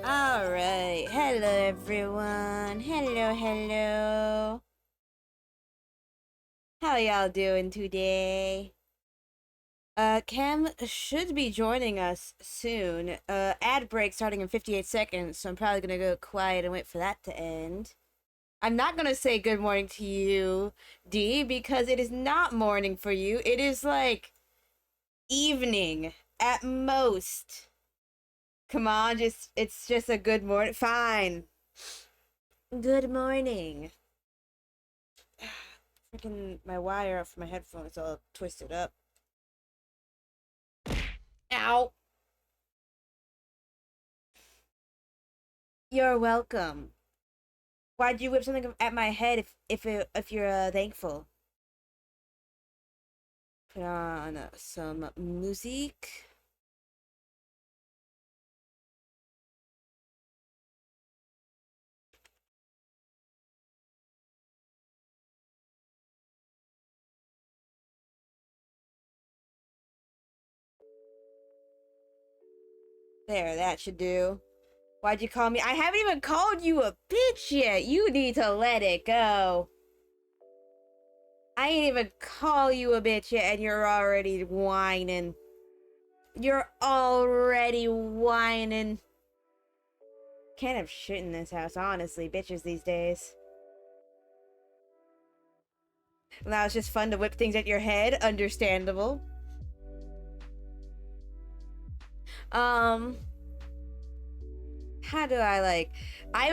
Alright, hello everyone. Hello. How y'all doing today? Cam should be joining us soon. Ad break starting in 58 seconds, so I'm probably gonna go quiet and wait for that to end. I'm not gonna say good morning to you, D, because it is not morning for you. It is like evening at most. Come on, it's just a good morning. Fine. Good morning. Freaking my wire off my headphones all twisted up. Ow! You're welcome. Why'd you whip something at my head if you're thankful? Put on some music. There, that should do. Why'd you call me? I haven't even called you a bitch yet. You need to let it go. I ain't even call you a bitch yet, and you're already whining. You're already whining. Can't have shit in this house, honestly. Bitches these days. Now it's just fun to whip things at your head. Understandable. How do I like... I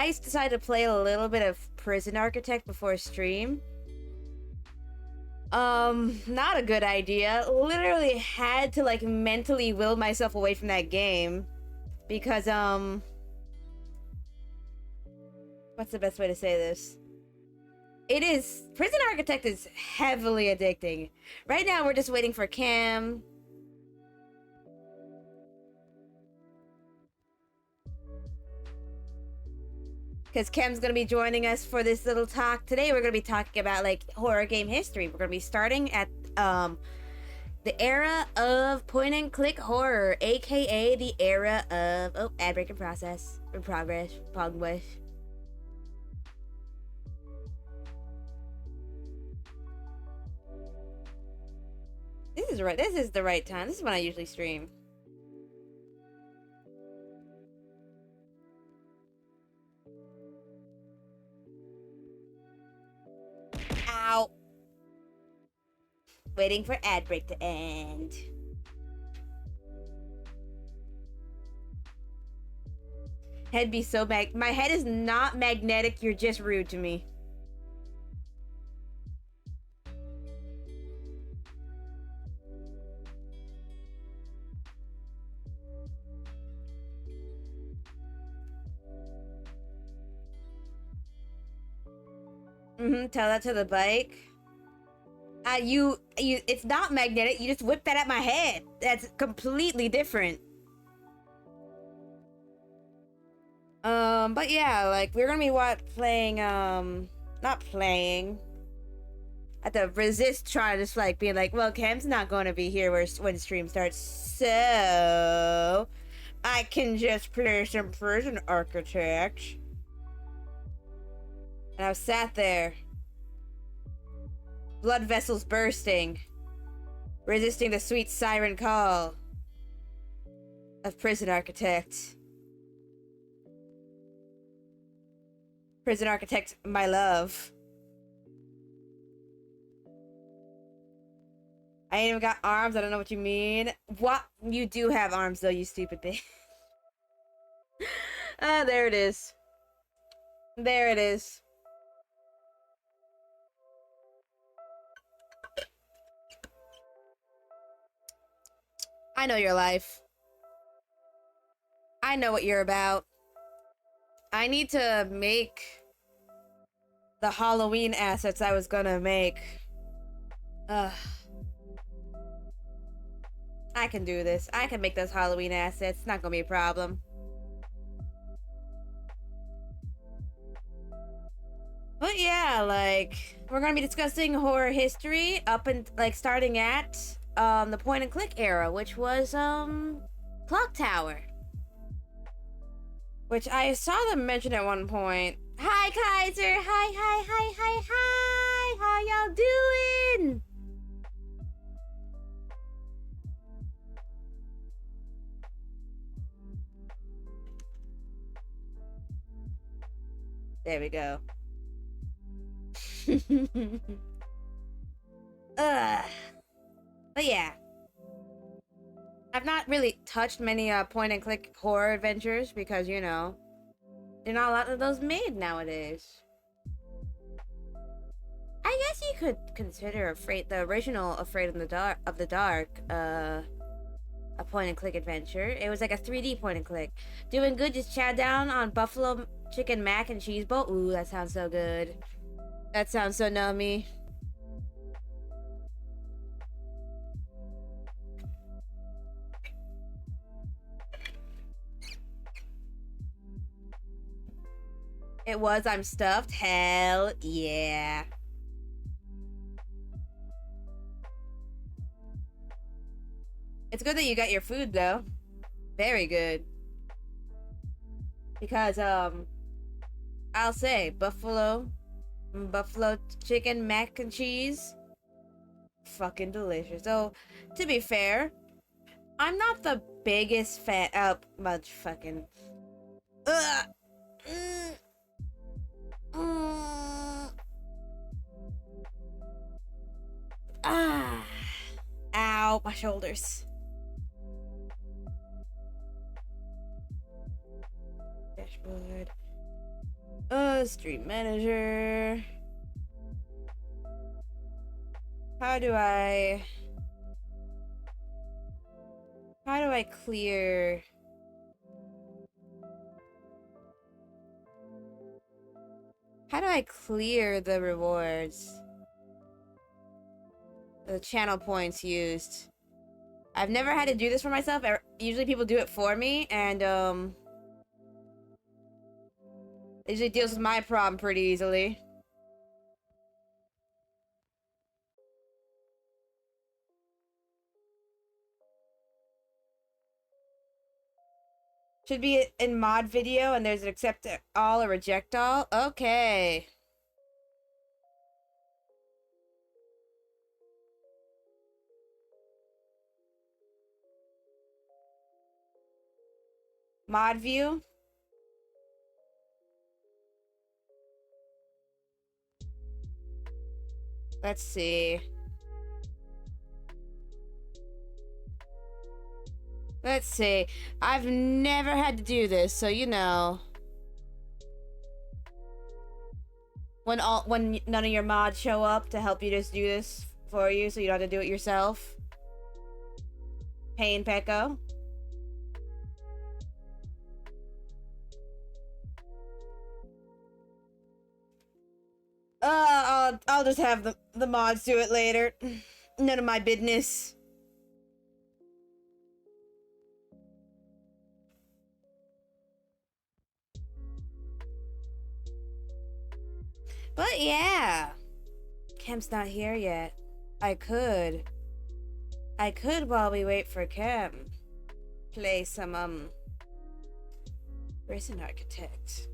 decided to play a little bit of Prison Architect before stream. Not a good idea. Literally had to like mentally will myself away from that game. Because, what's the best way to say this? Prison Architect is heavily addicting. Right now we're just waiting for Cam. Because Cam's gonna be joining us for this little talk. Today we're gonna be talking about like horror game history. We're gonna be starting at the era of point and click horror, aka the era of ad break in progress. This is right. This is the right time. This is when I usually stream. Ow. Waiting for ad break to end. Head be so my head is not magnetic. You're just rude to me. Tell that to the bike. It's not magnetic. You just whip that at my head. That's completely different. But yeah, like we're gonna be playing. Not playing. I have to resist trying to just like being like, well, Cam's not gonna be here when stream starts, so I can just play some Prison Architect. And I was sat there. Blood vessels bursting, resisting the sweet siren call of Prison Architect. Prison Architect, my love. I ain't even got arms, I don't know what you mean. What? You do have arms though, you stupid bitch. There it is. There it is. I know your life. I know what you're about. I need to make the Halloween assets I was gonna make. Ugh. I can do this. I can make those Halloween assets. It's not gonna be a problem. But yeah, like, we're gonna be discussing horror history up and like starting at the point and click era, which was Clock Tower. Which I saw them mention at one point. Hi, Kaiser! Hi, hi, hi, hi, hi! How y'all doing? There we go. Ugh. But yeah. I've not really touched many point and click horror adventures because, you know, there are not a lot of those made nowadays. I guess you could consider the original Afraid in the Dark, a point and click adventure. It was like a 3D point and click. Doing good, just chow down on buffalo chicken mac and cheese bowl. Ooh, that sounds so good. That sounds so nummy. It was, I'm stuffed. Hell yeah. It's good that you got your food though. Very good. Because I'll say buffalo chicken mac and cheese, fucking delicious. So to be fair, I'm not the biggest fan much fucking Ugh. Mm. Mm. Ah. Ow, my shoulders. Dashboard. Stream manager. How do I clear? How do I clear the rewards? The channel points used. I've never had to do this for myself. Usually people do it for me, and it usually deals with my problem pretty easily. Should be in mod video, and there's an accept all or reject all. Okay. Mod view. Let's see. Let's see. I've never had to do this, so you know. When none of your mods show up to help you just do this for you, so you don't have to do it yourself. Pain Pecco. I'll just have the mods do it later. None of my business. But yeah. Kem's not here yet. I could while we wait for Kem, play some Racing Architect.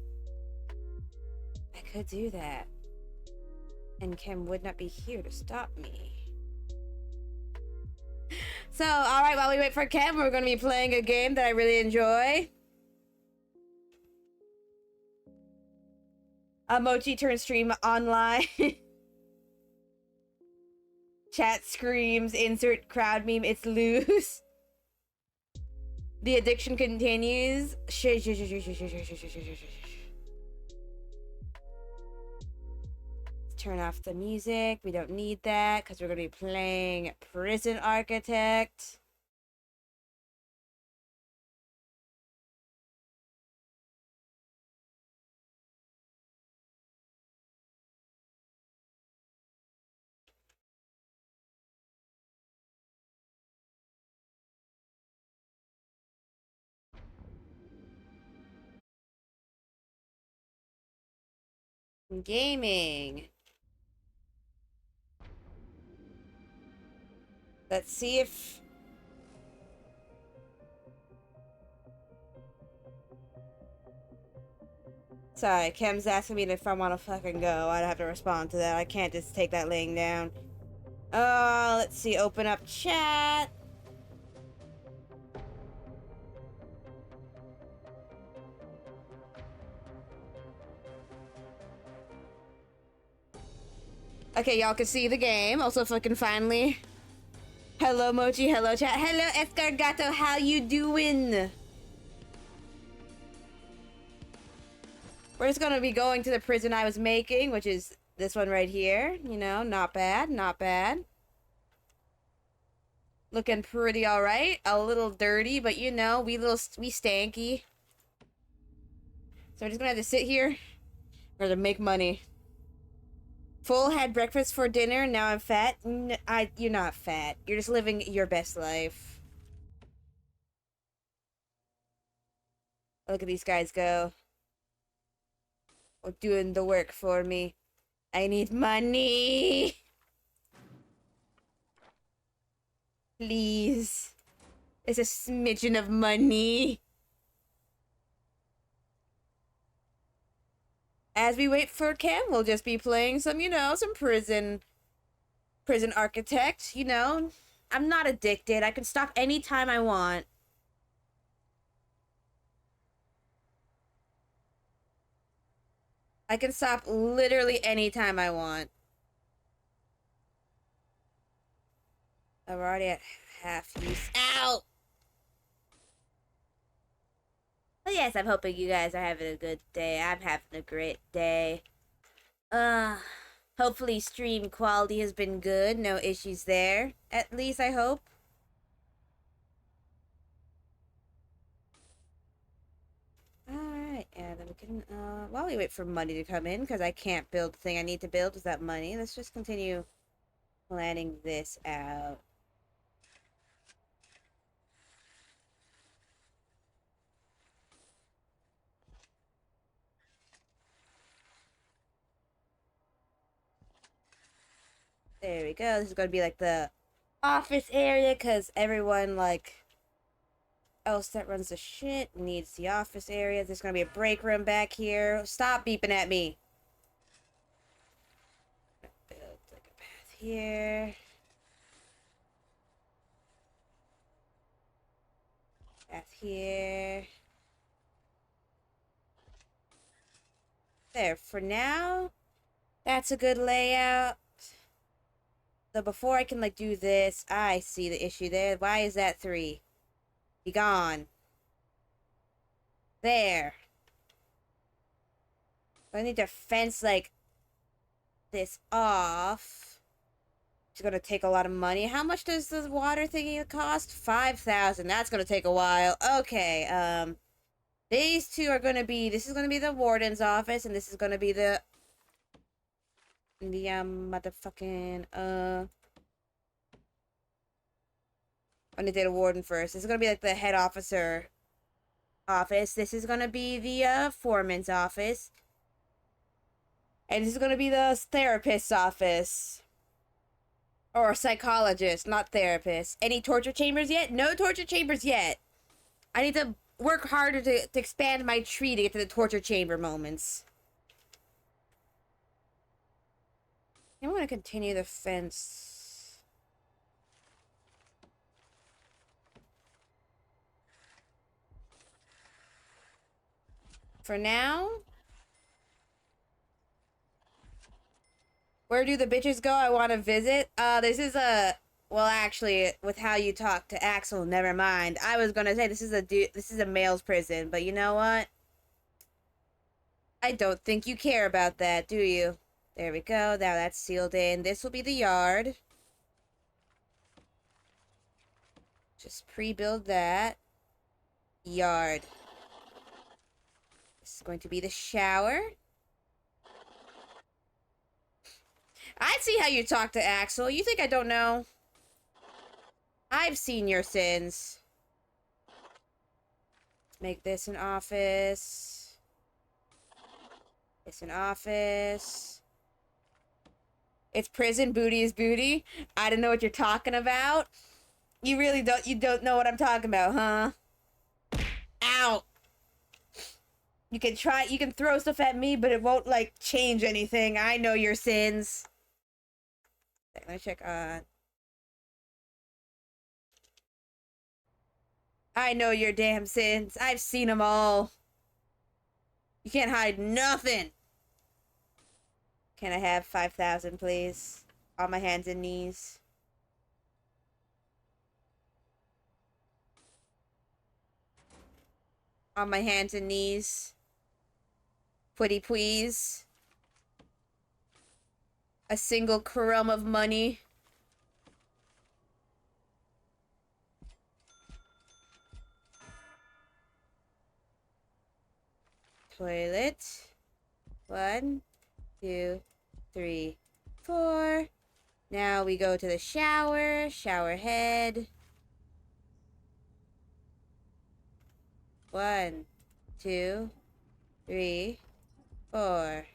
I could do that. And Kem would not be here to stop me. So, alright, while we wait for Kem, we're gonna be playing a game that I really enjoy. Mochi turns stream online. Chat screams, insert crowd meme, it's loose. The addiction continues. Turn off the music. We don't need that because we're going to be playing Prison Architect. Gaming. Let's see if... Sorry, Kim's asking me if I want to fucking go. I'd have to respond to that. I can't just take that laying down. Let's see. Open up chat. Okay, y'all can see the game. Also, fucking finally. Hello, Mochi. Hello, chat. Hello, Escargato. How you doing? We're just gonna be going to the prison I was making, which is this one right here. You know, not bad, not bad. Looking pretty alright. A little dirty, but you know, we stanky. So we're just gonna have to sit here. We're gonna make money. Full had breakfast for dinner, now I'm fat. You're not fat. You're just living your best life. Look at these guys go. Doing the work for me. I need money. Please. It's a smidgen of money. As we wait for Kim, we'll just be playing some, you know, some prison architect, you know. I'm not addicted. I can stop anytime I want. I can stop literally anytime I want. I'm already at half use. Ow! Well, yes, I'm hoping you guys are having a good day. I'm having a great day. Hopefully stream quality has been good. No issues there. At least I hope. Alright, and then we can, while we wait for money to come in, because I can't build the thing I need to build with that money, let's just continue planning this out. There we go. This is going to be like the office area, because everyone, like, else that runs the shit needs the office area. There's going to be a break room back here. Stop beeping at me. Build like a path here. Path here. There, for now, that's a good layout. So before I can, like, do this, I see the issue there. Why is that 3? Be gone. There. I need to fence, like, this off. It's gonna take a lot of money. How much does the water thingy cost? 5,000. That's gonna take a while. Okay, these two are gonna be, this is gonna be the warden's office, and this is gonna be the motherfucking, I'm gonna do the warden first. This is gonna be like the head officer office. This is gonna be the, foreman's office. And this is gonna be the therapist's office. Or psychologist, not therapist. Any torture chambers yet? No torture chambers yet. I need to work harder to expand my tree to get to the torture chamber moments. I'm gonna continue the fence. For now. Where do the bitches go? I want to visit. This is a... Well, actually, with how you talk to Axel, never mind. I was gonna say this is a male's prison, but you know what? I don't think you care about that, do you? There we go. Now that's sealed in. This will be the yard. Just pre-build that. Yard. This is going to be the shower. I see how you talk to Axel. You think I don't know? I've seen your sins. Make this an office. It's an office. It's prison. Booty is booty. I don't know what you're talking about. You really don't. You don't know what I'm talking about, huh? Ow. You can try, you can throw stuff at me, but it won't, like, change anything. I know your sins. Let me check on... I know your damn sins. I've seen them all. You can't hide nothing. Can I have 5,000, please? On my hands and knees. On my hands and knees. Pretty please. A single crumb of money. Toilet. 1, 2, 3, 4. Now we go to the shower. Shower head. 1, 2, 3, 4.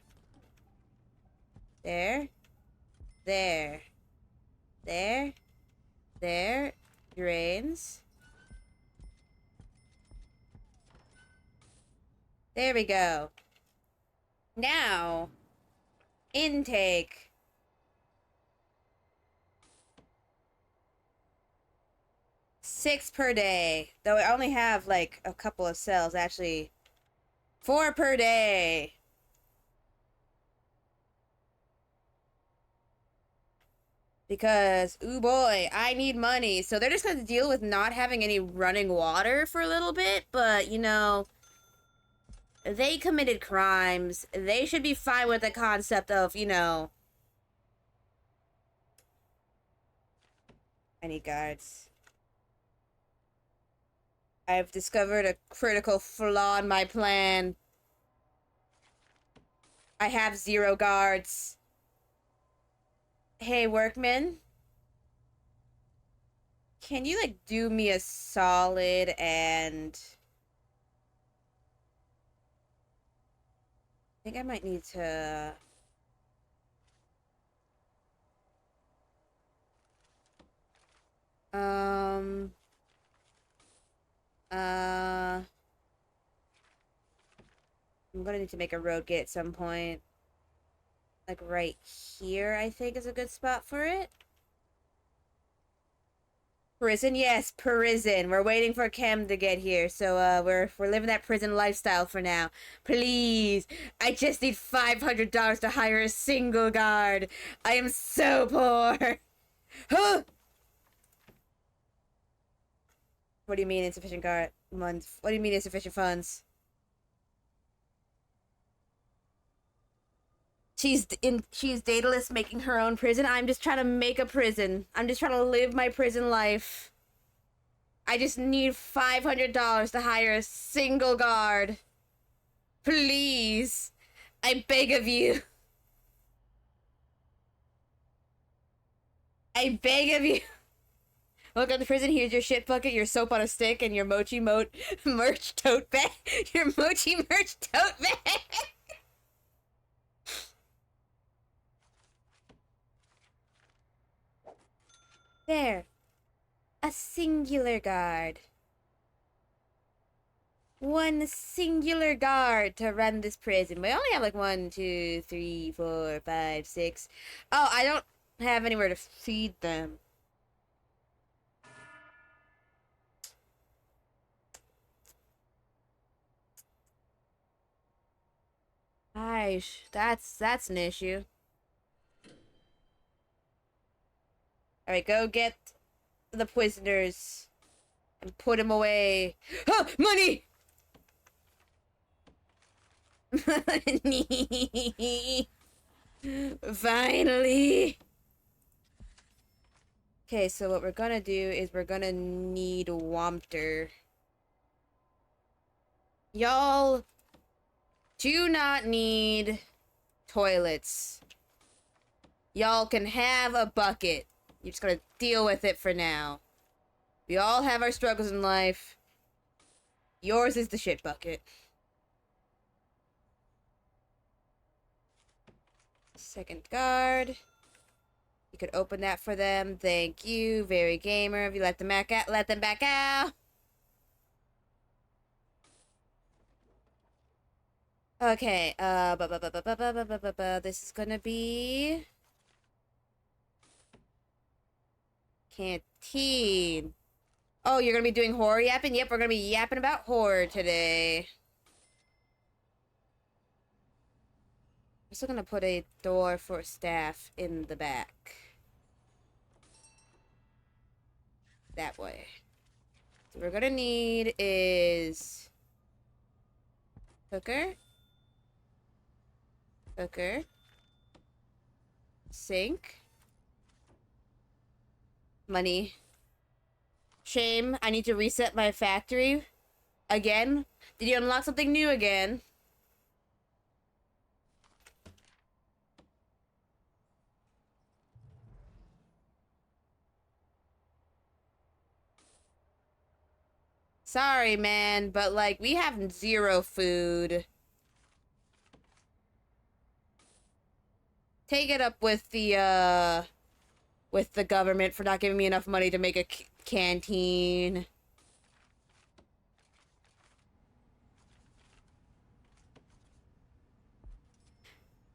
There. There. There. There. Drains. There we go. Now, intake. Six per day. Though I only have, like, a couple of cells. Actually, 4 per day. Because, ooh boy, I need money. So they're just going to deal with not having any running water for a little bit. But, you know, they committed crimes. They should be fine with the concept of, you know... I need guards. I've discovered a critical flaw in my plan. I have 0 guards. Hey, workman. Can you, like, do me a solid and... I think I might need to... I'm gonna need to make a road gate at some point. Like, right here, I think, is a good spot for it. Prison? Yes, prison. We're waiting for Chem to get here, so, we're living that prison lifestyle for now. Please! I just need $500 to hire a single guard. I am so poor! Huh! What do you mean insufficient funds? What do you mean insufficient funds? She's dataless making her own prison. I'm just trying to make a prison. I'm just trying to live my prison life. I just need $500 to hire a single guard. Please. I beg of you. I beg of you. Welcome to prison. Here's your shit bucket, your soap on a stick, and your mochi merch tote bag. Your mochi merch tote bag. There. A singular guard. One singular guard to run this prison. We only have like 1, 2, 3, 4, 5, 6. Oh, I don't have anywhere to feed them. Gosh, that's an issue. Alright, go get the prisoners and put them away. Ah, money! Money! Finally! Okay, so what we're gonna do is we're gonna need Wampter. Y'all do not need toilets. Y'all can have a bucket. You're just gonna deal with it for now. We all have our struggles in life. Yours is the shit bucket. Second guard. You could open that for them. Thank you. Very gamer. If you let them back out, let them back out. Okay, this is gonna be canteen. Oh, you're gonna be doing horror yapping? Yep, we're gonna be yapping about horror today. I'm still gonna put a door for staff in the back. That way. So we're gonna need is cooker, cooker, sink, money. Shame, I need to reset my factory again. Did you unlock something new again? Sorry, man, but like we have zero food. Take it up with the government for not giving me enough money to make a canteen.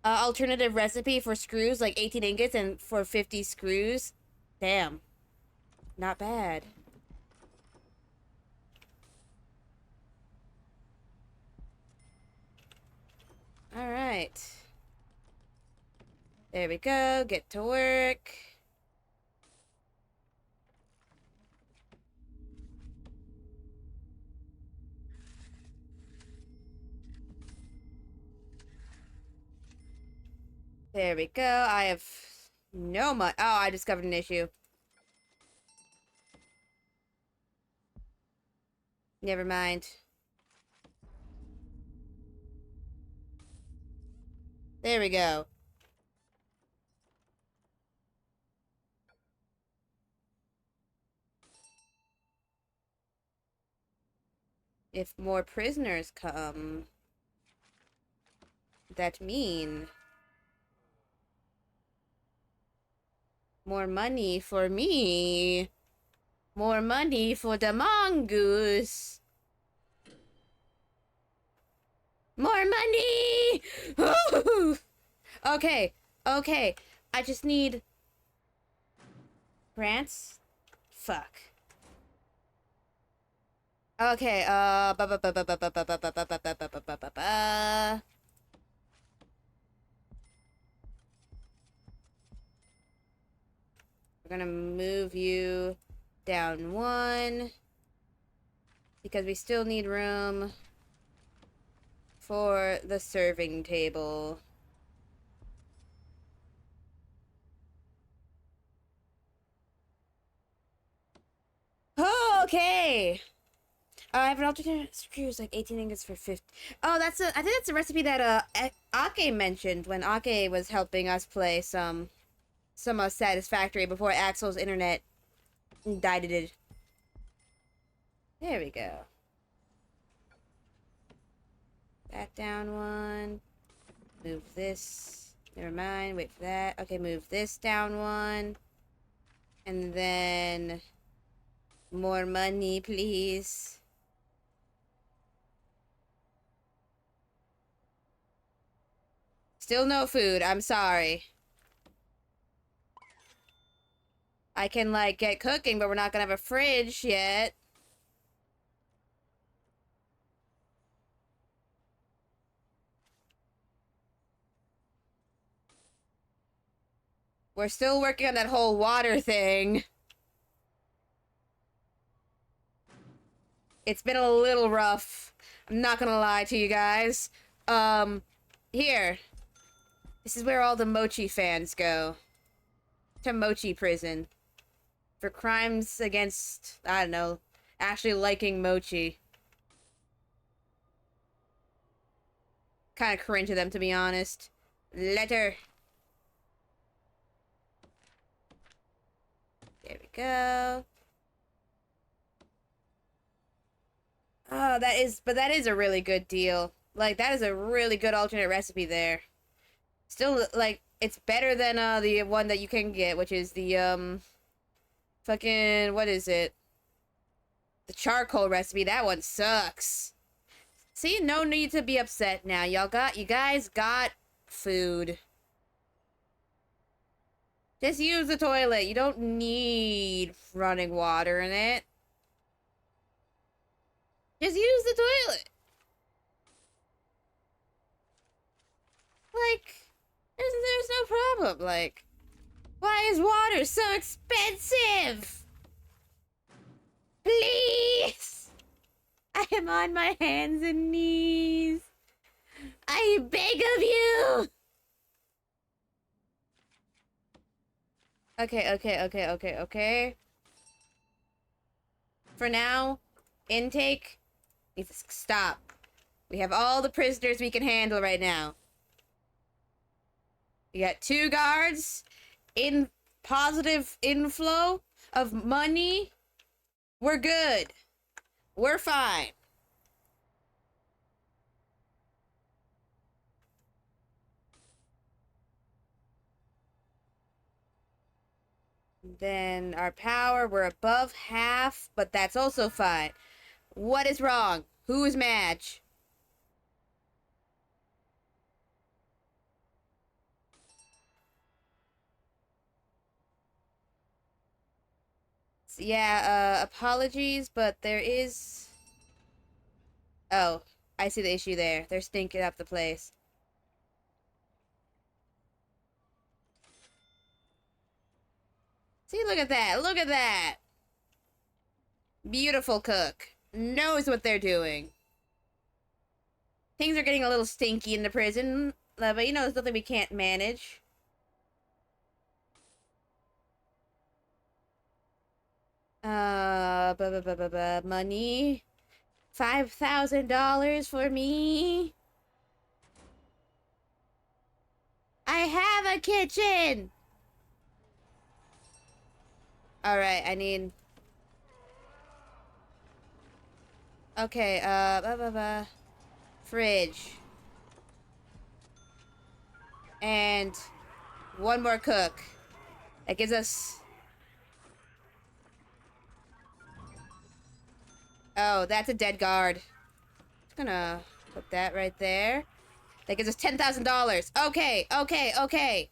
Alternative recipe for screws, like 18 ingots and for 50 screws. Damn. Not bad. Alright. There we go. Get to work. There we go. I have no money. Oh, I discovered an issue. Never mind. There we go. If more prisoners come, that mean more money for me. More money for the mongoose. More money! Okay, okay. I just need grants. Fuck. Okay, we're gonna move you down one because we still need room for the serving table. Okay. I have an alternate screws, like 18 ingots for 50. Oh, I think that's a recipe that Ake mentioned when Ake was helping us play some Satisfactory before Axel's internet died. There we go. Back down one. Move this. Never mind. Wait for that. Okay, move this down one. And then more money, please. Still no food. I'm sorry. I can, like, get cooking, but we're not gonna have a fridge yet. We're still working on that whole water thing. It's been a little rough. I'm not gonna lie to you guys. Here. This is where all the Mochi fans go. To Mochi prison. For crimes against, I don't know, actually liking Mochi. Kind of cringe to them, to be honest. Letter. There we go. Oh, that is a really good deal. Like, that is a really good alternate recipe there. Still, like, it's better than, the one that you can get, which is the, fucking, what is it? The charcoal recipe. That one sucks. See, no need to be upset now. You guys got food. Just use the toilet. You don't need running water in it. Just use the toilet. Like, there's no problem. Like, why is water so expensive? Please! I am on my hands and knees. I beg of you! Okay. For now, intake needs to stop. We have all the prisoners we can handle right now. You got 2 guards, in positive inflow of money. We're good. We're fine. Then our power, we're above half, but that's also fine. What is wrong? Who is mad? Yeah, apologies, but there is... Oh, I see the issue there. They're stinking up the place. See, look at that. Look at that. Beautiful cook. Knows what they're doing. Things are getting a little stinky in the prison, but you know, there's nothing we can't manage. Money. $5,000 for me. I have a kitchen. All right, I need. Okay, fridge. And 1 more cook. That gives us... Oh, that's a dead guard. Just gonna put that right there. That gives us $10,000. Okay.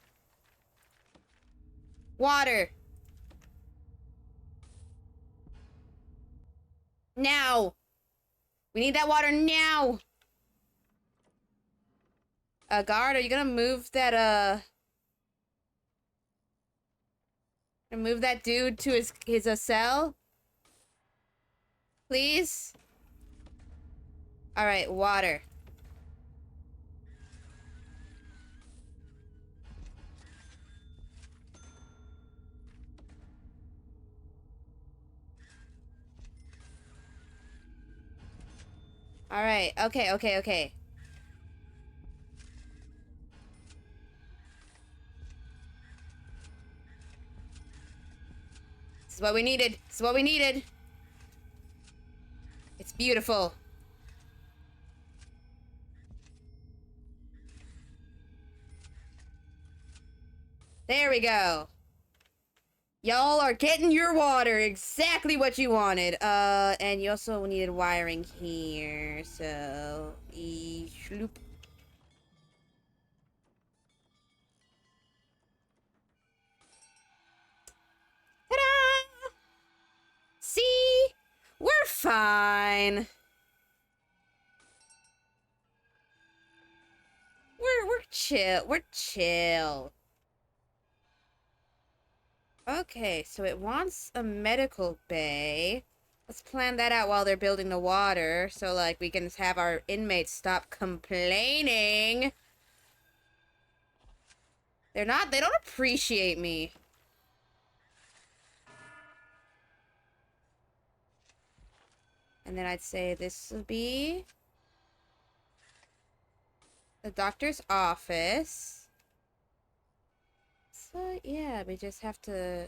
Water. Now. We need that water now. Guard, are you gonna move that, move that dude to his cell? Please? Alright, water. Alright, okay. This is what we needed. It's beautiful. There we go. Y'all are getting your water. Exactly what you wanted. And you also needed wiring here. So, shloop. Ta-da! See? We're fine. We're chill. We're chill. Okay, so it wants a medical bay. Let's plan that out while they're building the water, so, like, we can have our inmates stop complaining. They don't appreciate me. And then I'd say this would be the doctor's office. So, yeah, we just have to...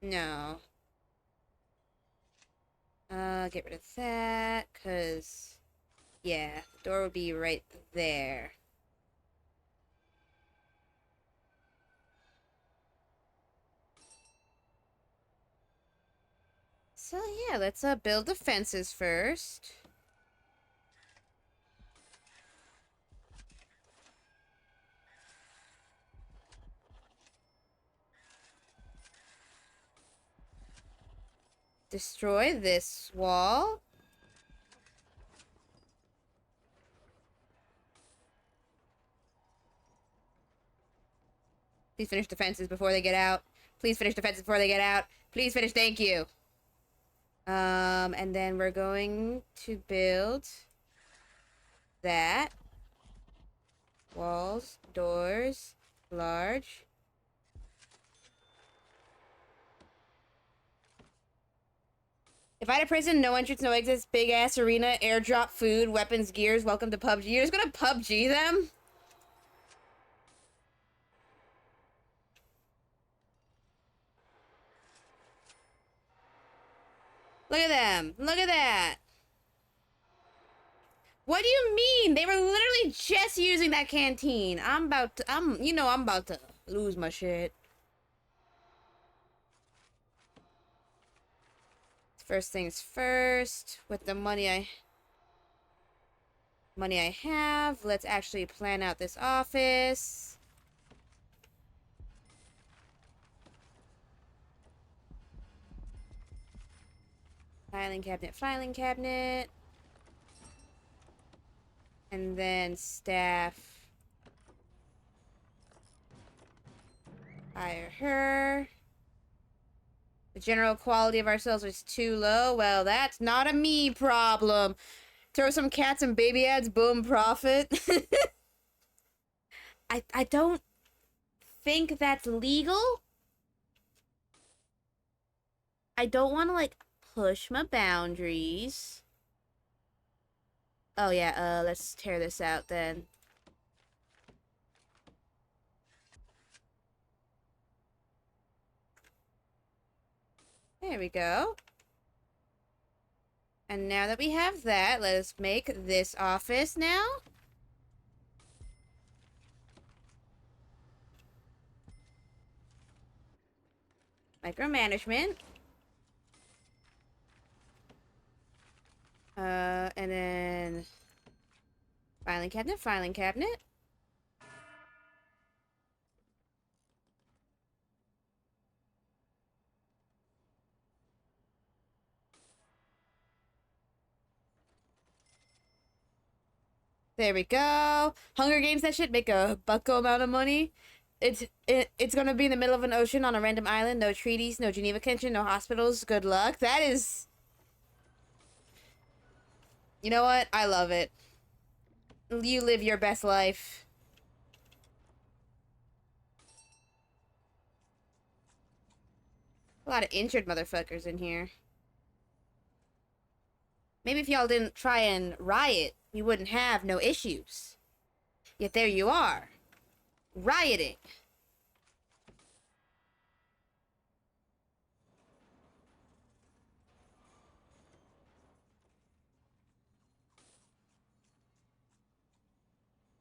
No. Get rid of that, because... Yeah, the door would be right there. So, Yeah, let's build the fences first. Destroy this wall. Please finish the fences before they get out. Please finish the fences before they get out. Please finish, thank you. And then we're going to build that. Walls, doors, large. If I had a prison, no entrance, no exits, big ass arena, airdrop, food, weapons, gears, welcome to PUBG. You're just gonna PUBG them? Look at them. Look at that. What do you mean? They were literally just using that canteen. I'm about to lose my shit. First things first, with the money I have, let's actually plan out this office. Filing cabinet, filing cabinet. And then staff. Hire her. The general quality of ourselves is too low. Well, that's not a me problem. Throw some cats and baby ads, boom, profit. I don't think that's legal. I don't want to, like, push my boundaries. Oh, yeah, let's tear this out then. There we go. And now that we have that, let us make this office now. Micromanagement. And then filing cabinet, filing cabinet. There we go. Hunger Games, that shit make a bucko amount of money. It's gonna be in the middle of an ocean on a random island. No treaties, no Geneva Convention, no hospitals. Good luck. That is... You know what? I love it. You live your best life. A lot of injured motherfuckers in here. Maybe if y'all didn't try and riot, we wouldn't have no issues. Yet there you are. Rioting.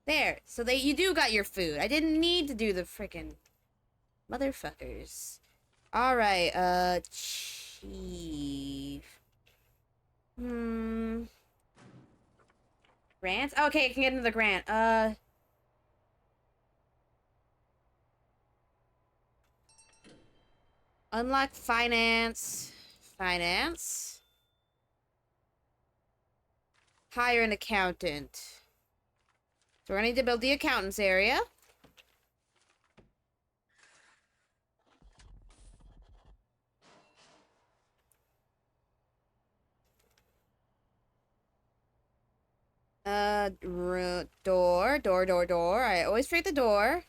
There. So you do got your food. I didn't need to do the frickin' motherfuckers. Alright, chief. Grants? Okay, I can get into the grant. Unlock finance. Finance. Hire an accountant. So we're gonna need to build the accountant's area. Door. I always forget the door.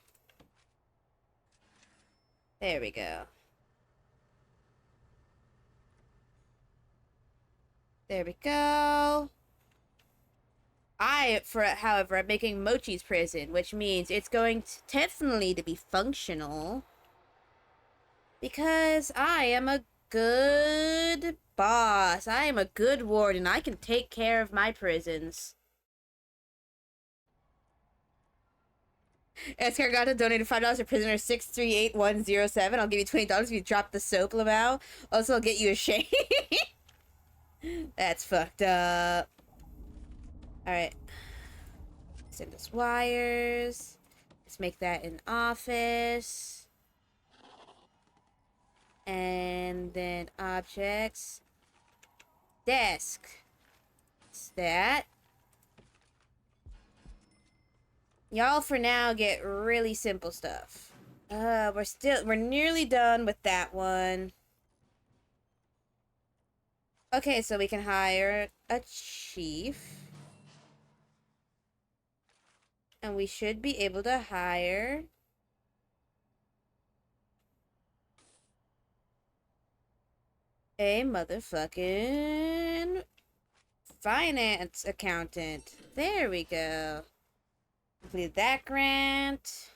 There we go. There we go. However, I'm making Mochi's prison, which means it's going to definitely to be functional. Because I am a good boss. I am a good warden. I can take care of my prisons. Escargata donated $5 to prisoner 638107. I'll give you $20 if you drop the soap, Lamau. Also, I'll get you a shave. That's fucked up. Alright. Send us wires. Let's make that an office. And then objects. Desk. It's that. Y'all for now get really simple stuff. We're nearly done with that one. Okay, so we can hire a chief. And we should be able to hire a motherfucking finance accountant. There we go. Complete that grant.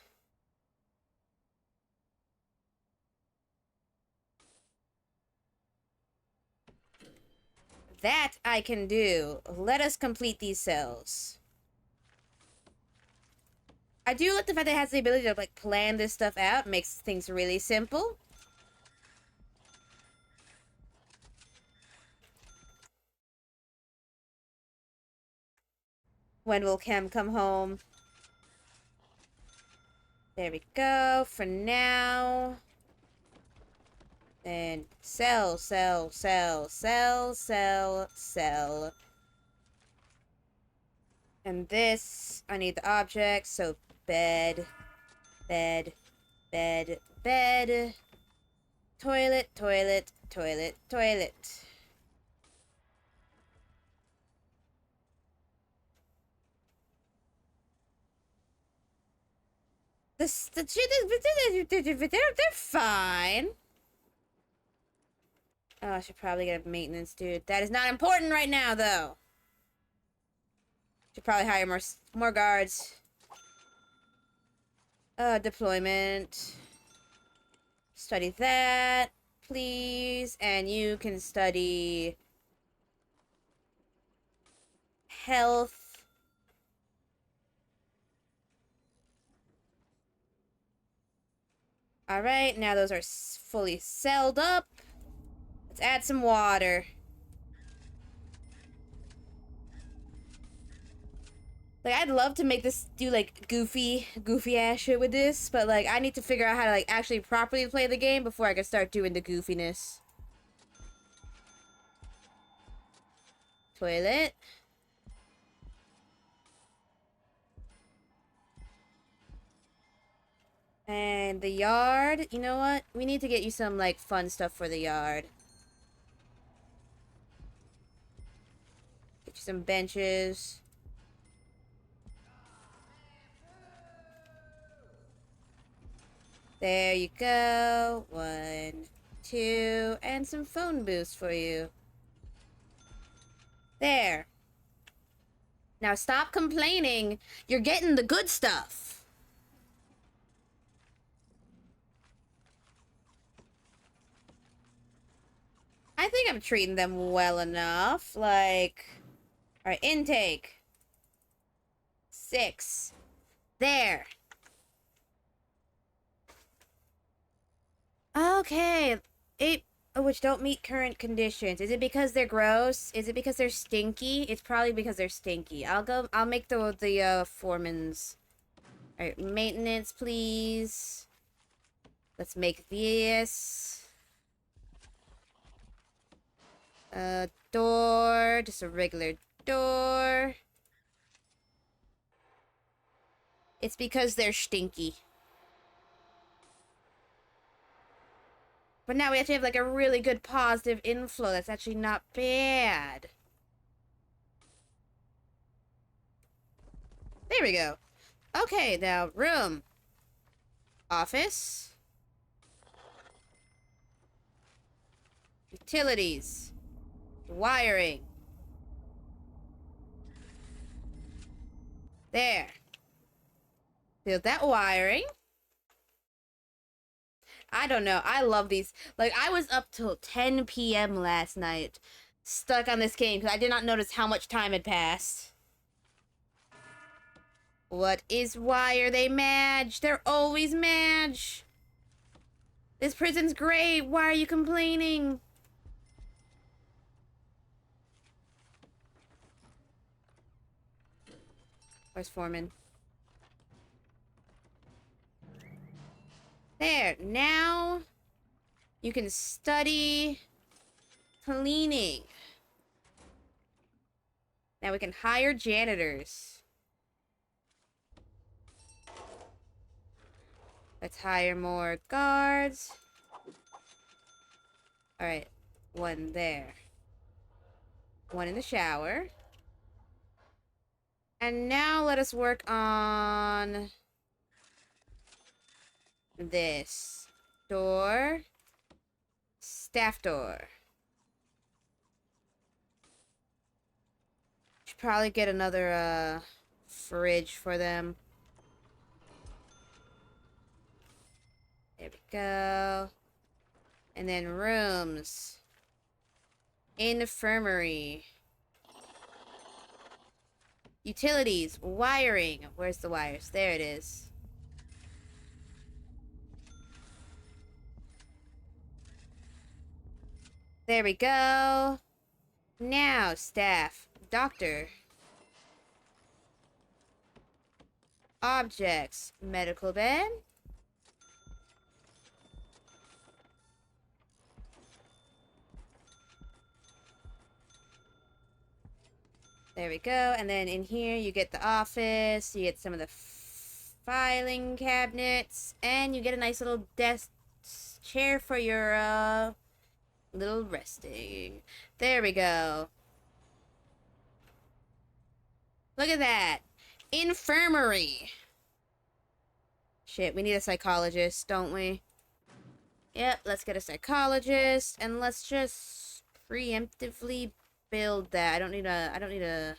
That I can do. Let us complete these cells. I do like the fact that it has the ability to like plan this stuff out. Makes things really simple. When will Chem come home? There we go. For now. Then sell, sell, sell, sell, sell, sell. And this, I need the object, so bed, bed, bed, bed, toilet, toilet, toilet, toilet. They're fine. Oh, I should probably get a maintenance dude. That is not important right now, though. Should probably hire more guards. Deployment. Study that, please. And you can study health. Alright, now those are fully celled up. Let's add some water. Like, I'd love to make this do, like, goofy ass shit with this, but, like, I need to figure out how to, like, actually properly play the game before I can start doing the goofiness. Toilet. And the yard, you know what? We need to get you some, like, fun stuff for the yard. Get you some benches. There you go. 1, 2, and some phone booths for you. There. Now stop complaining. You're getting the good stuff. I think I'm treating them well enough. Like, all right, intake. 6. There. Okay. 8, which don't meet current conditions. Is it because they're gross? Is it because they're stinky? It's probably because they're stinky. I'll make the foremans. All right, maintenance, please. Let's make this. Door, just a regular door. It's because they're stinky. But now we have to have, like, a really good positive inflow. That's actually not bad. There we go. Okay, now, room. Office. Utilities. Wiring. There. Build that wiring. I don't know. I love these. Like, I was up till 10 p.m. last night, stuck on this game, because I did not notice how much time had passed. What is why are they mad? They're always mad. This prison's great. Why are you complaining? Where's Foreman? There. Now you can study cleaning. Now we can hire janitors. Let's hire more guards. Alright. One there. One in the shower. And now let us work on this. Door. Staff door. Should probably get another, fridge for them. There we go. And then rooms. Infirmary. Utilities. Wiring. Where's the wires? There it is. There we go. Now, staff. Doctor. Objects. Medical bed. There we go. And then in here, you get the office. You get some of the filing cabinets. And you get a nice little desk chair for your, little resting. There we go. Look at that. Infirmary. Shit, we need a psychologist, don't we? Yep, let's get a psychologist. And let's just preemptively build that. I don't need a...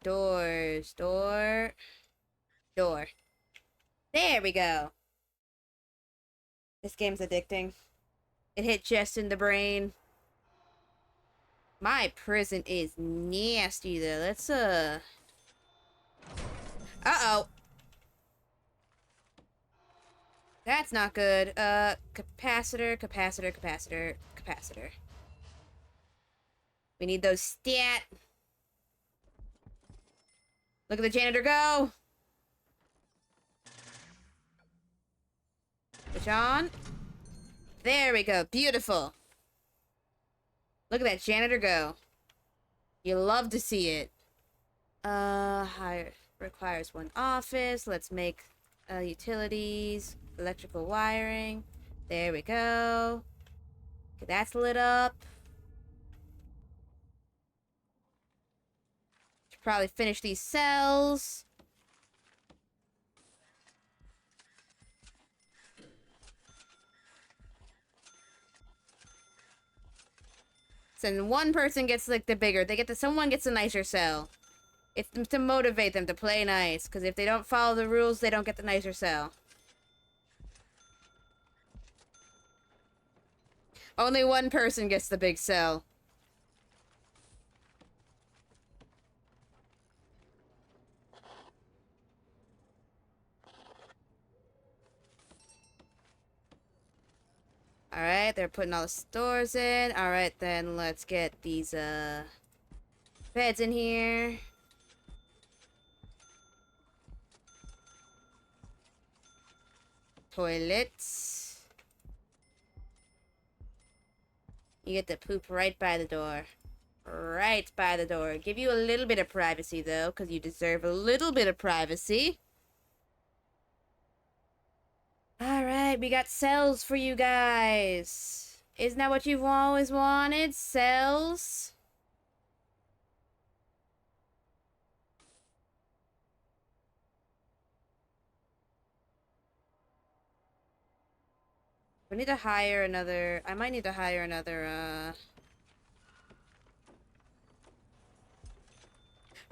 doors. Door. There we go. This game's addicting. It hit just in the brain. My prison is nasty, though. Let's, Uh-oh. That's not good. Capacitor. We need those stat. Look at the janitor go. Switch on. There we go. Beautiful. Look at that janitor go. You love to see it. Hire requires one office. Let's make utilities, electrical wiring. There we go. Okay, that's lit up. Should probably finish these cells. So then one person gets like the bigger. Someone gets a nicer cell. It's to motivate them to play nice. Because if they don't follow the rules, they don't get the nicer cell. Only one person gets the big cell. Alright, they're putting all the stores in. Alright, then let's get these, beds in here. Toilets. You get to poop right by the door. Right by the door. Give you a little bit of privacy, though, because you deserve a little bit of privacy. Alright, we got cells for you guys. Isn't that what you've always wanted? Cells? We need to hire another... I might need to hire another,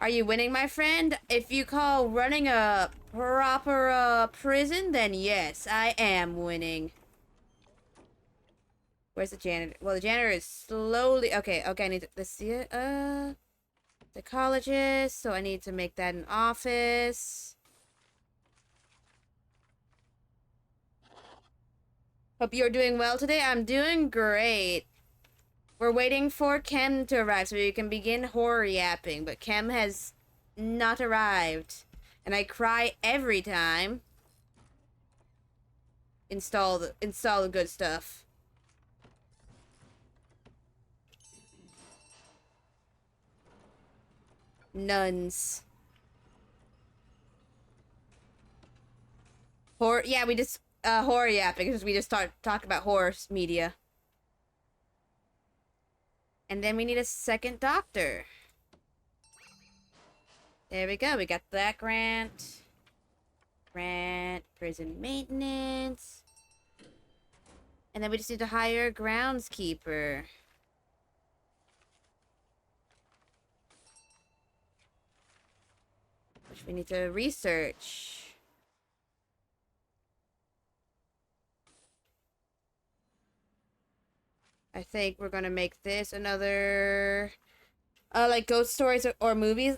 Are you winning, my friend? If you call running a proper, prison, then yes, I am winning. Where's the janitor? Well, the janitor is slowly... Okay, I need to... Let's see it. Psychologist. So I need to make that an office. Hope you're doing well today. I'm doing great. We're waiting for Kem to arrive so we can begin horror yapping, but Kem has not arrived. And I cry every time. Install the good stuff. Nuns. Horror, yeah, we just, horror yapping, because we just talk about horror media. And then we need a second doctor. There we go, we got that grant. Grant, prison maintenance. And then we just need to hire a groundskeeper. Which we need to research. I think we're gonna make this another, like, ghost stories or movies.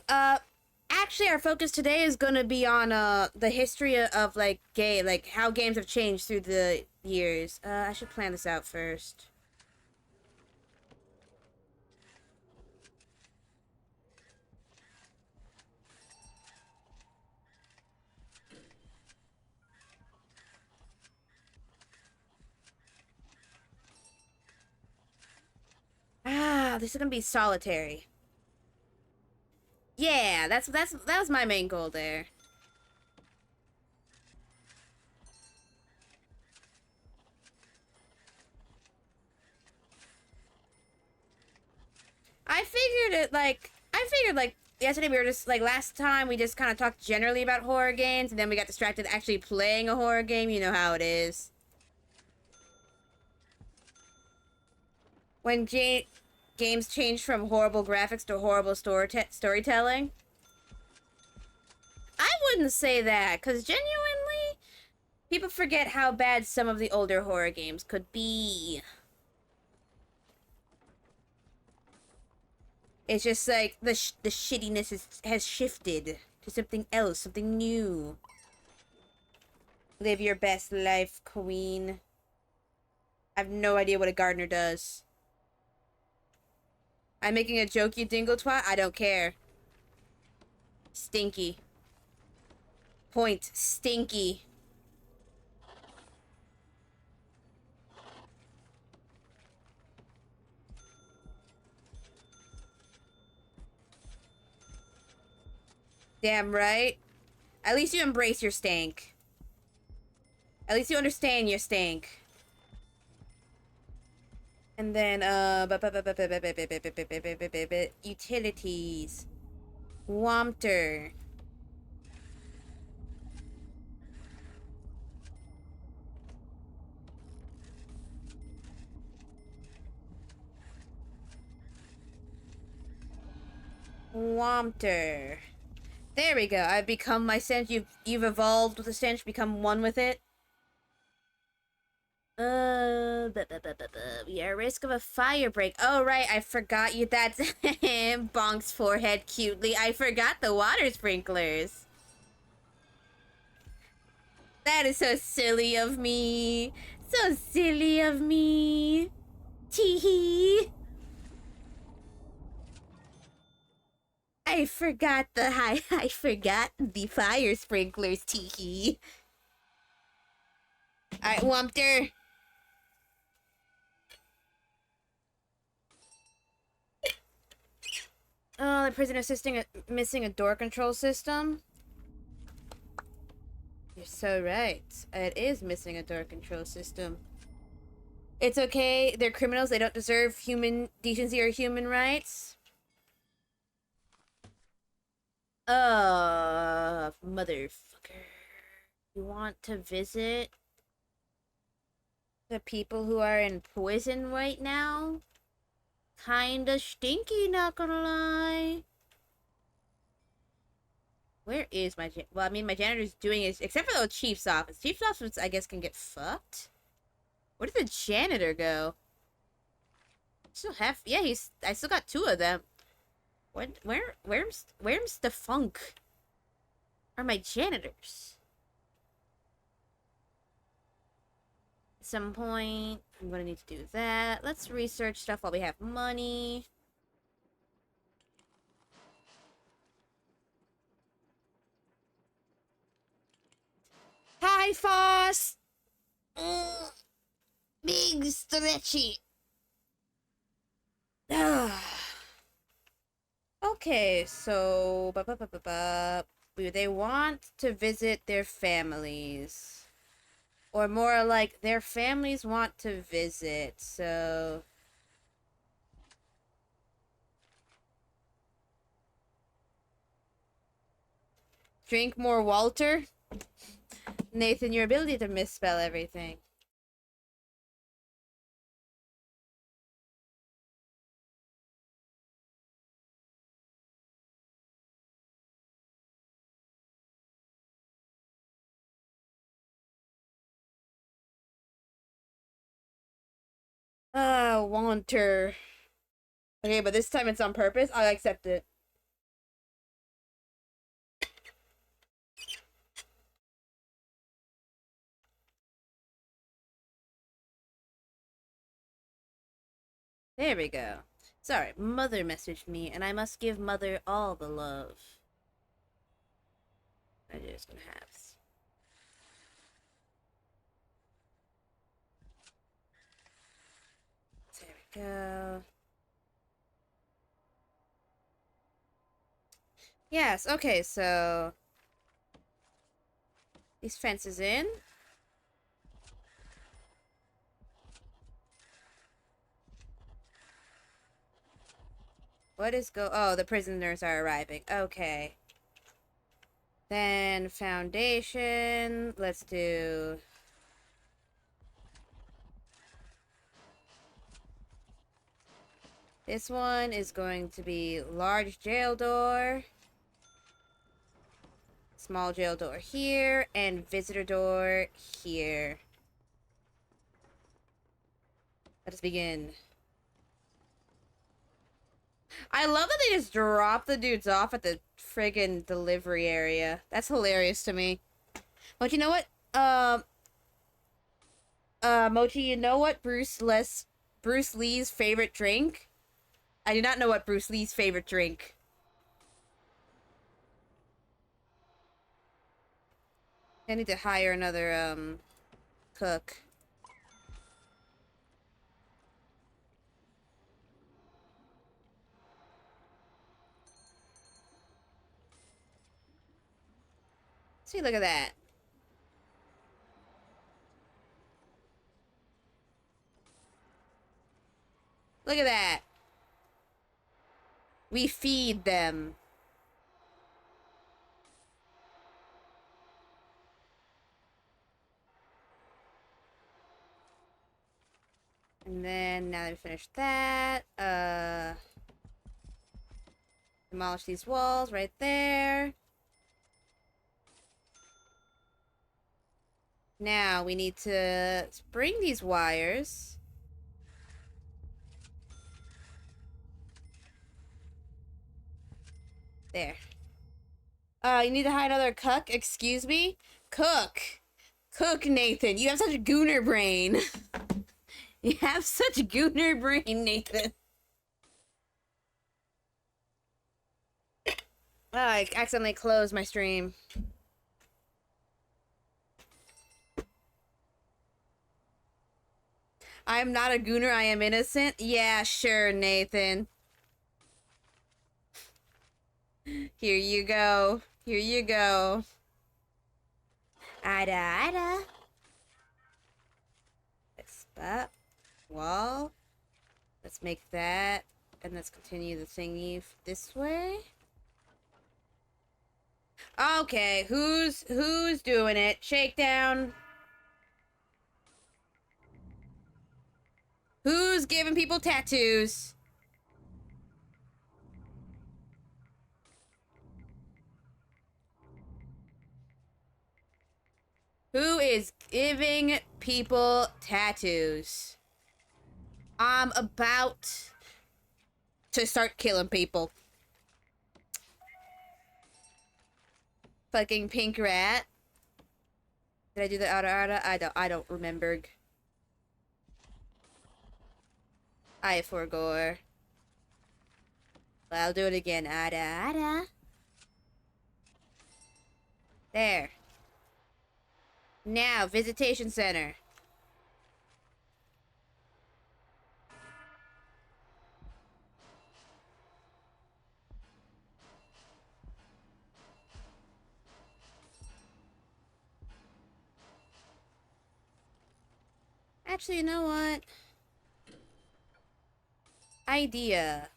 Actually, our focus today is gonna be on, the history of, like, how games have changed through the years. I should plan this out first. Ah, this is gonna be solitary. Yeah, that was my main goal there. I figured like yesterday we were just like last time we just kind of talked generally about horror games and then we got distracted actually playing a horror game. You know how it is. When games change from horrible graphics to horrible storytelling. I wouldn't say that, because genuinely, people forget how bad some of the older horror games could be. It's just like the shittiness has shifted to something else, something new. Live your best life, queen. I have no idea what a gardener does. I'm making a joke, you dingle twat? I don't care. Stinky. Point. Stinky. Damn right. At least you embrace your stank. At least you understand your stank. And then, utilities. Wampter. Wampter. There we go. I've become my stench. You've evolved with the stench, become one with it. We are at risk of a fire break. Oh, right, I forgot you. That's Bonk's forehead cutely. I forgot the water sprinklers. That is so silly of me. So silly of me. Teehee. I forgot I forgot the fire sprinklers, teehee. Alright, Wumpter. Oh, the prison assisting missing a door control system. You're so right. It is missing a door control system. It's okay. They're criminals. They don't deserve human decency or human rights. Motherfucker. You want to visit the people who are in prison right now? Kinda stinky, not gonna lie. Where is my well, I mean, my janitor's doing it, except for the chief's office. Chief's office, I guess, can get fucked. Where did the janitor go? Still have, yeah, I still got 2 of them. Where's the funk? Are my janitors? some point. I'm gonna need to do that. Let's research stuff while we have money. Hi, Foss! Big stretchy. Okay, so they want to visit their families. Or more like their families want to visit, so drink more Walter. Nathan, your ability to misspell everything. Walter. Okay, but this time it's on purpose. I'll accept it. There we go. Sorry, Mother messaged me, and I must give Mother all the love. I'm just gonna have. There we go. Yes, okay, so these fences in. What is oh, the prisoners are arriving. Okay. Then foundation. Let's do this one is going to be large jail door. Small jail door here and visitor door here. Let us begin. I love that they just drop the dudes off at the friggin' delivery area. That's hilarious to me. But you know what? Mochi, you know what Bruce Lee's favorite drink? I do not know what Bruce Lee's favorite drink. I need to hire another, cook. See, look at that. Look at that. We feed them. And then, now that we finished that, demolish these walls right there. Now, we need to bring these wires. There. You need to hire another cook? Excuse me? Cook! Cook, Nathan! You have such a gooner brain! You have such a gooner brain, Nathan! Oh, I accidentally closed my stream. I am not a gooner, I am innocent? Yeah, sure, Nathan. Here you go. Here you go. Ida, Ida. Fix that wall. Let's make that. And let's continue the thingy this way. Okay, who's doing it? Shakedown. Who's giving people tattoos? Who is giving people tattoos? I'm about to start killing people. Fucking pink rat. Did I do the outer? I don't remember. I forgore. Well, I'll do it again. Ada, ada. There. Now, visitation center. Actually, you know what? Idea.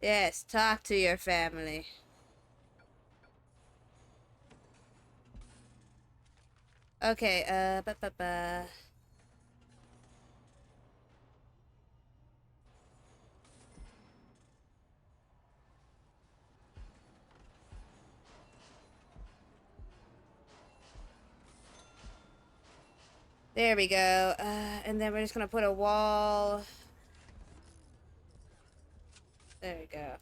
Yes, talk to your family. Okay, There we go. And then we're just gonna put a wall. There we go.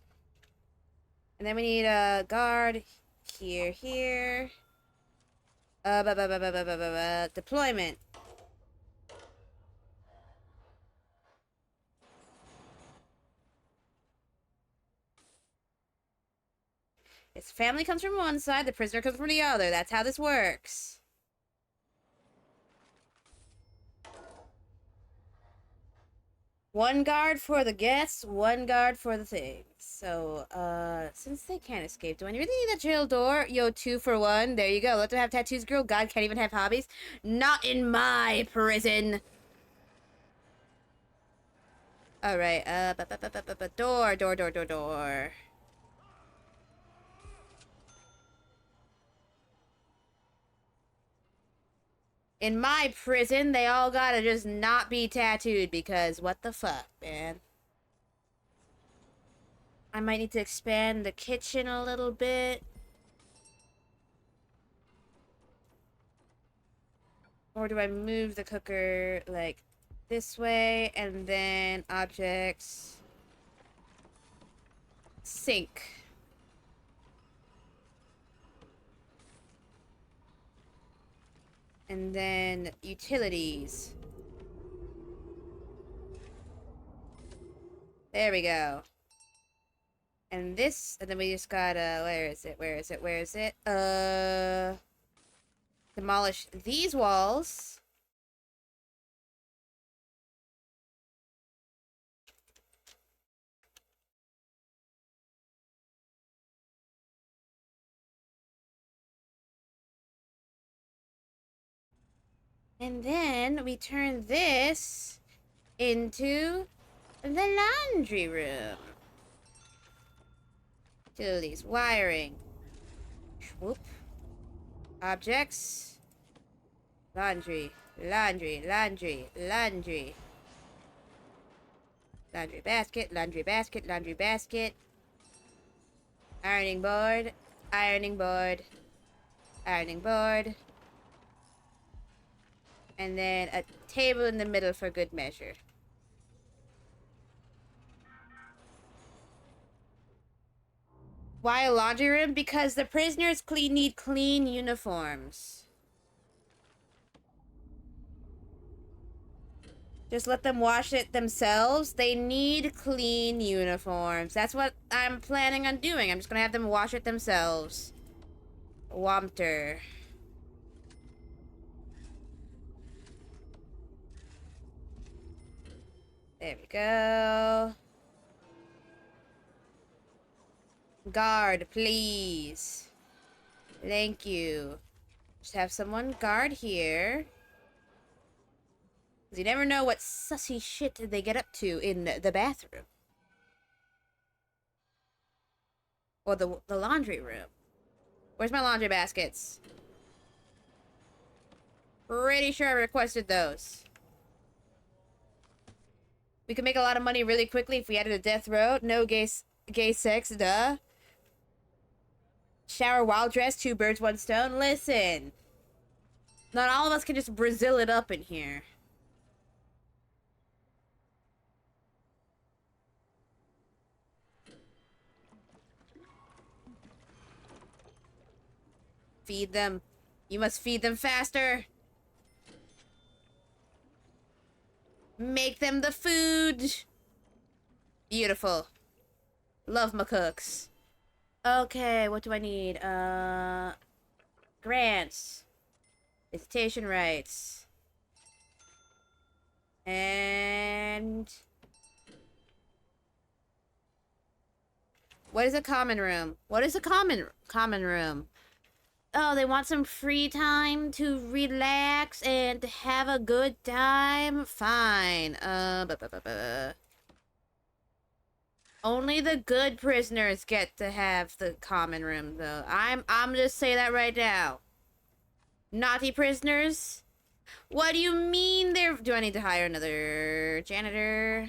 And then we need a guard here, here. Deployment. His family comes from one side, the prisoner comes from the other. That's how this works. One guard for the guests, one guard for the things. So, since they can't escape, do I really need a jail door? Yo, 2 for 1. There you go. Let them have tattoos, girl. God can't even have hobbies. Not in my prison. Alright, door, door, door, door, door. In my prison, they all gotta just not be tattooed because what the fuck, man? I might need to expand the kitchen a little bit. Or do I move the cooker, like, this way, and then objects... Sink. And then utilities. There we go. And this, and then we just gotta, where is it, where is it, where is it? Demolish these walls. And then we turn this into the laundry room. Utilities, wiring. Whoop. Objects. Laundry, laundry, laundry, laundry. Laundry basket, laundry basket, laundry basket. Ironing board, ironing board, ironing board. And then a table in the middle for good measure. Why a laundry room? Because the prisoners need clean uniforms. Just let them wash it themselves. They need clean uniforms. That's what I'm planning on doing. I'm just gonna have them wash it themselves. Womter. There we go. Guard, please. Thank you. Just have someone guard here. You never know what sussy shit they get up to in the bathroom. Or the laundry room. Where's my laundry baskets? Pretty sure I requested those. We could make a lot of money really quickly if we added a death row. No gay sex, duh. Shower while dressed, 2 birds, 1 stone. Listen. Not all of us can just Brazil it up in here. Feed them. You must feed them faster. Make them the food. Beautiful. Love my cooks. Okay, what do I need? Grants. Visitation rights. And... what is a common room? What is a common room? Oh, they want some free time to relax and have a good time? Fine. Only the good prisoners get to have the common room, though. I'm just say that right now. Naughty prisoners? What do you mean they're... do I need to hire another janitor?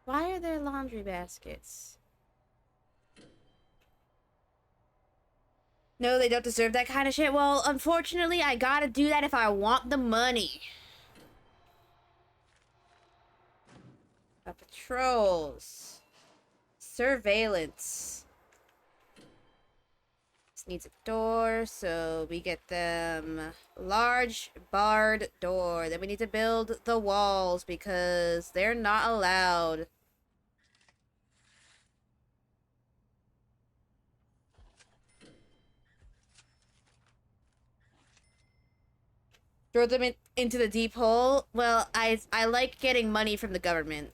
Why are there laundry baskets? No, they don't deserve that kind of shit. Well, unfortunately, I gotta do that if I want the money. Patrols. Surveillance. This needs a door, so we get them large barred door. Then we need to build the walls because they're not allowed. Throw them into the deep hole? Well, I like getting money from the government.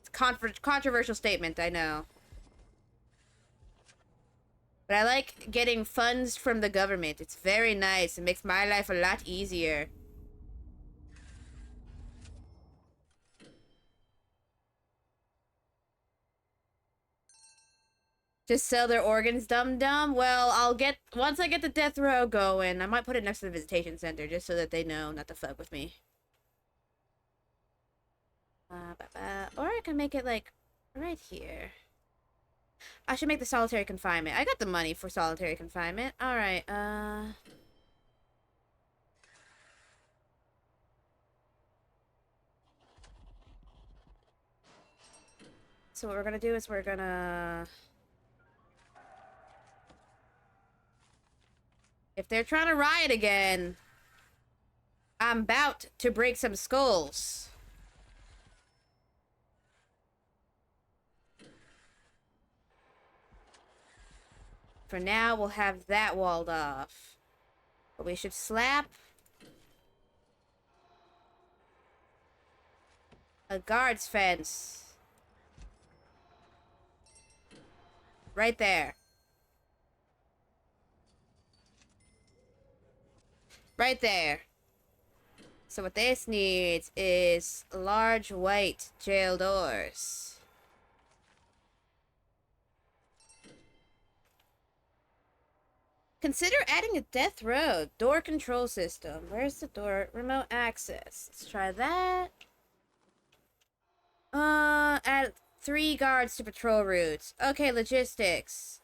It's controversial statement, I know. But I like getting funds from the government. It's very nice. It makes my life a lot easier. Just sell their organs, dum-dum? Well, once I get the death row going, I might put it next to the visitation center just so that they know not to fuck with me. Or I can make it, like, right here. I should make the solitary confinement. I got the money for solitary confinement. Alright, so what we're gonna do is we're gonna... if they're trying to riot again, I'm about to break some skulls. For now, we'll have that walled off. But we should slap a guard's fence. Right there. Right there. So what this needs is large white jail doors. Consider adding a death row. Door control system. Where's the door? Remote access. Let's try that. Add 3 guards to patrol routes. Okay, logistics.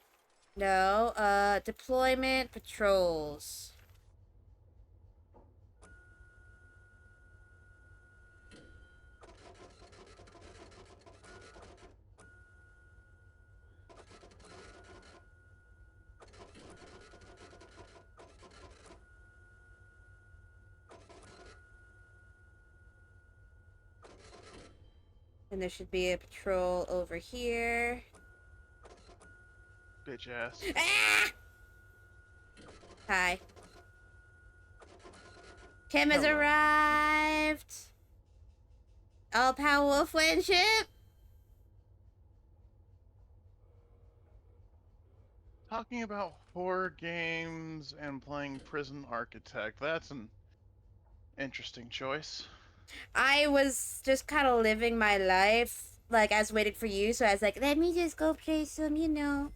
No, deployment patrols. And there should be a patrol over here. Bitch ass. Ah! Hi. Kim has Hello. arrived. All power of friendship. Talking about horror games and playing Prison Architect, that's an interesting choice. I was just kind of living my life, like, I was waiting for you, so I was like, let me just go play some, you know.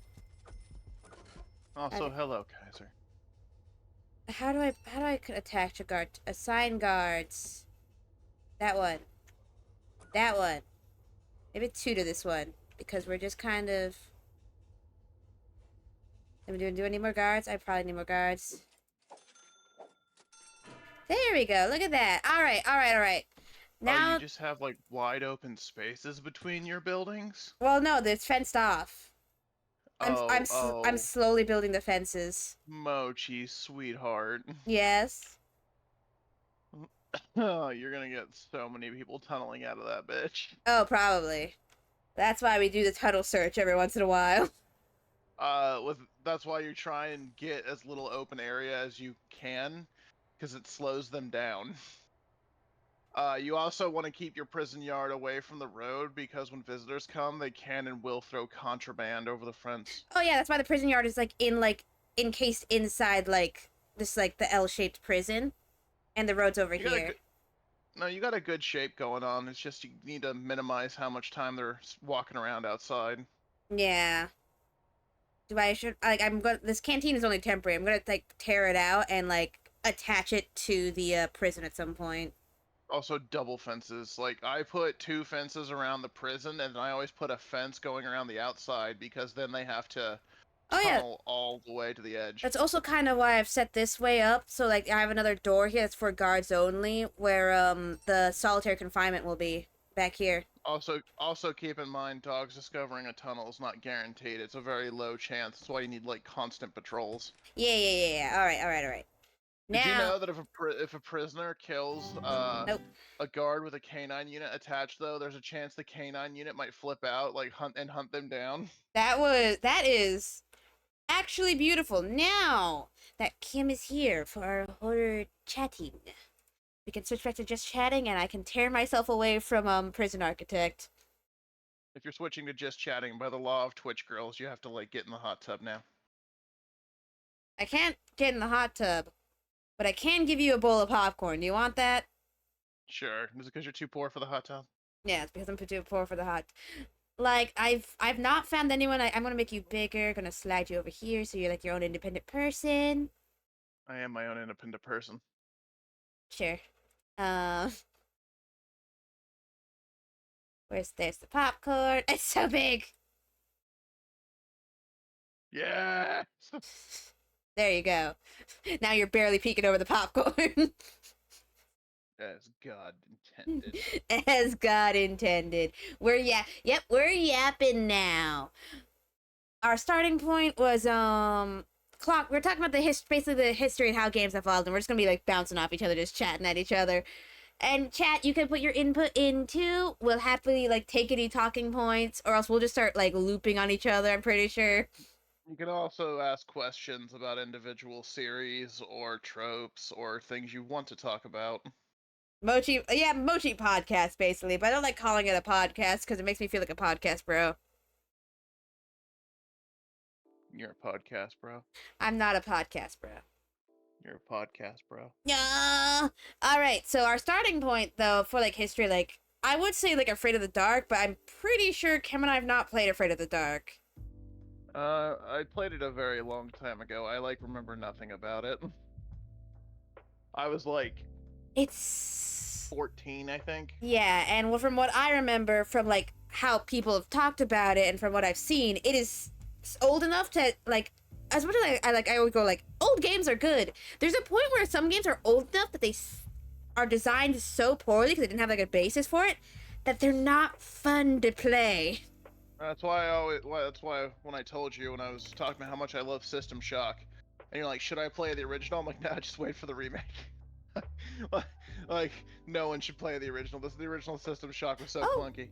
Also, Okay. hello, Kaiser. How do I attach a guard? Assign guards. That one. That one. Maybe 2 to this one, because we're just kind of... do I need more guards? I probably need more guards. There we go. Look at that. Alright, alright, alright. Now... oh, you just have, like, wide open spaces between your buildings? well, no, it's fenced off. I'm Oh, slowly building the fences. Mochi, sweetheart. Yes. Oh, you're gonna get so many people tunneling out of that bitch. Oh, probably. That's why we do the tunnel search every once in a while. With that's why you try and get as little open area as you can, because it slows them down. You also want to keep your prison yard away from the road because when visitors come, they can and will throw contraband over the fence. Oh yeah, that's why the prison yard is like encased inside like this like the L-shaped prison, and the road's over You got a here. good, no, you got a good shape going on. It's just you need to minimize how much time they're walking around outside. Yeah. Do I should like I'm going this canteen is only temporary. I'm gonna like tear it out and like attach it to the prison at some point. Also, double fences. Like I put two fences around the prison, and I always put a fence going around the outside because then they have to Oh yeah, tunnel all the way to the edge. that's also kind of why I've set this way up. So like I have another door here that's for guards only, where the solitary confinement will be back here. Also keep in mind, dogs discovering a tunnel is not guaranteed. It's a very low chance. That's why you need like constant patrols. Yeah. All right, all right. Did you Now, know that if a prisoner kills nope. a guard with a canine unit attached, though, there's a chance the canine unit might flip out, like hunt them down. That is actually beautiful. Now that Kim is here for our horror chatting, we can switch back to just chatting, and I can tear myself away from Prison Architect. If you're switching to just chatting, by the law of Twitch girls, you have to like get in the hot tub now. I can't get in the hot tub, but I can give you a bowl of popcorn. Do you want that? Sure. Is it because you're too poor for the hot tub? Yeah, it's because I'm too poor for the hot. Like I've not found anyone. I'm gonna make you bigger. Gonna slide you over here so you're like your own independent person. I am my own independent person. Sure. Um, where's there's the popcorn? It's so big. Yeah. There you go. Now you're barely peeking over the popcorn. As God intended. As God intended. We're yapping now. Our starting point was clock. We're talking about basically the history and how games evolved, and we're just gonna be like bouncing off each other, just chatting at each other. And chat, you can put your input into. We'll happily like take any talking points, or else we'll just start like looping on each other. I'm pretty sure. You can also ask questions about individual series or tropes or things you want to talk about. Mochi podcast basically, but I don't like calling it a podcast because it makes me feel like a podcast, bro. You're a podcast, bro. I'm not a podcast, bro. You're a podcast, bro. Yeah. All right. So our starting point, though, for like history, like I would say like Afraid of the Dark, but I'm pretty sure Kim and I have not played Afraid of the Dark. I played it a very long time ago. I like remember nothing about it. I was like It's 14, I think. yeah, and from what I remember, from like how people have talked about it, and from what I've seen, it is old enough to like. As much as I always go like old games are good. There's a point where some games are old enough that they are designed so poorly because they didn't have like a basis for it that they're not fun to play. That's why that's why when I told you when I was talking about how much I love System Shock, and you're like, should I play the original? I'm like, nah, just wait for the remake. Like, no one should play the original. The original System Shock was so Oh, clunky.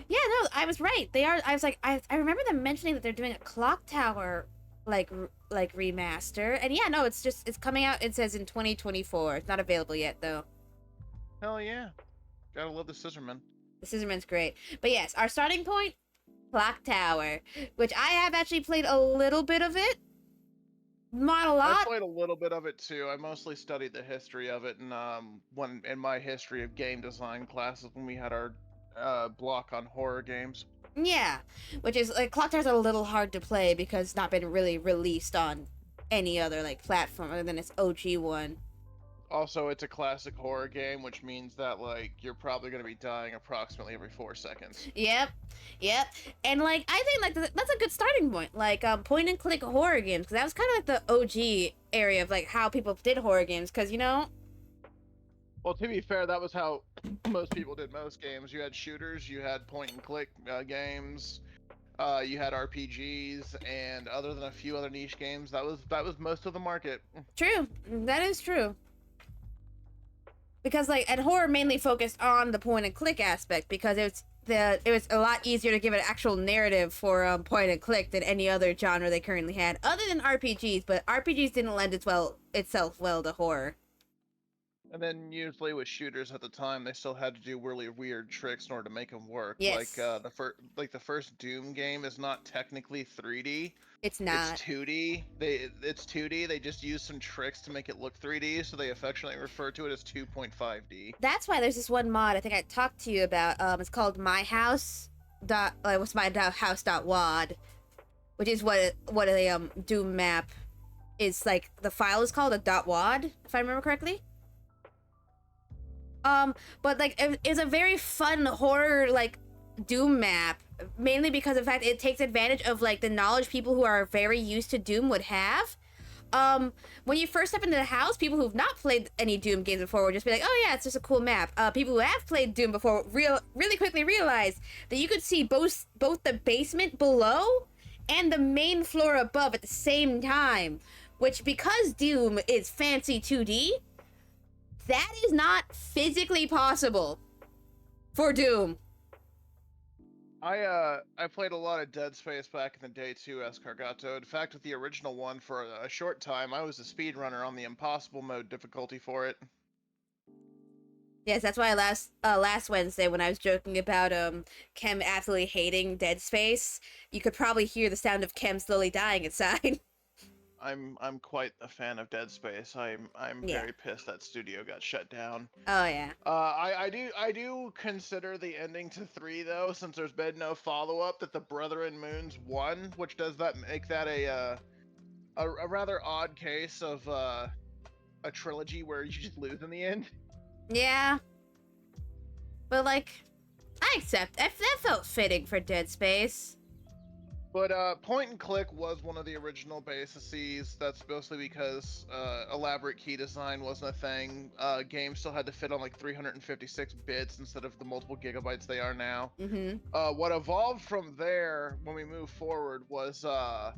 yeah, no, I was right. They are. I was like, I remember them mentioning that they're doing a Clock Tower like remaster, and yeah, no, it's coming out. It says in 2024. It's not available yet though. Hell yeah, gotta love the Scissorman. The Scissorman's great, but yes, our starting point, Clock Tower, which I have actually played a little bit of it. Not a I lot. played a little bit of it too. I mostly studied the history of it, and when in my history of game design classes when we had our block on horror games. Yeah, which is like Clock Tower's a little hard to play because it's not been really released on any other like platform other than its OG one. Also, it's a classic horror game, which means that like you're probably going to be dying approximately every 4 seconds. Yep, yep, and like I think like that's a good starting point. Like point and click horror games because that was kind of like the OG area of like how people did horror games because you know. Well, to be fair, that was how most people did most games. You had shooters, you had point and click games, You had RPGs, and other than a few other niche games, that was most of the market. True, that is true. Because like, and horror mainly focused on the point and click aspect because it was a lot easier to give an actual narrative for point and click than any other genre they currently had, other than RPGs. But RPGs didn't lend itself well to horror. And then usually with shooters at the time, they still had to do really weird tricks in order to make them work. Like Yes, the first Doom game is not technically 3D. it's It's not. 2D. It's 2D. They just use some tricks to make it look 3D, so they affectionately refer to it as 2.5D. That's why there's this one mod I think I talked to you about. It's called My House. What's my house dot wad, which is what a Doom map is like. The file is called a dot wad, if I remember correctly. But like it's a very fun horror like Doom map, mainly because of the fact it takes advantage of like the knowledge people who are very used to Doom would have. When you first step into the house, people who've not played any Doom games before will just be like, "Oh yeah, it's just a cool map." People who have played Doom before really quickly realize that you could see both the basement below and the main floor above at the same time, which because Doom is fancy 2D, that is not physically possible for Doom. I played a lot of Dead Space back in the day too, Escargato. In fact, with the original one for a short time, I was a speedrunner on the impossible mode difficulty for it. Yes, that's why last Wednesday when I was joking about Kem absolutely hating Dead Space, you could probably hear the sound of Kem slowly dying inside. I'm quite a fan of Dead Space. I'm Yeah. very pissed that studio got shut down. Oh yeah. I do consider the ending to 3 though, since there's been no follow up, that the Brethren Moons won, which does that make that a rather odd case of a trilogy where you just lose in the end. Yeah. But like, I accept. That felt fitting for Dead Space. But point and click was one of the original bases. That's mostly because elaborate key design wasn't a thing. Games still had to fit on like 356 bits instead of the multiple gigabytes they are now. Mm-hmm. What evolved from there when we moved forward was the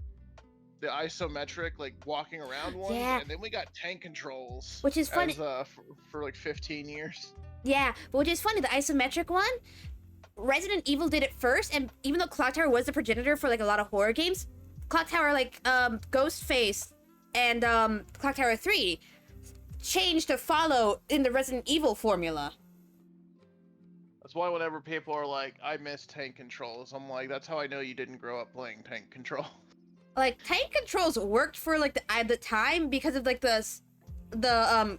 isometric, like walking around ones, Yeah. and then we got tank controls Which is funny. as for like 15 years. Yeah, but which is funny, the isometric one, Resident Evil did it first, and even though Clock Tower was the progenitor for like a lot of horror games, Clock Tower like Ghostface and Clock Tower 3 changed to follow in the Resident Evil formula. That's why whenever people are like, "I miss tank controls," I'm like, "That's how I know you didn't grow up playing tank control." Like tank controls worked for like the at the time because of like the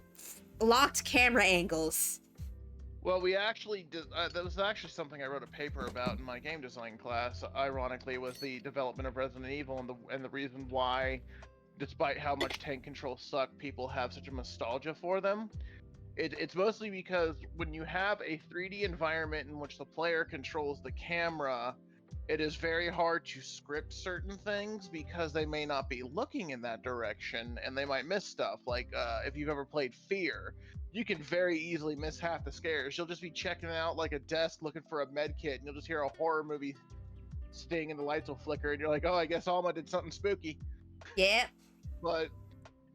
locked camera angles. Well, we actually did. That was actually something I wrote a paper about in my game design class. Ironically, was the development of Resident Evil and the reason why, despite how much tank controls suck, people have such a nostalgia for them. It's mostly because when you have a 3D environment in which the player controls the camera, it is very hard to script certain things because they may not be looking in that direction and they might miss stuff. Like if you've ever played Fear, you can very easily miss half the scares. You'll just be checking out like a desk looking for a med kit and you'll just hear a horror movie sting and the lights will flicker and you're like, oh, I guess Alma did something spooky. Yeah. But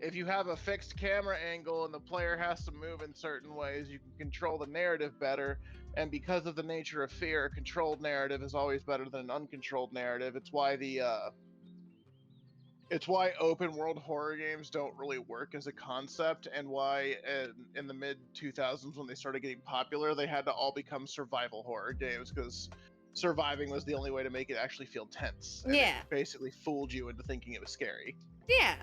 if you have a fixed camera angle and the player has to move in certain ways, you can control the narrative better. And because of the nature of Fear, a controlled narrative is always better than an uncontrolled narrative. It's why open world horror games don't really work as a concept, and why in the mid 2000s when they started getting popular, they had to all become survival horror games because surviving was the only way to make it actually feel tense. And Yeah. it basically fooled you into thinking it was scary. Yeah.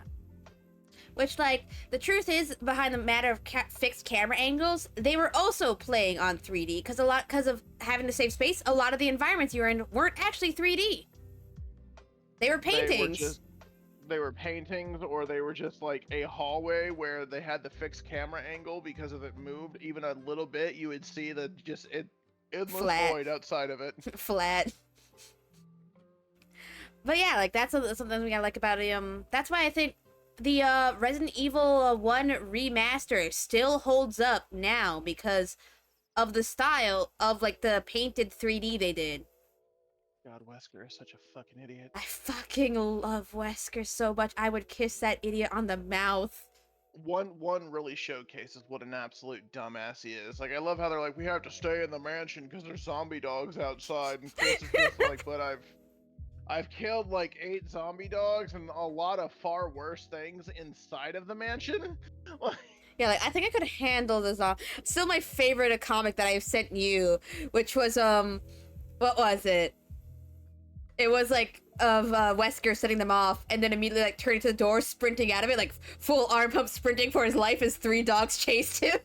Which, like, the truth is, behind the matter of fixed camera angles, they were also playing on 3D because of having to save space. A lot of the environments you were in weren't actually 3D. They were paintings. They were paintings, or they were just like a hallway where they had the fixed camera angle because if it moved even a little bit, you would see the endless Flat. void outside of it. Flat. But yeah, like that's something we gotta like about it. That's why I think the Resident Evil 1 remaster still holds up now because of the style of like the painted 3D they did. God, Wesker is such a fucking idiot. I fucking love Wesker so much. I would kiss that idiot on the mouth. One really showcases what an absolute dumbass he is. Like, I love how they're like, we have to stay in the mansion because there's zombie dogs outside, and Chris is just like, but I've killed like 8 zombie dogs and a lot of far worse things inside of the mansion. Yeah, like I think I could handle this off. Still my favorite comic that I've sent you, which was what was it? It was like of Wesker setting them off and then immediately like turning to the door, sprinting out of it, like full arm pump sprinting for his life as 3 dogs chased him.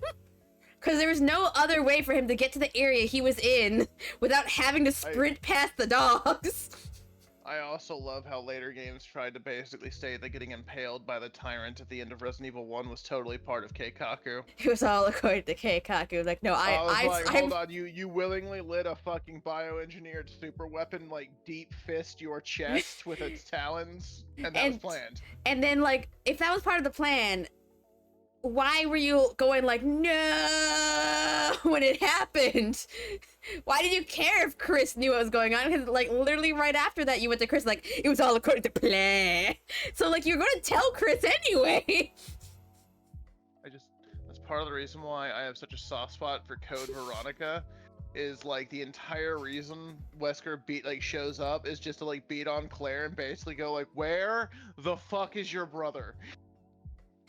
Because there was no other way for him to get to the area he was in without having to sprint past the dogs. I also love how later games tried to basically state that getting impaled by the tyrant at the end of Resident Evil 1 was totally part of Keikaku. It was all according to Keikaku. Like, no, I was like, hold on, you willingly lit a fucking bioengineered super weapon, like, deep fist your chest with its talons, and that was planned. And then, like, if that was part of the plan, why were you going like, no, when it happened? Why did you care if Chris knew what was going on? Because, like, literally right after that, you went to Chris, like, it was all according to plan. So, like, you're going to tell Chris anyway. That's part of the reason why I have such a soft spot for Code Veronica, is, like, the entire reason Wesker shows up is just to, like, beat on Claire and basically go, like, where the fuck is your brother?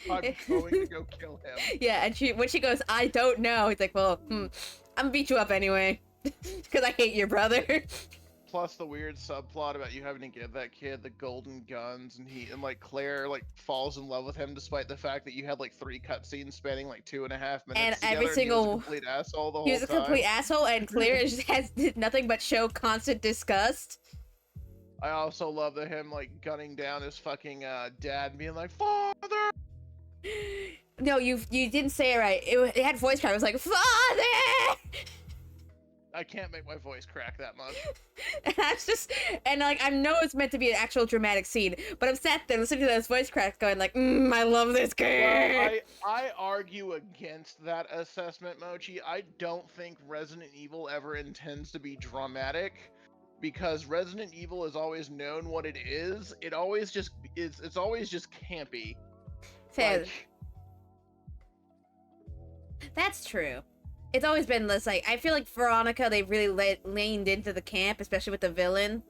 I'm going to go kill him. Yeah, and when she goes, I don't know, he's like, well, I'm gonna beat you up anyway. Because I hate your brother. Plus the weird subplot about you having to give that kid the golden guns, and like Claire like falls in love with him despite the fact that you had like 3 cutscenes spanning like 2.5 minutes and together, every single and he was a complete asshole the whole time. He was a complete asshole, and Claire has did nothing but show constant disgust. I also love him like gunning down his fucking dad and being like, "Father!" No, you didn't say it right. It had voice crack. It was like, "Father!" I can't make my voice crack that much. And that's just, and like, I know it's meant to be an actual dramatic scene, but I'm sat there listening to those voice cracks going like, I love this game. Well, I argue against that assessment, Mochi. I don't think Resident Evil ever intends to be dramatic, because Resident Evil is always known what it is. It always just is. It's always just campy. Like, that's true. It's always been this, like, I feel like Veronica, they really leaned into the camp, especially with the villains.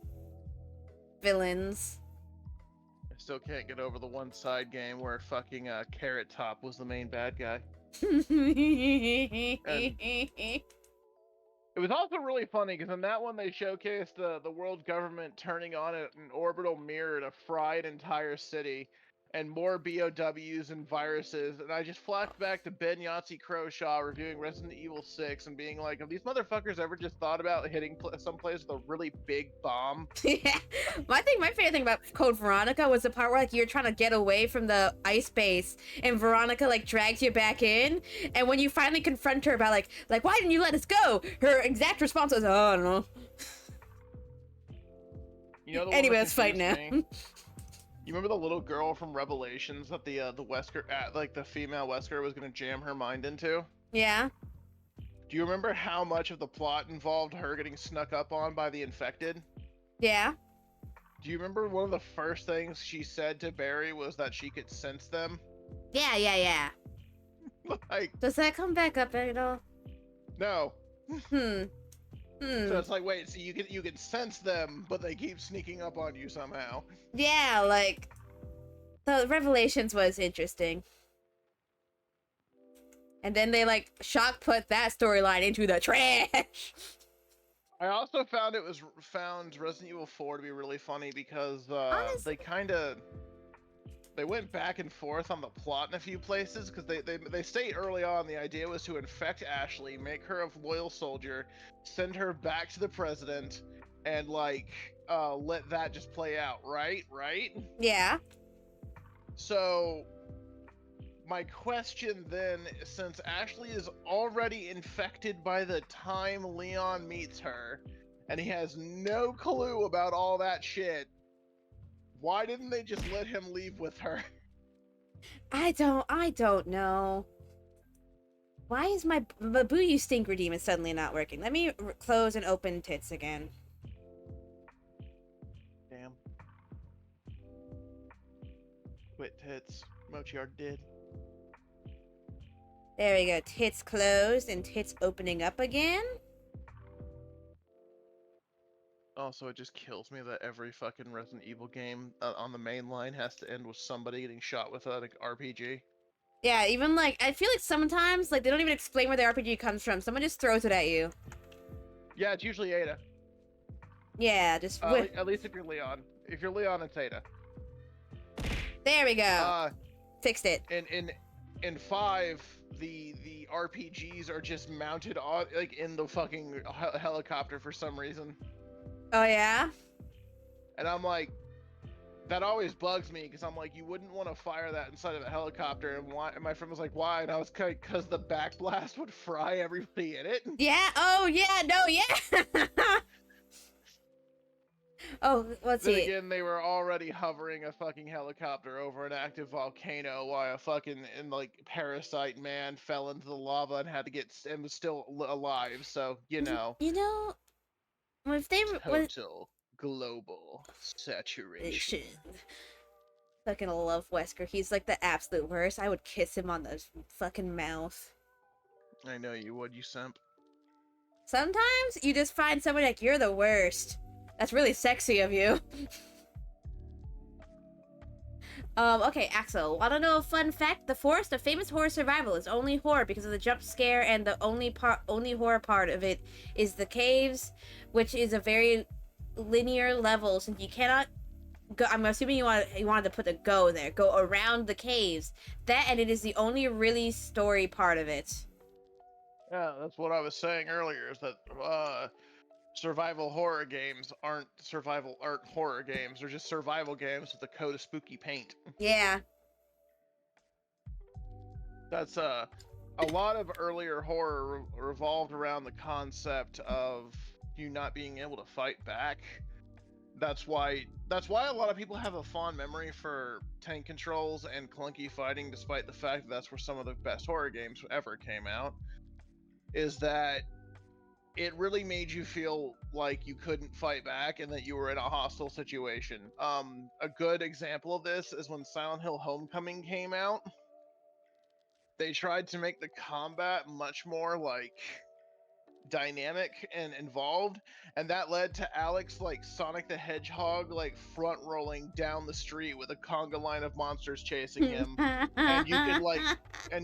I still can't get over the one side game where fucking Carrot Top was the main bad guy. It was also really funny because in that one they showcased the world government turning on an orbital mirror to fry an entire city, and more BOWs and viruses, and I just flashed back to Ben Yahtzee Croshaw reviewing Resident Evil 6 and being like, have these motherfuckers ever just thought about hitting someplace with a really big bomb? Yeah. My favorite thing about Code Veronica was the part where, like, you're trying to get away from the ice base, and Veronica, like, drags you back in, and when you finally confront her about, like, why didn't you let us go? Her exact response was, oh, I don't know. You know, anyway, let's fight now. You remember the little girl from Revelations that the Wesker, like the female Wesker was gonna jam her mind into? Yeah. Do you remember how much of the plot involved her getting snuck up on by the infected? Yeah. Do you remember one of the first things she said to Barry was that she could sense them? Yeah. Like, does that come back up at all? No. So it's like, wait, so you can sense them, but they keep sneaking up on you somehow. Yeah, like, the Revelations was interesting. And then they, like, shock put that storyline into the trash. I also found Resident Evil 4 to be really funny because they went back and forth on the plot in a few places, because they state early on the idea was to infect Ashley, make her a loyal soldier, send her back to the president, and like let that just play out, right? Yeah. So my question then, since Ashley is already infected by the time Leon meets her, and he has no clue about all that shit, why didn't they just let him leave with her? I don't know. Why is my Boo You Stink Redeem is suddenly not working? Let me close and open tits again. Wait, tits. Mochi are dead. There we go. Tits closed and tits opening up again. Also, it just kills me that every fucking Resident Evil game on the main line has to end with somebody getting shot with a RPG. Yeah, even like I feel like sometimes like they don't even explain where the RPG comes from. Someone just throws it at you. Yeah, it's usually Ada. Yeah, just At least if you're Leon. If you're Leon, it's Ada. there we go. Uh, Fixed it. in 5, the RPGs are just mounted on like in the fucking helicopter for some reason, Oh yeah. and I'm like, that always bugs me because I'm like, you wouldn't want to fire that inside of a helicopter, and why? And my friend was like, why? And I was because the backblast would fry everybody in it. Yeah. Oh yeah. No. Yeah. Oh, let's Then see. again, they were already hovering a fucking helicopter over an active volcano while a fucking like parasite man fell into the lava and had to get and was still alive. So you know, You know, if they were, total global they saturation. should fucking love Wesker. He's like the absolute worst. I would kiss him on the fucking mouth. I know you would, you simp. Sometimes you just find somebody like you're the worst. That's really sexy of you. Okay, Axel, wanna know a fun fact? The Forest of Famous Horror Survival is only horror because of the jump scare, and the only horror part of it is the caves, which is a very linear level, since you cannot go. I'm assuming you wanted to put the go there. Go around the caves. That, and it is the only really story part of it. Yeah, that's what I was saying earlier. Is that survival horror games aren't horror games. They're just survival games with a coat of spooky paint. Yeah. That's a lot of earlier horror revolved around the concept of you not being able to fight back. That's why a lot of people have a fond memory for tank controls and clunky fighting, despite the fact that that's where some of the best horror games ever came out. Is that it really made you feel like you couldn't fight back and that you were in a hostile situation. A good example of this is when Silent Hill Homecoming came out. They tried to make the combat much more like dynamic and involved, and that led to Alex like Sonic the Hedgehog like front rolling down the street with a conga line of monsters chasing him, and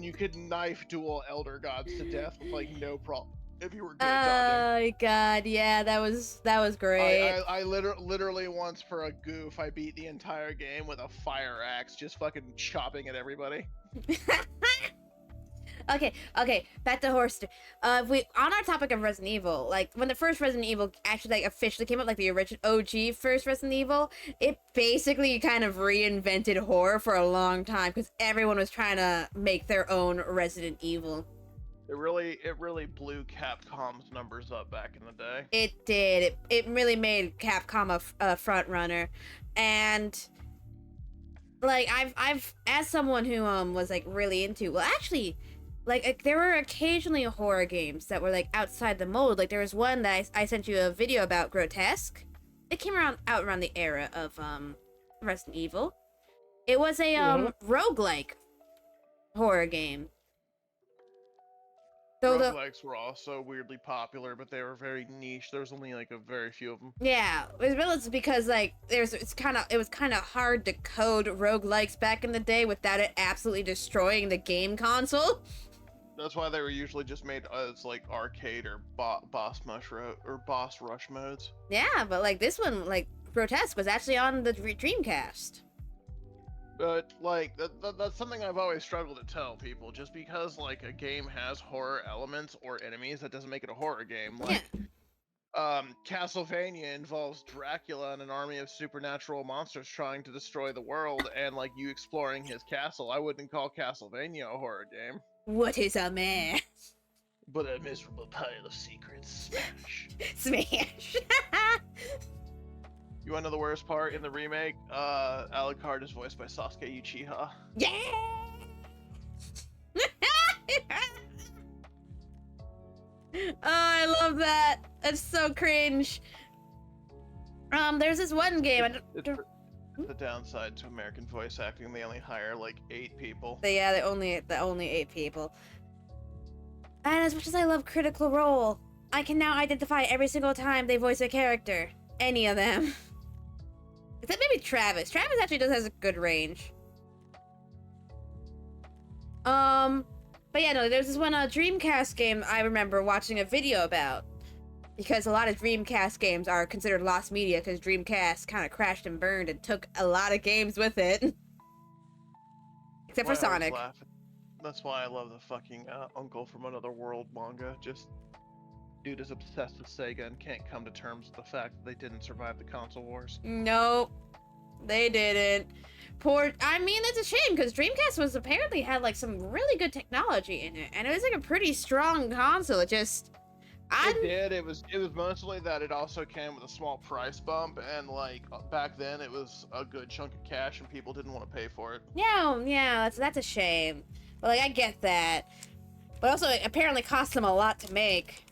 you could knife duel elder gods to death with like no problem if you were good at dodging. Oh my god, yeah, that was great. I literally once for a goof I beat the entire game with a fire axe, just fucking chopping at everybody. Okay, back to horse. We on our topic of Resident Evil, like when the first Resident Evil actually like officially came out, like the original OG first Resident Evil, it basically kind of reinvented horror for a long time because everyone was trying to make their own Resident Evil. It really blew Capcom's numbers up back in the day. It did. It really made Capcom a front runner, and like I've as someone who was like really into, well actually, like there were occasionally horror games that were like outside the mold. Like there was one that I sent you a video about, Grotesque. It came out around the era of Resident Evil. It was a roguelike horror game. So Roguelikes were also weirdly popular, but they were very niche. There was only like a very few of them. yeah, it was because like it was kind of hard to code roguelikes back in the day without it absolutely destroying the game console. That's why they were usually just made as like arcade or boss rush modes. Yeah, but like this one, like Grotesque, was actually on the Dreamcast. But like that's something I've always struggled to tell people. Just because like a game has horror elements or enemies, that doesn't make it a horror game. Like, Castlevania involves Dracula and an army of supernatural monsters trying to destroy the world, and like you exploring his castle. I wouldn't call Castlevania a horror game. What is a man? But a miserable pile of secrets. Smash. Smash. You want to know the worst part in the remake? Alucard is voiced by Sasuke Uchiha. Yeah. Oh, I love that. That's so cringe. There's this one game. the downside to American voice acting. They only hire like 8 people. Yeah, the only 8 people. And as much as I love Critical Role, I can now identify every single time they voice a character. Any of them. Except maybe Travis. Travis actually does has a good range. But yeah, no, there's this one Dreamcast game I remember watching a video about. Because a lot of Dreamcast games are considered lost media because Dreamcast kind of crashed and burned and took a lot of games with it. Except for Why I always Sonic. laugh. That's why I love the fucking Uncle from Another World manga. Just dude is obsessed with Sega and can't come to terms with the fact that they didn't survive the console wars. Nope. They didn't. I mean, it's a shame because Dreamcast was apparently had like some really good technology in it, and it was like a pretty strong console. It just, It did. It was mostly that it also came with a small price bump, and like back then it was a good chunk of cash, and people didn't want to pay for it. yeah, that's a shame. But like, I get that, but also it apparently cost them a lot to make.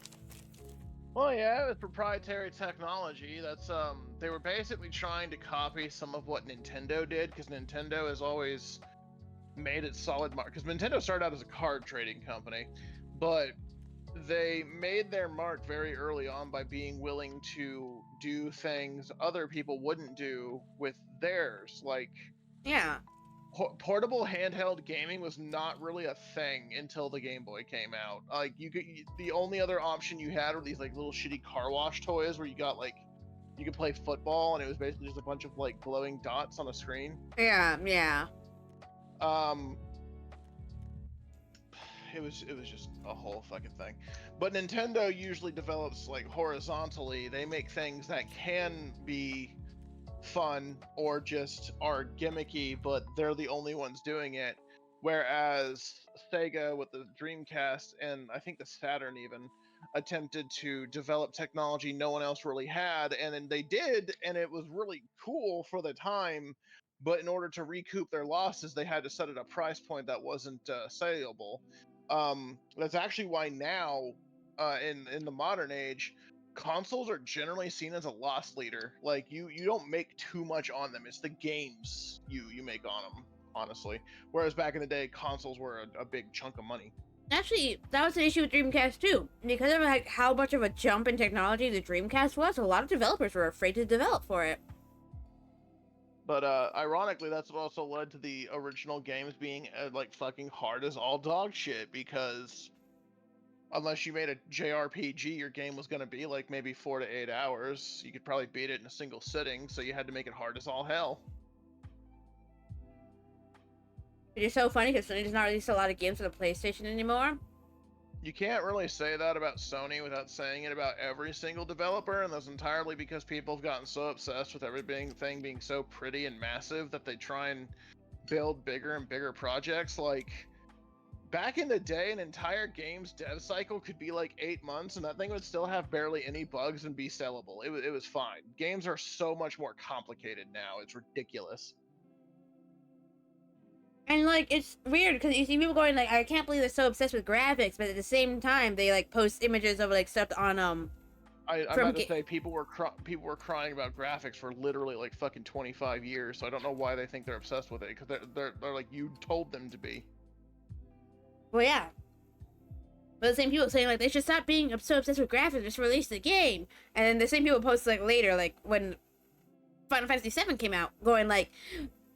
Well, yeah, it was proprietary technology. That's they were basically trying to copy some of what Nintendo did, because Nintendo has always made its solid mark. Because Nintendo started out as a card trading company, but they made their mark very early on by being willing to do things other people wouldn't do with theirs. Like, Yeah. portable handheld gaming was not really a thing until the Game Boy came out. Like, the only other option you had were these like little shitty car wash toys where you got like you could play football and it was basically just a bunch of like glowing dots on a screen. Yeah. Um, it was just a whole fucking thing. But Nintendo usually develops like horizontally. They make things that can be fun or just are gimmicky, but they're the only ones doing it. Whereas Sega with the Dreamcast and I think the Saturn even attempted to develop technology no one else really had, and then they did, and it was really cool for the time. But in order to recoup their losses, they had to set at a price point that wasn't saleable. That's actually why now, in the modern age, consoles are generally seen as a loss leader. Like you don't make too much on them. It's the games you make on them, honestly. Whereas back in the day, consoles were a big chunk of money. Actually, that was the issue with Dreamcast too. Because of like how much of a jump in technology the Dreamcast was, a lot of developers were afraid to develop for it. But ironically, that's what also led to the original games being like fucking hard as all dog shit, because unless you made a JRPG, your game was going to be like maybe 4 to 8 hours. You could probably beat it in a single sitting, so you had to make it hard as all hell. Which is so funny because Sony does not release a lot of games for the PlayStation anymore. You can't really say that about Sony without saying it about every single developer, and that's entirely because people have gotten so obsessed with everything being so pretty and massive that they try and build bigger and bigger projects. Like, back in the day, an entire game's dev cycle could be like 8 months, and that thing would still have barely any bugs and be sellable. It was fine. Games are so much more complicated now. It's ridiculous. And like it's weird because you see people going like, I can't believe they're so obsessed with graphics, but at the same time they like post images of like stuff on I'm about to say people were crying about graphics for literally like fucking 25 years. So I don't know why they think they're obsessed with it, because they're like, you told them to be. Well, yeah. But the same people saying like they should stop being so obsessed with graphics, just release the game. And then the same people post like later, like when Final Fantasy VII came out, going like,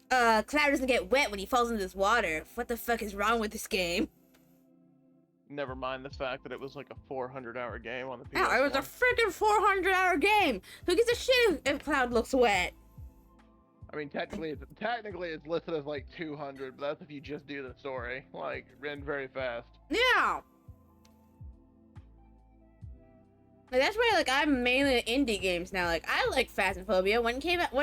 Cloud doesn't get wet when he falls into this water. What the fuck is wrong with this game? Never mind the fact that it was like a 400-hour game on the PS1. Yeah, it was a freaking 400-hour game. Who gives a shit if Cloud looks wet? I mean, technically it's listed as like 200, but that's if you just do the story, like, and very fast. Yeah. Like, that's why like I'm mainly indie games now. Like I like Phasmophobia. When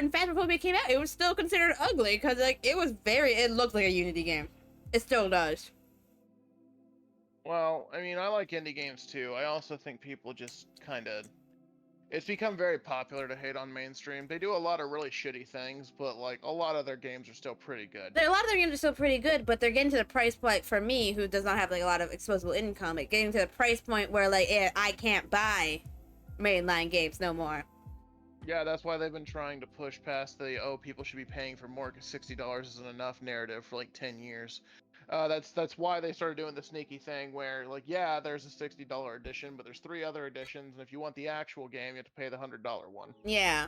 Phasmophobia came out, it was still considered ugly because like it looked like a Unity game. It still does. Well, I mean, I like indie games too. I also think people just kind of... It's become very popular to hate on mainstream. They do a lot of really shitty things, but like a lot of their games are still pretty good. A lot of their games are still pretty good, but they're getting to the price point for me, who does not have like a lot of disposable income. Like getting to the price point where like I can't buy mainline games no more. Yeah, that's why they've been trying to push past the people should be paying for more because $60 isn't enough narrative for like 10 years. That's why they started doing the sneaky thing where like yeah, there's a $60 edition, but there's 3 other editions, and if you want the actual game, you have to pay the $100 one. Yeah.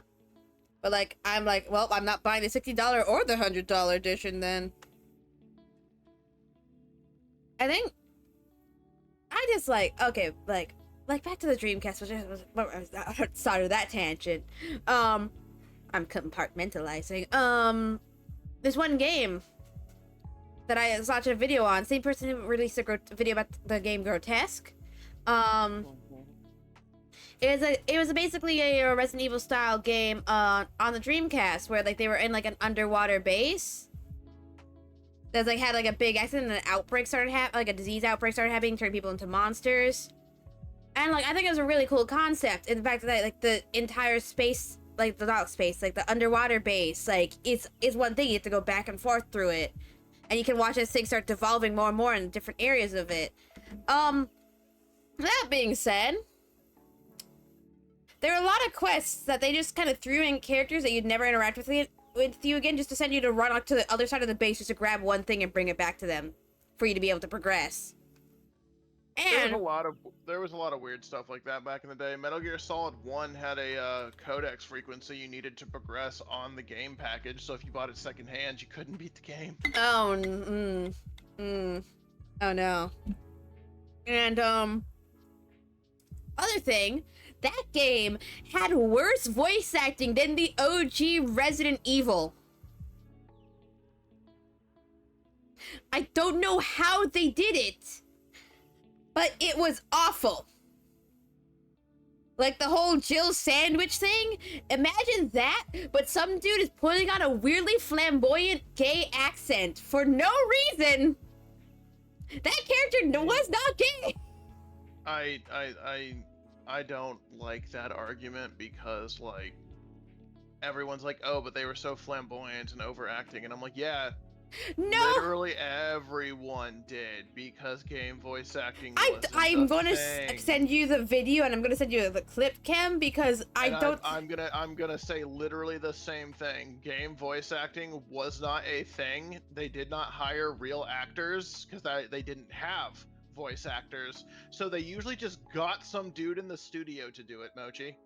But like, I'm like, well, I'm not buying the $60 or the $100 edition then. I think I just like, okay, like back to the Dreamcast, which started that tangent. I'm compartmentalizing. There's one game that I watched a video on. Same person who released a video about the game Grotesque. It was basically a Resident Evil style game on the Dreamcast where like they were in like an underwater base. That like had like a big accident and an outbreak started like a disease outbreak started happening, turning people into monsters. And like I think it was a really cool concept. In the fact that like the entire space, like the not space, like the underwater base, like it's one thing. You have to go back and forth through it, and you can watch as things start devolving more and more in different areas of it. That being said, there are a lot of quests that they just kind of threw in characters that you'd never interact with you again, just to send you to run up to the other side of the base just to grab one thing and bring it back to them for you to be able to progress. And There was a lot of weird stuff like that back in the day. Metal Gear Solid 1 had a codex frequency you needed to progress on the game package, so if you bought it secondhand, you couldn't beat the game. oh no. And other thing, that game had worse voice acting than the OG Resident Evil. I don't know how they did it, but it was awful. Like the whole Jill sandwich thing, imagine that, but some dude is putting on a weirdly flamboyant gay accent for no reason. That character was not gay. I don't like that argument because like everyone's like, oh, but they were so flamboyant and overacting, and I'm like, yeah, no, literally everyone did because game voice acting. I'm going to send you the video, and I'm going to send you the clip cam because I'm gonna say literally the same thing. Game voice acting was not a thing. They did not hire real actors because they didn't have voice actors, so they usually just got some dude in the studio to do it. Mochi.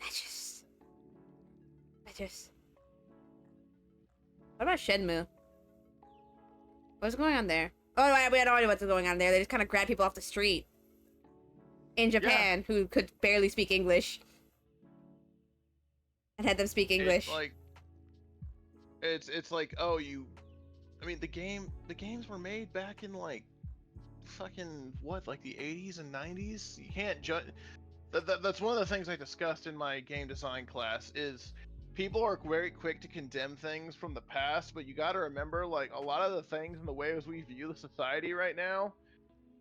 I just. What about Shenmue? What's going on there? Oh, we had no idea what's going on there. They just kind of grabbed people off the street in Japan who could barely speak English and had them speak English. It's like, oh, I mean, the games were made back in like fucking what, like the 80s and 90s. You can't judge. That's one of the things I discussed in my game design class is people are very quick to condemn things from the past, but you got to remember, like, a lot of the things and the ways we view the society right now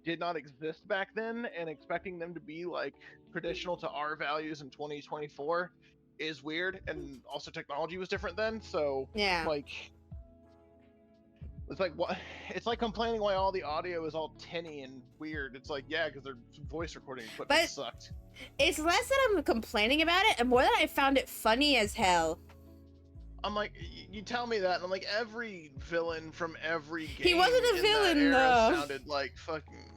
did not exist back then, and expecting them to be like traditional to our values in 2024 is weird. And also technology was different then, so yeah, like it's like what it's like complaining why all the audio is all tinny and weird. It's like, yeah, because their voice recording equipment sucked. It's less that I'm complaining about it and more that I found it funny as hell. I'm like, you tell me that, and I'm like, every villain from every game he wasn't a villain though. Sounded like fucking.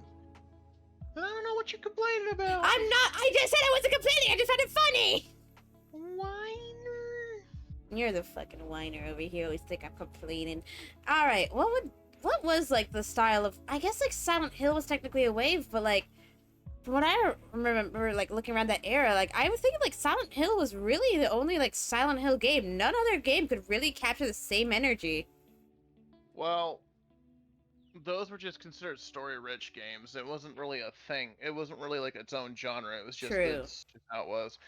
I don't know what you're complaining about. I'm not. I just said I wasn't complaining. I just found it funny. Whiner. You're the fucking whiner over here. Always think I'm complaining. All right. What was like the style of? I guess like Silent Hill was technically a wave, but like from what I remember, like looking around that era, like I was thinking like Silent Hill was really the only like Silent Hill game. None other game could really capture the same energy. Well, those were just considered story-rich games. It wasn't really a thing. It wasn't really like its own genre. It was just, it's just how it was.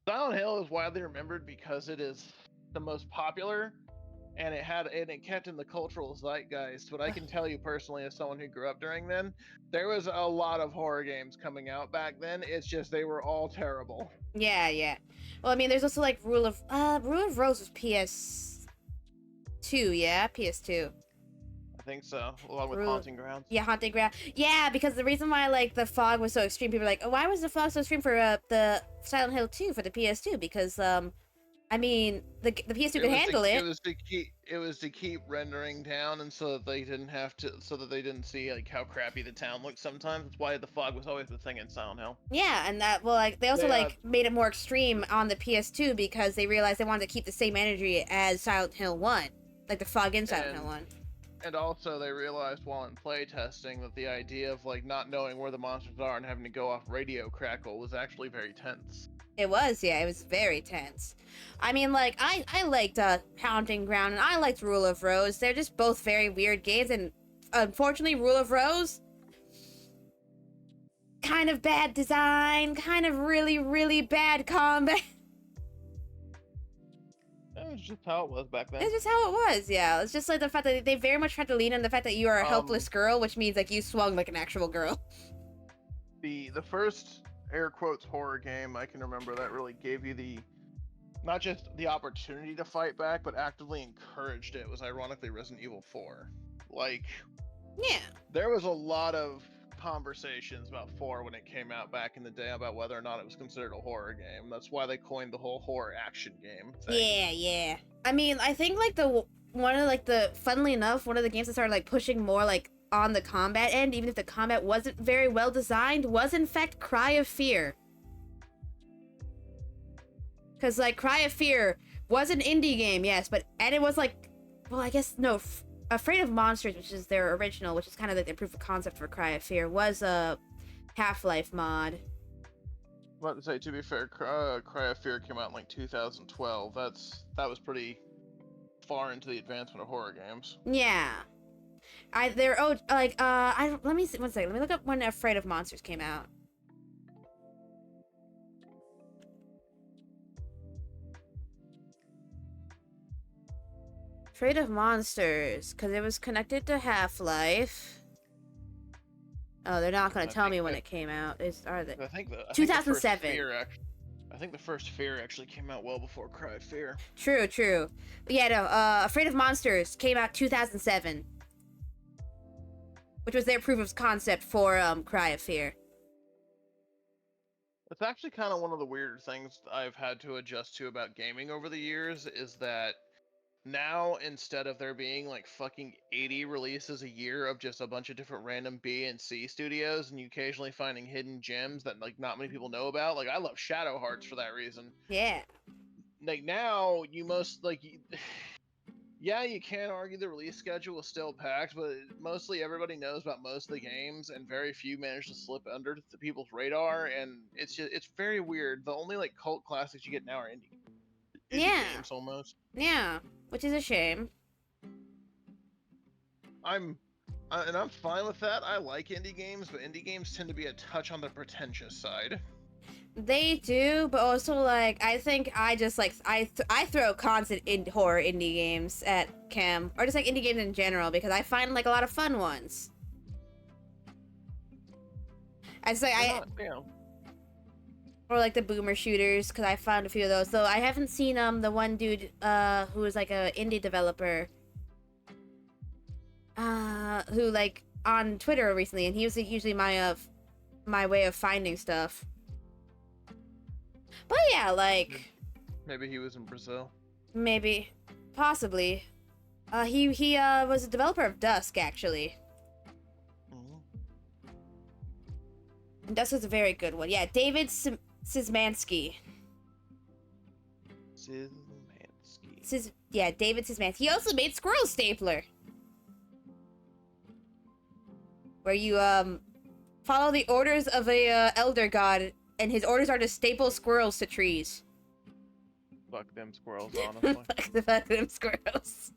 Silent Hill is widely remembered because it is the most popular, and it kept in the cultural zeitgeist. But I can tell you personally, as someone who grew up during then, there was a lot of horror games coming out back then. It's just they were all terrible. Yeah. Well, I mean, there's also like Rule of Rose was PS2, yeah, PS2. I think so, along with Ru- Haunting Grounds. Yeah, haunting ground. Yeah, because the reason why like the fog was so extreme, people were like, oh, why was the fog so extreme for the Silent Hill 2 for the PS2? Because I mean the PS2 could handle It it. was to keep rendering down, and so that they didn't have to, so that they didn't see like how crappy the town looked. Sometimes that's why the fog was always the thing in Silent Hill. Yeah, and that well, like they also They like made it more extreme on the PS2 because they realized they wanted to keep the same energy as Silent Hill 1, like the fog in Silent Hill 1. and also they realized while in playtesting that the idea of like not knowing where the monsters are and having to go off radio crackle was actually very tense. It was, yeah, it was very tense. I mean, like I liked Haunting Ground and I liked Rule of Rose. They're just both very weird games, and unfortunately, Rule of Rose kind of bad design, kind of really bad combat. That was just how it was back then. It's just how it was, yeah. It's just like the fact that they very much tried to lean on the fact that you are a helpless girl, which means like you swung like an actual girl. The first air quotes horror game I can remember that really gave you the not just the opportunity to fight back, but actively encouraged it was ironically Resident Evil 4. Like, Yeah. there was a lot of conversations about 4 when it came out back in the day about whether or not it was considered a horror game. That's why they coined the whole horror action game thing. Yeah. I mean, I think like funnily enough, one of the games that started like pushing more like on the combat end, even if the combat wasn't very well designed, was in fact Cry of Fear. Because like Cry of Fear was an indie game, yes, and it was like, well, I guess no, Afraid of Monsters, which is their original, which is kind of like the proof of concept for Cry of Fear, was a Half-Life mod. About to say, to be fair, Cry of Fear came out in like 2012. That was pretty far into the advancement of horror games. Yeah. Let me see, one second. Let me look up when Afraid of Monsters came out. Afraid of Monsters, because it was connected to Half-Life. Oh, they're not going to tell me when it came out. Are they? I think 2007. I think the first Fear actually came out well before Cry of Fear. True. But yeah, no, Afraid of Monsters came out 2007. Which was their proof of concept for Cry of Fear. It's actually kind of one of the weirder things I've had to adjust to about gaming over the years is that now instead of there being like fucking 80 releases a year of just a bunch of different random B and C studios and you occasionally finding hidden gems that like not many people know about, like I love Shadow Hearts for that reason. Yeah. Like now you most like yeah, you can argue the release schedule is still packed, but mostly everybody knows about most of the games, and very few manage to slip under the people's radar. And it's very weird. The only like cult classics you get now are indie games almost. Yeah, which is a shame. And I'm fine with that. I like indie games, but indie games tend to be a touch on the pretentious side. They do, but also like I think I just like I throw constant horror indie games at Cam, or just like indie games in general, because I find like a lot of fun ones. I just like or like the boomer shooters, because I found a few of those. Though I haven't seen the one dude who was like a indie developer who like on Twitter recently, and he was usually my way of finding stuff. But yeah, like maybe he was in Brazil. Maybe, possibly. He was a developer of Dusk actually. Mm-hmm. Dusk was a very good one. Yeah, David Szymanski. David Szymanski. He also made Squirrel Stapler, where you follow the orders of a elder god, and his orders are to staple squirrels to trees. Fuck them squirrels, honestly. Fuck them squirrels.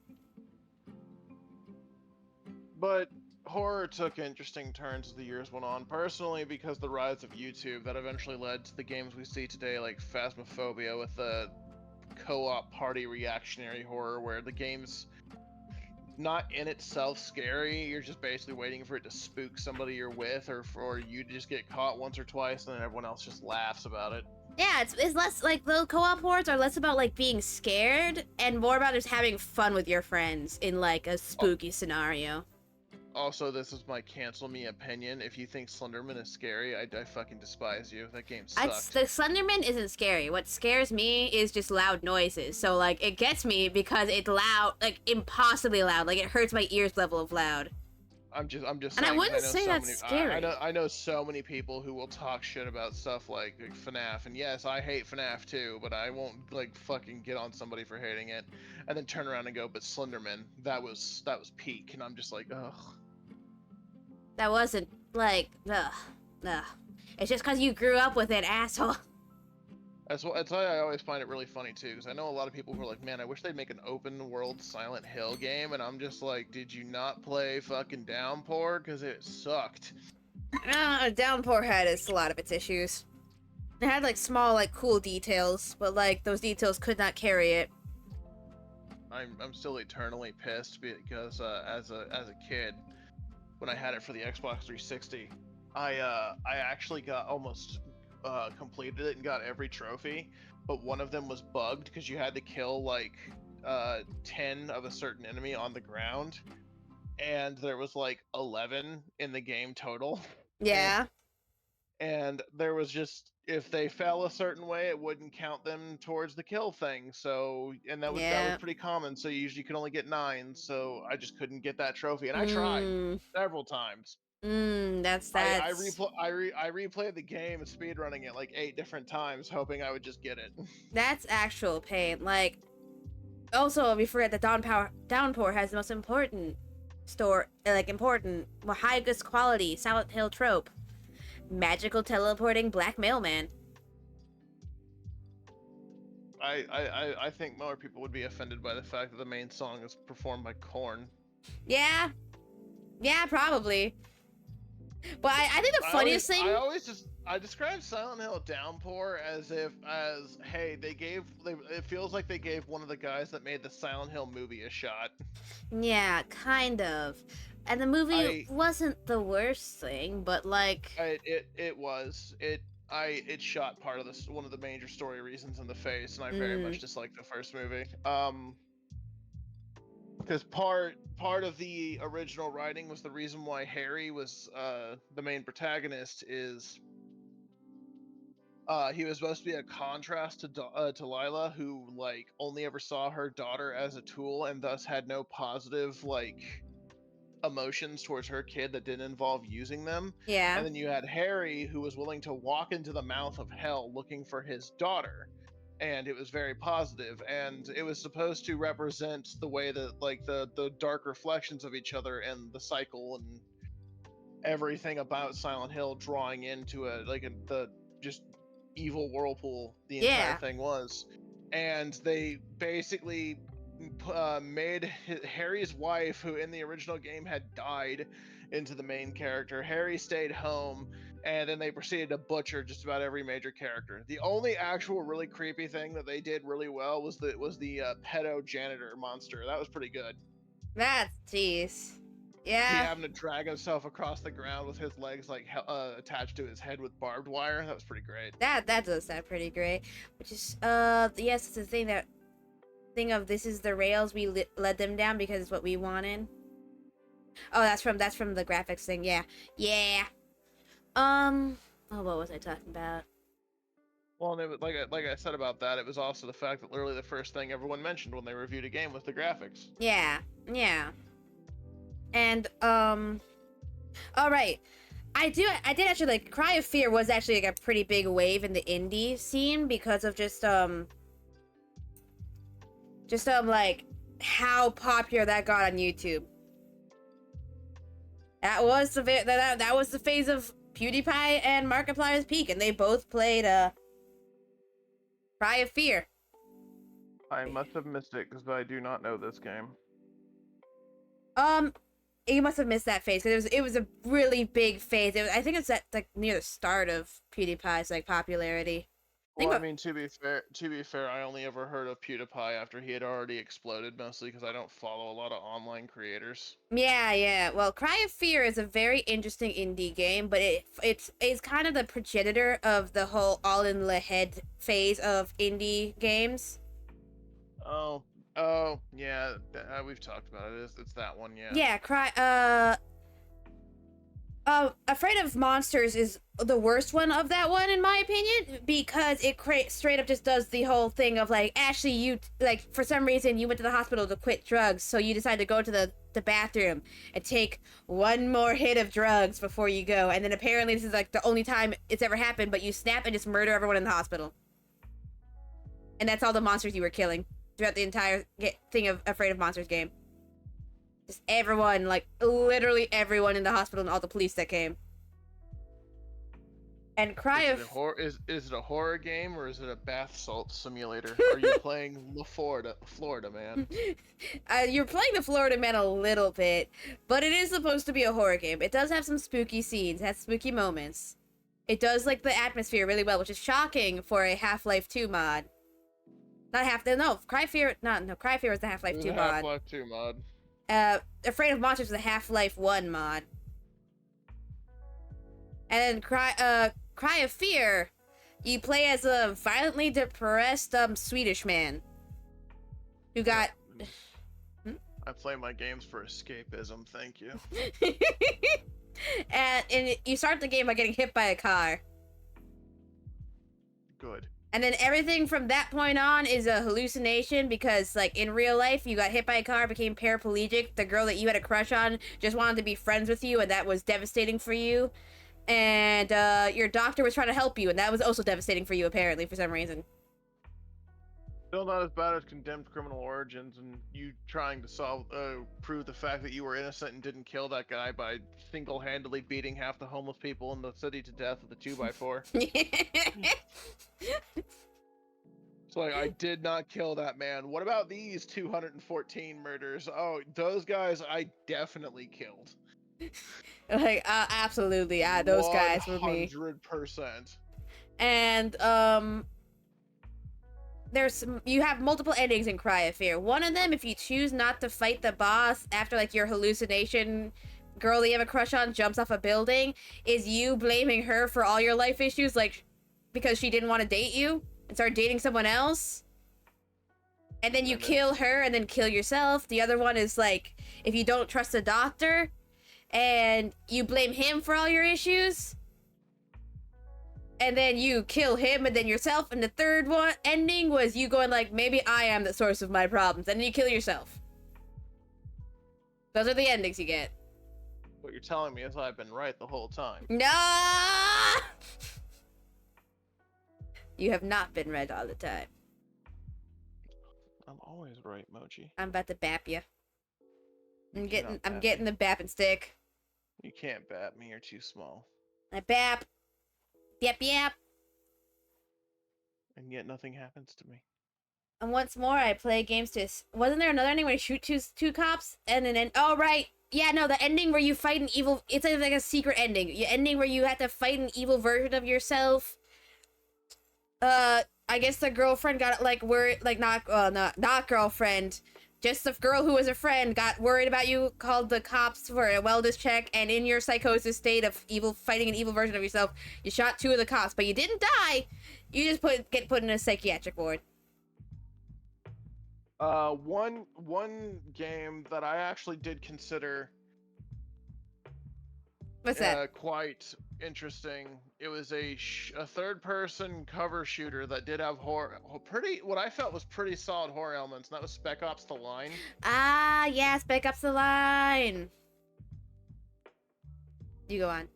But horror took interesting turns as the years went on. Personally, because the rise of YouTube that eventually led to the games we see today, like Phasmophobia, with the co-op party reactionary horror, where the game's not in itself scary, you're just basically waiting for it to spook somebody you're with, or for you to just get caught once or twice and then everyone else just laughs about it. Yeah, it's less like the co-op horrors are less about like being scared and more about just having fun with your friends in like a spooky scenario. Also, this is my cancel me opinion. If you think Slenderman is scary, I fucking despise you. That game The sucked. Slenderman isn't scary. What scares me is just loud noises. So like it gets me because it's loud, like impossibly loud. Like it hurts my ears level of loud. I'm just And I saying because I wouldn't know say so that's many. I know scary. I know so many people who will talk shit about stuff like FNAF, and yes, I hate FNAF too, but I won't like fucking get on somebody for hating it, and then turn around and go, but Slenderman, that was peak, and I'm just like, ugh. That wasn't like ugh. It's just because you grew up with it, asshole. That's why I always find it really funny too, because I know a lot of people who are like, man, I wish they'd make an open world Silent Hill game, and I'm just like, did you not play fucking Downpour? Because it sucked. Downpour had a lot of its issues. It had like small, like cool details, but like those details could not carry it. I'm still eternally pissed because as a kid, when I had it for the Xbox 360, I actually got almost completed it and got every trophy, but one of them was bugged because you had to kill like 10 of a certain enemy on the ground, and there was like 11 in the game total. and Yeah, and there was just, if they fell a certain way, it wouldn't count them towards the kill thing. So, and that was yeah. pretty common, so you usually could only get 9, so I just couldn't get that trophy, and I tried Mmm, several times. that's I that's repl- I re- I replayed the game, speedrunning it like 8 different times, hoping I would just get it. that's actual pain. Like, also we forget that Downpour has the most important well, highest quality Silent Hill trope: magical teleporting black mailman. I think more people would be offended by the fact that the main song is performed by Korn. Yeah, yeah, probably. But I think the funniest I thing, always just I describe Silent Hill Downpour as hey, it feels like they gave one of the guys that made the Silent Hill movie a shot. yeah, kind of. And the movie I wasn't the worst thing, but like, it was it shot part of this one of the major story reasons in the face, and I very much mm, dislike the first movie. Because part of the original writing was the reason why Harry was the main protagonist is he was supposed to be a contrast to Lila, who like only ever saw her daughter as a tool and thus had no positive like emotions towards her kid that didn't involve using them. yeah, And then you had Harry, who was willing to walk into the mouth of hell looking for his daughter. And it was very positive, and it was supposed to represent the way that like the dark reflections of each other and the cycle and everything about Silent Hill drawing into the just evil whirlpool the entire yeah, thing was. And they basically made Harry's wife, who in the original game had died, into the main character. Harry stayed home, and then they proceeded to butcher just about every major character. The only actual really creepy thing that they did really well was the pedo janitor monster. That was pretty good. that's jeez, He yeah. having to drag himself across the ground with his legs like attached to his head with barbed wire. That was pretty great. That does sound pretty great. Which is yes, it's the thing of this is the rails we led them down because it's what we wanted. Oh, that's from the graphics thing. Yeah, yeah. Um. Oh, what was I talking about? Well, and it was, like I said about that, it was also the fact that literally the first thing everyone mentioned when they reviewed a game was the graphics. Yeah, yeah. And all right. I did actually like Cry of Fear was actually like a pretty big wave in the indie scene because of just like how popular that got on YouTube. That was the phase of PewDiePie and Markiplier's peak, and they both played Cry of Fear. I must have missed it because I do not know this game. Um, you must have missed that phase because it was a really big phase. I think it's at like near the start of PewDiePie's like popularity. I Well, think I mean, to be fair, I only ever heard of PewDiePie after he had already exploded, mostly because I don't follow a lot of online creators. Yeah, yeah. Well, Cry of Fear is a very interesting indie game, but it's kind of the progenitor of the whole all in the head phase of indie games. Oh, oh, yeah, we've talked about it. It's that one, yeah. Yeah, Cry. Afraid of Monsters is the worst one of that one, in my opinion, because it straight up just does the whole thing of like, Ashley, you, like, for some reason, you went to the hospital to quit drugs, so you decide to go to the bathroom and take one more hit of drugs before you go, and then apparently this is like the only time it's ever happened, but you snap and just murder everyone in the hospital. And that's all the monsters you were killing throughout the entire thing of Afraid of Monsters game. Just everyone, like, literally everyone in the hospital and all the police that came. And Is it a horror game or is it a bath salt simulator? Are you playing Florida man? You're playing the Florida Man a little bit, but it is supposed to be a horror game. It does have some spooky scenes, has spooky moments. It does like the atmosphere really well, which is shocking for a Half-Life 2 mod. Cry Fear is the Half-Life 2 mod. Half-Life 2 mod. Afraid of Monsters is the Half-Life 1 mod. And then Cry of Fear, you play as a violently depressed Swedish man who got... I play my games for escapism, thank you. and you start the game by getting hit by a car. Good. And then everything from that point on is a hallucination because, like, in real life, you got hit by a car, became paraplegic. The girl that you had a crush on just wanted to be friends with you, and that was devastating for you. And your doctor was trying to help you, and that was also devastating for you, apparently, for some reason. Still not as bad as Condemned Criminal Origins and you trying to prove the fact that you were innocent and didn't kill that guy by single-handedly beating half the homeless people in the city to death with a 2x4. It's like, I did not kill that man. What about these 214 murders? Oh, those guys I definitely killed. Like, absolutely, those guys were me. 100%. And, you have multiple endings in Cry of Fear. One of them, if you choose not to fight the boss after, like, your hallucination girl that you have a crush on jumps off a building, is you blaming her for all your life issues, like, because she didn't want to date you and start dating someone else. And then you kill her and then kill yourself. The other one is, like, if you don't trust the doctor and you blame him for all your issues, and then you kill him and then yourself. And the third one ending was you going like, maybe I am the source of my problems, and then you kill yourself. Those are the endings you get. What you're telling me is I've been right the whole time. No, you have not been right all the time. I'm always right, Mochi. I'm about to bap you. I'm getting the bapping stick. You can't bap me, you're too small. I bap. Yep, yep. And yet nothing happens to me. And once more, I play games to... Wasn't there another ending where you shoot two cops? And then... Oh, right. Yeah, no, the ending where you fight an evil... It's like a secret ending. The ending where you have to fight an evil version of yourself. I guess the girlfriend got, like, worried... Like, not girlfriend. Just the girl who was a friend got worried about you, called the cops for a wellness check, and in your psychosis state of fighting an evil version of yourself, you shot 2 of the cops, but you didn't die. You just get put in a psychiatric ward. One game that I actually did consider What's that? Quite interesting. It was a third-person cover shooter that did have what I felt was pretty solid horror elements, and that was Spec Ops: The Line. Ah, yeah, Spec Ops: The Line. You go on.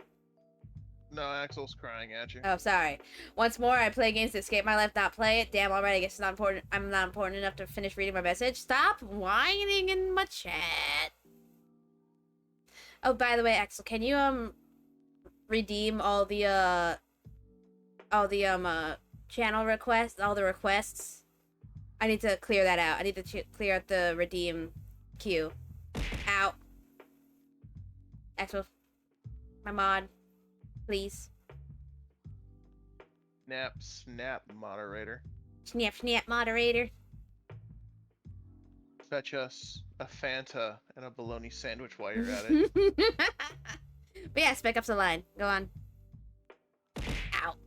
No, Axel's crying at you. Oh, sorry. Once more, I play games to escape my life, not play it. Damn, alright, I guess it's not important. I'm not important enough to finish reading my message. Stop whining in my chat. Oh, by the way, Axel, can you, redeem all the channel requests, all the requests? I need to clear that out. I need to clear out the redeem queue. Ow. Axel, my mod, please. Snap, moderator. Snap, moderator. Fetch us a Fanta and a bologna sandwich while you're at it. But yeah, Spec Ops: The Line. Go on.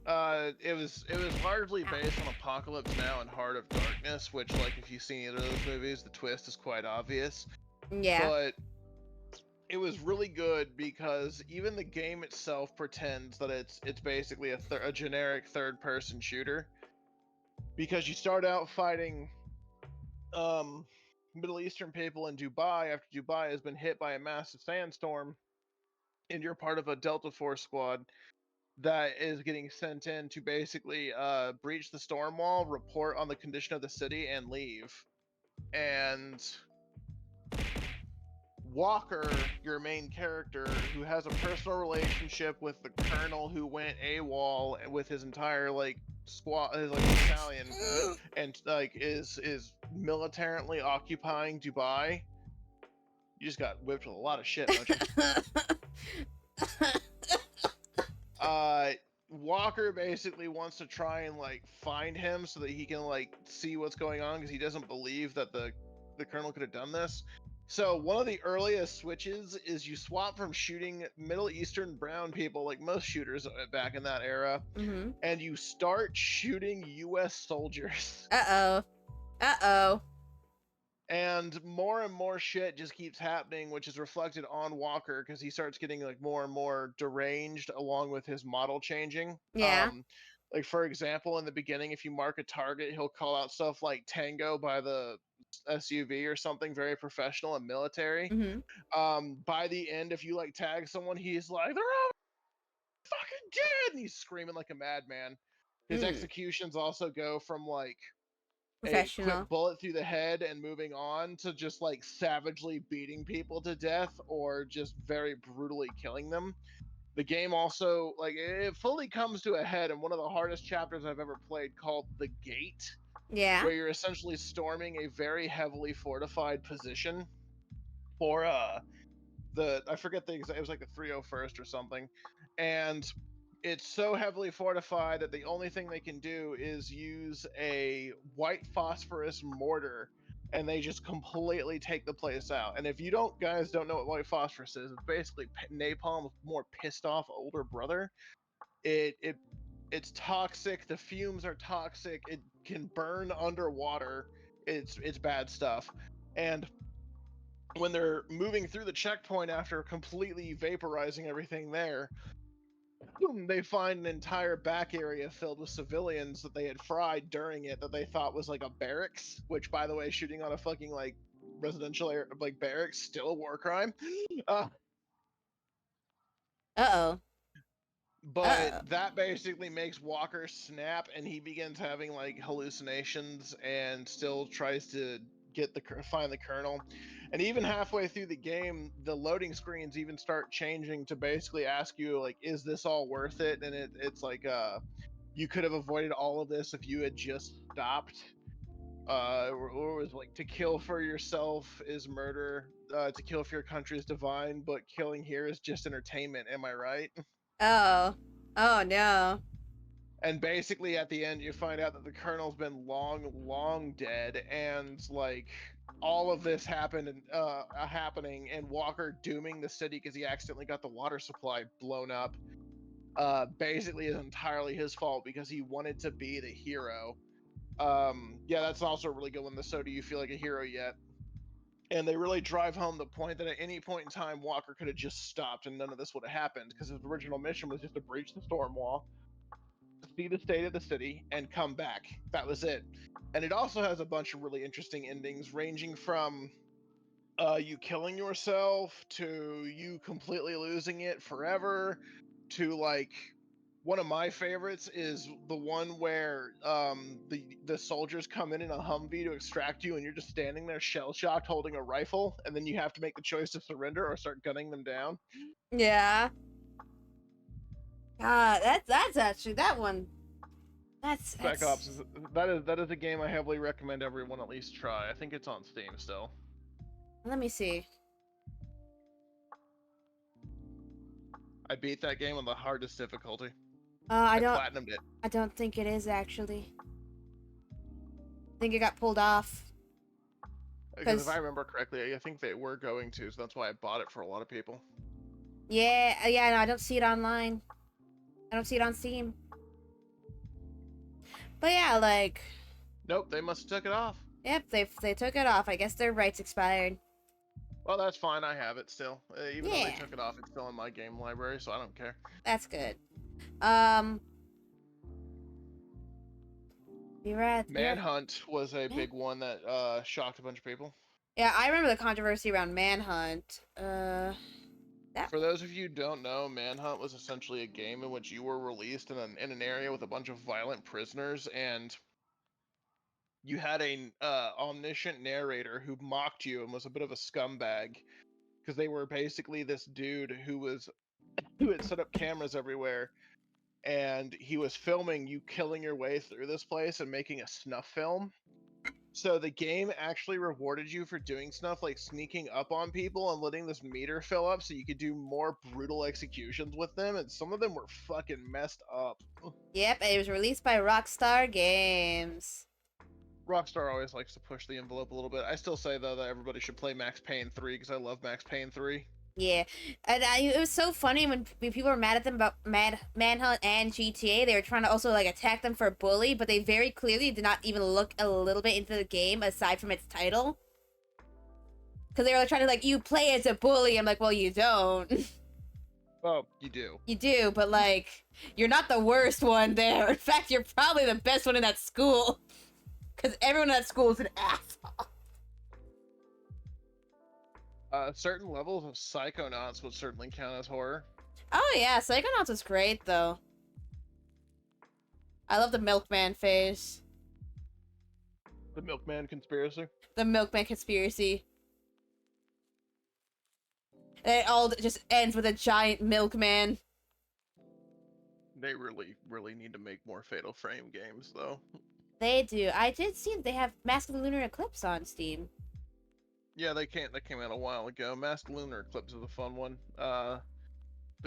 Ow. It was largely based on Apocalypse Now and Heart of Darkness, which, like, if you've seen either of those movies, the twist is quite obvious. Yeah. But it was really good because even the game itself pretends that it's basically a generic third person shooter, because you start out fighting um Middle Eastern people in Dubai after Dubai has been hit by a massive sandstorm, and you're part of a Delta Force squad that is getting sent in to basically breach the storm wall, report on the condition of the city, and leave. And Walker, your main character, who has a personal relationship with the colonel who went AWOL with his entire like squad, his like battalion, and like is militarily occupying Dubai. You just got whipped with a lot of shit, don't you? uh Walker basically wants to try and like find him so that he can like see what's going on, because he doesn't believe that the colonel could have done this. So one of the earliest switches is you swap from shooting Middle Eastern brown people like most shooters back in that era, Mm-hmm. and you start shooting US soldiers. Uh-oh. Uh-oh. And more shit just keeps happening, which is reflected on Walker because he starts getting like more and more deranged along with his model changing. Yeah. Like for example, in the beginning, if you mark a target, he'll call out stuff like Tango by the SUV or something very professional and military. Mm-hmm. By the end, if you like tag someone, he's like, they're all fucking dead, and he's screaming like a madman. His Mm. executions also go from like a quick Professional. bullet through the head and moving on to just like savagely beating people to death or just very brutally killing them. The game also like it fully comes to a head in one of the hardest chapters I've ever played, called The Gate, Yeah. where you're essentially storming a very heavily fortified position for the I forget the exact, it was like the 301st or something, and it's so heavily fortified that the only thing they can do is use a white phosphorus mortar, and they just completely take the place out. And if you don't know what white phosphorus is, it's basically napalm's more pissed off older brother. It's toxic. The fumes are toxic. It can burn underwater. It's bad stuff. And when they're moving through the checkpoint after completely vaporizing everything there, they find an entire back area filled with civilians that they had fried during it, that they thought was like a barracks, which by the way, shooting on a fucking like residential area, like barracks, still a war crime. uh, Uh-oh. but Uh-oh. that basically makes Walker snap, and he begins having like hallucinations and still tries to find the colonel. And even halfway through the game, the loading screens even start changing to basically ask you like, is this all worth it? And it's like you could have avoided all of this if you had just stopped. Or it was like, to kill for yourself is murder, to kill for your country is divine, but killing here is just entertainment, am I right? Oh. Oh no. And basically at the end you find out that the colonel's been long dead, and like all of this happening, and Walker dooming the city because he accidentally got the water supply blown up, basically is entirely his fault because he wanted to be the hero. Yeah, that's also a really good one, the So Do You Feel Like a Hero Yet? And they really drive home the point that at any point in time Walker could have just stopped and none of this would have happened, because his original mission was just to breach the storm wall, see the state of the city, and come back. That was it. And it also has a bunch of really interesting endings, ranging from you killing yourself to you completely losing it forever, to like one of my favorites is the one where the soldiers come in a Humvee to extract you, and you're just standing there shell shocked holding a rifle, and then you have to make the choice to surrender or start gunning them down. Yeah. God, that's actually that one. Spec Ops That's. is that is a game I heavily recommend everyone at least try. I think it's on Steam still. Let me see. I beat that game on the hardest difficulty. I I don't. platinumed it. I don't think it is actually. I think it got pulled off. Because if I Cause remember correctly, I think they were going to, so that's why I bought it for a lot of people. yeah, no, I don't see it online. I don't see it on Steam. But yeah, like, Nope, they must have took it off. yep, they took it off. I guess their rights expired. Well, that's fine. I have it still. Even though they Yeah, took it off, it's still in my game library, so I don't care. that's good. Um, you're Manhunt was a man. big one that shocked a bunch of people. Yeah, I remember the controversy around Manhunt. That For those of you who don't know, Manhunt was essentially a game in which you were released in an area with a bunch of violent prisoners, and you had a omniscient narrator who mocked you and was a bit of a scumbag because they were basically this dude who had set up cameras everywhere, and he was filming you killing your way through this place and making a snuff film. So the game actually rewarded you for doing stuff like sneaking up on people and letting this meter fill up so you could do more brutal executions with them, and some of them were fucking messed up. Yep, it was released by Rockstar Games. Rockstar always likes to push the envelope a little bit. I still say though that everybody should play Max Payne 3 because I love Max Payne 3. Yeah, and it was so funny when people were mad at them about Manhunt and GTA. They were trying to also like attack them for bully, but they very clearly did not even look a little bit into the game aside from its title. Because they were trying to like, you play as a bully. I'm like, well, you don't. Oh, you do. You do, but like, you're not the worst one there. In fact, you're probably the best one in that school. Because everyone in that school is an asshole. Certain levels of Psychonauts would certainly count as horror. Oh yeah, Psychonauts was great though. I love the Milkman phase. The Milkman Conspiracy. The Milkman conspiracy. And it all just ends with a giant milkman. They really need to make more Fatal Frame games, though. They do. I did see that they have Mask of the Lunar Eclipse on Steam. Yeah, they can't. That came out a while ago. Masked Lunar Eclipse is a fun one. The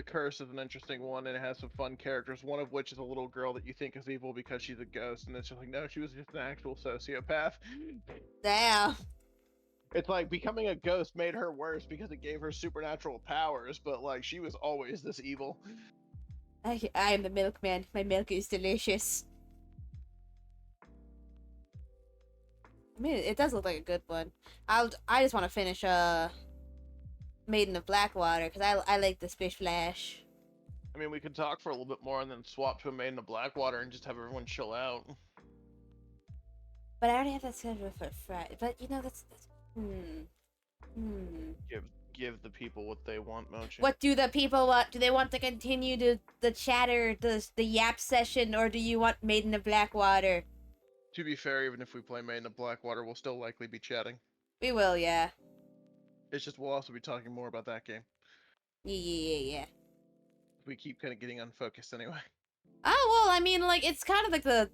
Curse is an interesting one, and it has some fun characters. One of which is a little girl that you think is evil because she's a ghost, and it's just like, no, she was just an actual sociopath. Damn. It's like becoming a ghost made her worse because it gave her supernatural powers, but like she was always this evil. I am the milkman. My milk is delicious. I mean, it does look like a good one. I just want to finish Maiden of Blackwater because I like the Splish Splash. I mean, we could talk for a little bit more and then swap to a Maiden of Blackwater and just have everyone chill out. But I already have that scheduled for Friday. But you know that's Give the people what they want, Mochi. What do the people want? Do they want to continue the chatter, the yap session, or do you want Maiden of Blackwater? To be fair, even if we play Maiden of Blackwater, we'll still likely be chatting. We will, yeah. It's just we'll also be talking more about that game. Yeah. We keep kind of getting unfocused anyway. Oh well, I mean, like it's kind of like the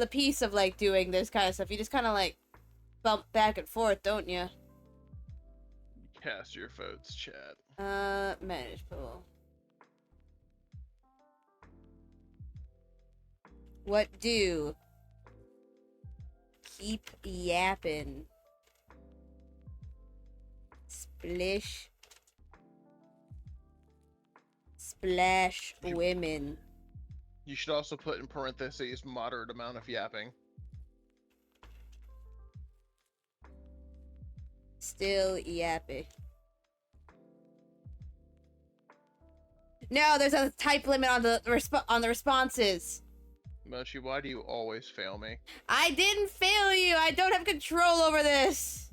piece of like doing this kind of stuff. You just kind of like bump back and forth, don't you? Cast your votes, chat. Manage pool. What do? Keep yapping. Splish. Splash women. You should also put in parentheses moderate amount of yapping. Still yappy. No, there's a type limit on the responses. Mochi, why do you always fail me? I didn't fail you. I don't have control over this.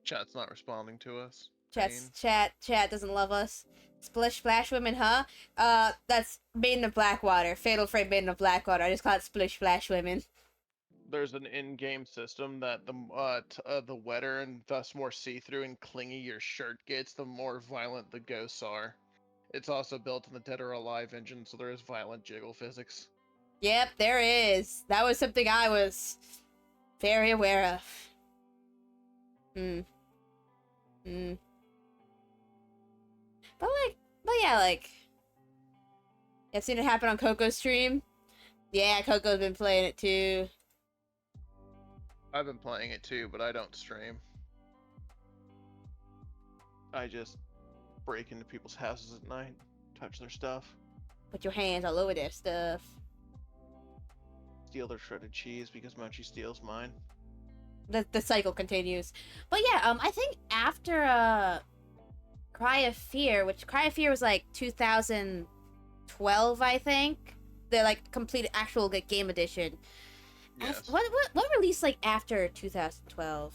Chat's not responding to us. Chat doesn't love us. Splish Splash Women, huh? That's Maiden of Blackwater. Fatal Frame Maiden of Blackwater. I just call it Splish Splash Women. There's an in-game system that the wetter and thus more see-through and clingy your shirt gets, the more violent the ghosts are. It's also built in the Dead or Alive engine, so there is violent jiggle physics. Yep, there is. That was something I was very aware of. But yeah, like, I've seen it happen on Coco's stream. Yeah, Coco's been playing it too. I've been playing it too, but I don't stream. I just break into people's houses at night, touch their stuff. put your hands all over their stuff. Steal their shredded cheese because Munchie steals mine. The cycle continues. But yeah, I think after Cry of Fear, which Cry of Fear was like 2012, I think. The like complete actual like, game edition. Yes. What released like after 2012?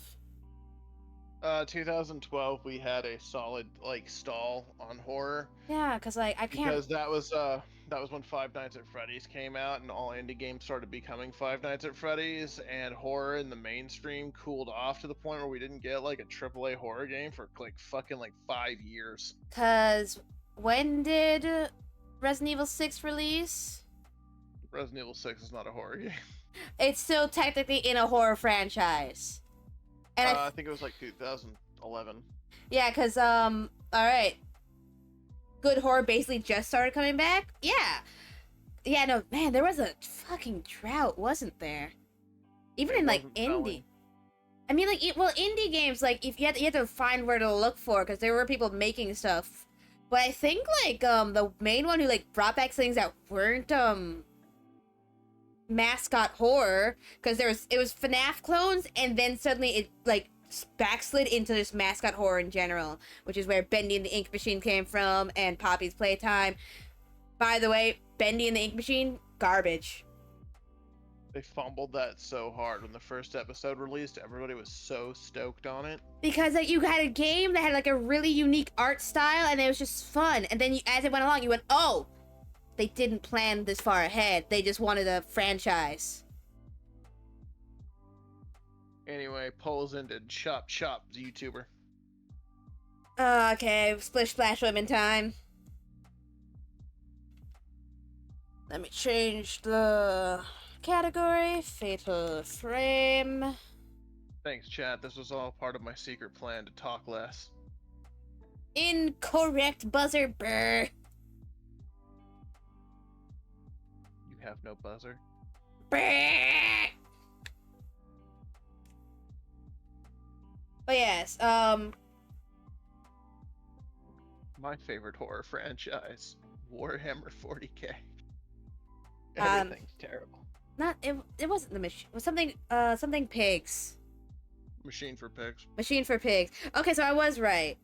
2012 we had a solid like stall on horror Yeah, cause like I can't. because that was when Five Nights at Freddy's came out and all indie games started becoming Five Nights at Freddy's, and horror in the mainstream cooled off to the point where we didn't get like a AAA horror game for like fucking like 5 years. Cause when did Resident Evil 6 release? Resident Evil 6 is not a horror game. It's still technically in a horror franchise. And I think it was like 2011. yeah, cause all right, good horror basically just started coming back. Yeah, no, man, there was a fucking drought, wasn't there? Even It in like wasn't indie. selling. I mean, like, well, indie games, like, if you had to find where to look for, because there were people making stuff. But I think like the main one who like brought back things that weren't mascot horror, because it was FNAF clones, and then suddenly it like backslid into this mascot horror in general, which is where Bendy and the Ink Machine came from, and Poppy's Playtime. By the way, Bendy and the Ink Machine, garbage. They fumbled that so hard when the first episode released. Everybody was so stoked on it. Because like you had a game that had like a really unique art style, and it was just fun. And then as it went along, you went, oh, they didn't plan this far ahead. They just wanted a franchise. Anyway, polls ended. Chop chop, YouTuber. Okay, splish splash women time. Let me change the category. Fatal frame. Thanks, chat. This was all part of my secret plan to talk less. Incorrect buzzer. Brr. You have no buzzer. Brr. But yes, My favorite horror franchise, Warhammer 40k. Everything's terrible. it wasn't the machine. It was something something pigs. Machine for Pigs. Machine for pigs. Okay, so I was right.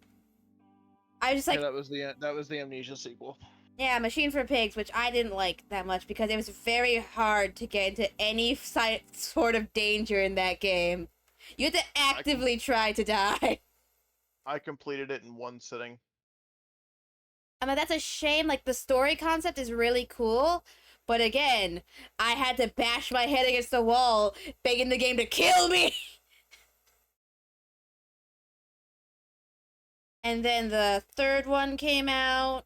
I was just like, Yeah, that was the Amnesia sequel. yeah, Machine for Pigs, which I didn't like that much because it was very hard to get into any sort of danger in that game. You had to actively try to die. I completed it in one sitting. I mean, that's a shame. Like, the story concept is really cool, but again, I had to bash my head against the wall, begging the game to kill me. And then the third one came out.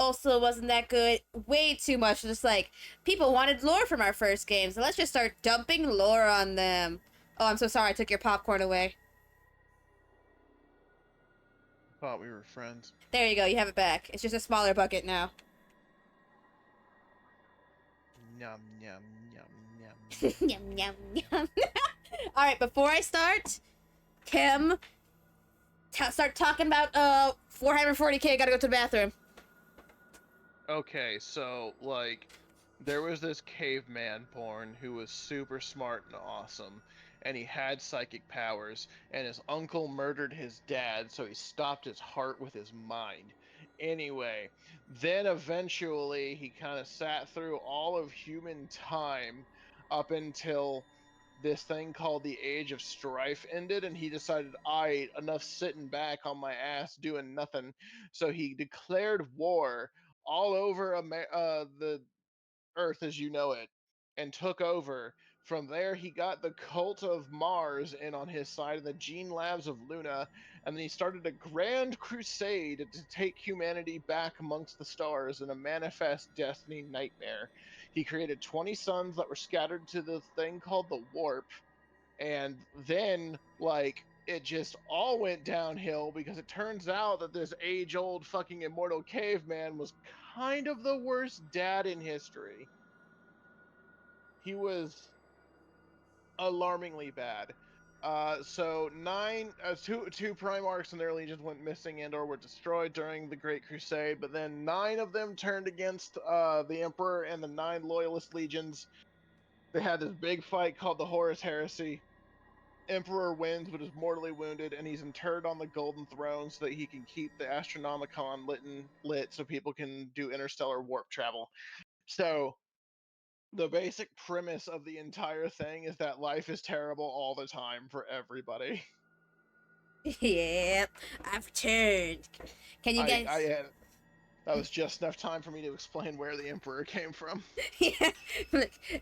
Also wasn't that good. Way too much. Just like, people wanted lore from our first game, so let's just start dumping lore on them. Oh, I'm so sorry. I took your popcorn away. Thought we were friends. There you go. You have it back. It's just a smaller bucket now. Yum yum yum yum. Yum, yum, yum. All right, before I start, Kim, start talking about Warhammer 40k. Gotta go to the bathroom. Okay, so like there was this caveman born who was super smart and awesome, and he had psychic powers, and his uncle murdered his dad, so he stopped his heart with his mind. Anyway, then eventually he kind of sat through all of human time up until this thing called the Age of Strife ended, and he decided, I enough sitting back on my ass doing nothing. So he declared war all over the Earth as you know it, and took over. From there, he got the cult of Mars in on his side and the gene labs of Luna, and then he started a grand crusade to take humanity back amongst the stars in a manifest destiny nightmare. He created 20 suns that were scattered to the thing called the warp, and then like it just all went downhill because it turns out that this age-old fucking immortal caveman was kind of the worst dad in history. He was alarmingly bad. So two Primarchs and their legions went missing and/or were destroyed during the Great Crusade, but then 9 of them turned against the Emperor and the 9 Loyalist legions. They had this big fight called the Horus Heresy. Emperor wins, but is mortally wounded, and he's interred on the Golden Throne so that he can keep the Astronomicon lit so people can do interstellar warp travel. So the basic premise of the entire thing is that life is terrible all the time for everybody. Yep, I've returned. Can you I guys? had that was just enough time for me to explain where the Emperor came from. Yeah.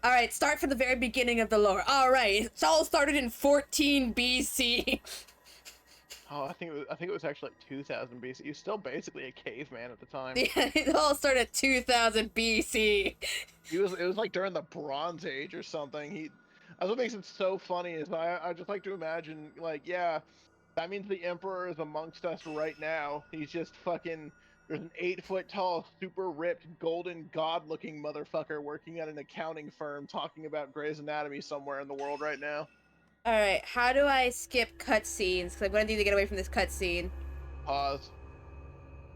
All right, start from the very beginning of the lore. All right, it's all started in 14 BC. Oh, I think it was actually like 2000 BC. He was still basically a caveman at the time. Yeah, it all started at 2000 BC. It was like during the Bronze Age or something. That's what makes it so funny is I just like to imagine like yeah, that means the Emperor is amongst us right now. He's just fucking. There's an 8 foot tall, super ripped, golden god looking motherfucker working at an accounting firm talking about Grey's Anatomy somewhere in the world right now. All right, how do I skip cutscenes? Because I'm gonna need to get away from this cutscene. Pause.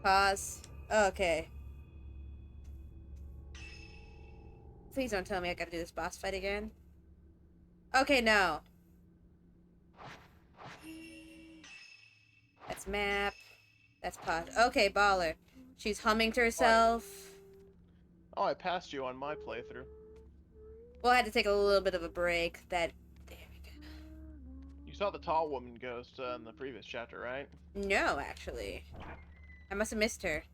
Pause. Okay. Please don't tell me I gotta do this boss fight again. Okay, no. That's map. That's pause. Okay, baller. She's humming to Oh, herself. I passed you on my playthrough. Well, I had to take a little bit of a break. There we go. You saw the tall woman ghost in the previous chapter, right? No, actually. I must have missed her.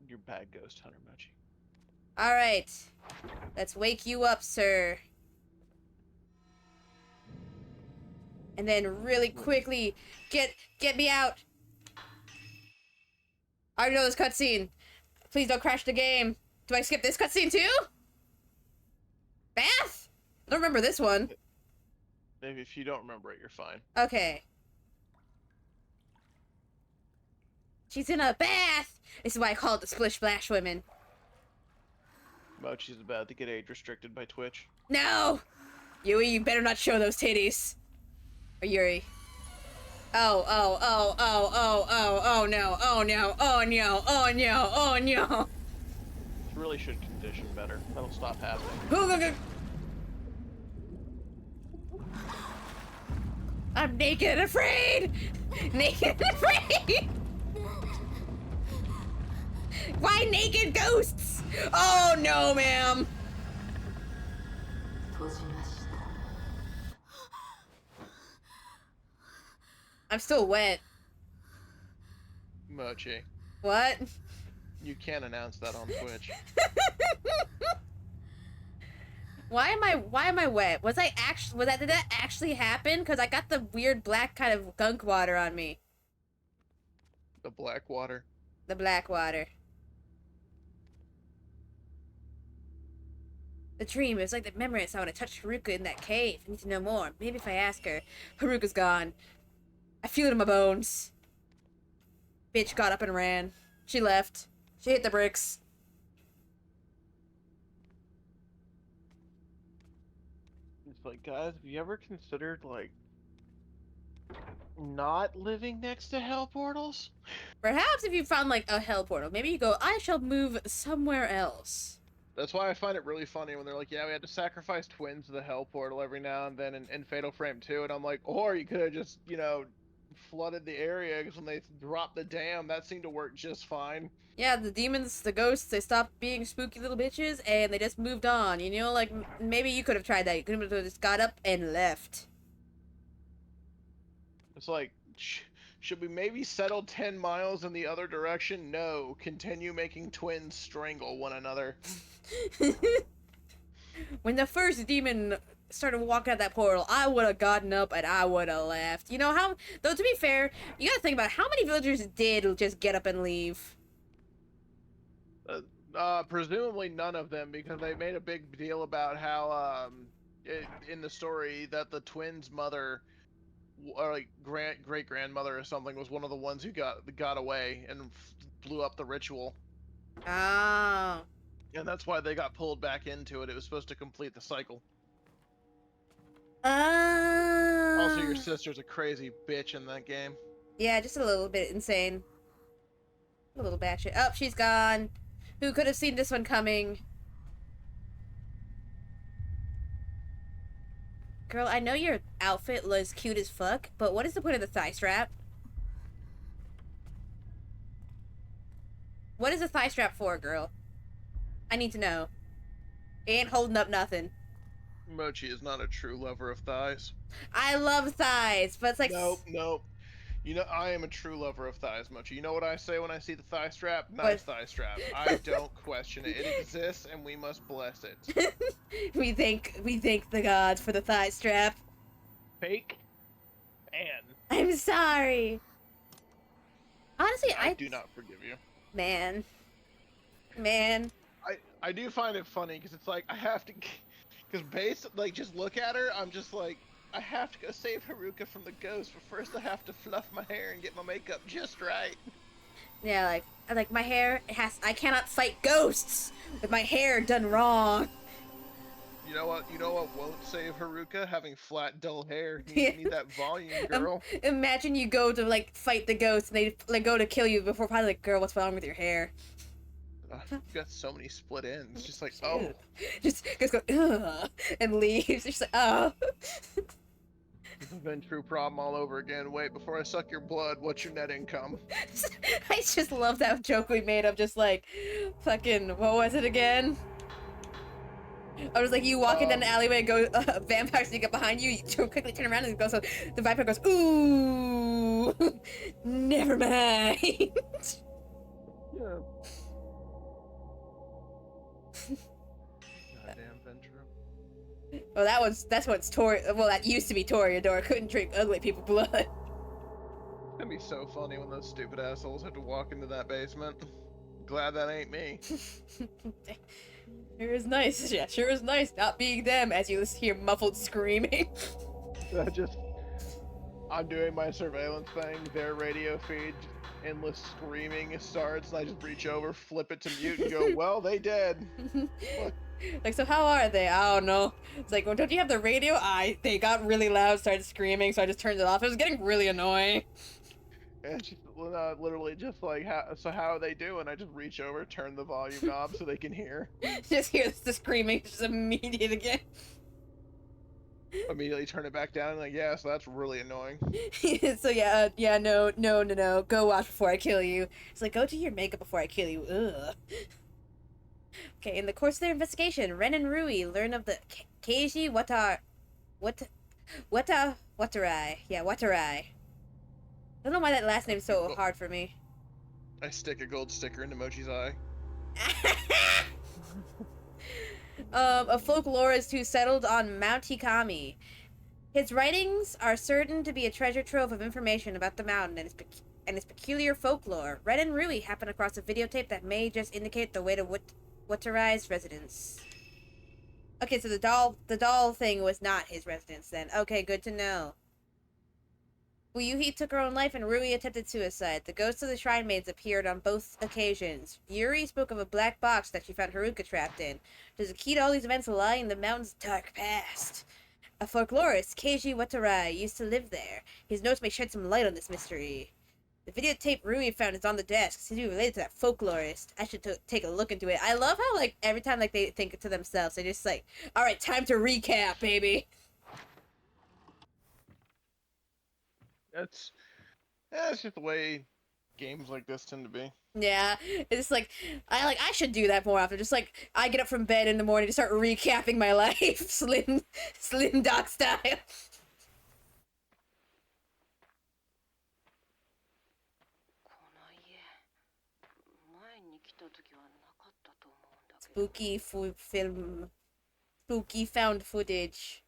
You're bad ghost hunter, Mochi. Alright. Let's wake you up, sir. And then really quickly get me out. I already know this cutscene. Please don't crash the game. Do I skip this cutscene too? Bath? I don't remember this one. Maybe if you don't remember it, you're fine. Okay. She's in a bath. This is why I call it the Splish Splash Women. Mochi's about to get age restricted by Twitch. No! Yui, you better not show those titties. Or Yuri. Oh, oh, oh, oh, oh, oh, oh no, oh no, oh no, oh no, oh no. This really should condition better. That'll stop happening. Go, go, go. I'm naked and afraid! Naked and afraid! Why naked ghosts? Oh no, ma'am! I'm still wet. Mochi, What? you can't announce that on Twitch. Why am I wet? Did that actually happen? Cause I got the weird black kind of gunk water on me. The black water. The black water. The dream is like the memory I saw when I touched Haruka in that cave. I need to know more. Maybe if I ask her. Haruka's gone. I feel it in my bones. Bitch got up and ran. She left. She hit the bricks. It's like, guys, have you ever considered, like, not living next to hell portals? Perhaps if you found like a hell portal, maybe you go, I shall move somewhere else. That's why I find it really funny when they're like, yeah, we had to sacrifice twins to the hell portal every now and then in Fatal Frame 2, and I'm like, or you could have just, flooded the area, because when they dropped the dam, that seemed to work just fine. Yeah, the demons, the ghosts, they stopped being spooky little bitches and they just moved on. You know, like maybe you could have tried that. You could have just got up and left. It's like, should we maybe settle 10 miles in the other direction? No. Continue making twins strangle one another. When the first demon started walking out that portal, I would have gotten up and I would have left. You know how? Though to be fair, you gotta think about how many villagers did just get up and leave. Presumably none of them, because they made a big deal about how, in the story, that the twins' mother, or like great grandmother or something, was one of the ones who got away and blew up the ritual. Oh. And that's why they got pulled back into it. It was supposed to complete the cycle. Also, your Uh, sister's a crazy bitch in that game. yeah, just a little bit insane. A little batshit. Oh, she's gone. Who could have seen this one coming? Girl, I know your outfit was cute as fuck, but what is the point of the thigh strap? What is the thigh strap for, girl? I need to know. It ain't holding up nothing. Mochi is not a true lover of thighs. I love thighs, but it's like... Nope, nope. You know, I am a true lover of thighs, Mochi. You know what I say when I see the thigh strap? What? Nice thigh strap. I don't question it. It exists, and we must bless it. we thank the gods for the thigh strap. Fake man. I'm sorry. Honestly, I do not forgive you. man. I do find it funny because it's like I have to, because based like just look at her, I'm just like I have to go save Haruka from the ghost, but first I have to fluff my hair and get my makeup just right. Yeah, like my hair I cannot fight ghosts with my hair done wrong. You know what? You know what won't save Haruka? Having flat, dull hair. Yeah. You need that volume, girl. Imagine you go to like fight the ghost and they like go to kill you before probably like, girl, what's wrong with your hair? You got so many split ends. Just like, oh. Just go ugh, and leaves. Just like, oh. This has been true problem all over again. Wait, before I suck your blood, what's your net income? I just love that joke we made of just like, fucking, what was it again? I was like, you walking down the alleyway and go, vampire sneak up behind you, you quickly turn around and go, so the vampire goes, ooh, never mind. Yeah. Goddamn Ventrue. Well, that's what's well, that used to be Toreador. Couldn't drink ugly people blood. It's gonna be so funny when those stupid assholes have to walk into that basement. Glad that ain't me. Sure is nice. Yeah, sure is nice not being them as you hear muffled screaming. I'm doing my surveillance thing, their radio feed, endless screaming starts, and I just reach over, flip it to mute, and go, well, they dead. Like, so how are they? I don't know. It's like, well, don't you have the radio? They got really loud, started screaming, so I just turned it off. It was getting really annoying. And she's literally just like, how are they doing? I just reach over, turn the volume knob so they can hear. Just hear the screaming, just immediate again. Immediately turn it back down, and like, yeah, so that's really annoying. So yeah, no. Go wash before I kill you. It's like, go do your makeup before I kill you. Ugh. Okay, in the course of their investigation, Ren and Rui learn of the Keiji Watarai. Yeah, Watarai. I don't know why that last name's so hard for me. I stick a gold sticker into Mochi's eye. A folklorist who settled on Mount Hikami. His writings are certain to be a treasure trove of information about the mountain and its peculiar folklore. Red and Rui happen across a videotape that may just indicate the way to Watarai's residence. Okay, so the doll thing was not his residence then. Okay, good to know. Uyuhi took her own life and Rui attempted suicide. The ghosts of the shrine maids appeared on both occasions. Yuri spoke of a black box that she found Haruka trapped in. Does the key to all these events lie in the mountain's dark past? A folklorist, Keiji Watarai, used to live there. His notes may shed some light on this mystery. The videotape Rui found is on the desk. Seems to be related to that folklorist. I should take a look into it. I love how, like, every time, like, they think to themselves, they just, like, alright, time to recap, baby. That's just the way games like this tend to be. Yeah, it's like I should do that more often. Just like I get up from bed in the morning to start recapping my life, slim doc style. Spooky found footage.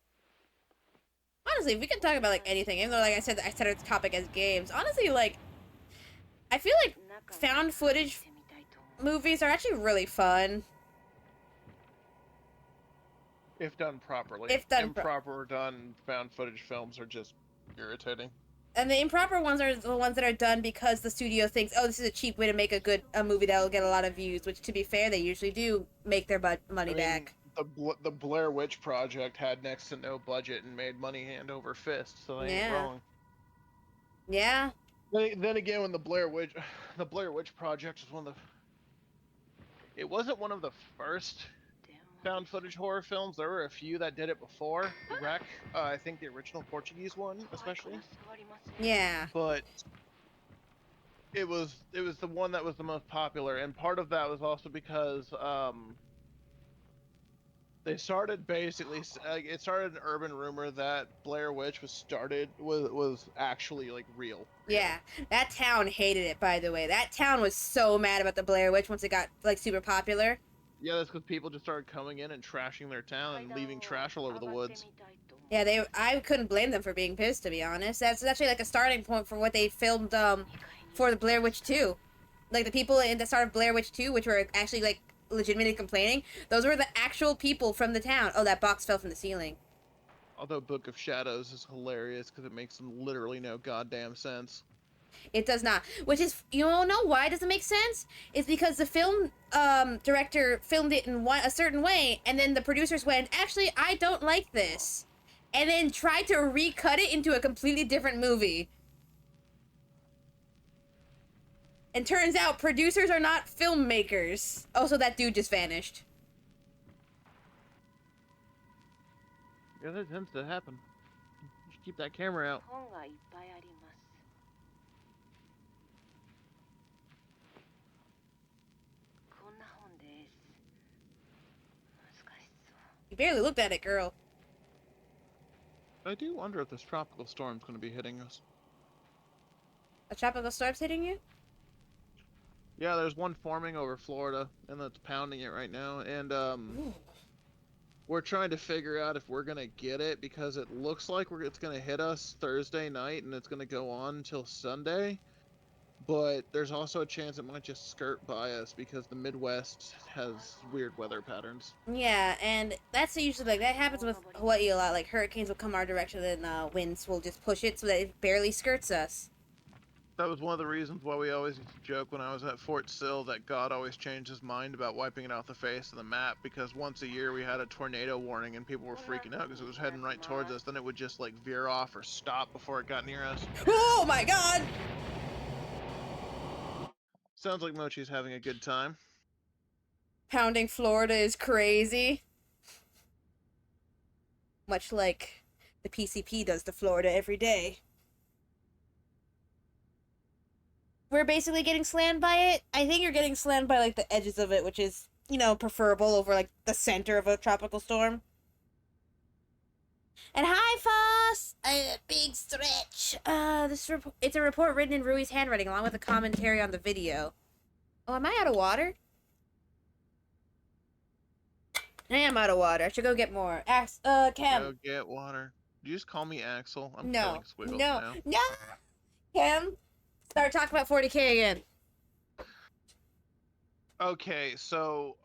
Honestly, we can talk about like anything. Even though, like I said our topic as games. Honestly, like I feel like found footage movies are actually really fun. If done properly. If done improper done found footage films are just irritating. And the improper ones are the ones that are done because the studio thinks, oh, this is a cheap way to make a movie that will get a lot of views. Which, to be fair, they usually do make their money back. the Blair Witch Project had next to no budget and made money hand over fist, so they ain't Yeah. wrong. Yeah. Then again, when the Blair Witch Project was one of the, it wasn't one of the first found footage horror films. There were a few that did it before. Wreck, I think the original Portuguese one, especially, Yeah. but it was the one that was the most popular, and part of that was also because they started basically it started an urban rumor that Blair Witch was actually like real. Yeah. That town hated it, by the way. That town was so mad about the Blair Witch once it got like super popular. Yeah, that's because people just started coming in and trashing their town and leaving trash all over the woods. Yeah, they. I couldn't blame them for being pissed, to be honest. That's actually like a starting point for what they filmed for the Blair Witch 2. Like the people in the start of Blair Witch 2, which were actually like legitimately complaining, those were the actual people from the town. Oh, that box fell from the ceiling. Although Book of Shadows is hilarious because it makes literally no goddamn sense. It does not. Which is, you don't know why it doesn't make sense? It's because the film director filmed it in a certain way, and then the producers went, actually, I don't like this. And then tried to recut it into a completely different movie. And turns out producers are not filmmakers. Also, that dude just vanished. Yeah, that tends to happen. You should keep that camera out. You barely looked at it, girl. I do wonder if this tropical storm's going to be hitting us. A tropical storm's hitting you? Yeah, there's one forming over Florida, and that's pounding it right now. And Ooh. we're trying to figure out if we're gonna get it because it looks like it's gonna hit us Thursday night and it's gonna go on until Sunday. But there's also a chance it might just skirt by us because the Midwest has weird weather patterns. Yeah, and that's usually like that happens with Hawaii a lot. Like hurricanes will come our direction, and winds will just push it so that it barely skirts us. That was one of the reasons why we always used to joke when I was at Fort Sill that God always changed his mind about wiping it off the face of the map because once a year we had a tornado warning and people were freaking out because it was heading right towards us. Then it would just like veer off or stop before it got near us. Oh my god! Sounds like Mochi's having a good time. Pounding Florida is crazy. Much like the PCP does to Florida every day. We're basically getting slammed by it. I think you're getting slammed by like the edges of it, which is, preferable over like the center of a tropical storm. And hi, Foss! A big stretch. It's a report written in Rui's handwriting along with a commentary on the video. Oh, am I out of water? I am out of water. I should go get more. Cam. Go get water. Do you just call me Axel? I'm No. killing squiggles No. now. No! Cam, start talking about 40K again. Okay, so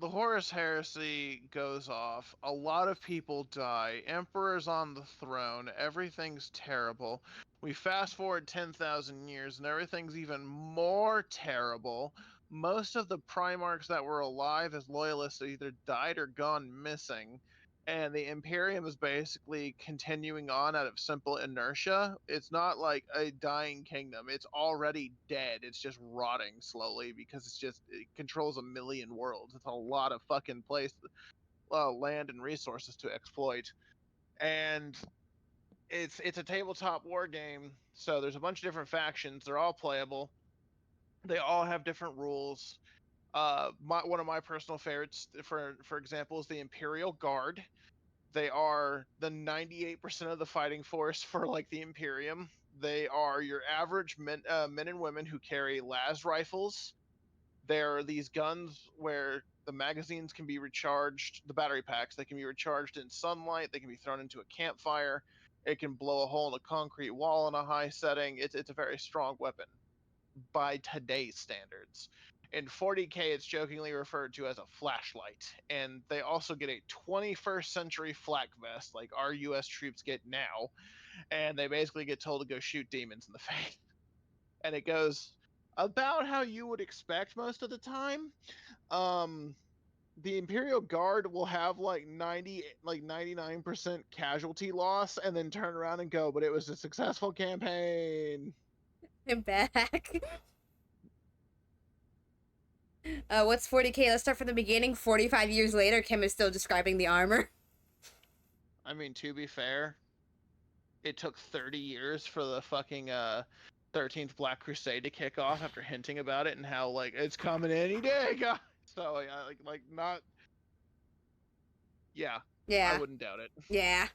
the Horus Heresy goes off. A lot of people die. Emperor's on the throne. Everything's terrible. We fast forward 10,000 years and everything's even more terrible. Most of the Primarchs that were alive as loyalists either died or gone missing. And the Imperium is basically continuing on out of simple inertia. It's not like a dying kingdom. It's already dead. It's just rotting slowly because it controls a million worlds. It's a lot of fucking land and resources to exploit. And it's a tabletop war game, so there's a bunch of different factions. They're all playable. They all have different rules. One of my personal favorites, for example, is the Imperial Guard. They are the 98% of the fighting force for like the Imperium. They are your average men and women who carry las rifles. There are these guns where the magazines can be recharged, the battery packs, they can be recharged in sunlight, they can be thrown into a campfire, it can blow a hole in a concrete wall in a high setting. It's a very strong weapon by today's standards. In 40K, it's jokingly referred to as a flashlight, and they also get a 21st century flak vest like our US troops get now, and they basically get told to go shoot demons in the face. And it goes about how you would expect most of the time. Um, the Imperial Guard will have like 99% casualty loss and then turn around and go, but it was a successful campaign. I'm back. What's 40k? Let's start from the beginning. 45 years later, Kim is still describing the armor. I mean, to be fair, it took 30 years for the fucking 13th Black Crusade to kick off after hinting about it and how like it's coming any day, guys. So like not yeah, I Yeah. wouldn't doubt it. Yeah.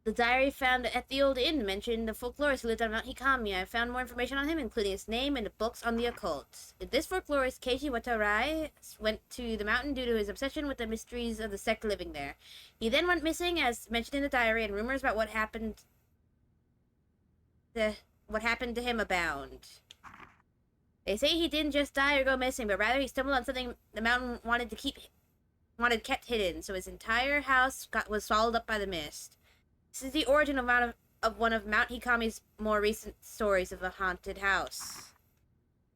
The diary found at the old inn mentioned the folklorist who lived on Mount Hikami. I found more information on him, including his name and the books on the occult. This folklorist, Keiji Watarai, went to the mountain due to his obsession with the mysteries of the sect living there. He then went missing, as mentioned in the diary, and rumors about what happened to him abound. They say he didn't just die or go missing, but rather he stumbled on something the mountain wanted kept hidden, so his entire house was swallowed up by the mist. This is the origin of one of Mount Hikami's more recent stories of a haunted house.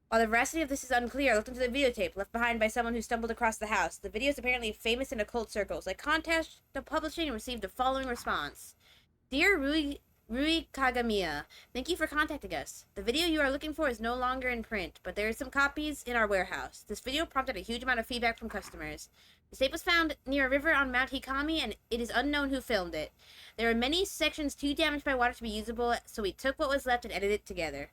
While the veracity of this is unclear, I looked into the videotape left behind by someone who stumbled across the house. The video is apparently famous in occult circles. I contacted the publishing and received the following response. Dear Rui Kagamiya, thank you for contacting us. The video you are looking for is no longer in print, but there are some copies in our warehouse. This video prompted a huge amount of feedback from customers. The tape was found near a river on Mount Hikami, and it is unknown who filmed it. There are many sections too damaged by water to be usable, so we took what was left and edited it together.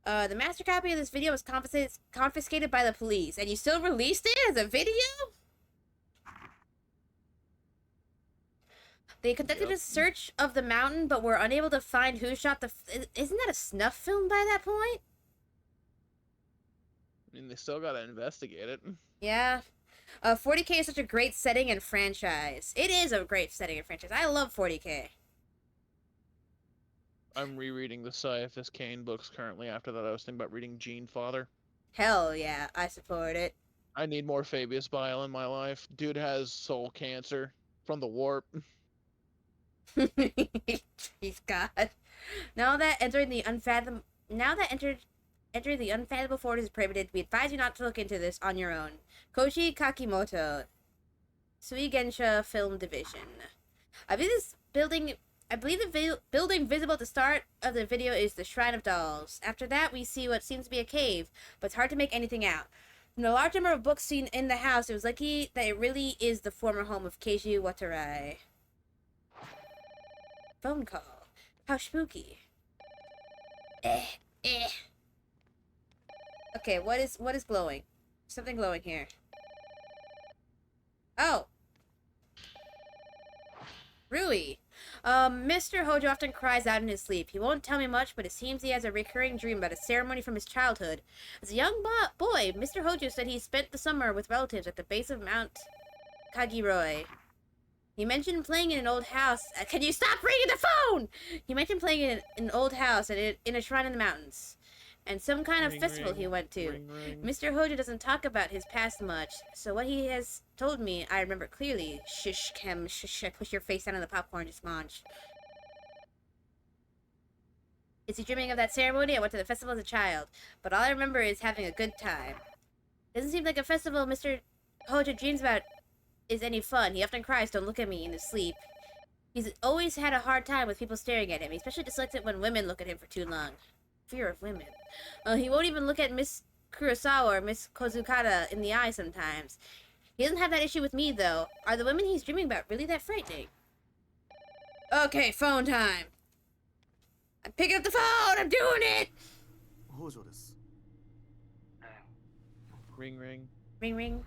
The master copy of this video was confiscated by the police, and you still released it as a video? They conducted a search of the mountain, but were unable to find who shot the... Isn't that a snuff film by that point? I mean, they still gotta investigate it. Yeah. 40k is such a great setting and franchise. It is a great setting and franchise. I love 40k. I'm rereading the Ciaphas Kane books currently. After that, I was thinking about reading Gene Father. Hell yeah, I support it. I need more Fabius Bile in my life. Dude has soul cancer from the warp. He's God. Now that entering the unfathomable forest is prohibited, we advise you not to look into this on your own. Koshi Kakimoto, Suigensha Film Division. I believe the building visible at the start of the video is the Shrine of Dolls. After that, we see what seems to be a cave, but it's hard to make anything out. From the large number of books seen in the house, it was lucky that it really is the former home of Keiji Watarai. Phone call. How spooky. Okay, what is glowing? Something glowing here. Oh. Rui. Mr. Hojo often cries out in his sleep. He won't tell me much, but it seems he has a recurring dream about a ceremony from his childhood. As a young boy, Mr. Hojo said he spent the summer with relatives at the base of Mount Kagiroi. He mentioned playing in an old house. Can you stop ringing the phone? He mentioned playing in an old house and in a shrine in the mountains. And some kind of festival he went to. Ring. Mr. Hojo doesn't talk about his past much, so what he has told me, I remember clearly. Shush, Kim, shush, push your face down in the popcorn, just munch. Is he dreaming of that ceremony? I went to the festival as a child, but all I remember is having a good time. Doesn't seem like a festival Mr. Hojo dreams about is any fun. He often cries, don't look at me, in his sleep. He's always had a hard time with people staring at him. He especially dislikes it when women look at him for too long. Fear of women. He won't even look at Miss Kurosawa or Miss Kozukata in the eye sometimes. He doesn't have that issue with me, though. Are the women he's dreaming about really that frightening? Okay, phone time. I'm picking up the phone! I'm doing it! Ring. Ring, ring.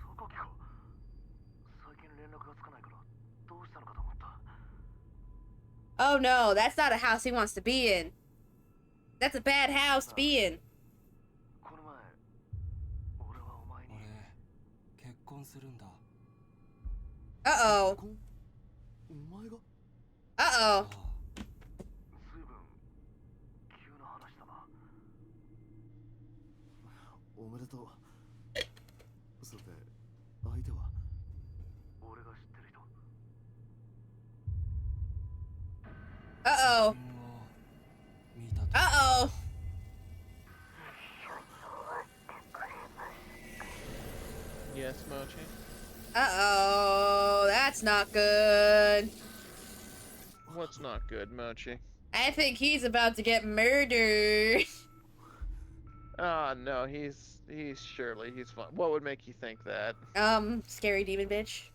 Oh no, that's not a house he wants to be in. That's a bad house to be in. Uh-oh. Uh-oh. Uh-oh. Uh-oh. Yes, Mo. Mochi. Uh-oh, that's not good. What's not good, Mochi? I think he's about to get murdered. Ah, no, he's surely he's fine. What would make you think that? Scary demon bitch.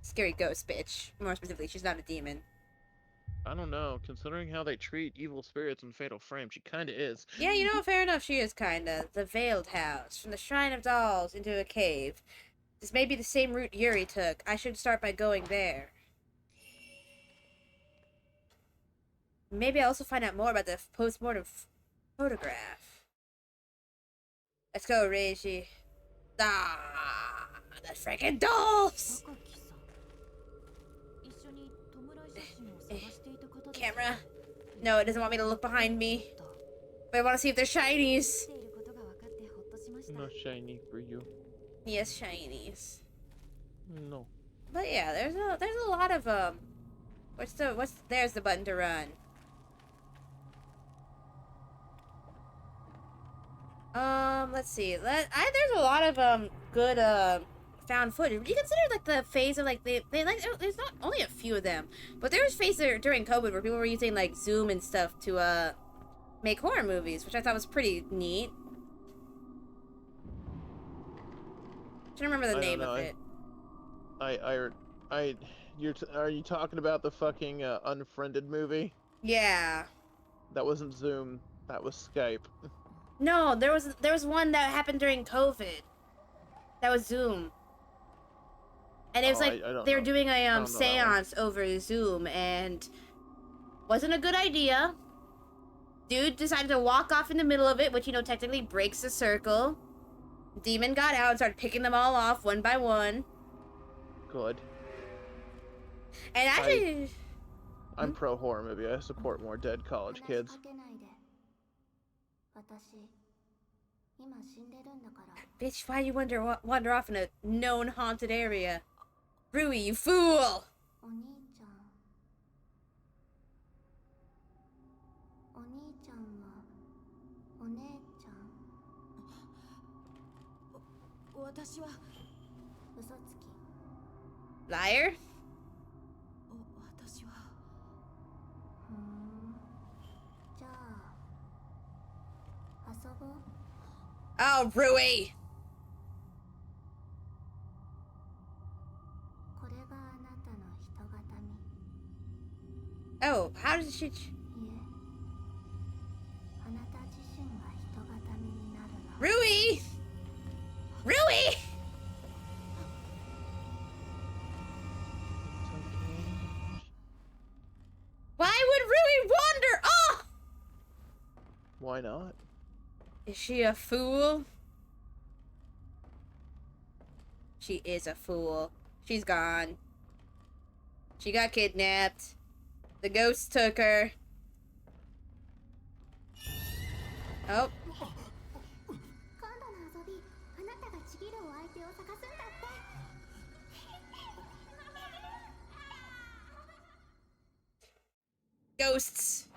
Scary ghost bitch. More specifically, she's not a demon. I don't know. Considering how they treat evil spirits in Fatal Frame, she kinda is. Yeah, you know, fair enough, she is kinda. The Veiled House. From the Shrine of Dolls into a cave. This may be the same route Yuri took. I should start by going there. Maybe I'll also find out more about the post-mortem photograph. Let's go, Reiji. Ah, the freaking dolls! Camera? No, it doesn't want me to look behind me. But I want to see if there's shinies. No shiny for you. Yes, shinies. No. But yeah, there's a lot of there's the button to run. Let's see. There's a lot of good found footage. Would you consider like the phase of like they like there's not only a few of them, but there was phases during COVID where people were using like Zoom and stuff to make horror movies, which I thought was pretty neat. I don't remember the I don't name know. of it. Are you talking about the fucking Unfriended movie? Yeah. That wasn't Zoom. That was Skype. No, there was one that happened during COVID. That was Zoom. And it was Oh, like I don't they were know. doing I a don't know that one. seance over Zoom and wasn't a good idea. Dude decided to walk off in the middle of it, which you know technically breaks the circle. Demon got out and started picking them all off one by one. Good. And actually I'm pro horror movie. I support more dead college kids. bitch, why you wander off in a known haunted area? Rui, you fool! Liar? Oh, Rui! Oh, how did she... Rui! Rui! Why would Rui wander? Oh! Why not? Is she a fool? She is a fool. She's gone. She got kidnapped. The ghost took her. Oh. Ghosts.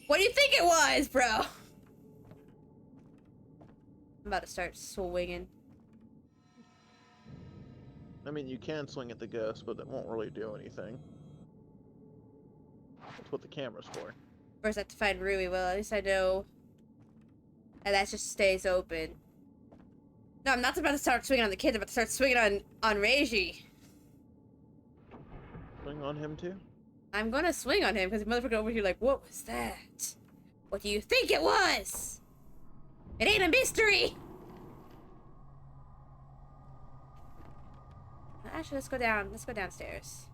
What do you think it was, bro? I'm about to start swinging. I mean, you can swing at the ghost, but it won't really do anything. That's what the camera's for. First I have to find Rui. Well, at least I know. And that just stays open. No, I'm not about to start swinging on the kids. I'm about to start swinging on Reiji. Swing on him too? I'm gonna swing on him because the motherfucker over here like, what was that? What do you think it was? It ain't a mystery! Actually, let's go down. Let's go downstairs.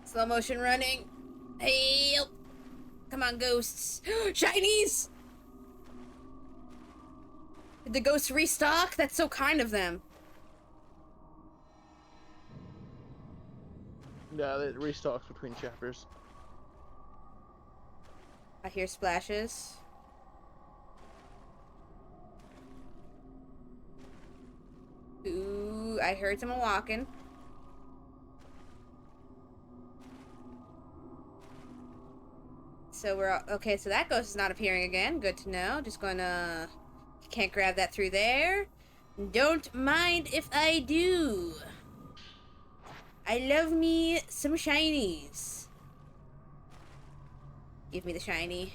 Slow motion running. Help! Come on, ghosts. Shinies! Did the ghosts restock? That's so kind of them. Yeah, it restocks between chapters. I hear splashes. Ooh, I heard someone walking. So we're okay. So that ghost is not appearing again. Good to know. Just gonna can't grab that through there. Don't mind if I do. I love me some shinies. Give me the shiny.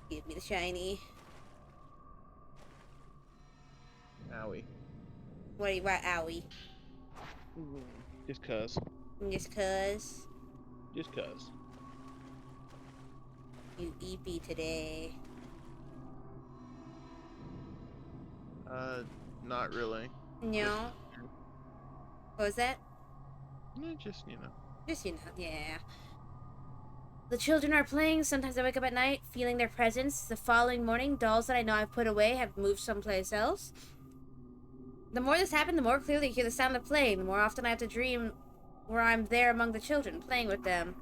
Give me the shiny. Owie. What? Owie? Just cuz. Just cause Just cuz. you EP today. Not really. No. What was that? Just, Just, yeah. The children are playing. Sometimes I wake up at night feeling their presence. The following morning, dolls that I know I've put away have moved someplace else. The more this happened, the more clearly I hear the sound of play. The more often I have to dream where I'm there among the children, playing with them.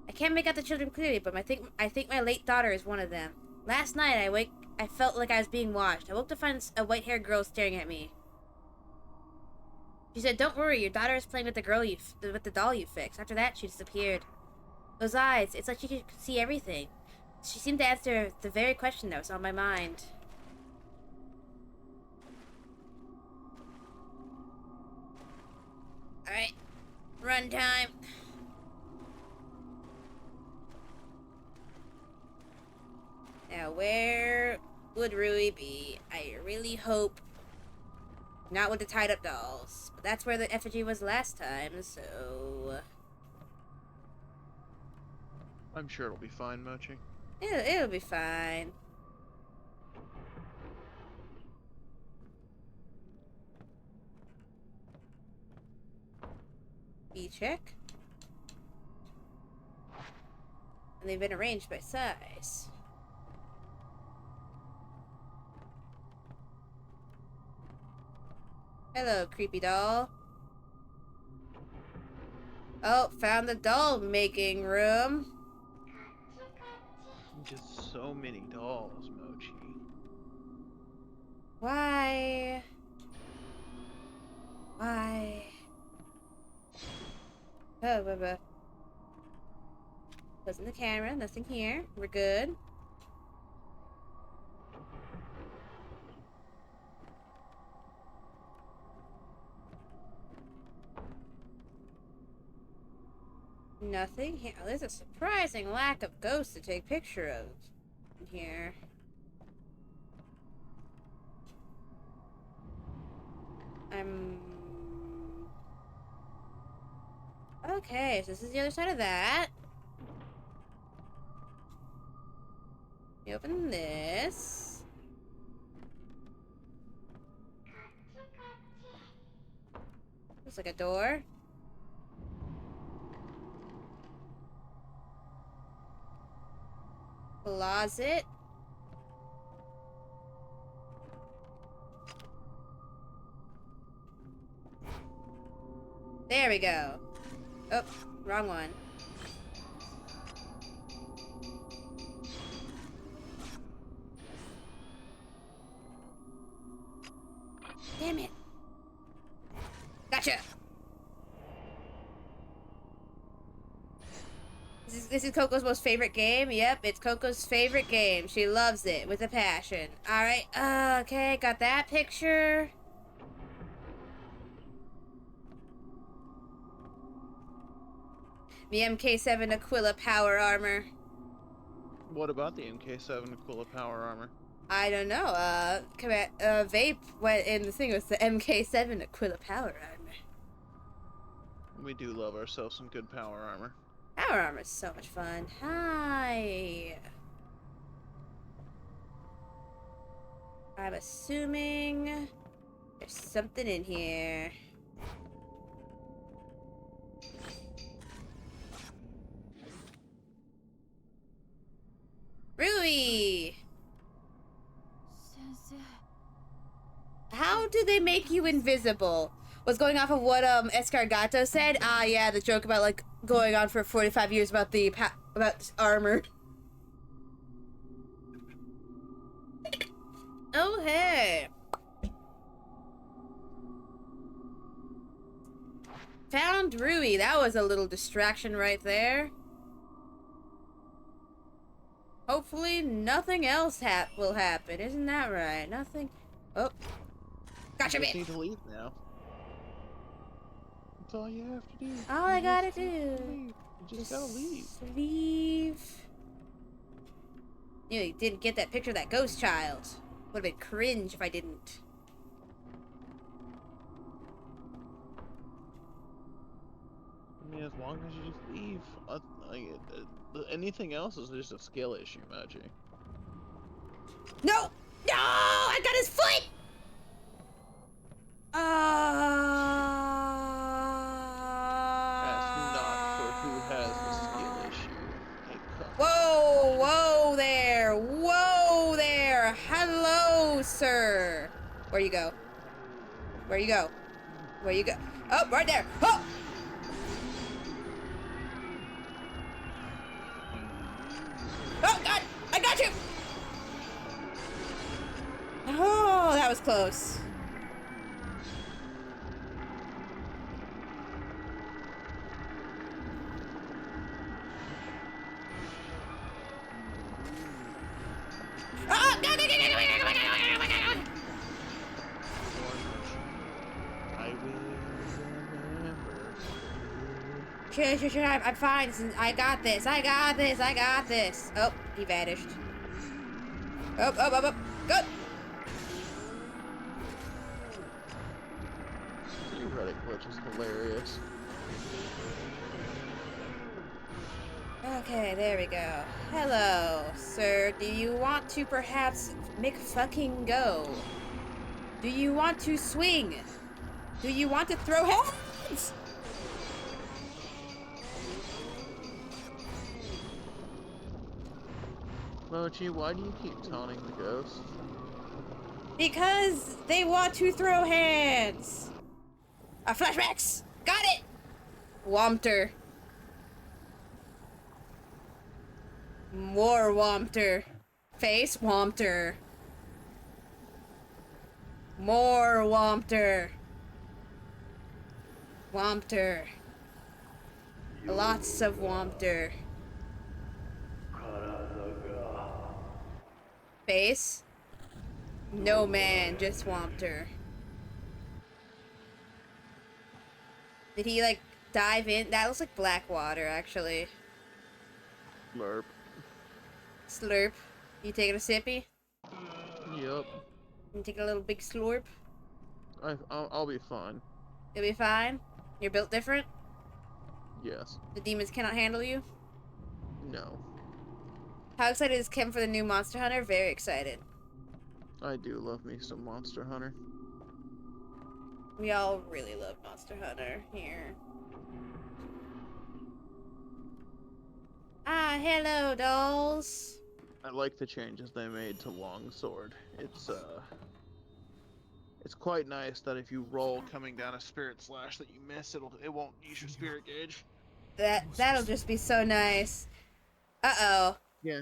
I can't make out the children clearly, but I think my late daughter is one of them. Last night, I felt like I was being watched. I woke to find a white-haired girl staring at me. She said, "Don't worry, your daughter is playing with with the doll you fixed." After that, she disappeared. Those eyes, it's like she could see everything. She seemed to answer the very question that was on my mind. Alright, run time. Now, where would Rui be? I really hope not with the tied up dolls. But that's where the effigy was last time, so... I'm sure it'll be fine, Mochi. It'll be fine. B-check. And they've been arranged by size. Hello, creepy doll. Oh, found the doll making room. Just so many dolls, Mochi. Why? Why? Oh, blah. Closing the camera, nothing here. We're good. Nothing here. There's a surprising lack of ghosts to take picture of in here. Okay, so this is the other side of that. You open this. Looks like a door. Closet. There we go. Oh, wrong one. Damn it. Gotcha. This is Coco's most favorite game. Yep, it's Coco's favorite game. She loves it with a passion. Alright, okay, got that picture. The MK7 Aquila power armor. What about the MK7 Aquila power armor? I don't know. Vape went in the thing with the MK7 Aquila power armor. We do love ourselves some good power armor. Power armor is so much fun. Hi. I'm assuming there's something in here. Rui! How do they make you invisible? Was going off of what Escargato said. Ah, yeah, the joke about like going on for 45 years about the about armor. Oh hey. Found Rui. That was a little distraction right there. Hopefully nothing else will happen. Isn't that right? Nothing. Oh. Gotcha, You just bitch. need to leave now. That's all you have to do. All You I gotta just have to do. leave. You just gotta leave. Leave. You didn't get that picture of that ghost child. Would have been cringe if I didn't. I mean, as long as you just leave. Anything else is just a skill issue, Mochi. No! No! I got his foot! Ask not for who has the skill issue. It comes Whoa! naturally. Whoa there! Whoa there! Hello, sir! Where you go? Where you go? Where you go? Oh, right there! Oh! Oh, God! I got you! Oh, that was close. Oh, go, go, go, go, go, go, go, go, go, go, go. I will remember. Sure. I'm fine. I got this. I got this. I got this. Oh, he vanished. Up. Go. Your Reddit glitch is hilarious. Okay, there we go. Hello, sir. Do you want to perhaps make fucking go? Do you want to swing? Do you want to throw hands? Mochi, why do you keep taunting the ghost? Because they want to throw hands. Flashbacks. Got it. Wompter. More Wompter. Face Wompter. More Wompter. Wompter. Lots of Wompter. Face? No man, just Wompter. Did he like dive in? That looks like black water actually. Slurp. Slurp. You taking a sippy? Yep. You take a little big slurp? I'll be fine. You'll be fine? You're built different? Yes. The demons cannot handle you? No. How excited is Kim for the new Monster Hunter? Very excited. I do love me some Monster Hunter. We all really love Monster Hunter here. Ah, hello, dolls. I like the changes they made to Longsword. It's quite nice that if you roll coming down a spirit slash that you miss, it won't use your spirit gauge. That'll just be so nice. Uh-oh. Yeah.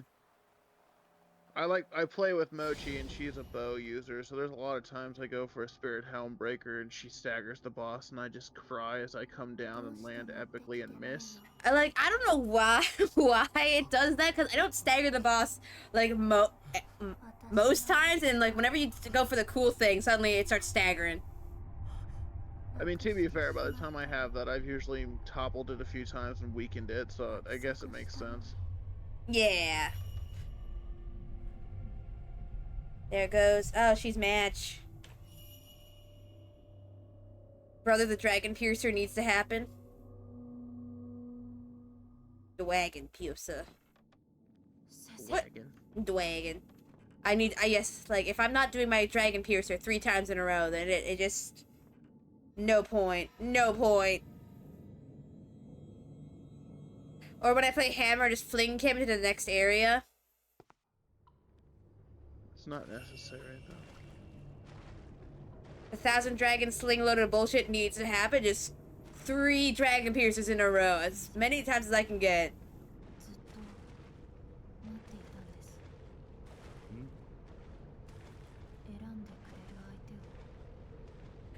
I play with Mochi and she's a bow user, so there's a lot of times I go for a Spirit Helm Breaker and she staggers the boss and I just cry as I come down and land epically and miss. I don't know why why it does that, because I don't stagger the boss like most times, and like whenever you go for the cool thing, suddenly it starts staggering. I mean, to be fair, by the time I have that, I've usually toppled it a few times and weakened it, so I guess it makes sense. Yeah. There goes. Oh, she's match. Brother, the Dragon Piercer needs to happen. Dragon Piercer. What? Dragon. Yes, like, if I'm not doing my Dragon Piercer 3 times in a row, then it just... No point. No point. Or when I play Hammer, just fling him into the next area. It's not necessary, though. 1,000 dragon sling loaded bullshit needs to happen. Just 3 Dragon Piercers in a row. As many times as I can get.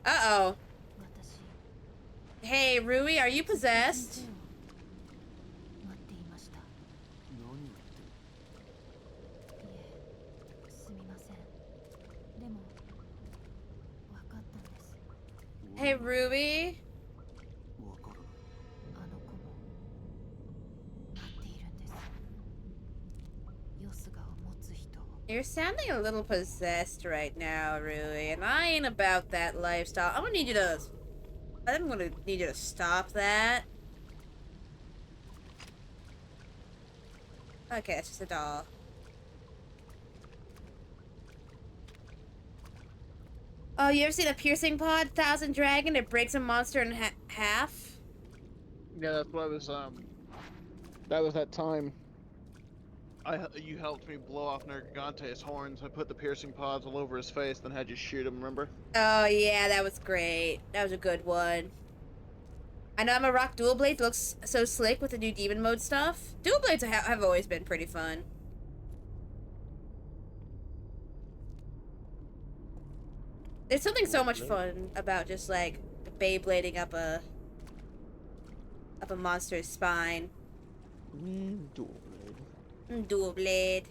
Uh-oh. Hey, Rui, are you possessed? 待っていました。いえ、すみません。でも、わかったんです。 Hey, Rui. あの子も待っているんです。ヨスガを持つ人を。 You're sounding a little possessed right now, Rui, and I ain't about that lifestyle. I'm gonna need you to stop that. Okay, it's just a doll. Oh, you ever seen a piercing pod, Thousand Dragon? It breaks a monster in half. Yeah, that's what I was. That was that time. You helped me blow off Nergigante's horns. I put the piercing pods all over his face, then had you shoot him. Remember? Oh yeah, that was great. That was a good one. I know I'm a rock dual blades. Looks so slick with the new demon mode stuff. Dual blades have always been pretty fun. There's something so much fun about just like Beyblading up a monster's spine. Dual blade. Dual blade.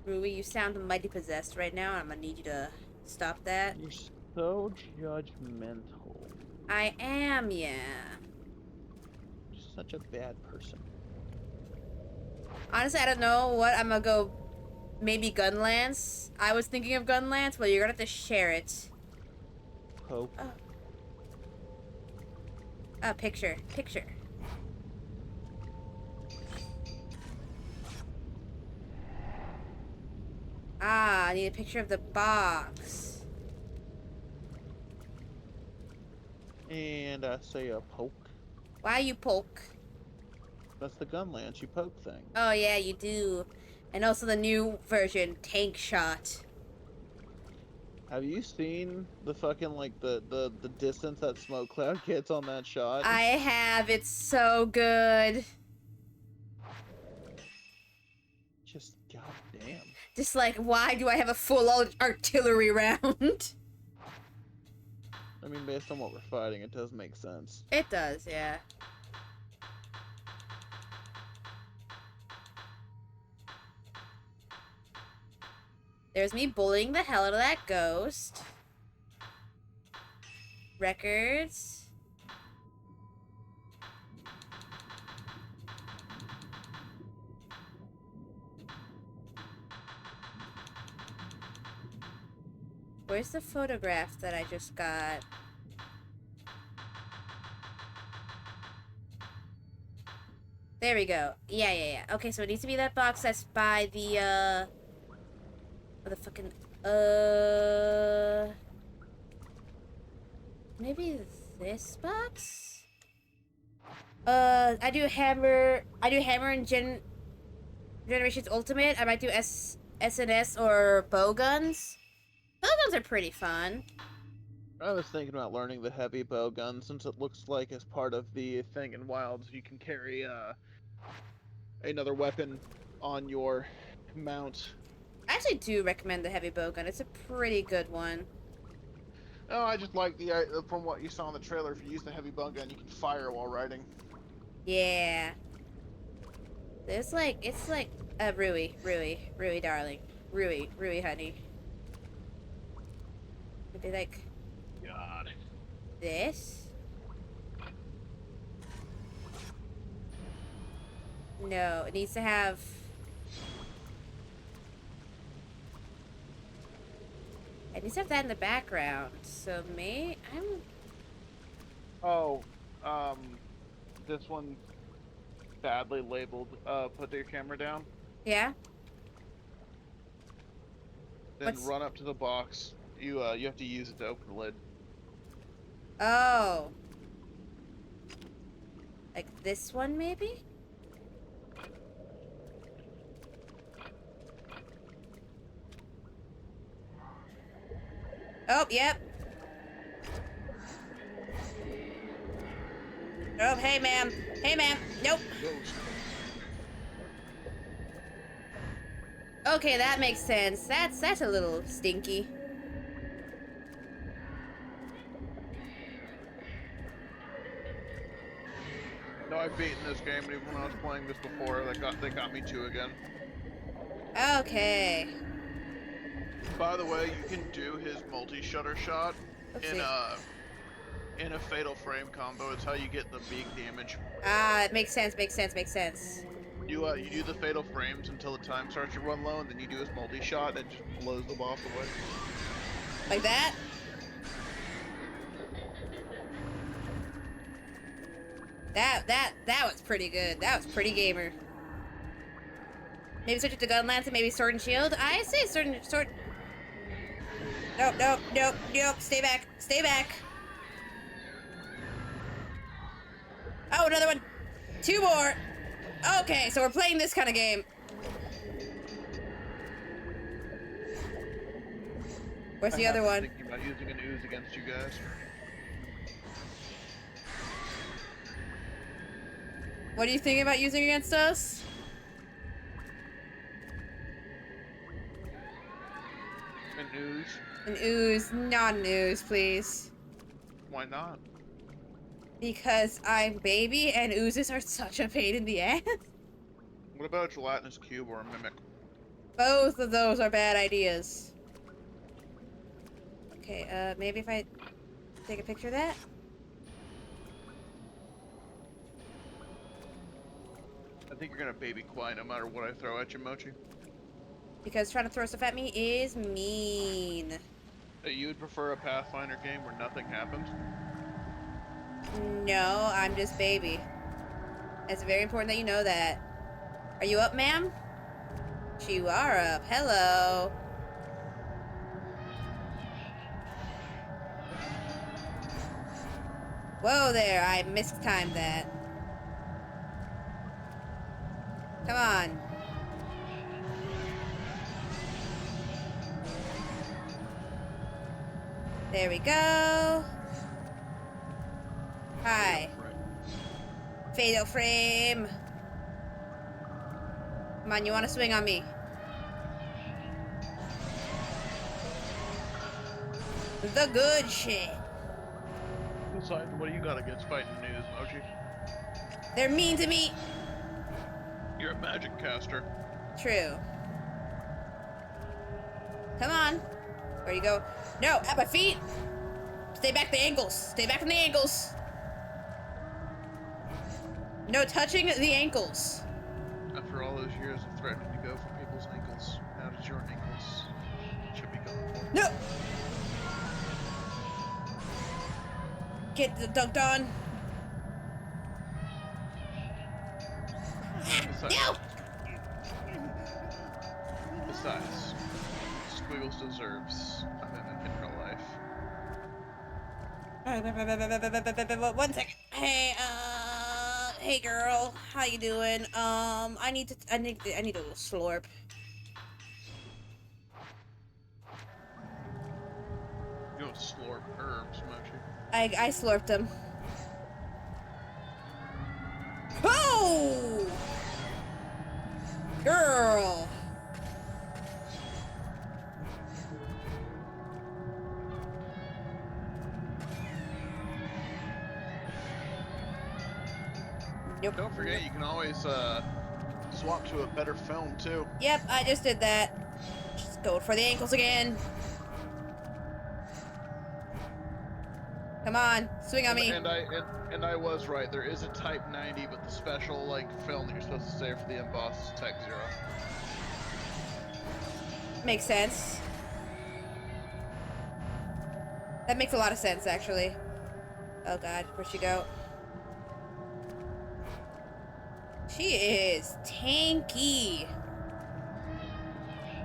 Rui, you sound mighty possessed right now. I'm gonna need you to stop that. You're so judgmental. I am, yeah. You're such a bad person. Honestly, I don't know what I'm gonna go. Maybe Gunlance. I was thinking of Gunlance, but you're gonna have to share it. Poke. Oh. Oh, picture. Picture. Ah, I need a picture of the box. And I say a poke. Why you poke? That's the gun lance. You poke thing. Oh yeah, you do. And also the new version, Tank Shot. Have you seen the fucking like the distance that smoke cloud gets on that shot? I have. It's so good. Just goddamn. Just like, why do I have a full artillery round? I mean, based on what we're fighting, it does make sense. It does, yeah. There's me bullying the hell out of that ghost. Records. Where's the photograph that I just got? There we go. Yeah. Okay, so it needs to be that box that's by the, what the fucking, maybe this box? I do hammer and Generations Ultimate. I might do SNS or bow guns. Bow guns are pretty fun. I was thinking about learning the heavy bow gun since it looks like as part of the thing in Wilds you can carry another weapon on your mount. I actually do recommend the heavy bow gun. It's a pretty good one. Oh, I just like the from what you saw in the trailer. If you use the heavy bow gun, you can fire while riding. Yeah. It's like Rui, darling. Rui, honey. Would be like God. this? No, it needs to have. It needs to have that in the background. So Oh, this one's badly labeled. Put your camera down. Yeah. Then run up to the box. You have to use it to open the lid. Oh. Like this one, maybe? Oh, yep. Oh, hey, ma'am. Hey, ma'am. Nope. Okay, that makes sense. That's a little stinky. I've beaten this game, and even when I was playing this before, they got me too again. Okay. By the way, you can do his multi-shutter shot Oopsie. in a fatal frame combo. It's how you get the big damage. Ah, it makes sense, makes sense, makes sense. You do the fatal frames until the time starts to run low, and then you do his multi-shot, and it just blows the boss away. Like that? That was pretty good. That was pretty gamer. Maybe switch it to gun lance and maybe sword and shield. I say sword. Nope, nope, nope, nope. Stay back. Stay back. Oh, another one. 2 more. Okay, so we're playing this kind of game. Where's the I other have been one? thinking about using an ooze against you guys. What are you thinking about using against us? An ooze? An ooze. Not an ooze, please. Why not? Because I'm baby and oozes are such a pain in the ass. What about a gelatinous cube or a mimic? Both of those are bad ideas. Okay, maybe if I take a picture of that? I think you're gonna baby quiet no matter what I throw at you, Mochi. Because trying to throw stuff at me is mean. You would prefer a Pathfinder game where nothing happens? No, I'm just baby. It's very important that you know that. Are you up, ma'am? You are up. Hello. Whoa there, I mistimed that. Come on. There we go. Hi. Fatal frame. Come on, you want to swing on me? The good shit. Besides, what do you got against fighting news, Mochi? They're mean to me. You're a magic caster. True. Come on. Where you go? No, at my feet. Stay back the ankles. Stay back from the ankles. No touching the ankles. After all those years of threatening to go for people's ankles, now that your ankles should be gone for. No. Get the dunked on. Besides, No. besides, Squiggles deserves a mimic in real life. 1 second. Hey, hey girl, how you doing? I need a little slurp. You don't slurp herbs, Mochi. I slurped them. Oh! Girl! Nope. Don't forget, you can always swap to a better film too. Yep, I just did that. Just going for the ankles again. Come on, swing on me. And I was right. There is a Type 90, but the special film that you're supposed to save for the end boss is Type 0. Makes sense. That makes a lot of sense, actually. Oh god, where'd she go? She is tanky.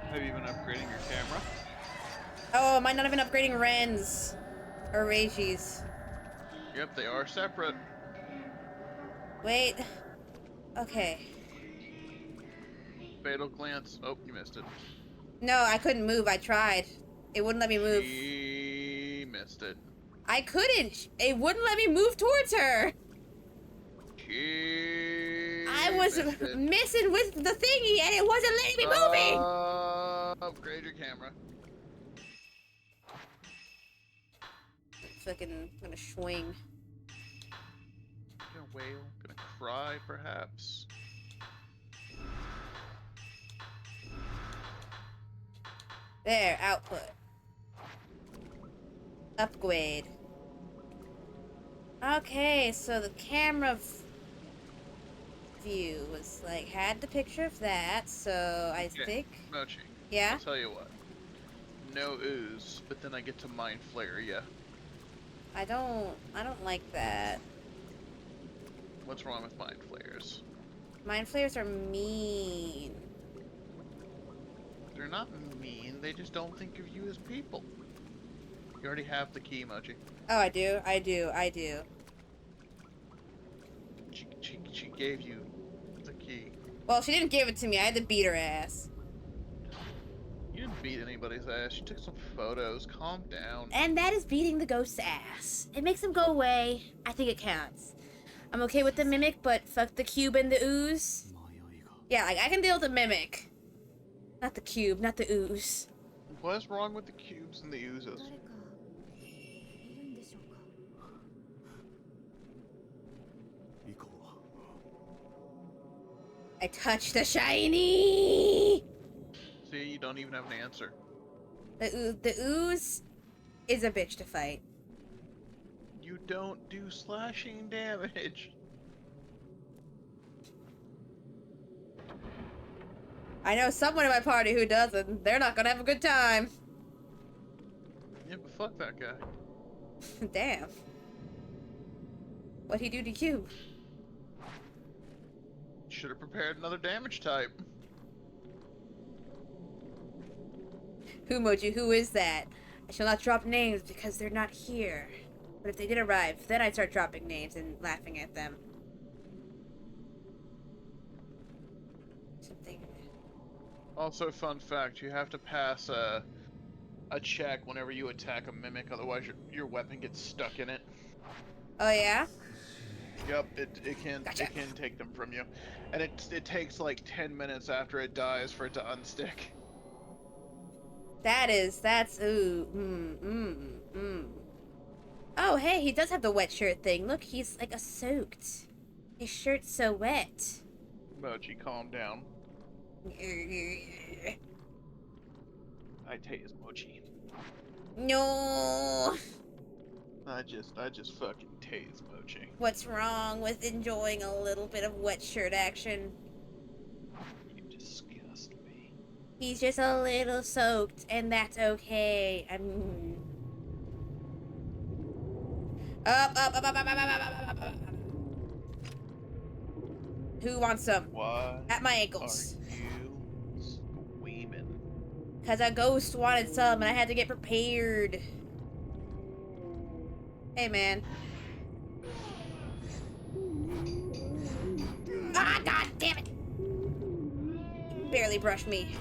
Have you been upgrading your camera? Oh, am I not even upgrading Rens? Or Regies? Yep, they are separate. Wait. Okay. Fatal glance. Oh, you missed it. No, I couldn't move. I tried. It wouldn't let me move. She missed it. I couldn't. It wouldn't let me move towards her. I was missing with the thingy and it wasn't letting me move. Upgrade your camera. Fucking gonna swing. You're gonna Whale? Gonna cry, perhaps? There, output. Upgrade. Okay, so the camera view was like, had the picture of that, so I Okay, think. Mochi. Yeah? I'll tell you what. No ooze, but then I get to mind flare ya. I don't like that. What's wrong with mind flares? Mind flayers are mean. They're not mean, they just don't think of you as people. You already have the key, Mochi. Oh, I do? I do. She gave you the key. Well, she didn't give it to me. I had to beat her ass. You didn't beat anybody's ass. You took some photos. Calm down. And that is beating the ghost's ass. It makes him go away. I think it counts. I'm okay with the mimic, but fuck the cube and the ooze. Yeah, like, I can deal with the mimic. Not the cube, not the ooze. What's wrong with the cubes and the oozes? 誰かいるんでしょうか。I touched the shiny! See, you don't even have an answer. The ooze is a bitch to fight. You don't do slashing damage. I know someone in my party who doesn't. They're not gonna have a good time. Yeah, but fuck that guy. Damn. What'd he do to you? Should have prepared another damage type. Who, Moji? Who is that? I shall not drop names because they're not here. But if they did arrive, then I'd start dropping names and laughing at them. Something. Also, fun fact, you have to pass a check whenever you attack a mimic, otherwise your weapon gets stuck in it. Oh yeah? Yep, it can take them from you. And it takes like 10 minutes after it dies for it to unstick. That's ooh, Oh, hey, he does have the wet shirt thing. Look, he's like a soaked. His shirt's so wet. Mochi, calm down. I tase Mochi. No. I just fucking tase Mochi. What's wrong with enjoying a little bit of wet shirt action? You disgust me. He's just a little soaked, and that's okay. Up. Who wants some? Why At my are ankles. you screaming? Because a ghost wanted some, and I had to get prepared. Hey, man. Ah, god damn it! You barely brushed me.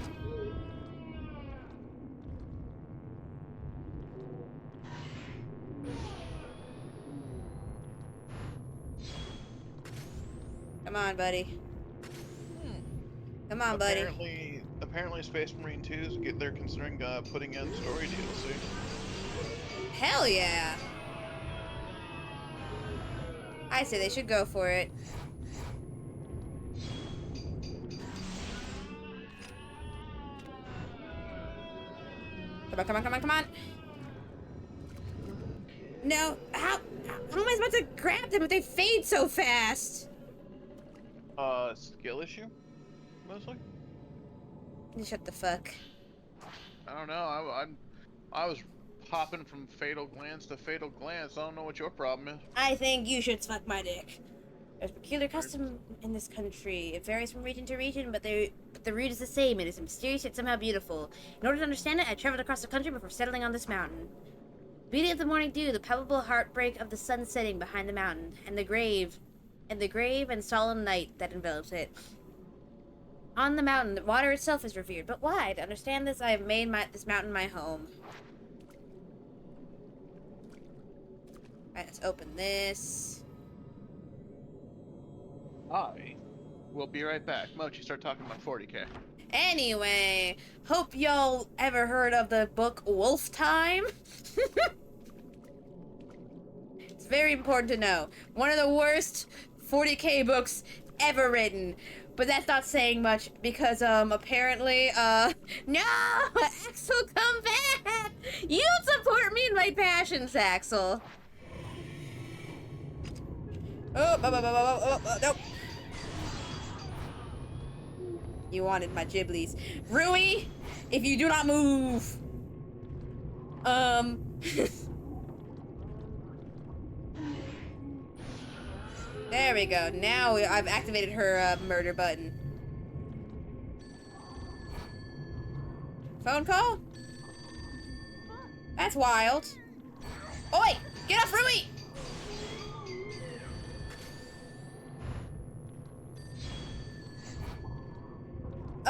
Come on, buddy. Come on, buddy. Apparently, Space Marine 2's they're considering putting in story DLC. Hell yeah! I say they should go for it. Come on. No, how am I supposed to grab them if they fade so fast? Skill issue, mostly. Shut the fuck. I don't know. I was hopping from fatal glance to fatal glance. I don't know what your problem is. I think you should suck my dick. There's peculiar custom in this country. It varies from region to region, but the root is the same. It is mysterious yet somehow beautiful. In order to understand it, I traveled across the country before settling on this mountain. The beauty of the morning dew, the palpable heartbreak of the sun setting behind the mountain, and the grave and solemn night that envelops it. On the mountain, the water itself is revered. But why? To understand this, I have made this mountain my home. Alright, let's open this. I will be right back. Mochi, start talking about 40k. Anyway, hope y'all ever heard of the book Wolf Time? It's very important to know. One of the worst 40k books ever written. But that's not saying much because apparently no, Axel, come back. You support me in my passions, Axel. Oh, nope. You wanted my Ghiblies. Rui, if you do not move. There we go. Now I've activated her murder button. Phone call? That's wild. Oi! Get off Rui!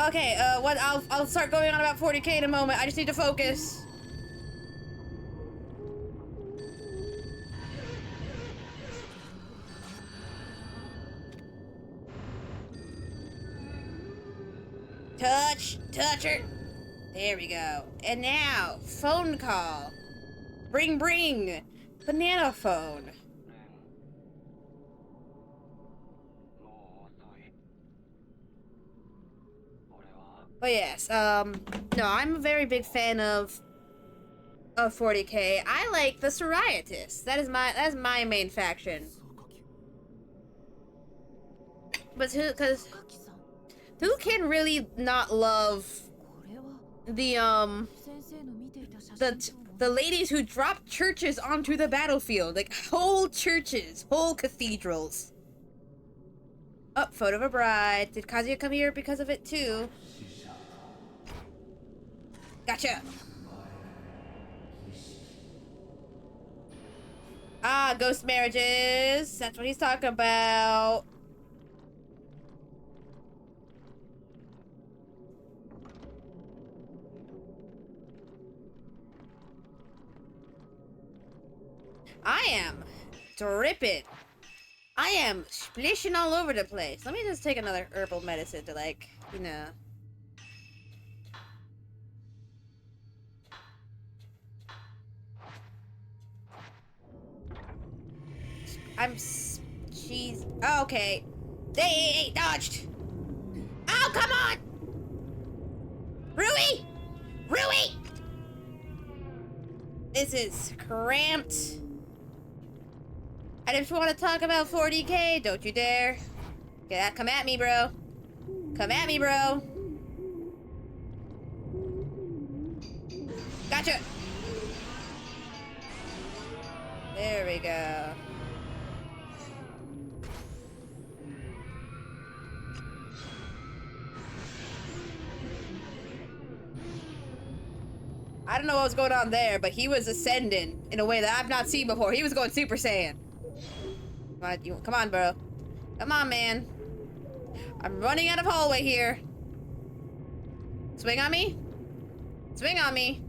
Okay, what? I'll start going on about 40k in a moment. I just need to focus. Touch her. There we go. And now, phone call. Bring. Banana phone. Oh yes, no, I'm a very big fan of 40k. I like the Psoriatis. That's my main faction. But who can really not love the ladies who drop churches onto the battlefield, like whole churches, whole cathedrals. Oh, photo of a bride. Did Kazuya come here because of it too? Gotcha. Ah, ghost marriages. That's what he's talking about. I am dripping. I am splishing all over the place. Let me just take another herbal medicine to, like, you know. Jeez. Oh, okay. Hey, dodged. Oh, come on! Rui! This is cramped. I just want to talk about 40k. Don't you dare. Yeah, come at me, bro. Come at me, bro. Gotcha. There we go. I don't know what was going on there, but he was ascending in a way that I've not seen before. He was going Super Saiyan. Come on, bro. Come on, man. I'm running out of hallway here. Swing on me? Swing on me.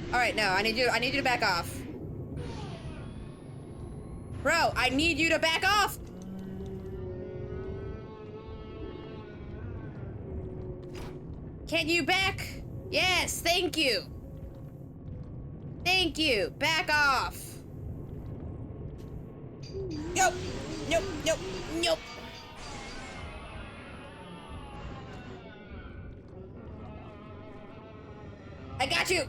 Alright, no, I need you to back off. Bro, I need you to back off! Can you back? Yes, thank you. Thank you. Back off. Nope. I got you.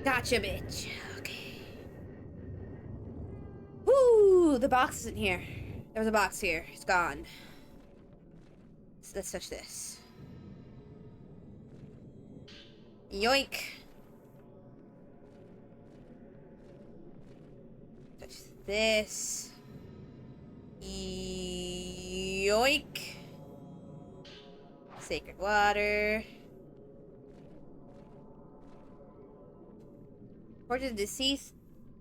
Gotcha, bitch. Okay. Woo! The box isn't here. There was a box here. It's gone. So let's touch this. Yoink. Touch this. Yoink. Sacred water. Portrait of the deceased.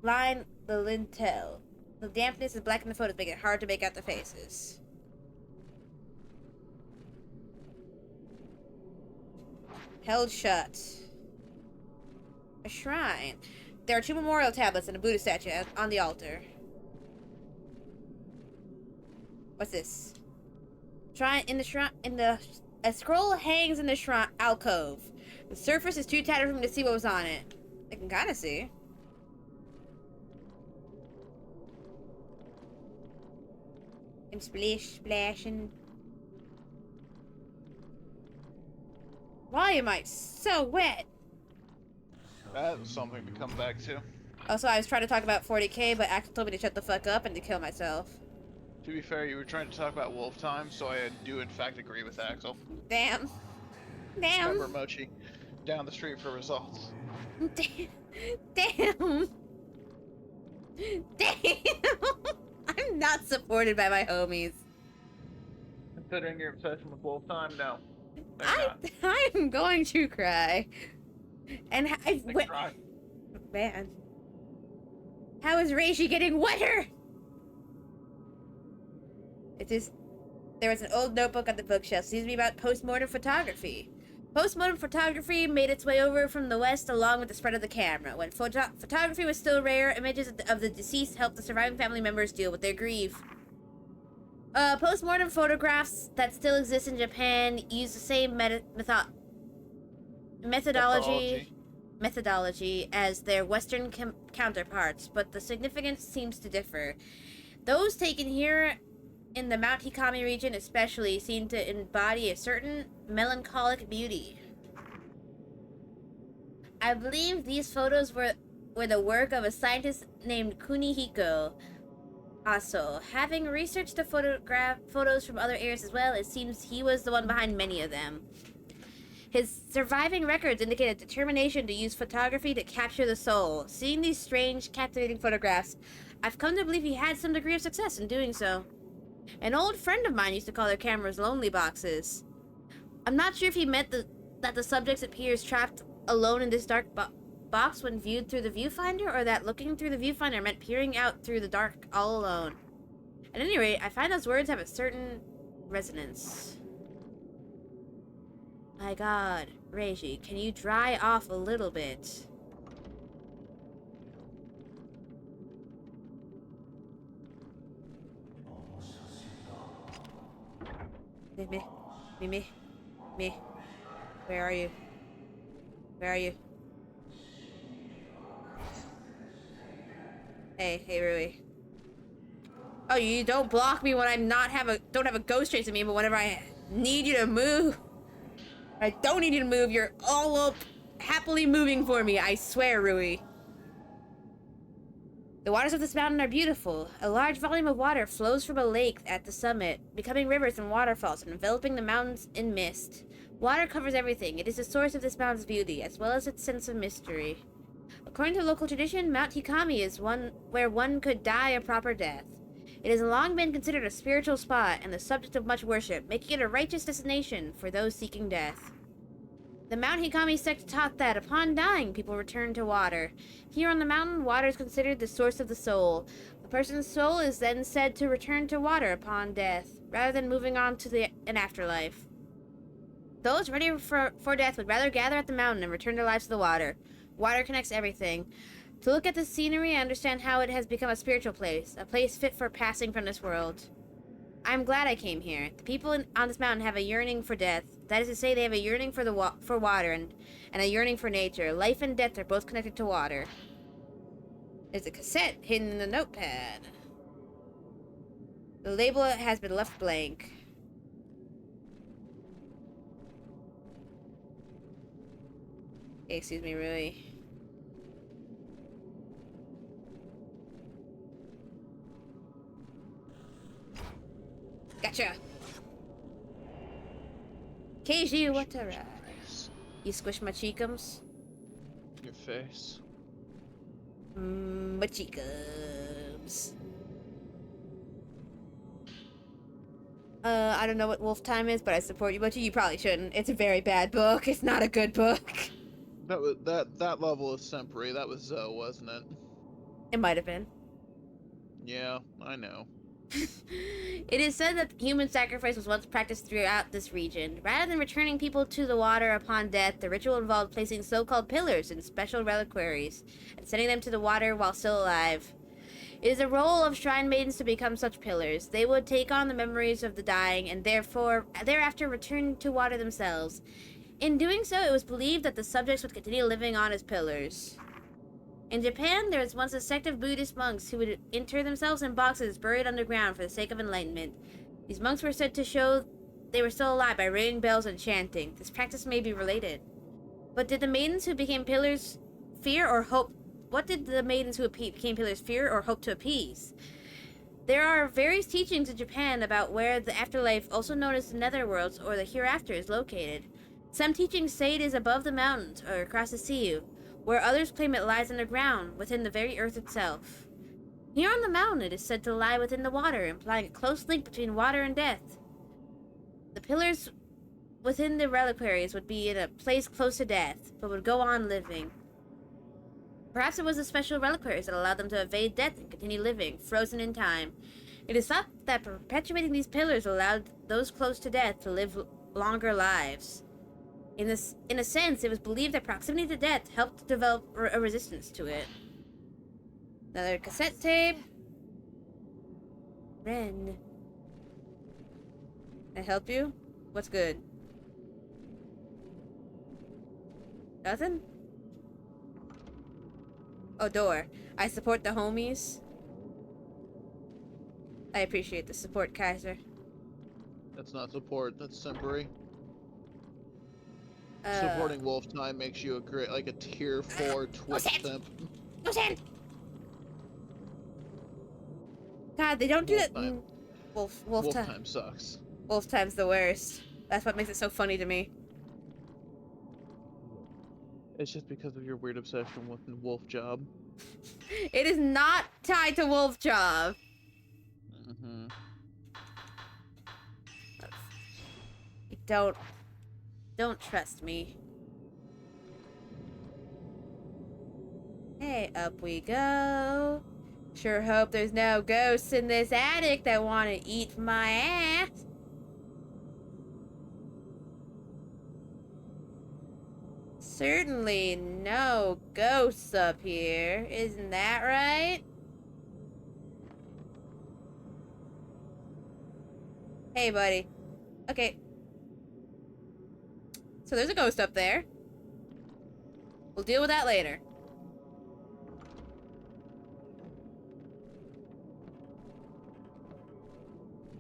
Line the lintel. The dampness is black in the photos, making it hard to make out the faces. Held shut. A shrine. There are 2 memorial tablets and a Buddha statue on the altar. What's this? A scroll hangs in the shrine alcove. The surface is too tattered for me to see what was on it. I can kind of see. And splashing. Why am I so wet? That was something to come back to. Also, I was trying to talk about 40k, but Axel told me to shut the fuck up and to kill myself. To be fair, you were trying to talk about wolf time, so I do in fact agree with Axel. Damn. Damn. Remember Mochi, down the street for results. Damn. Damn. Damn. I'm not supported by my homies. Considering your obsession with wolf time, no. I'm going to cry. And Cry. man. How is Reishi getting wetter? There was an old notebook on the bookshelf. Seems to be about postmortem photography. Postmortem photography made its way over from the West along with the spread of the camera. When photography was still rare, images of the deceased helped the surviving family members deal with their grief. Postmortem photographs that still exist in Japan use the same methodology as their Western counterparts, but the significance seems to differ. Those taken here in the Mount Hikami region especially seem to embody a certain melancholic beauty. I believe these photos were the work of a scientist named Kunihiko Aso. Having researched the photos from other areas as well, it seems he was the one behind many of them. His surviving records indicate a determination to use photography to capture the soul. Seeing these strange, captivating photographs, I've come to believe he had some degree of success in doing so. An old friend of mine used to call their cameras lonely boxes. I'm not sure if he meant that the subject appears trapped alone in this dark box when viewed through the viewfinder, or that looking through the viewfinder meant peering out through the dark all alone. At any rate, I find those words have a certain resonance. My god, Reiji, can you dry off a little bit? Me. Where are you? Where are you? Hey, Rui. Oh, you don't block me when I'm don't have a ghost chasing me, but whenever I need you to move, I don't need you to move. You're all up, happily moving for me. I swear, Rui. The waters of this mountain are beautiful. A large volume of water flows from a lake at the summit, becoming rivers and waterfalls and enveloping the mountains in mist. Water covers everything. It is the source of this mountain's beauty, as well as its sense of mystery. According to local tradition, Mount Hikami is one where one could die a proper death. It has long been considered a spiritual spot and the subject of much worship, making it a righteous destination for those seeking death. The Mount Hikami sect taught that upon dying, people return to water. Here on the mountain, water is considered the source of the soul. A person's soul is then said to return to water upon death, rather than moving on to an afterlife. Those ready for death would rather gather at the mountain and return their lives to the water. Water connects everything. To look at the scenery, I understand how it has become a spiritual place, a place fit for passing from this world. I'm glad I came here. The people on this mountain have a yearning for death. That is to say, they have a yearning for water and a yearning for nature. Life and death are both connected to water. There's a cassette hidden in the notepad. The label has been left blank. Okay, excuse me, Rui. Gotcha! Keiji Watara. You squish my cheekums? Your face. My cheekums. I don't know what Wolf Time is, but I support you, but you probably shouldn't. It's a very bad book. It's not a good book. That level of Sempery, that was Zoe, wasn't it? It might have been. Yeah, I know. It is said that human sacrifice was once practiced throughout this region. Rather than returning people to the water upon death, the ritual involved placing so-called pillars in special reliquaries and sending them to the water while still alive. It is a role of shrine maidens to become such pillars. They would take on the memories of the dying and thereafter return to water themselves. In doing so, it was believed that the subjects would continue living on as pillars. In Japan, there was once a sect of Buddhist monks who would inter themselves in boxes buried underground for the sake of enlightenment. These monks were said to show they were still alive by ringing bells and chanting. This practice may be related. But did the maidens who became pillars fear or hope? What did the maidens who became pillars fear or hope to appease? There are various teachings in Japan about where the afterlife, also known as the netherworlds or the hereafter, is located. Some teachings say it is above the mountains or across the sea, where others claim it lies underground, within the very earth itself. Here on the mountain, it is said to lie within the water, implying a close link between water and death. The pillars within the reliquaries would be in a place close to death, but would go on living. Perhaps it was the special reliquaries that allowed them to evade death and continue living, frozen in time. It is thought that perpetuating these pillars allowed those close to death to live longer lives. In a sense, it was believed that proximity to death helped develop a resistance to it. Another cassette tape. Ren. Can I help you? What's good? Nothing? Oh, door. I support the homies. I appreciate the support, Kaiser. That's not support. That's temporary. Supporting Wolf Time makes you a tier 4 Twitch simp. No sand! God, they don't do Wolf that. time. Wolf time. Time sucks. Wolf time's the worst. That's what makes it so funny to me. It's just because of your weird obsession with the wolf job. It is not tied to Wolf Job. Mm-hmm. Don't trust me. Hey, up we go. Sure hope there's no ghosts in this attic that want to eat my ass. Certainly no ghosts up here. Isn't that right? Hey, buddy. Okay. So there's a ghost up there. We'll deal with that later.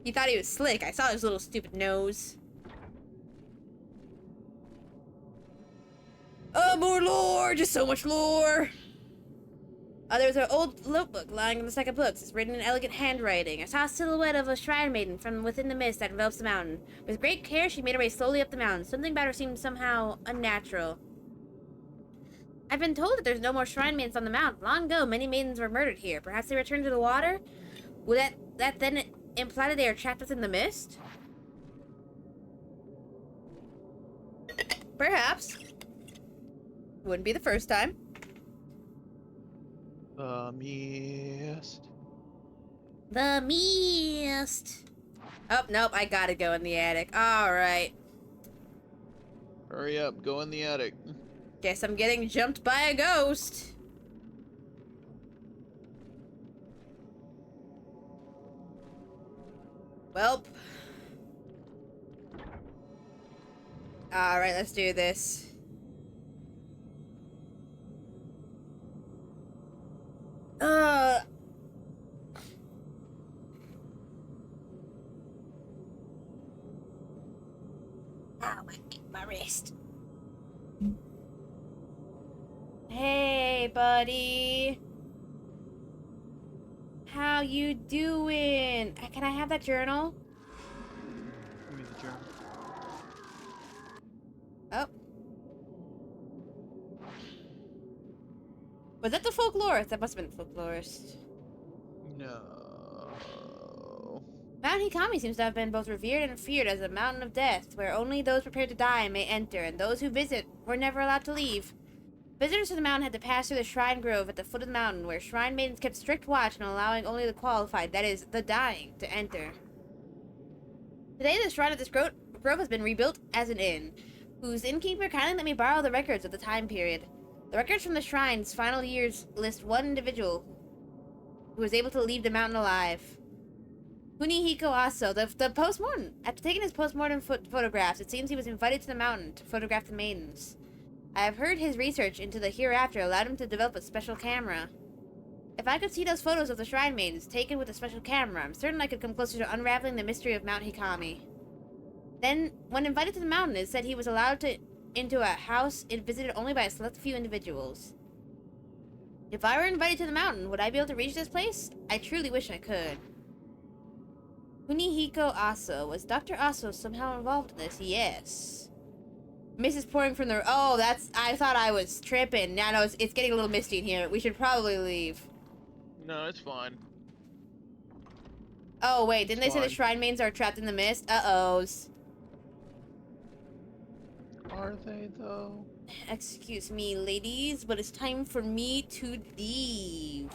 He thought he was slick. I saw his little stupid nose. Oh, more lore! Just so much lore! There's an old notebook lying in the second book. It's written in elegant handwriting. I saw a silhouette of a shrine maiden from within the mist that envelops the mountain. With great care, she made her way slowly up the mountain. Something about her seemed somehow unnatural. I've been told that there's no more shrine maidens on the mountain. Long ago, many maidens were murdered here. Perhaps they returned to the water? Would that then imply that they are trapped within the mist? Perhaps. Wouldn't be the first time. Mist. The mist. Oh, nope, I gotta go in the attic. Alright. Hurry up, go in the attic. Guess I'm getting jumped by a ghost. Welp. Alright, let's do this. Ow, my wrist. Hey, buddy. How you doing? Can I have that journal? Give me the journal. Oh. Was that the folklorist? That must have been the folklorist. No. Mount Hikami seems to have been both revered and feared as a mountain of death, where only those prepared to die may enter, and those who visit were never allowed to leave. Visitors to the mountain had to pass through the shrine grove at the foot of the mountain, where shrine maidens kept strict watch on allowing only the qualified, that is, the dying, to enter. Today, the shrine at this grove has been rebuilt as an inn, whose innkeeper kindly let me borrow the records of the time period. The records from the shrine's final years list one individual who was able to leave the mountain alive. Kunihiko Aso, the postmortem. After taking his postmortem photographs, it seems he was invited to the mountain to photograph the maidens. I have heard his research into the hereafter allowed him to develop a special camera. If I could see those photos of the Shrine Maidens taken with a special camera, I'm certain I could come closer to unraveling the mystery of Mount Hikami. Then, when invited to the mountain, it said he was allowed into a house visited only by a select few individuals. If I were invited to the mountain, would I be able to reach this place? I truly wish I could. Kunihiko Aso. Was Dr. Aso somehow involved in this? Yes. Mist is pouring from the... Oh, that's... I thought I was tripping. Now, no, it's getting a little misty in here. We should probably leave. No, it's fine. Oh, wait. Didn't they say the Fine. Shrine Maidens are trapped in the mist? Uh-ohs. Are they, though? Excuse me, ladies, but it's time for me to leave.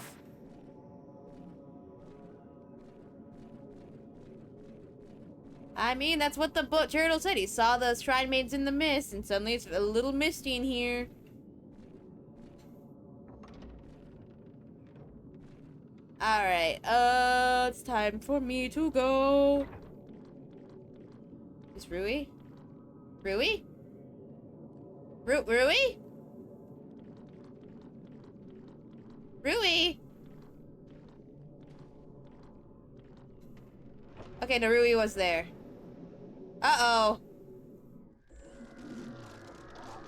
I mean, that's what the turtle said. He saw the Shrine Maidens in the mist, and suddenly it's a little misty in here. Alright, it's time for me to go. Is Rui? Rui? Rui? Rui? Okay, no, Rui was there. Uh-oh.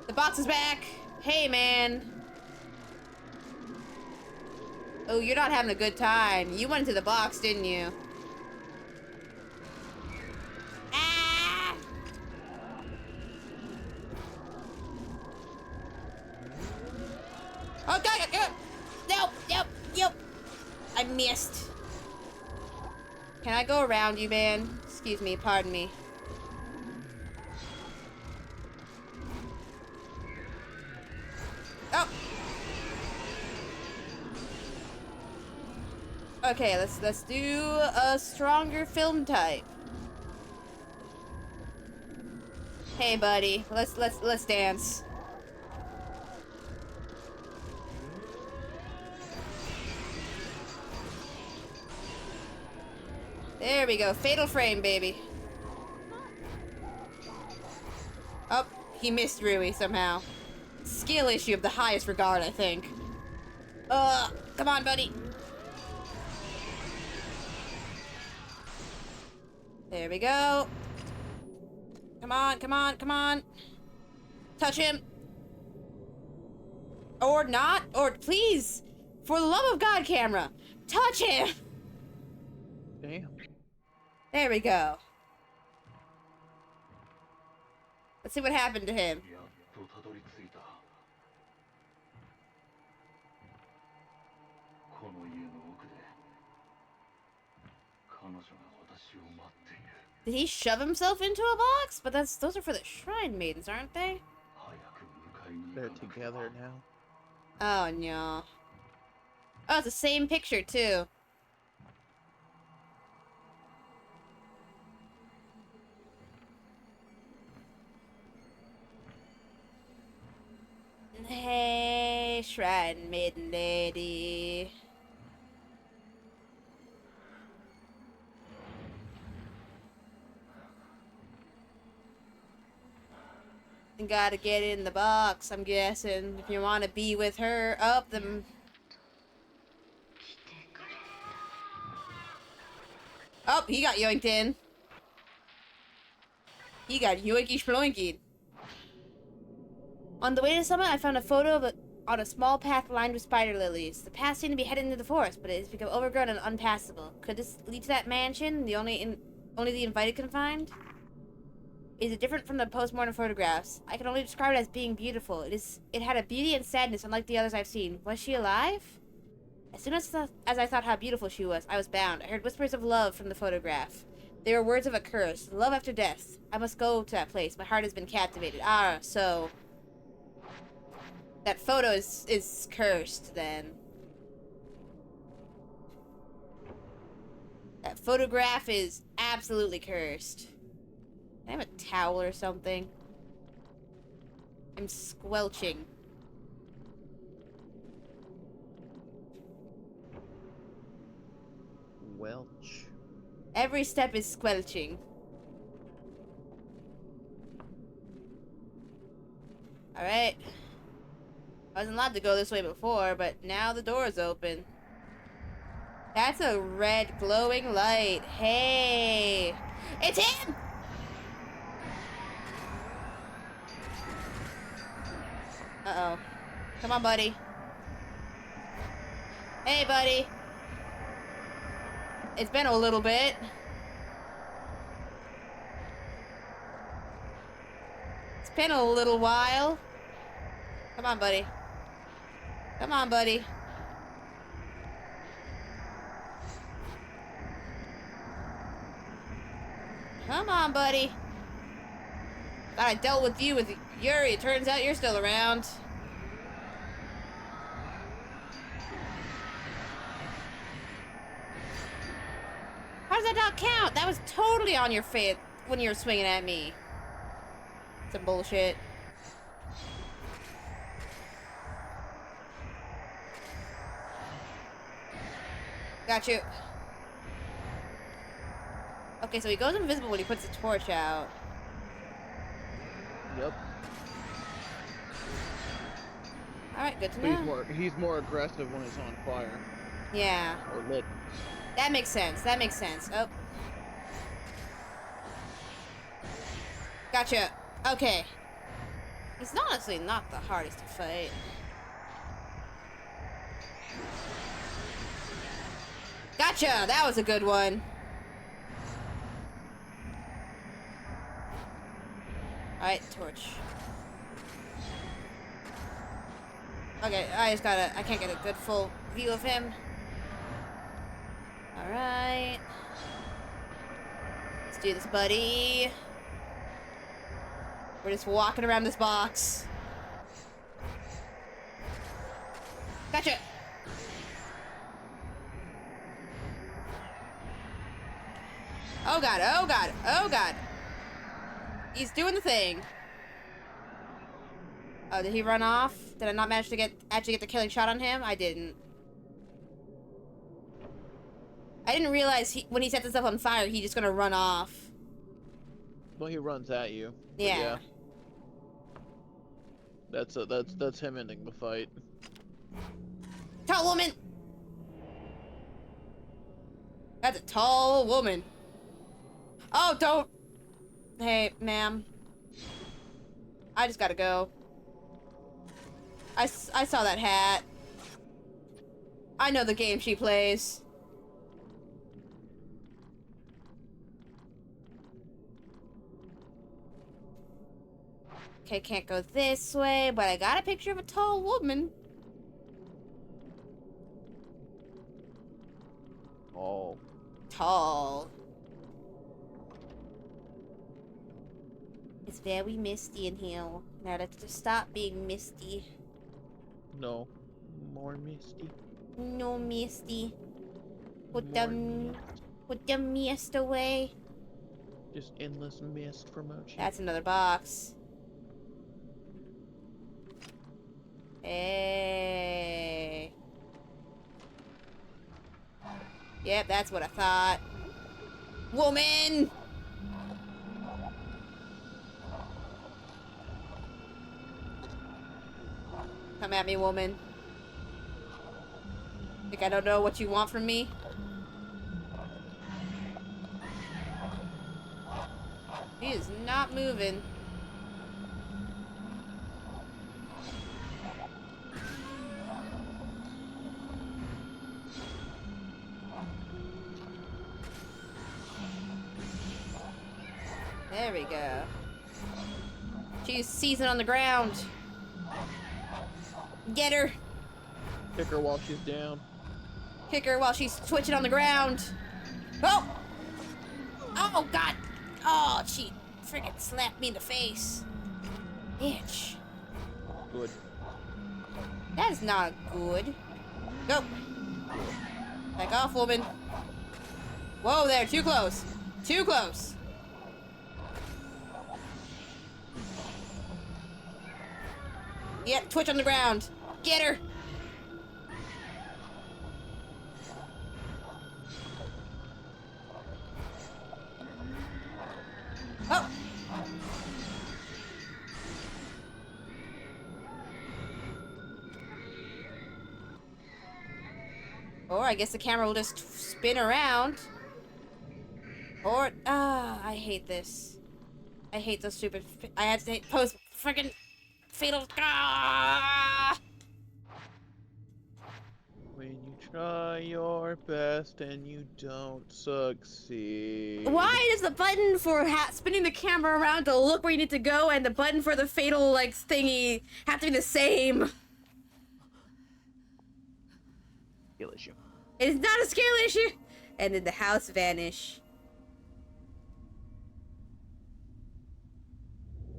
The box is back. Hey, man. Oh, you're not having a good time. You went into the box, didn't you? Ah! Oh, God! Nope. I missed. Can I go around you, man? Excuse me, pardon me. Oh! Okay, let's do a stronger film type. Hey, buddy, let's dance. There we go, fatal frame, baby. Oh, he missed Rui somehow. Skill issue of the highest regard, I think. Come on, buddy. There we go. Come on. Touch him. Or not. Or please, for the love of God, camera, touch him. Damn. There we go. Let's see what happened to him. Did he shove himself into a box? But those are for the Shrine Maidens, aren't they? They're together now. Oh, no. Oh, it's the same picture, too. Hey, Shrine Maiden lady. Gotta get in the box, I'm guessing, if you want to be with her. Up them. Oh, he got yoinked in. He got yoinky sploinky. On the way to the summit, I found a photo on a small path lined with spider lilies. The path seemed to be heading into the forest, but it has become overgrown and unpassable. Could this lead to that mansion only the invited can find? Is it different from the post-mortem photographs? I can only describe it as being beautiful. It had a beauty and sadness unlike the others I've seen. Was she alive? As soon as I thought how beautiful she was, I was bound. I heard whispers of love from the photograph. They were words of a curse. Love after death. I must go to that place. My heart has been captivated. Ah, so... that photo is cursed, then. That photograph is absolutely cursed. Can I have a towel or something? I'm squelching. Welch. Every step is squelching. Alright. I wasn't allowed to go this way before, but now the door is open. That's a red glowing light. Hey! It's him! Uh-oh. Come on, buddy. Hey, buddy. It's been a little bit. It's been a little while. Come on, buddy. Come on, buddy. Come on, buddy. Thought I dealt with you with Yuri. It turns out you're still around. How does that not count? That was totally on your face when you were swinging at me. Some bullshit. Got you. Okay, so he goes invisible when he puts the torch out. Yep. Alright, good to But know. he's more aggressive when it's on fire. Yeah. Or lit. That makes sense. That makes sense. Oh. Gotcha. Okay. He's honestly not the hardest to fight. Gotcha! That was a good one. Alright, torch. Okay, I can't get a good full view of him. Alright. Let's do this, buddy. We're just walking around this box. Gotcha! Oh god, oh god, oh god. He's doing the thing. Oh, did he run off? Did I not manage to actually get the killing shot on him? I didn't. I didn't realize when he set this up on fire, he's just gonna run off. Well, he runs at you. Yeah. That's him ending the fight. Tall woman! That's a tall woman. Oh, don't. Hey, ma'am. I just gotta go. I saw that hat. I know the game she plays. Okay, can't go this way, but I got a picture of a tall woman. Oh. Tall. It's very misty in here. Now let's just stop being misty. No. More misty. No misty. Put More them mist. put the mist away. Just endless mist from ocean. That's another box. Hey. Yep, that's what I thought. Woman! Come at me, woman. Think I don't know what you want from me? He is not moving. There we go. She's seizing on the ground. Get her. Kick her while she's down. Kick her while she's twitching on the ground. Oh! Oh, God. Oh, she freaking slapped me in the face. Bitch. Good. That is not good. Go. Back off, woman. Whoa there, too close. Too close. Yep, twitch on the ground. Get her. Oh. Or I guess the camera will just spin around. Or, I hate this. I hate those stupid. I had to post freaking fatal. When you try your best and you don't succeed. Why does the button for spinning the camera around to look where you need to go and the button for the fatal, like, thingy have to be the same? Skill issue. It is not a skill issue! And then the house vanish.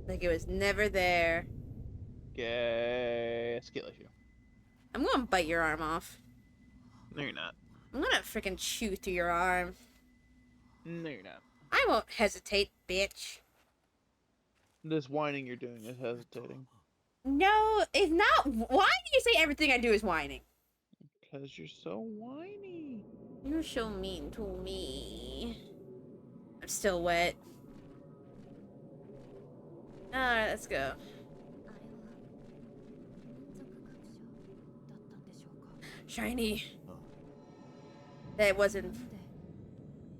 Like it was never there. Skill issue. I'm gonna bite your arm off. No, you're not. I'm gonna freaking chew through your arm. No, you're not. I won't hesitate, bitch. This whining you're doing is hesitating. No, it's not. Why do you say everything I do is whining? Because you're so whiny. You're so mean to me. I'm still wet. Alright, let's go. あれは民族学者だったんでしょうか。 Shiny. That wasn't. なんで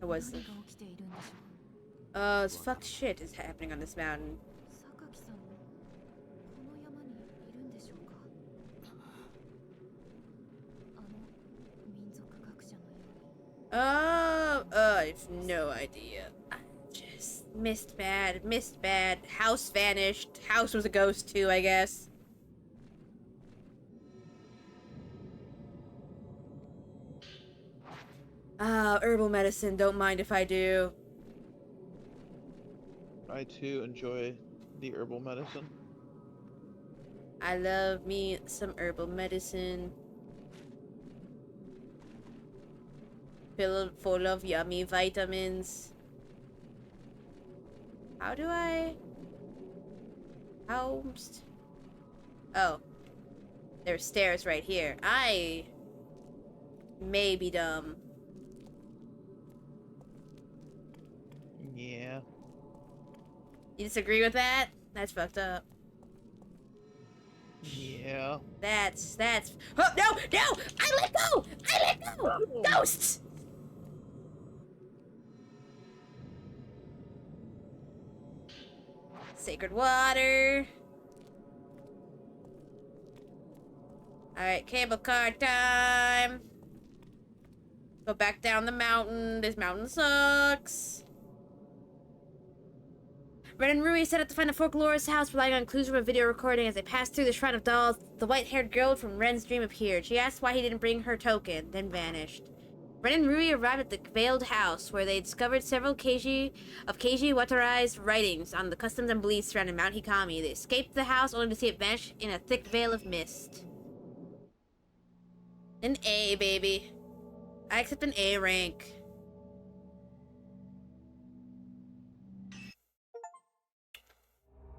It wasn't. 何が起きているんでしょう。 It's fucked shit is happening on this mountain. 榊さんもこの山にいるんでしょうか。あの民族学者のように。I have no idea. I just missed bad. House vanished. House was a ghost too, I guess. Herbal medicine. Don't mind if I do. I too enjoy the herbal medicine. I love me some herbal medicine. Full of yummy vitamins. How do I... How... Oh. There's stairs right here. I may be dumb. Yeah. You disagree with that? That's fucked up. Yeah. That's... Oh, no! I let go! Ghosts! Sacred water. Alright, cable car time. Go back down the mountain. This mountain sucks. Ren and Rui set out to find the folklorist's house, relying on clues from a video recording. As they passed through the Shrine of Dolls, the white-haired girl from Ren's dream appeared. She asked why he didn't bring her token, then vanished. Ren and Rui arrived at the veiled house, where they discovered several Keiji Watarai's writings on the customs and beliefs surrounding Mount Hikami. They escaped the house, only to see it vanish in a thick veil of mist. An A, baby. I accept an A rank.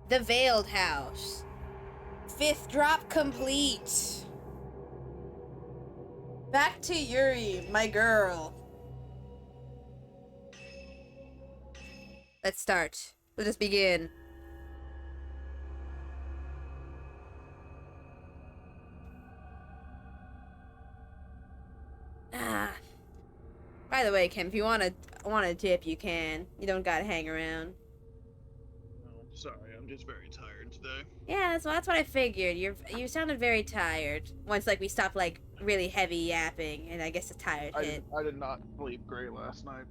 The Veiled House. 5th drop complete. Back to Yuri, my girl. Let's start. Let us begin. By the way, Kim, if you want a tip, you can. You don't gotta hang around. No, sorry, I'm just very tired today. Yeah, that's what I figured. You sounded very tired. Once like we stopped like really heavy yapping, and I guess the tired hit. I did not sleep great last night.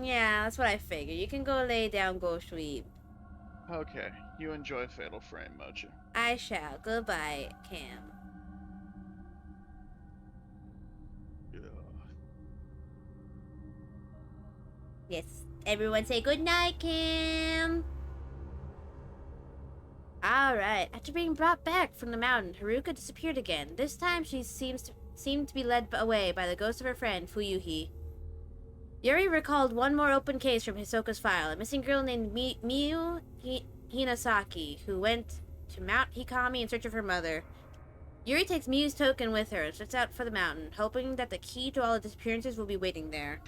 Yeah, that's what I figured. You can go lay down, go sleep. Okay, you enjoy Fatal Frame, Mochi. I shall. Goodbye, Cam. Yeah. Yes. Everyone say good night, Cam. Alright. After being brought back from the mountain, Haruka disappeared again. This time she seemed to be led away by the ghost of her friend, Fuyuhi. Yuri recalled one more open case from Hisoka's file, a missing girl named Miyu Hinasaki, who went to Mount Hikami in search of her mother. Yuri takes Miyu's token with her and sets out for the mountain, hoping that the key to all the disappearances will be waiting there.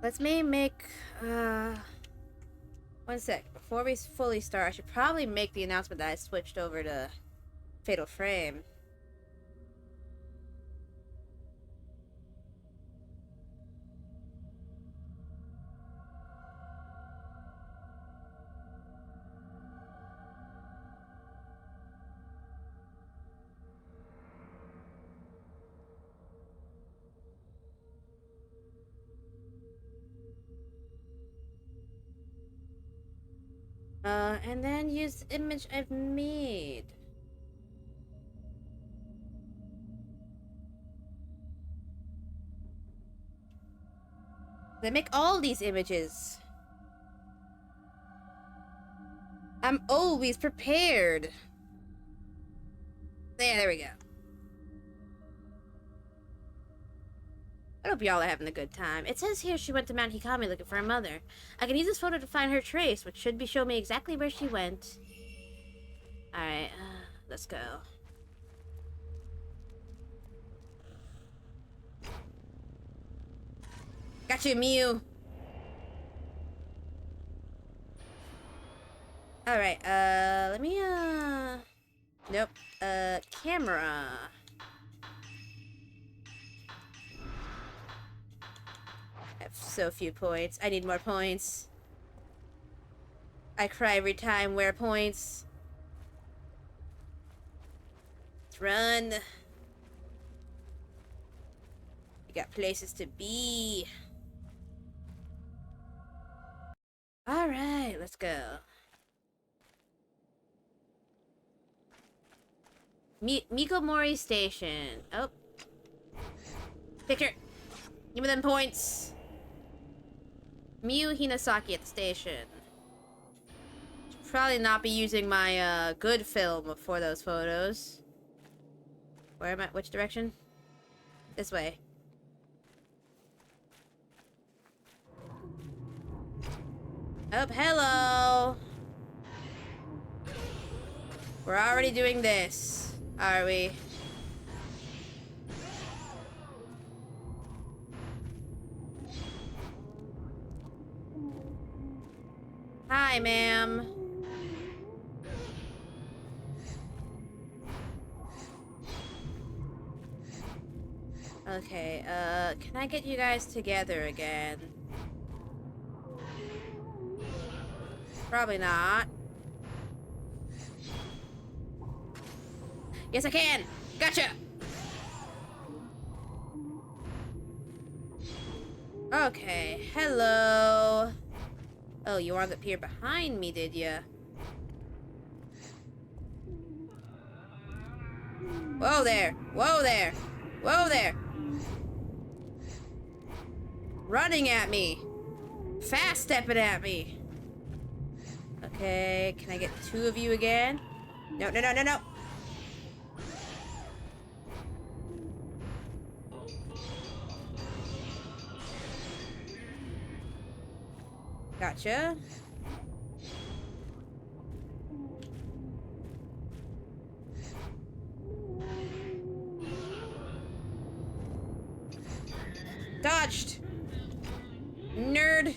Let's make, one sec. Before we fully start, I should probably make the announcement that I switched over to Fatal frame. And then use the image I've made. They make all these images. I'm always prepared. There we go. I hope y'all are having a good time. It says here she went to Mount Hikami looking for her mother. I can use this photo to find her trace, which should show me exactly where she went. Alright, let's go. Got you, Mew. Alright, let me, nope. Camera. I have so few points. I need more points. I cry every time. Where points? Let's run. We got places to be. Alright, let's go. Mikomori Station. Oh. Picture. Give me them points. Miyu Hinasaki at the station. Should probably not be using my good film for those photos. Where am I? Which direction? This way. Oh, hello. We're already doing this, are we? Hi, ma'am. Okay, can I get you guys together again? Probably not. Yes, I can! Gotcha! Okay, hello. Oh, you wanted to appear behind me, did ya? Whoa there! Whoa there! Whoa there! Running at me! Fast stepping at me! Okay, can I get two of you again? No, no, no, no, no! Gotcha. Dodged! Nerd!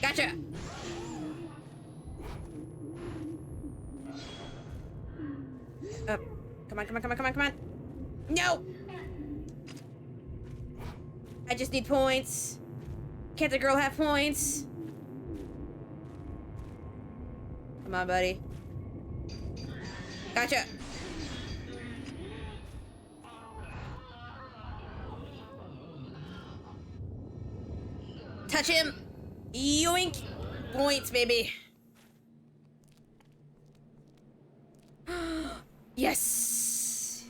Gotcha! Up. Come on, come on, come on, come on, come on! No! I just need points. Can't the girl have points? Come on, buddy. Gotcha! Touch him! Yoink! Points, baby. Yes!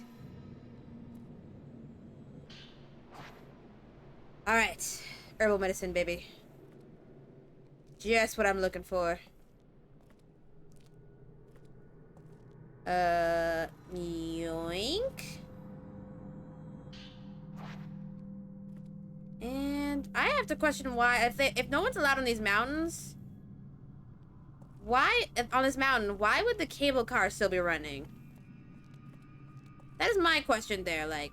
Alright. Herbal medicine, baby. Just what I'm looking for. Yoink. And I have to question why, if no one's allowed on these mountains, why, on this mountain, why would the cable car still be running? That is my question there, like,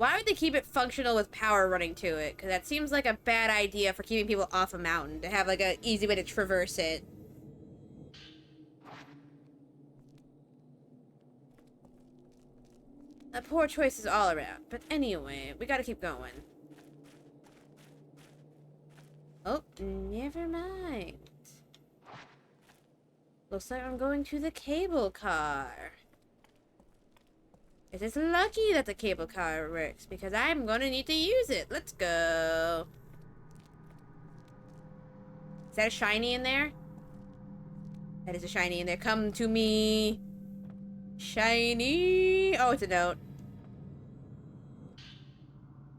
Why would they keep it functional with power running to it? Because that seems like a bad idea for keeping people off a mountain, to have like an easy way to traverse it. Poor choices all around. But anyway, we gotta keep going. Oh, never mind. Looks like I'm going to the cable car. It is lucky that the cable car works, because I'm gonna need to use it. Let's go. Is that a shiny in there? That is a shiny in there. Come to me. Shiny. Oh, it's a note.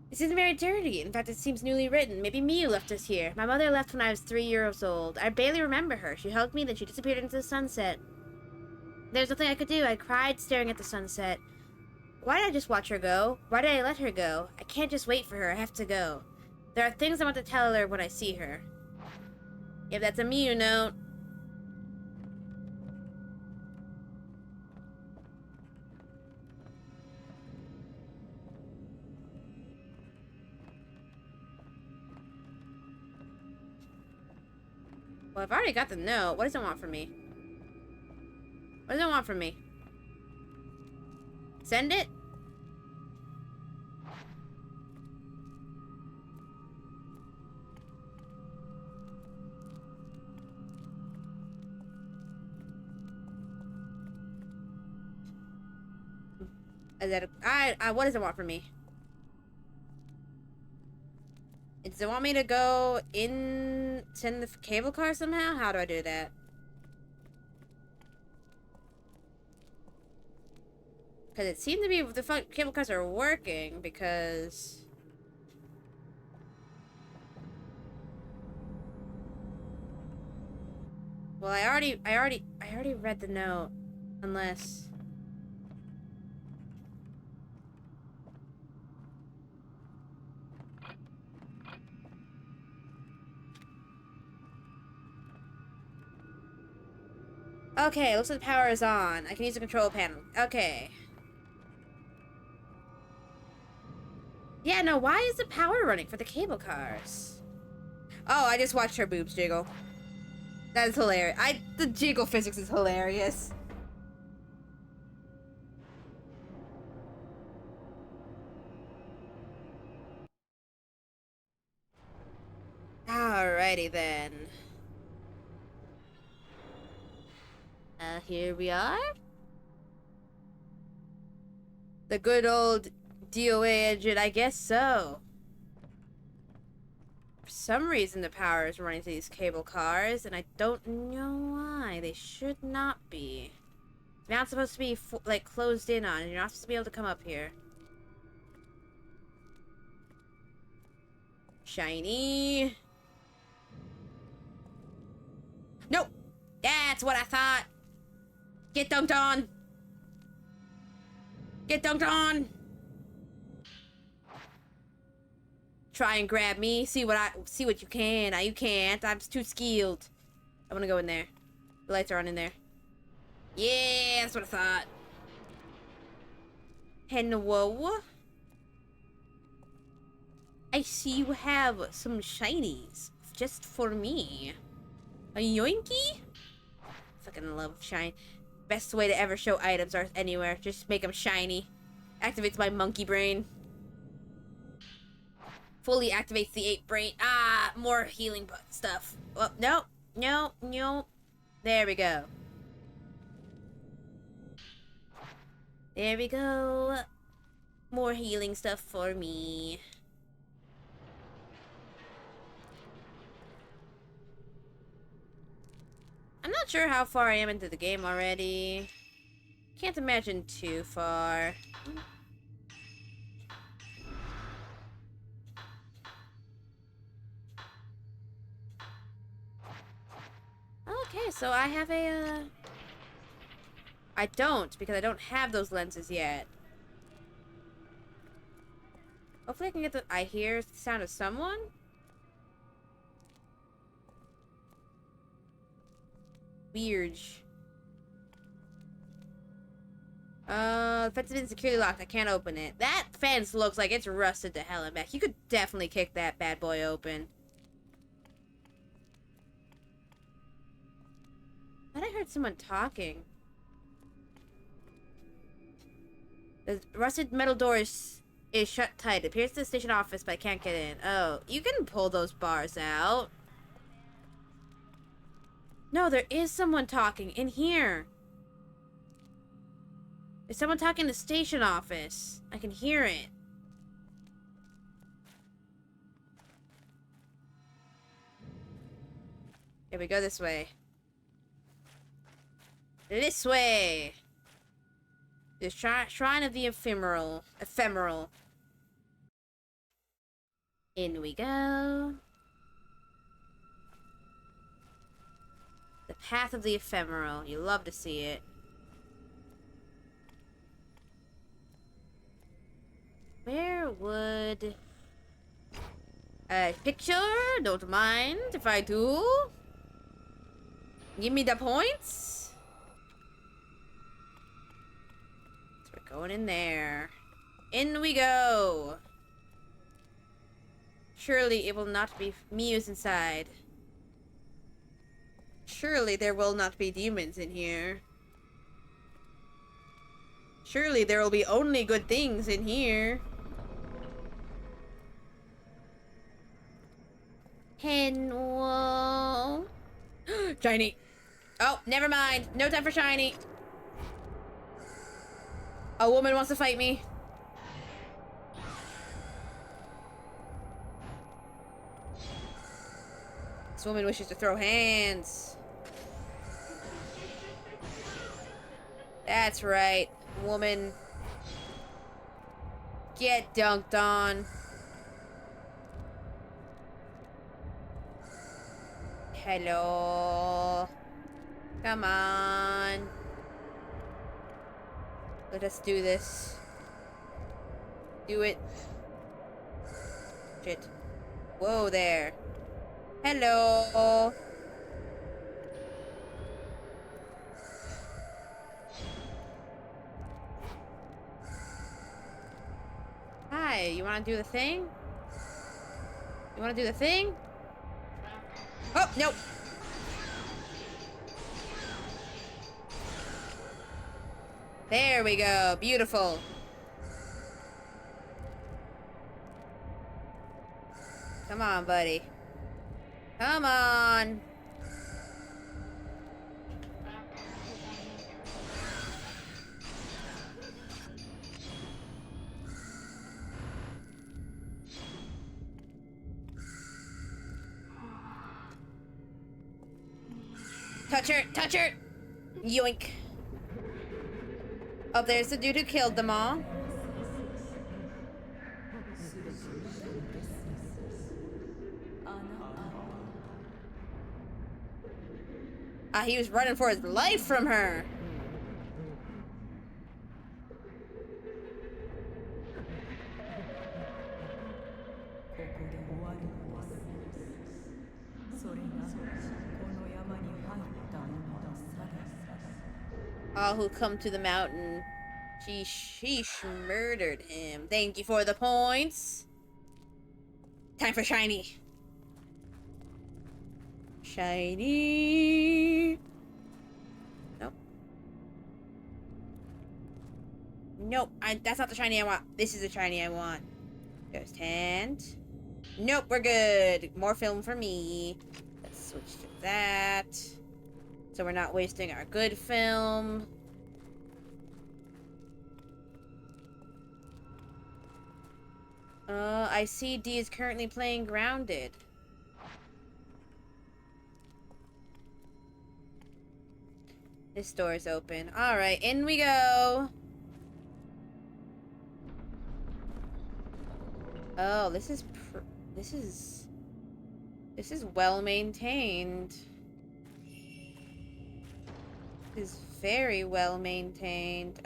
This isn't very dirty. In fact, it seems newly written. Maybe Miu left us here. My mother left when I was 3 years old. I barely remember her. She hugged me, then she disappeared into the sunset. There's nothing I could do. I cried staring at the sunset. Why did I just watch her go? Why did I let her go? I can't just wait for her. I have to go. There are things I want to tell her when I see her. If that's a Miu note. Well, I've already got the note. What does it want from me? What does it want from me? Send it? Is that what does it want from me? Does it want me to go in, send the cable car somehow? How do I do that? Because it seemed to be the cable cars are working, because... Well, I already read the note. Unless... Okay, looks like the power is on. I can use the control panel. Okay. Yeah, no, why is the power running for the cable cars? Oh, I just watched her boobs jiggle. That is hilarious. The jiggle physics is hilarious. Alrighty then. Here we are. The good old DOA engine, I guess so. For some reason the power is running to these cable cars, and I don't know why. They should not be. They're not supposed to be, like, closed in on, and you're not supposed to be able to come up here. Shiny. Nope! That's what I thought! Get dunked on! Get dunked on! Try and grab me. See what you can. You can't. I'm too skilled. I want to go in there. The lights are on in there. Yeah, that's what I thought. Hello. I see you have some shinies just for me. A yoinky? Fucking love shine. Best way to ever show items are anywhere. Just make them shiny. Activates my monkey brain. Fully activates the ape brain. Ah, more healing stuff. Oh, no, no, no. There we go. There we go. More healing stuff for me. I'm not sure how far I am into the game already. Can't imagine too far. Okay, so I have a, I don't, because I don't have those lenses yet. Hopefully I can get the... I hear the sound of someone? Weird. The fence has been securely locked. I can't open it. That fence looks like it's rusted to hell and back. You could definitely kick that bad boy open. I thought I heard someone talking. The rusted metal door is shut tight. It appears to the station office, but I can't get in. Oh, you can pull those bars out. No, there is someone talking in here. There's someone talking in the station office. I can hear it. Here we go this way. This way. The shrine of the ephemeral. In we go. The path of the ephemeral. You love to see it. Where would a picture? Don't mind if I do. Give me the points. So we're going in there. In we go. Surely it will not be Mius inside. Surely there will not be demons in here. Surely there will be only good things in here. Hello. Shiny. Oh, never mind. No time for shiny. A woman wants to fight me. This woman wishes to throw hands. That's right, woman. Get dunked on. Hello. Come on. Let us do this. Do it. Shit. Whoa there. Hello. Hi, you wanna do the thing? You wanna do the thing? Oh, nope. There we go. Beautiful. Come on, buddy. Come on. Touch her! Touch her! Yoink. Oh, there's the dude who killed them all. Ah, he was running for his life from her. All who come to the mountain. She murdered him. Thank you for the points. Time for shiny. Shiny. Nope. Nope. That's not the shiny I want. This is the shiny I want. Ghost hand. Nope, we're good. More film for me. Let's switch to that. So we're not wasting our good film. I see D is currently playing Grounded. This door is open. Alright, in we go. Oh, this is well maintained. This is very well maintained.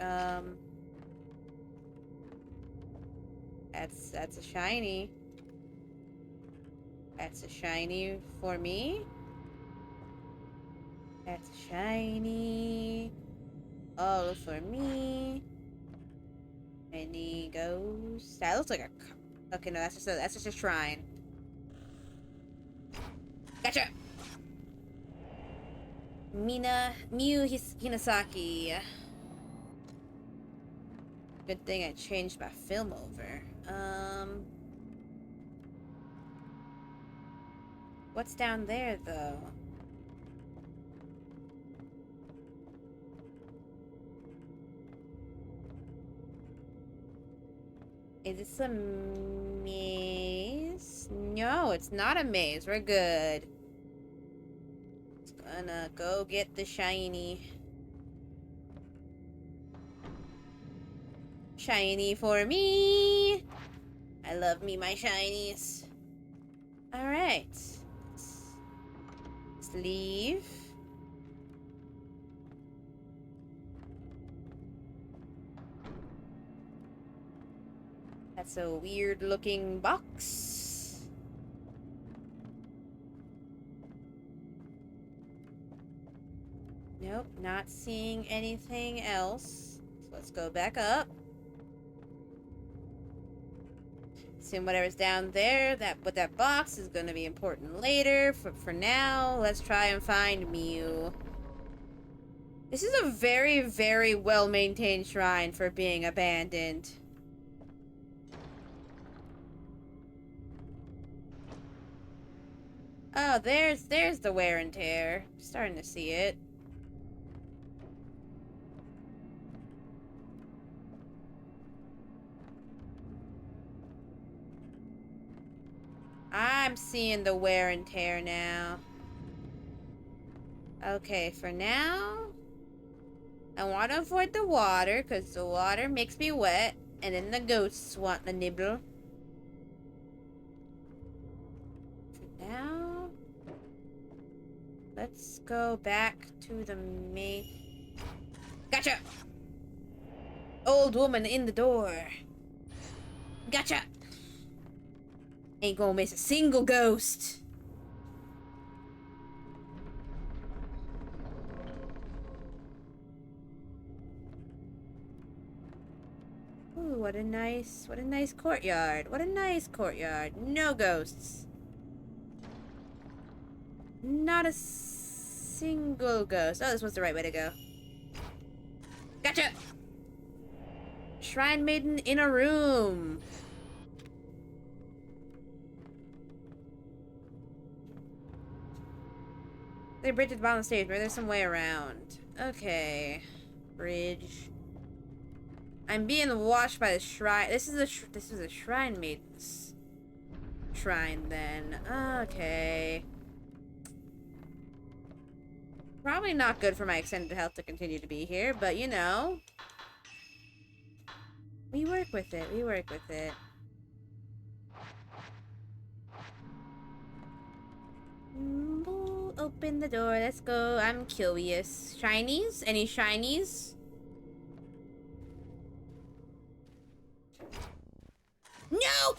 That's a shiny. That's a shiny for me. That's a shiny. All for me. Shiny ghost. That looks like a. Okay, no, that's just a shrine. Gotcha. Hinasaki. Good thing I changed my film over. What's down there though? Is this a maze? No, it's not a maze. We're good. Just gonna go get the shiny. Shiny for me! I love me my shinies. Alright. Let's leave. That's a weird looking box. Nope, not seeing anything else. So let's go back up. Seeing whatever's down there, that box is gonna be important later. For now, let's try and find Mew. This is a very, very well-maintained shrine for being abandoned. Oh, there's the wear and tear. Starting to see it. I'm seeing the wear and tear now. Okay, for now, I want to avoid the water, because the water makes me wet, and then the ghosts want the nibble. For now, let's go back to the main... Gotcha! Old woman in the door. Gotcha! Ain't gonna miss a single ghost. Ooh, what a nice courtyard. What a nice courtyard. No ghosts. Not a single ghost. Oh, this was the right way to go. Gotcha! Shrine maiden in a room. The bridge at the bottom of the stage. Maybe there's some way around. Okay. Bridge. I'm being watched by the shrine. This is a shrine maiden's shrine then. Okay. Probably not good for my extended health to continue to be here, but you know. We work with it. We work with it. Open the door. Let's go. I'm curious. Shinies? Any shinies? No!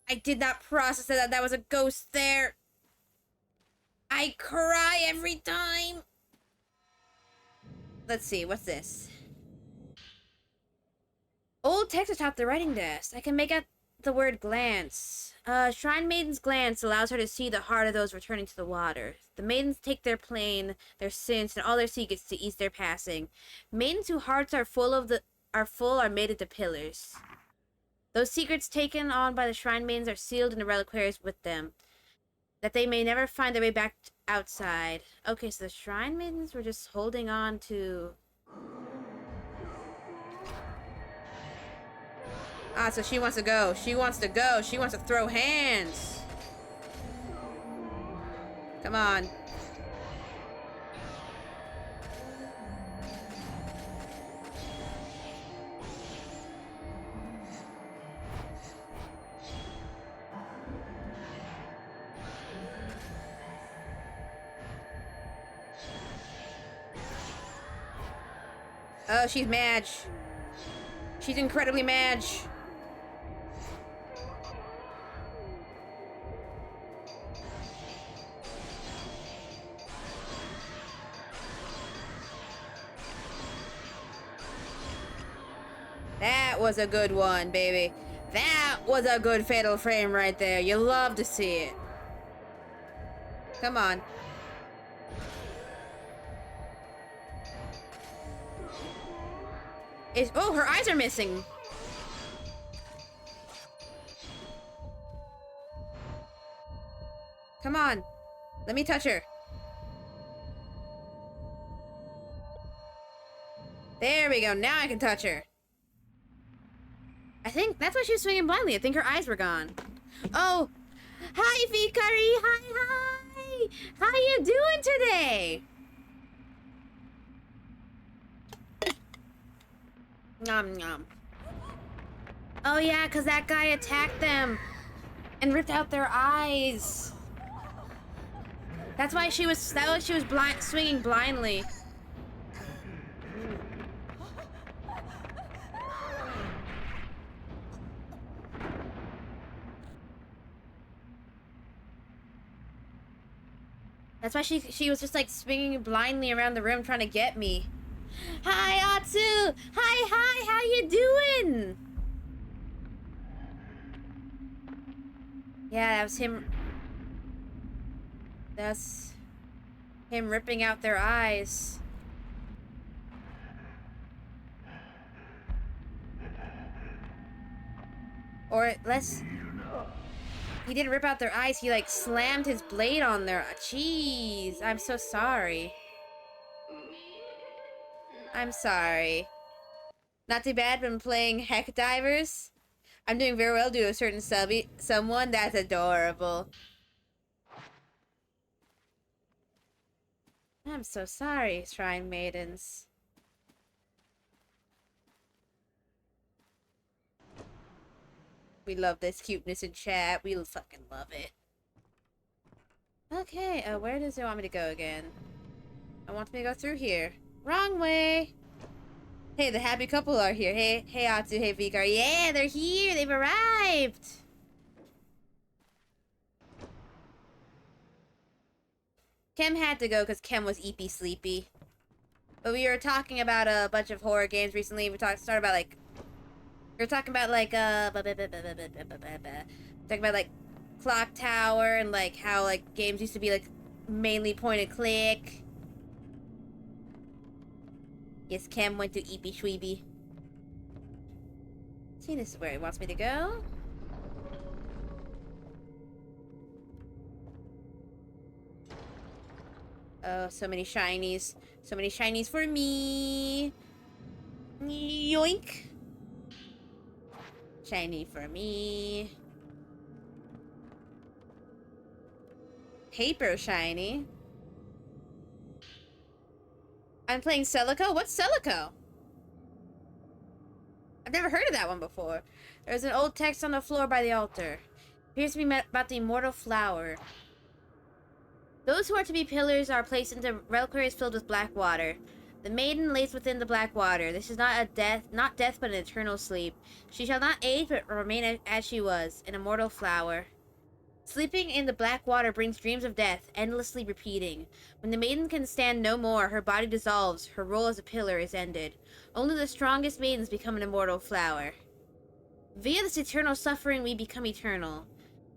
I did not process that was a ghost there. I cry every time. Let's see. What's this? Old text atop the writing desk. I can make out the word glance. Shrine Maiden's glance allows her to see the heart of those returning to the water. The maidens take their plane, their sins, and all their secrets to ease their passing. Maidens whose hearts are full are made into pillars. Those secrets taken on by the Shrine Maidens are sealed in the reliquaries with them, that they may never find their way back outside. Okay, so the Shrine Maidens were just holding on to... Ah, so she wants to go. She wants to go. She wants to throw hands. Come on. Oh, she's mad. She's incredibly mad. That was a good one, baby. That was a good fatal frame right there. You love to see it. Come on. Oh, her eyes are missing. Come on. Let me touch her. There we go. Now I can touch her. I think that's why she was swinging blindly. I think her eyes were gone. Oh. Hi, Vikari. Hi, hi. How you doing today? Nom nom. Oh yeah, because that guy attacked them and ripped out their eyes. That's why she was swinging blindly. That's why she was just like swinging blindly around the room trying to get me. Hi, Atsu! Hi, how you doing? Yeah, that was him. That's him ripping out their eyes. Or less. He didn't rip out their eyes, he like slammed his blade on their. Jeez, I'm so sorry. I'm sorry. Not too bad, been playing Heck Divers. I'm doing very well due to a certain someone that's adorable. I'm so sorry, Shrine Maidens. We love this cuteness in chat. We fucking love it. Okay, where does it want me to go again? I want me to go through here. Wrong way! Hey, the happy couple are here. Hey Atsu, hey Vikar. Yeah, they're here! They've arrived! Kem had to go because Kem was eepy sleepy. But we were talking about a bunch of horror games recently. We started about like... We were talking about like, talking about like Clock Tower and like how like games used to be like mainly point and click. Yes, Kem went to eepy shweeby. See, this is where he wants me to go. Oh, so many shinies. So many shinies for me. Yoink. Shiny for me. Paper shiny. I'm playing Celico? What's Celico? I've never heard of that one before. There's an old text on the floor by the altar. Appears to be about the immortal flower. Those who are to be pillars are placed into reliquaries filled with black water. The maiden lays within the black water. This is not death, but an eternal sleep. She shall not age, but remain as she was, an immortal flower. Sleeping in the black water brings dreams of death, endlessly repeating. When the maiden can stand no more, her body dissolves, her role as a pillar is ended. Only the strongest maidens become an immortal flower. Via this eternal suffering, we become eternal.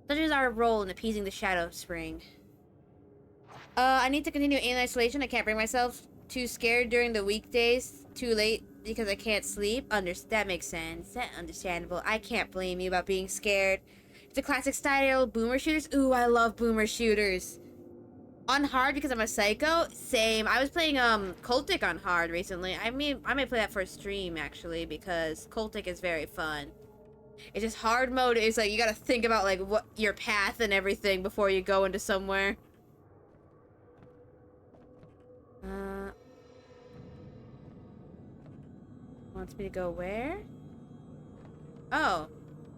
Such is our role in appeasing the shadow of spring. I need to continue alien isolation. I can't bring myself too scared during the weekdays. Too late because I can't sleep. That makes sense. That's understandable. I can't blame you about being scared. It's a classic style boomer shooters. Ooh, I love boomer shooters. On hard because I'm a psycho? Same. I was playing Cultic on hard recently. I may play that for a stream actually because Cultic is very fun. It's just hard mode is like you gotta think about like what your path and everything before you go into somewhere. Wants me to go where? Oh,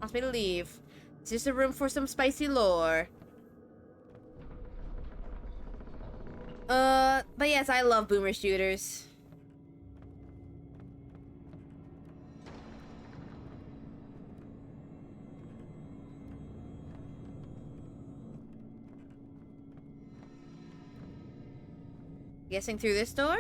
wants me to leave. It's just a room for some spicy lore. But yes, I love boomer shooters. Guessing through this door?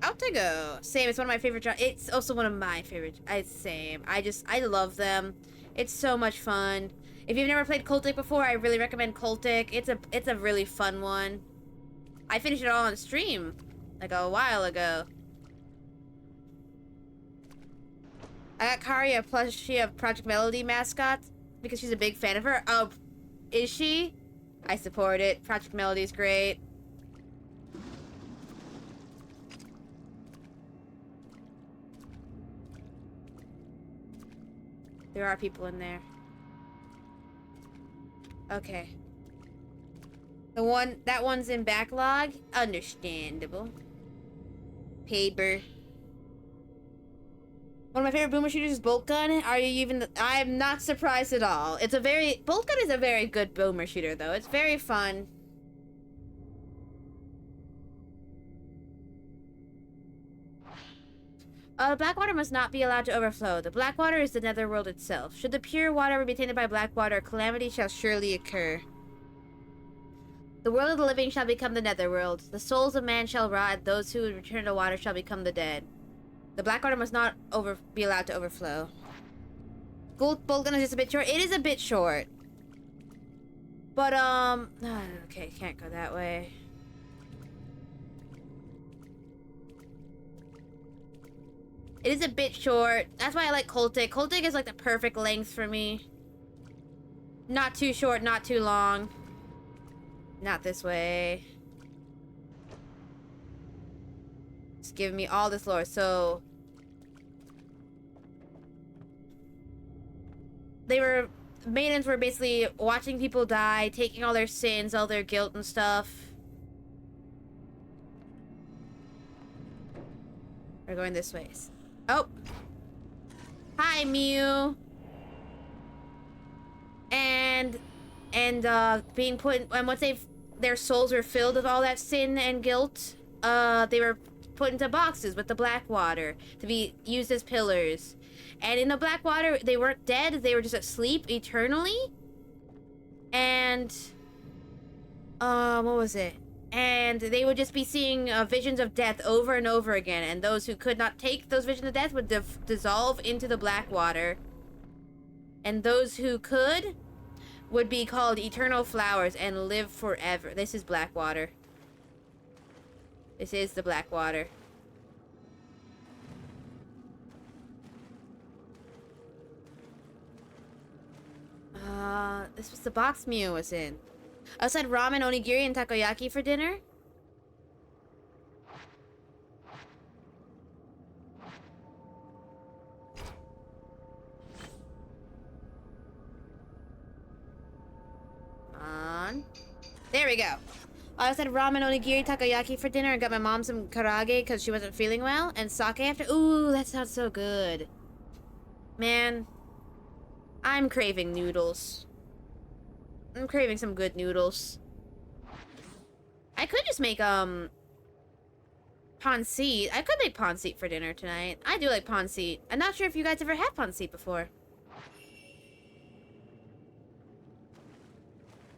Oh. route to go. Same, it's one of my favorite it's also one of my favorite. Same. I love them. It's so much fun. If you've never played Cultic before, I really recommend Cultic. It's a really fun one. I finished it all on stream like a while ago. I got Kari a plushie of Project Melody mascot because she's a big fan of her. Oh, is she? I support it. Project Melody's great. There are people in there. Okay. That one's in backlog. Understandable. Paper. One of my favorite boomer shooters is Bolt Gun. Are you even? I'm not surprised at all. Bolt Gun is a very good boomer shooter though. It's very fun. The Blackwater must not be allowed to overflow. The Blackwater is the netherworld itself. Should the pure water ever be tainted by Blackwater, calamity shall surely occur. The world of the living shall become the netherworld. The souls of man shall rot. Those who return to water shall become the dead. The Blackwater must not be allowed to overflow. Bolt Gun is just a bit short. It is a bit short. But, okay, can't go that way. It is a bit short. That's why I like Cultic. Cultic is like the perfect length for me. Not too short, not too long. Not this way. It's giving me all this lore, so... Maidens were basically watching people die, taking all their sins, all their guilt and stuff. We're going this way. Oh! Hi, Mew! And being put in, and once their souls were filled with all that sin and guilt, they were put into boxes with the black water to be used as pillars. And in the black water, they weren't dead, they were just asleep eternally. And what was it? And they would just be seeing visions of death over and over again, and those who could not take those visions of death would dissolve into the black water. And those who could would be called eternal flowers and live forever. This is Blackwater. This is the Blackwater. This was the box Mew was in. I said ramen, onigiri, and takoyaki for dinner. On. There we go. I said ramen, onigiri, takoyaki for dinner, and got my mom some karage because she wasn't feeling well, and sake after. Ooh, that sounds so good. Man, I'm craving noodles. I'm craving some good noodles. I could just make, pancit. I could make pancit for dinner tonight. I do like pancit. I'm not sure if you guys ever had pancit before.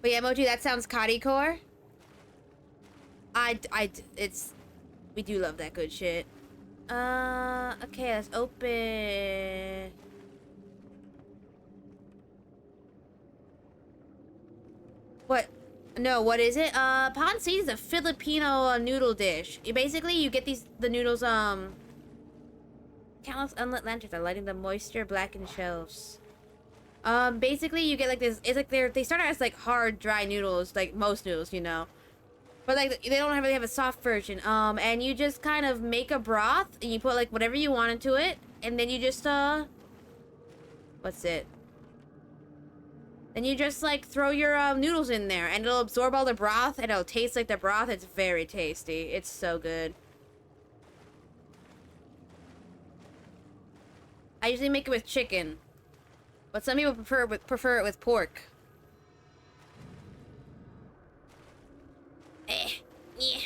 But yeah, Moji, that sounds Kari core. We do love that good shit. Okay, let's open. What? No, what is it? Pancit is a Filipino noodle dish. You get the noodles, countless unlit lanterns are lighting the moisture blackened shelves. Basically you get like this, it's like they start out as like hard, dry noodles, like most noodles, you know. But like, they don't really have a soft version. And you just kind of make a broth, and you put like whatever you want into it, and then you just, what's it? Then you just like throw your noodles in there, and it'll absorb all the broth, and it'll taste like the broth. It's very tasty. It's so good. I usually make it with chicken, but some people prefer it with pork. Yeah.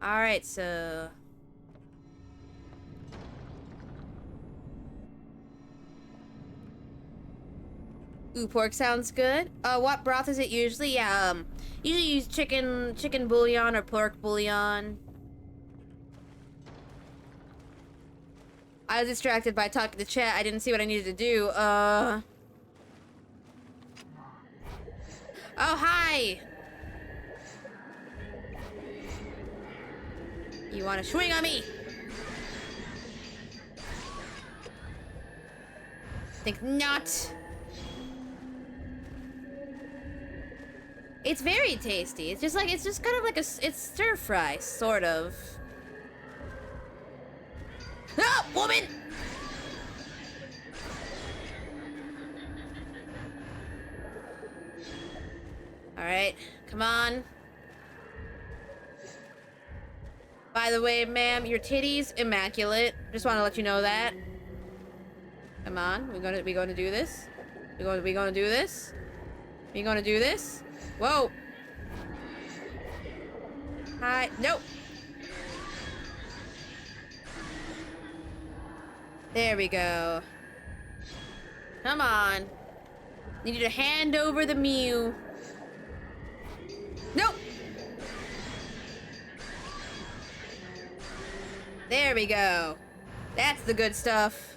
Alright, so... Ooh, pork sounds good. What broth is it usually? Yeah, usually use chicken bouillon or pork bouillon. I was distracted by talking to chat. I didn't see what I needed to do. Oh, hi! You wanna swing on me? Think not. It's very tasty. It's just kind of like it's stir fry, sort of. Ah, woman! Alright, come on. By the way, ma'am, your titties immaculate. Just want to let you know that. Come on, we gonna do this. We gonna do this. We gonna do this. Whoa. Hi. Nope. There we go. Come on. Need you to hand over the Mew. Nope. There we go. That's the good stuff.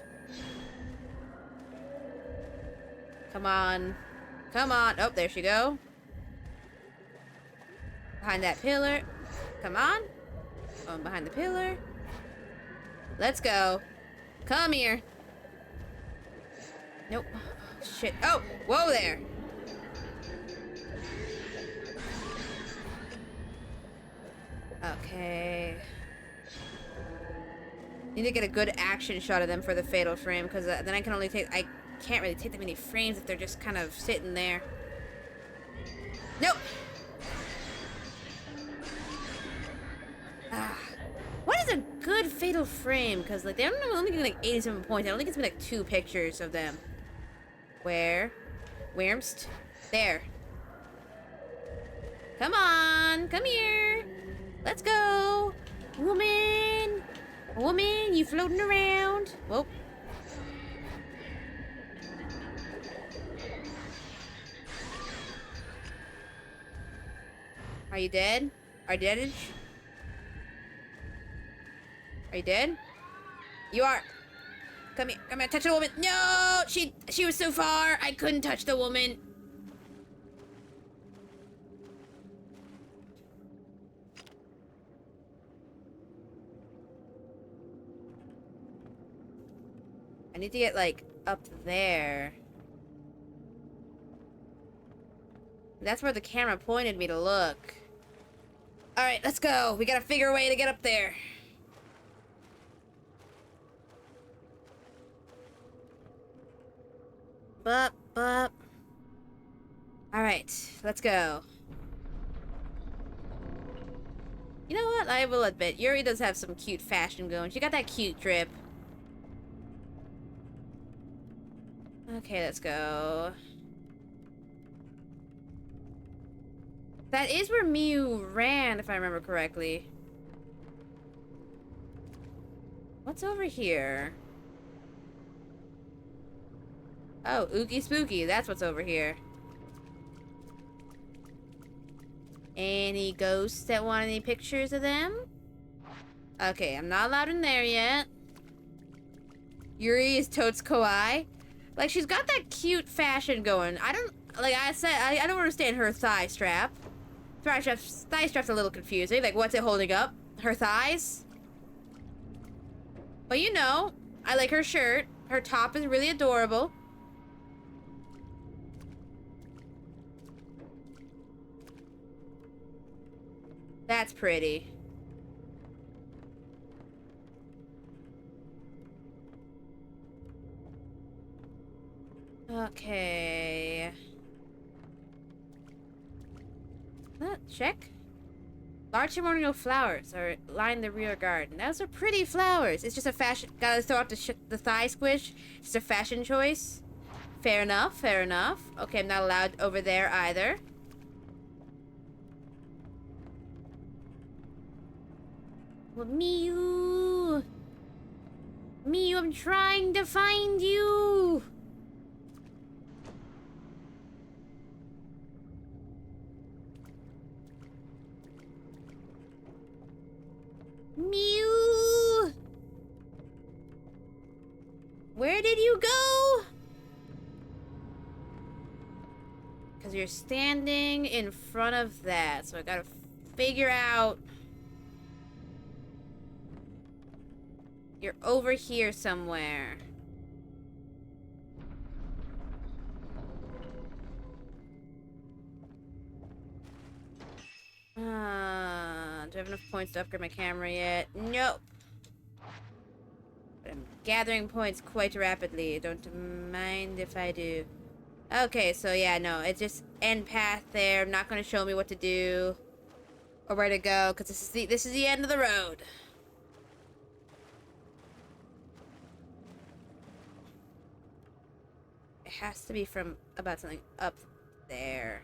Come on. Come on. Oh, there she go. Behind that pillar. Come on. Going behind the pillar. Let's go. Come here. Nope. Oh, shit. Oh, whoa there. Okay. Need to get a good action shot of them for the fatal frame, because then I can't really take that many frames if they're just kind of sitting there. Nope. Ah. What is a good fatal frame? Because like they're only getting like 87 points. I only get to be like 2 pictures of them. Where'mst? There. Come on, come here. Let's go, woman. Woman, you floating around? Whoa. Are you dead? Are you dead? Are you dead? You are. Come here, touch the woman. No, she was so far. I couldn't touch the woman. I need to get like up there. That's where the camera pointed me to look. All right, let's go. We gotta figure a way to get up there. Bup. All right, let's go. You know what? I will admit, Yuri does have some cute fashion going. She got that cute drip. Okay, let's go. That is where Miu ran, if I remember correctly. What's over here? Oh, Ookie Spooky. That's what's over here. Any ghosts that want any pictures of them? Okay, I'm not allowed in there yet. Yuri is totes kawaii. Like, she's got that cute fashion going. I don't, like I said, I don't understand her thigh strap. Thigh strap's a little confusing. Like, what's it holding up? Her thighs? But you know, I like her shirt. Her top is really adorable. That's pretty. Okay. Check. Large ceremonial flowers are line the rear garden. Those are pretty flowers. It's just a fashion. Gotta throw out the thigh squish. It's a fashion choice. Fair enough. Fair enough. Okay, I'm not allowed over there either. Well, Miu, I'm trying to find you. Mew! Where did you go? Because you're standing in front of that, so I gotta figure out... You're over here somewhere. Do I have enough points to upgrade my camera yet? Nope. But I'm gathering points quite rapidly. Don't mind if I do. Okay, so yeah, no, it's just end path there. Not gonna show me what to do or where to go, because this is the end of the road. It has to be from about something up there.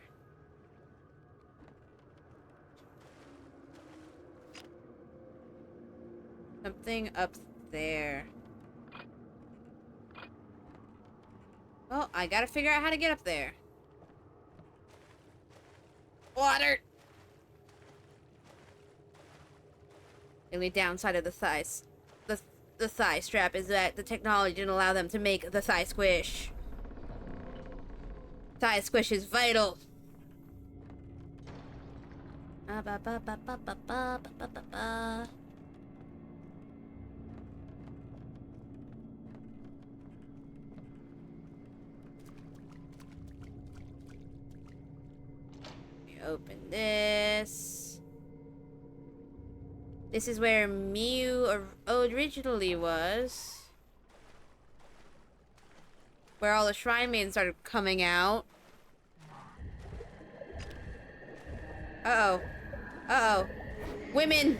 Something up there. Well, I gotta figure out how to get up there. Water! The only downside of the thighs, the thigh strap is that the technology didn't allow them to make the thigh squish. Thigh squish is vital. Ba ba ba ba ba ba ba ba ba ba. Open this. This is where Mew originally was. Where all the shrine maidens started coming out. Uh-oh. Uh-oh. Women!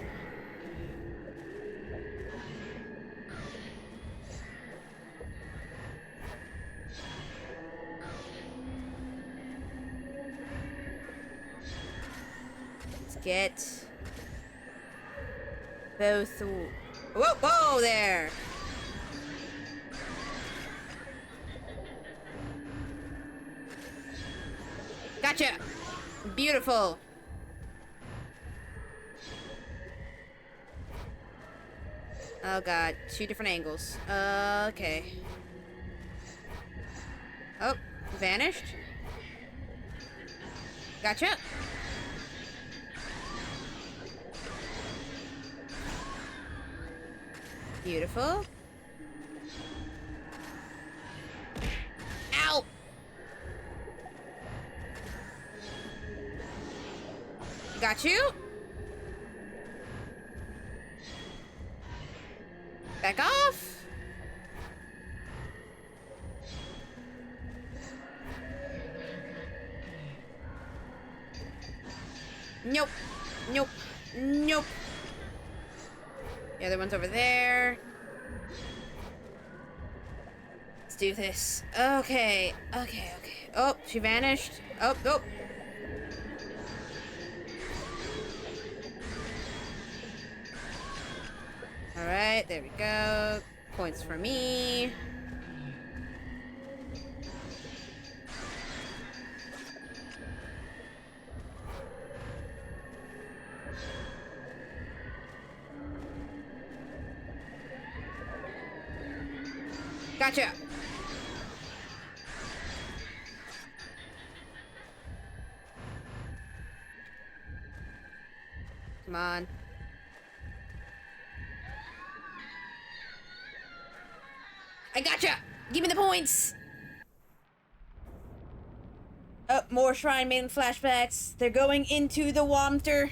Let's get both. Whoa, whoa there! Gotcha! Beautiful! Oh god, 2 different angles. Okay. Oh, vanished. Gotcha. Beautiful. Ow! Got you. Back off. Nope. Nope. Nope. The other one's over there. Let's do this. Okay. Okay, okay. Oh, she vanished. Oh, oh. Alright, there we go. Points for me. Gotcha. Come on. I gotcha! Give me the points! Oh, more Shrine Maiden flashbacks. They're going into the water.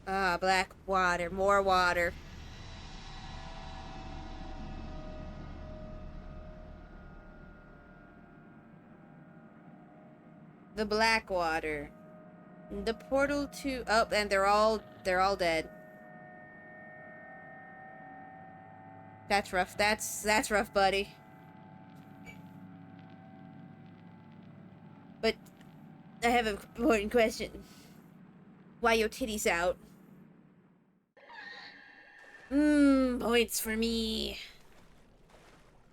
Ah, black water. More water. The black water. The portal to... Oh, and they're all dead. That's rough. That's rough, buddy. But I have an important question. Why your titties out? Points for me.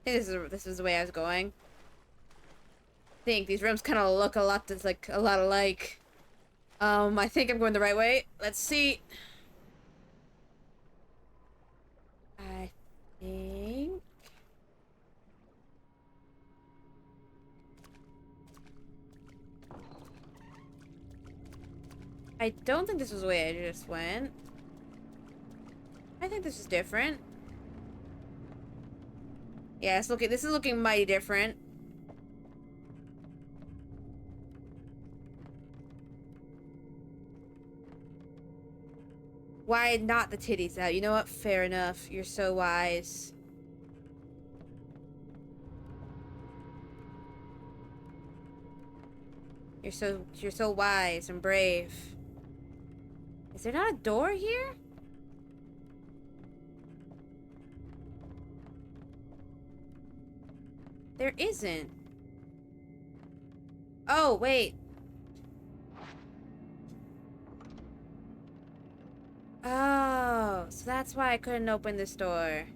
I think this is the way I was going. think. These rooms kind of look a lot alike. I think I'm going the right way. Let's see. I think... I don't think this was the way I just went. I think this is different. Yeah, this is looking mighty different. Why not the titties out? You know what? Fair enough. You're so wise. You're so wise and brave. Is there not a door here? There isn't. Oh, wait. Oh, so that's why I couldn't open this door.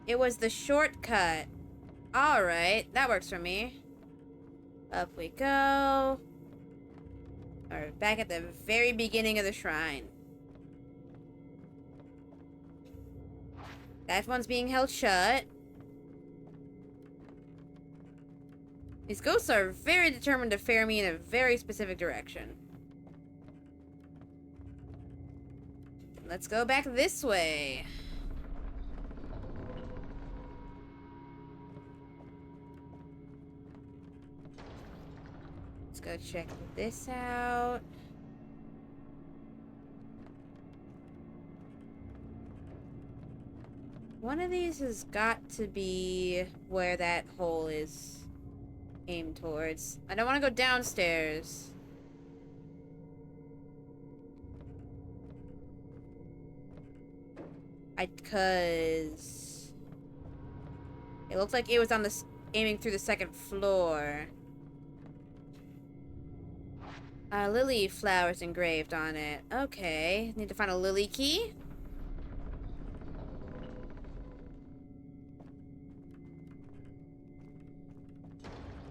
It was the shortcut. Alright, that works for me. Up we go. Alright, back at the very beginning of the shrine. That one's being held shut. These ghosts are very determined to fare me in a very specific direction. Let's go back this way. Let's go check this out. One of these has got to be where that hole is aimed towards. I don't want to go downstairs. Cause it looks like it was on the aiming through the second floor. Lily flowers engraved on it. Okay, need to find a lily key.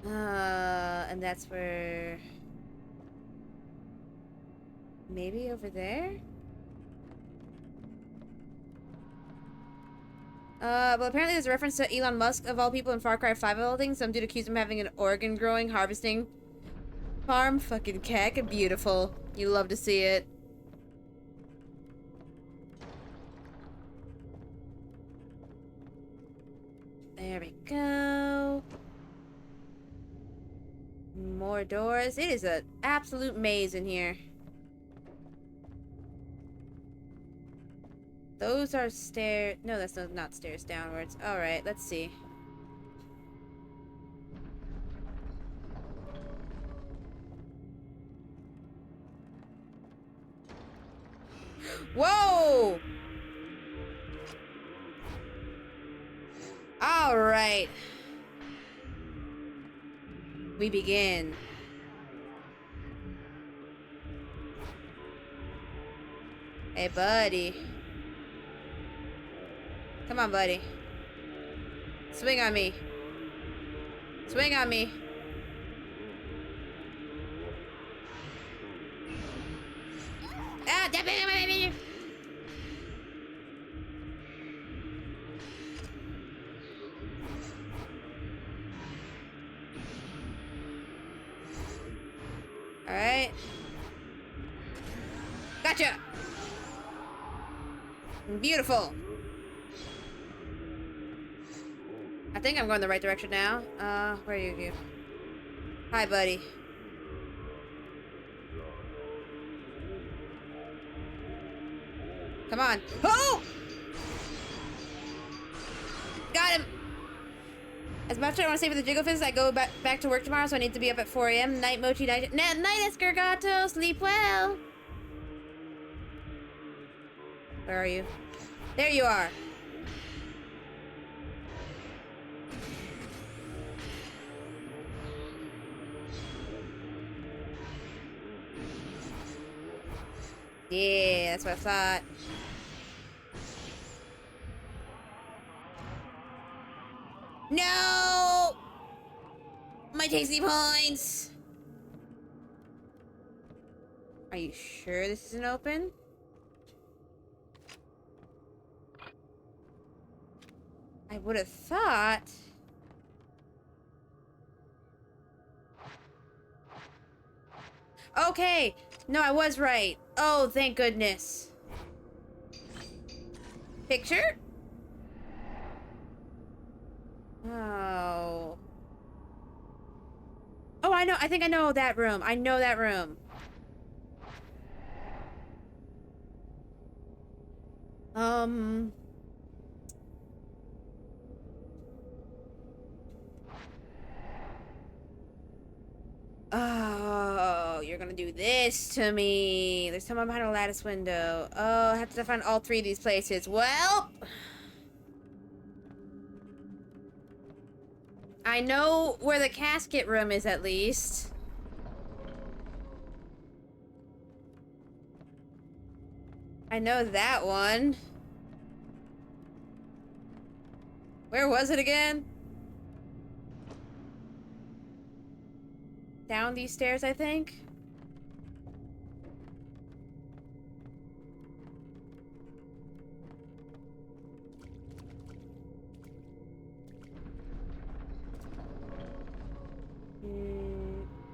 And that's where... Maybe over there? Well, apparently there's a reference to Elon Musk, of all people, in Far Cry 5 of all things. Some dude accused him of having an organ growing, harvesting farm. Fucking cack, beautiful. You love to see it. There we go. More doors. It is an absolute maze in here. Those are stairs. No, that's not stairs downwards. Alright, let's see. Whoa! Alright. We begin. Hey, buddy. Come on, buddy. Swing on me. Swing on me. Ah, alright. Gotcha! Beautiful. I think I'm going the right direction now. Where are you? Hi, buddy. Come on. Oh! Got him! As much as I want to stay for the Jiggle Fizz, I go back to work tomorrow, so I need to be up at 4 a.m. Night, Mochi, night, night, Escargato! Sleep well! Where are you? There you are! Yeah, that's what I thought. No! tasty points! Are you sure this isn't open? I would have thought... Okay! No, I was right. Oh, thank goodness. Picture? Oh. Oh, I know. I think I know that room. I know that room. Oh, you're gonna do this to me. There's someone behind a lattice window. Oh, I have to find all 3 of these places. Well, I know where the casket room is at least. I know that one. Where was it again? Down these stairs, I think.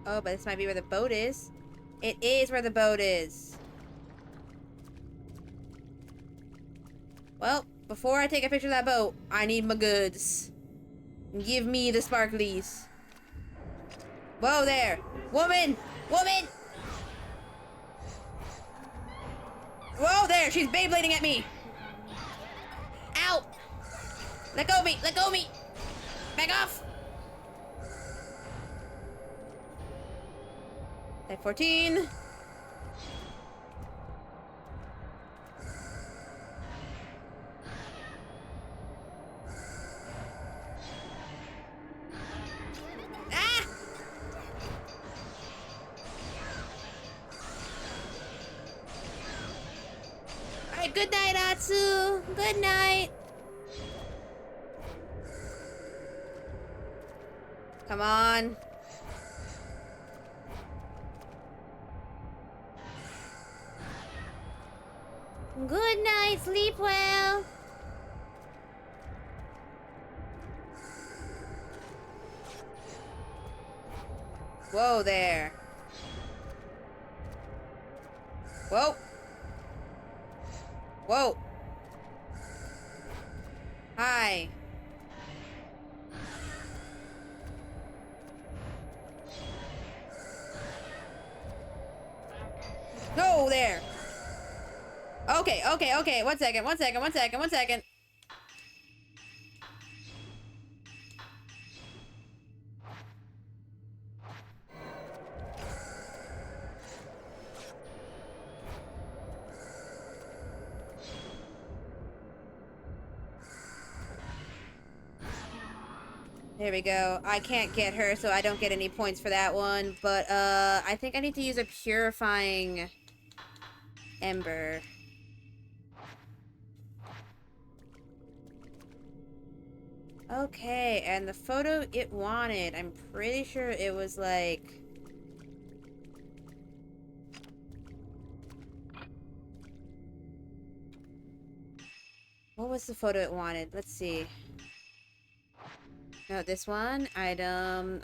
Oh, but this might be where the boat is. It is where the boat is. Well, before I take a picture of that boat, I need my goods. Give me the sparklies. Whoa there! Woman! Woman! Whoa there! She's Beyblading at me! Ow! Let go of me! Let go of me! Back off! Type 14. Ah! Alright, good night, Atsu. Good night. Come on. Good night, sleep well. Whoa there. Whoa. Whoa. Hi. No, there. Okay, okay, okay. One second, one second, one second, one second. There we go. I can't get her, so I don't get any points for that one. But, I think I need to use a purifying ember. Okay, and the photo it wanted, I'm pretty sure it was like... What was the photo it wanted? Let's see. No, this one. Item,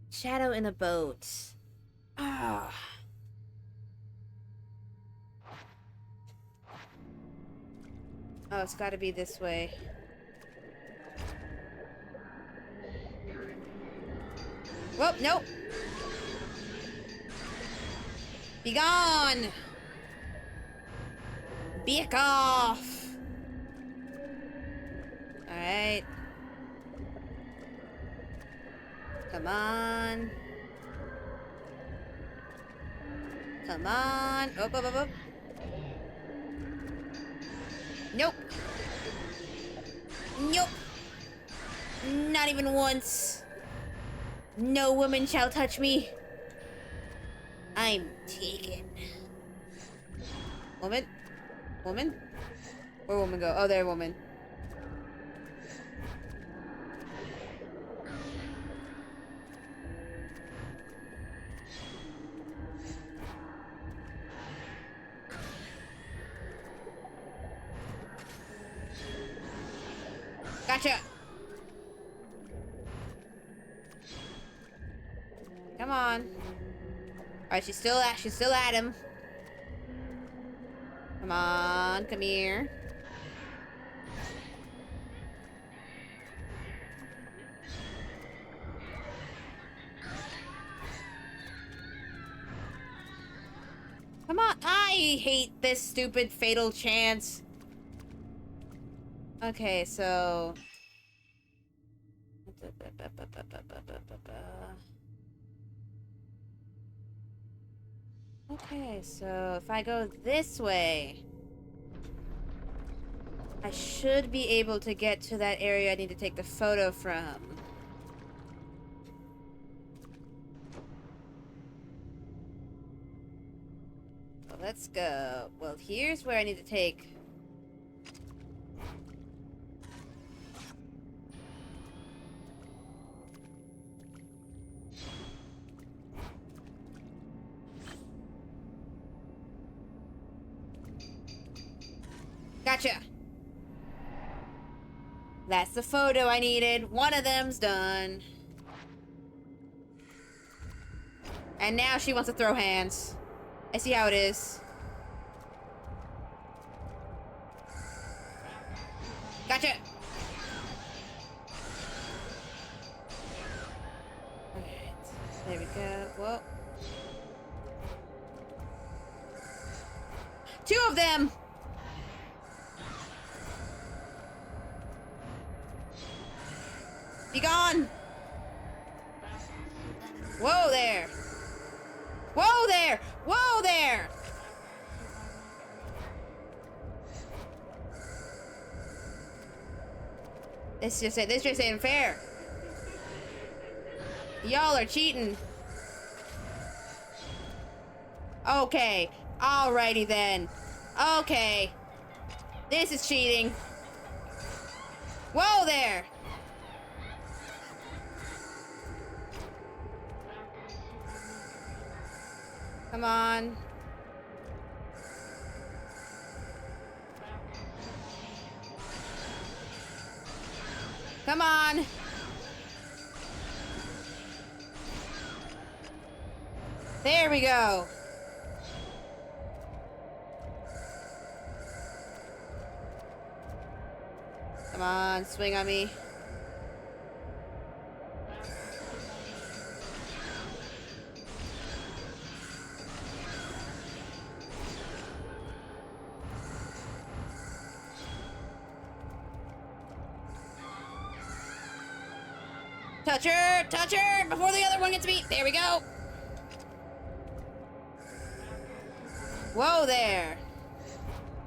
shadow in a boat. Ah. Oh, it's gotta be this way. Whoa, nope. Be gone! Back off! Alright. Come on. Come on. Up, up, up, up. Nope. Nope. Not even once. No woman shall touch me. I'm taken. Woman? Woman? Where woman go? Oh, there, woman. Gotcha. Come on. All right, she's still at him. Come on, come here. Come on. I hate this stupid fatal chance. Okay, so... Okay, so if I go this way, I should be able to get to that area I need to take the photo from. Well, let's go. Well, here's where I need to take... Gotcha! That's the photo I needed. One of them's done. And now she wants to throw hands. I see how it is. Gotcha! Alright. There we go. Whoa. Two of them! Be gone! Whoa there! Whoa there! Whoa there! This just ain't fair. Y'all are cheating. Okay. Alrighty then. Okay. This is cheating. Whoa there! Come on. Come on. There we go. Come on, swing on me. Touch her, before the other one gets me. There we go. Whoa there.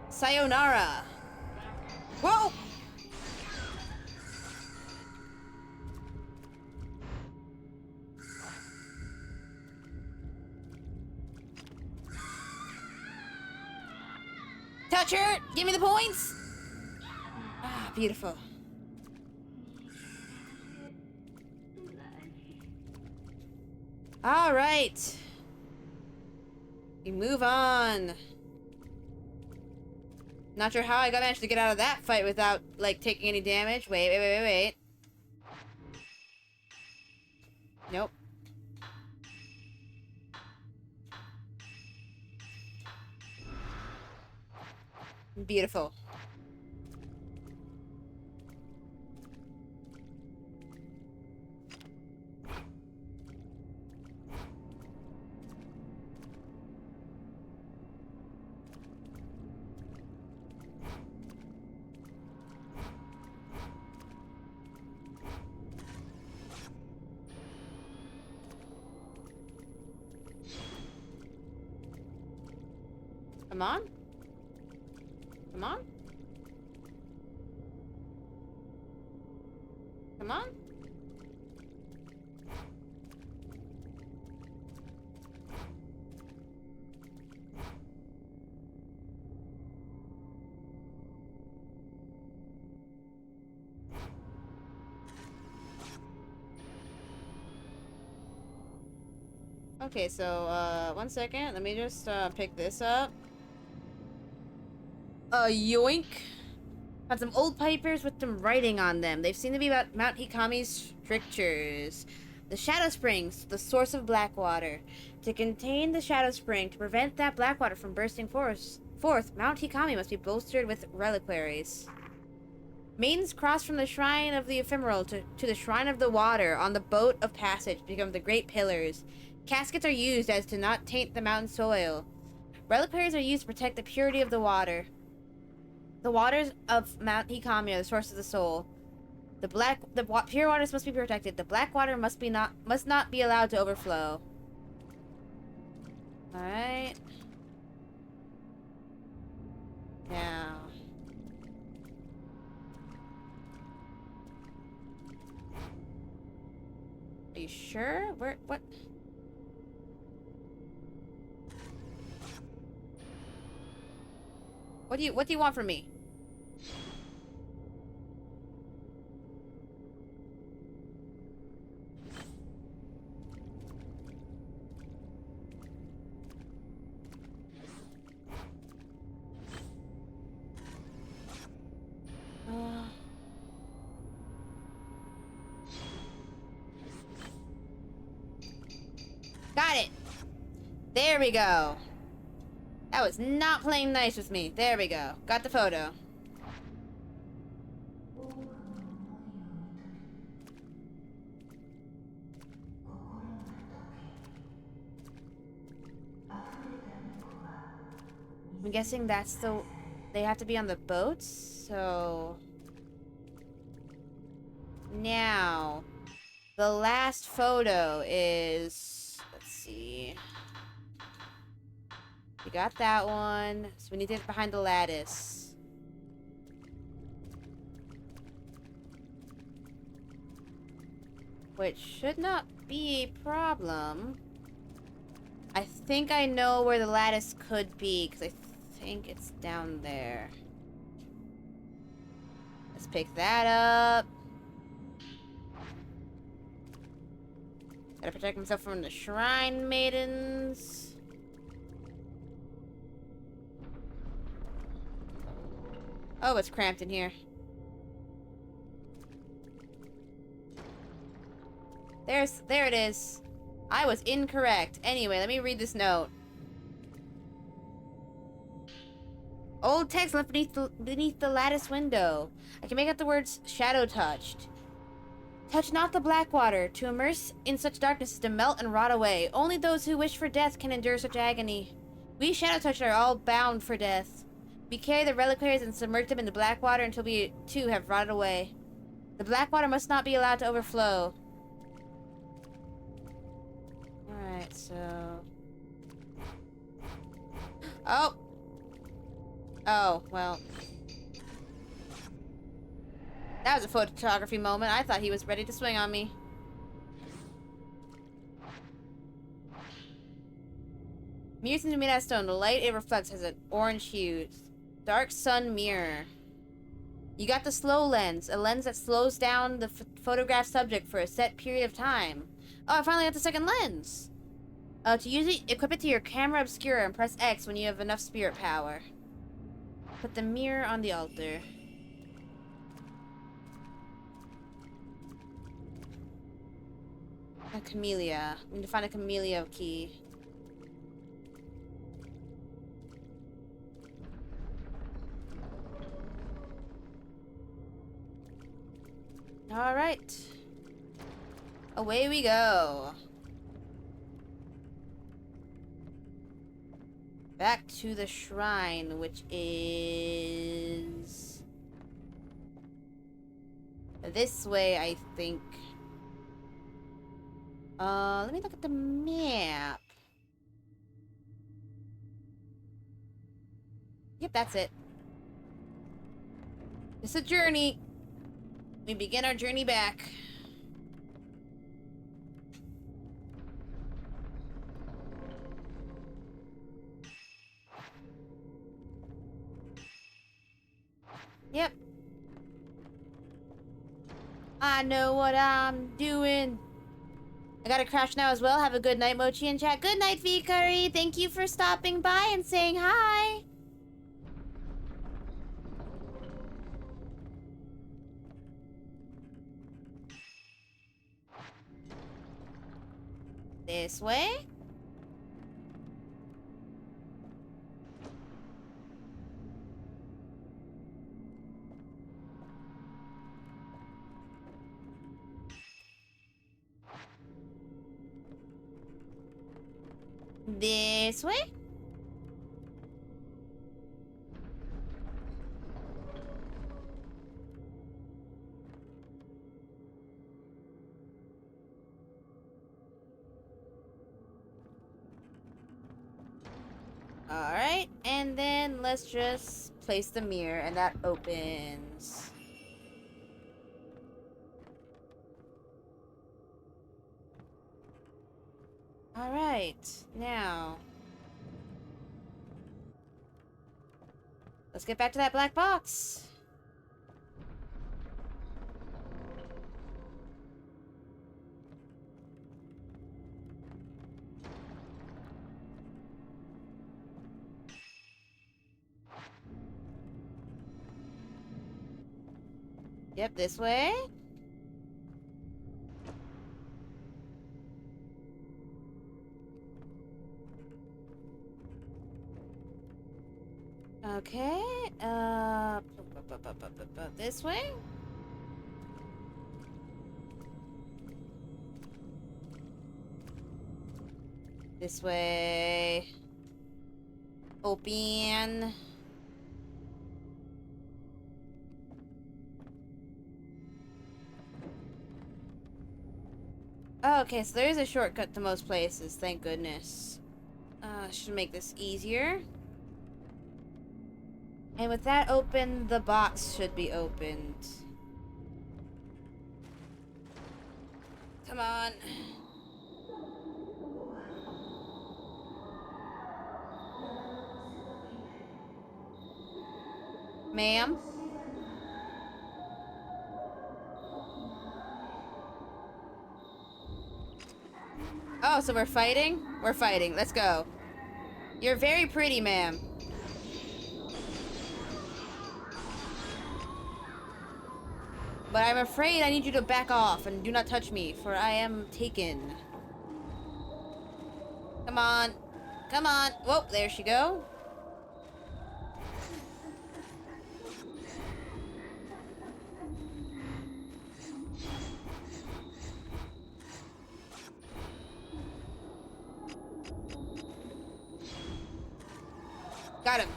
Sayonara. Whoa. Touch her. Give me the points. Ah, beautiful. All right. You move on. Not sure how I managed to get out of that fight without, like, taking any damage. Wait. Nope. Beautiful. Come on. Come on. Come on. Okay, so, 1 second. Let me just, pick this up. Yoink. Found some old papers with some writing on them. They seem to be about Mount Hikami's strictures. The Shadow Springs, the source of black water. To contain the Shadow Spring, to prevent that black water from bursting forth, Mount Hikami must be bolstered with reliquaries. Maidens cross from the Shrine of the Ephemeral to the Shrine of the Water on the Boat of Passage become the Great Pillars. Caskets are used as to not taint the mountain soil. Reliquaries are used to protect the purity of the water. The waters of Mount Hikami are the source of the soul. Pure waters must be protected. The black water must not be allowed to overflow. All right. Now. Are you sure? What? What do you want from me? Got it. There we go. That was not playing nice with me. There we go. Got the photo. I'm guessing that's the... They have to be on the boats, so... Now... The last photo is... Let's see... We got that one. So we need to get behind the lattice. Which should not be a problem. I think I know where the lattice could be, because I think it's down there. Let's pick that up. Gotta protect myself from the shrine maidens. Oh, it's cramped in here. There it is. I was incorrect. Anyway, let me read this note. Old text left beneath the lattice window. I can make out the words shadow touched. Touch not the black water. To immerse in such darkness is to melt and rot away. Only those who wish for death can endure such agony. We shadow touched are all bound for death. We carry the reliquaries and submerge them in the black water until we, too, have rotted away. The black water must not be allowed to overflow. Alright, so... Oh! Oh, well. That was a photography moment. I thought he was ready to swing on me. Mirror seems to be made out of stone. The light it reflects has an orange hue. Dark sun mirror. You got the slow lens, a lens that slows down the photograph subject for a set period of time. Oh, I finally got the second lens. To use it, equip it to your camera obscura and press X when you have enough spirit power. Put the mirror on the altar. A camellia. We need to find a camellia key. Alright. Away we go. Back to the shrine, which is... this way, I think. Let me look at the map. Yep, that's it. It's a journey. We begin our journey back. Yep. I know what I'm doing. I gotta crash now as well. Have a good night, Mochi and chat. Good night, V Curry. Thank you for stopping by and saying hi. This way? This way? Alright, and then let's just place the mirror and that opens. Alright, now. Let's get back to that black box. Yep, this way. Okay, this way? This way. Open. Oh, okay, so there is a shortcut to most places, thank goodness. Should make this easier. And with that open, the box should be opened. Come on. Ma'am? Oh, so we're fighting? We're fighting. Let's go. You're very pretty, ma'am. But I'm afraid I need you to back off and do not touch me, for I am taken. Come on. Come on. Whoa, there she go. Got him.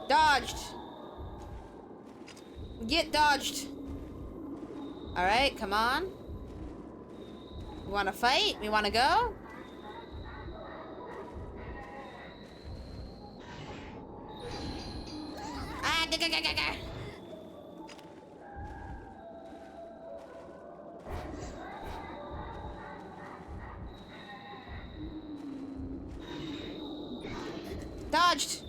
Dodged. Get dodged. Alright, come on. We wanna fight? We wanna go? Ah, ga. Dodged.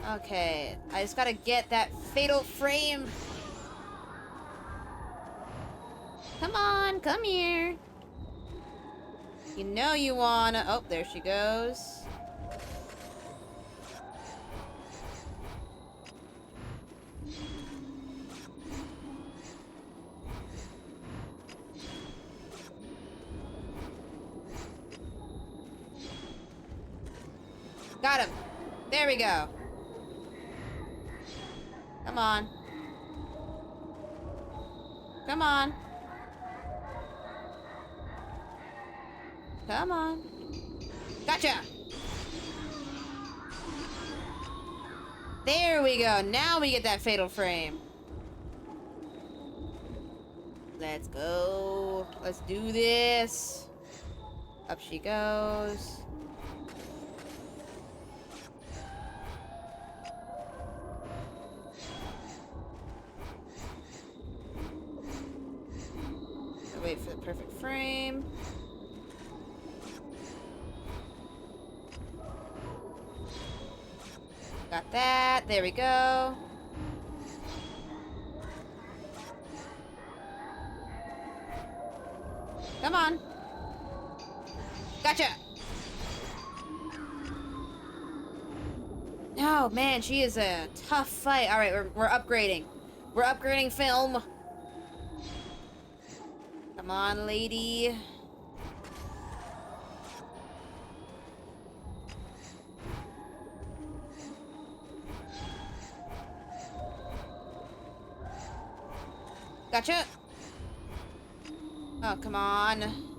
Okay, I just gotta get that fatal frame. Come on, come here. You know you wanna. Oh, there she goes. Got him. There we go. Come on. Come on. Come on. Gotcha. There we go. Now we get that fatal frame. Let's go. Let's do this. Up she goes. Wait for the perfect frame. Got that. There we go. Come on. Gotcha. Oh man, she is a tough fight. All right, we're upgrading. We're upgrading film. Come on, lady. Gotcha. Oh, come on.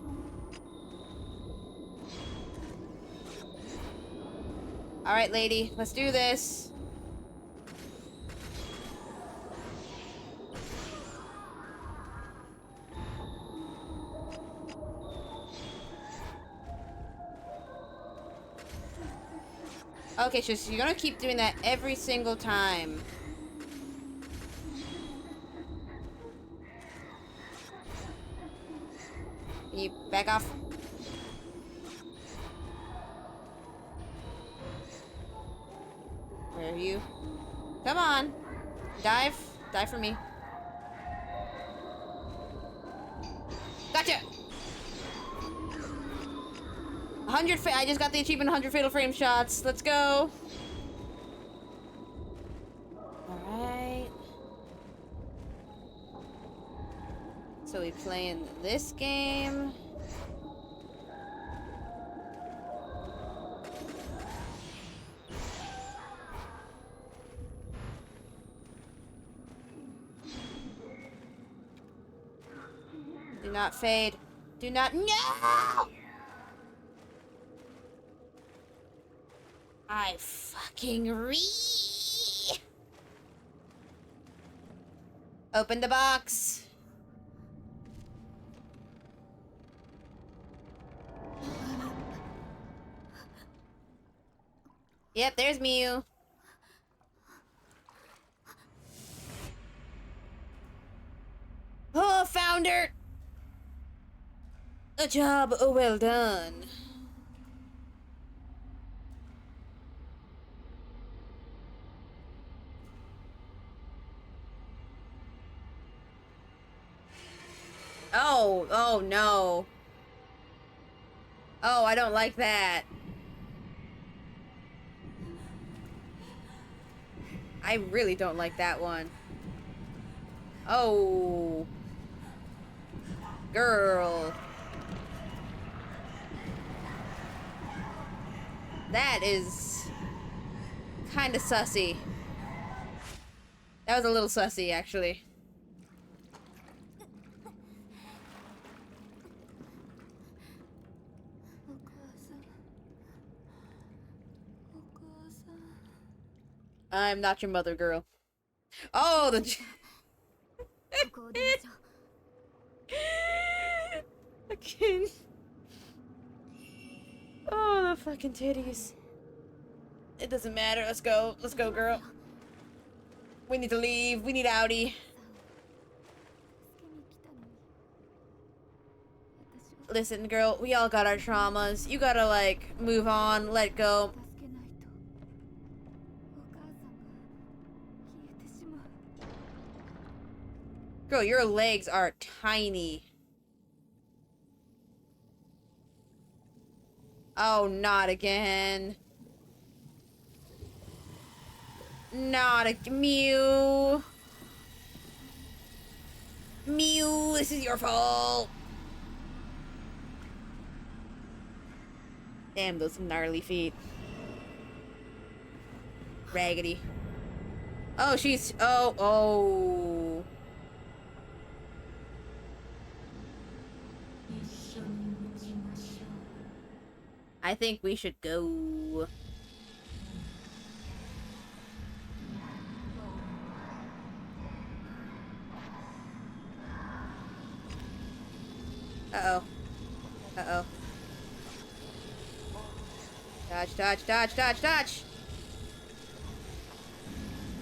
All right, lady, let's do this. Okay, so you're gonna keep doing that every single time. Can you back off? Where are you? Come on. Dive. Dive for me. Gotcha! 100 I just got the achievement 100 fatal frame shots. Let's go. Alright. So we playing this game. Do not fade. Do not. No! I fucking Open the box. Yep, there's Mew. Oh, found her! A job well done. Oh no. Oh, I don't like that. I really don't like that one. Oh. Girl. That is kind of sussy. That was a little sussy, actually. I'm not your mother, girl. Oh, the... Again. Oh, the fucking titties. It doesn't matter. Let's go. Let's go, girl. We need to leave. We need outie. Listen, girl, we all got our traumas. You gotta, like, move on, let go. Girl, your legs are tiny. Oh, not again. Not a Mew. Mew, this is your fault. Damn, those gnarly feet. Raggedy. Oh, she's... Oh. I think we should go. Uh-oh. Uh-oh. Dodge, dodge, dodge, dodge, dodge!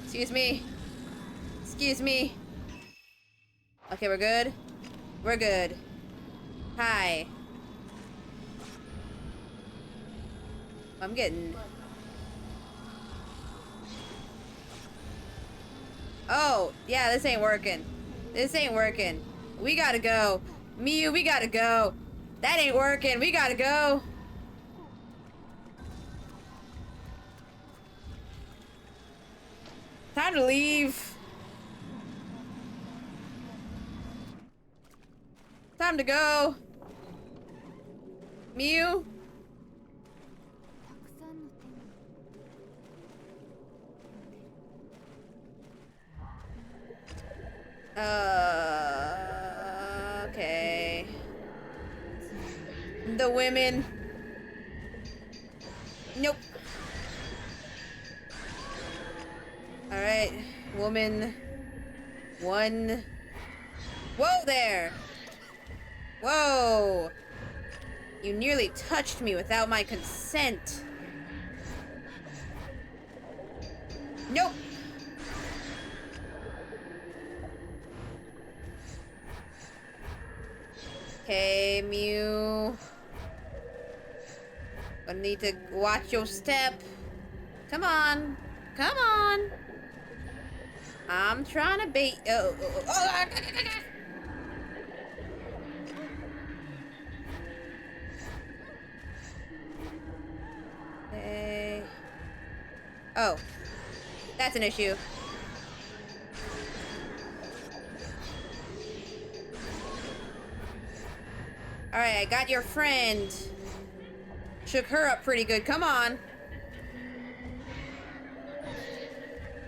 Excuse me. Excuse me. Okay, we're good. We're good. Hi. I'm getting... Oh, yeah, this ain't working. This ain't working. We gotta go. Mew, we gotta go. That ain't working. We gotta go. Time to leave. Time to go. Mew. たくさんの手が Okay. The women. Nope. Alright, woman. One. Whoa there! Whoa! You nearly touched me without my consent. Nope! Okay, Mew. Gonna need to watch your step. Come on. Come on. I'm trying to bait. Okay. Oh. That's an issue. Alright, I got your friend. Shook her up pretty good. Come on.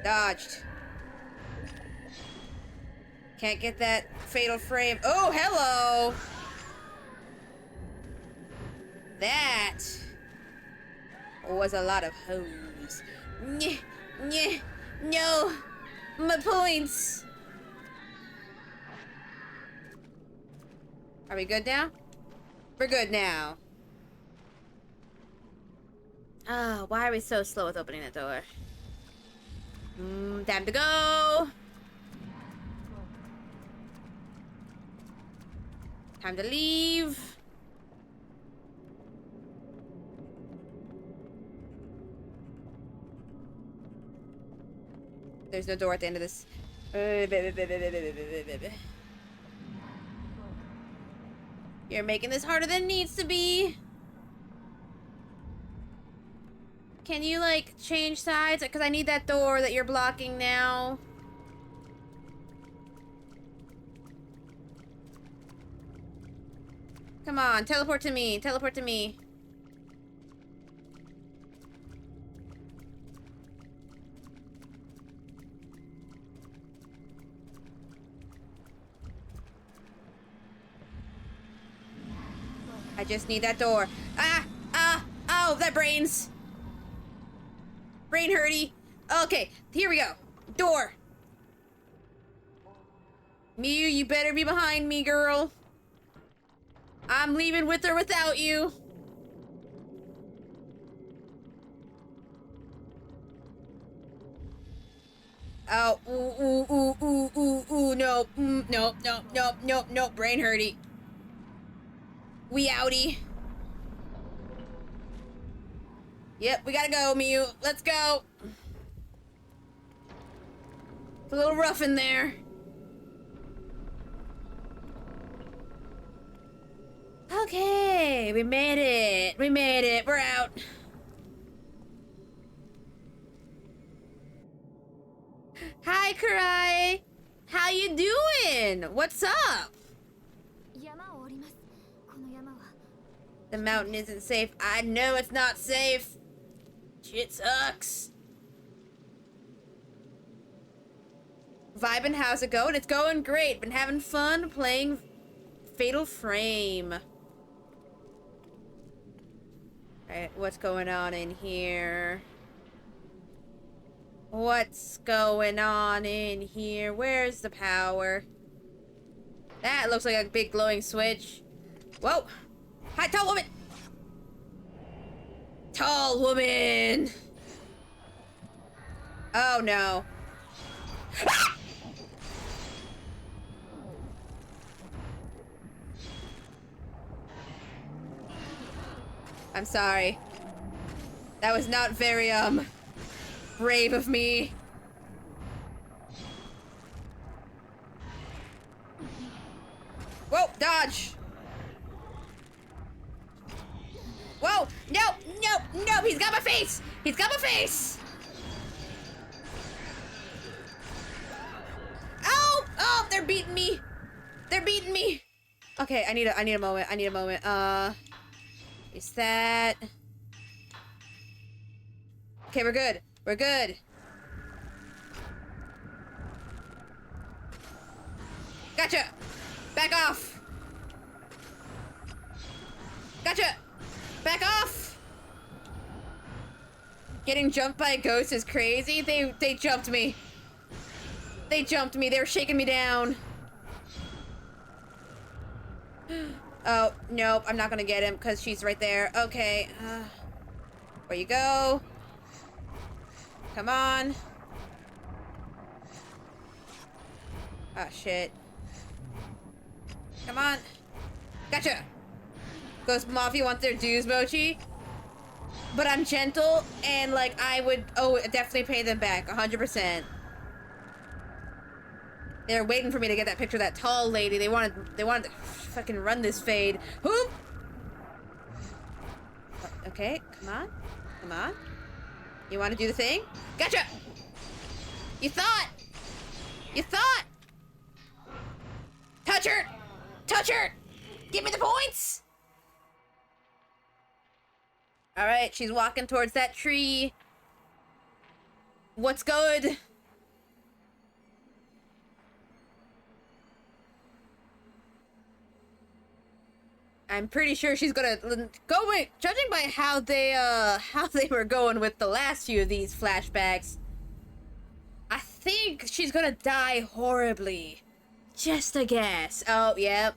Dodged. Can't get that fatal frame. Oh, hello! That was a lot of hoes. Nyeh, nyeh, no! My points! Are we good now? We're good now. Ah, why are we so slow with opening the door? Time to go! Time to leave. There's no door at the end of this. You're making this harder than it needs to be. Can you, like, change sides? Because I need that door that you're blocking now. Come on, teleport to me. Teleport to me. I just need that door. Oh, that brains. Brain hurty. Okay, here we go. Door. Mew, you better be behind me, girl. I'm leaving with or without you. Oh, ooh, no, no, brain hurty. We outie. Yep, we gotta go, Mew. Let's go. It's a little rough in there. Okay, we made it. We made it. We're out. Hi, Karai. How you doing? What's up? 山を降ります。この山は The mountain isn't safe. I know it's not safe. Shit sucks. Vibin', how's it going? It's going great. Been having fun playing Fatal Frame. Alright, what's going on in here? What's going on in here? Where's the power? That looks like a big glowing switch. Whoa! Hi, tall woman! Tall woman! Oh no. Ah! I'm sorry. That was not very, brave of me. Whoa, dodge! Whoa, no, he's got my face! He's got my face! they're beating me. They're beating me. Okay, I need a moment. I need a moment. Is that... Okay, we're good. We're good. Gotcha. Back off. Gotcha. Back off. Getting jumped by a ghost is crazy. They jumped me. They jumped me. They were shaking me down. Oh, nope. I'm not gonna get him because she's right there. Okay. Where you go? Come on. Oh, shit. Come on. Gotcha. Ghost Mafia wants their dues, Mochi. But I'm gentle, and, like, I would, definitely pay them back. 100%. They're waiting for me to get that picture of that tall lady. They wanted to fucking run this fade. Whoop! Okay, come on. Come on. You want to do the thing? Gotcha! You thought! You thought! Touch her! Touch her! Give me the points! Alright, she's walking towards that tree. What's good? I'm pretty sure she's gonna go. Judging by how they were going with the last few of these flashbacks, I think she's gonna die horribly. Just a guess. Oh, yep.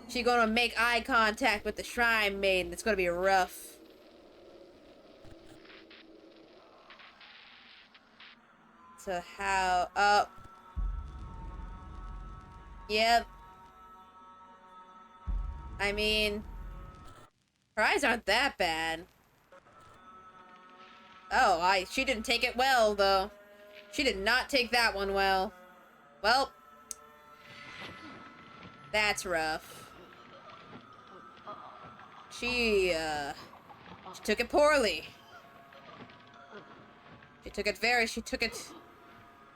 She's gonna make eye contact with the shrine maiden. It's gonna be rough. So how? Oh. Yep. I mean, her eyes aren't that bad. Oh, she didn't take it well, though. She did not take that one well. Well, that's rough. She took it poorly. She took it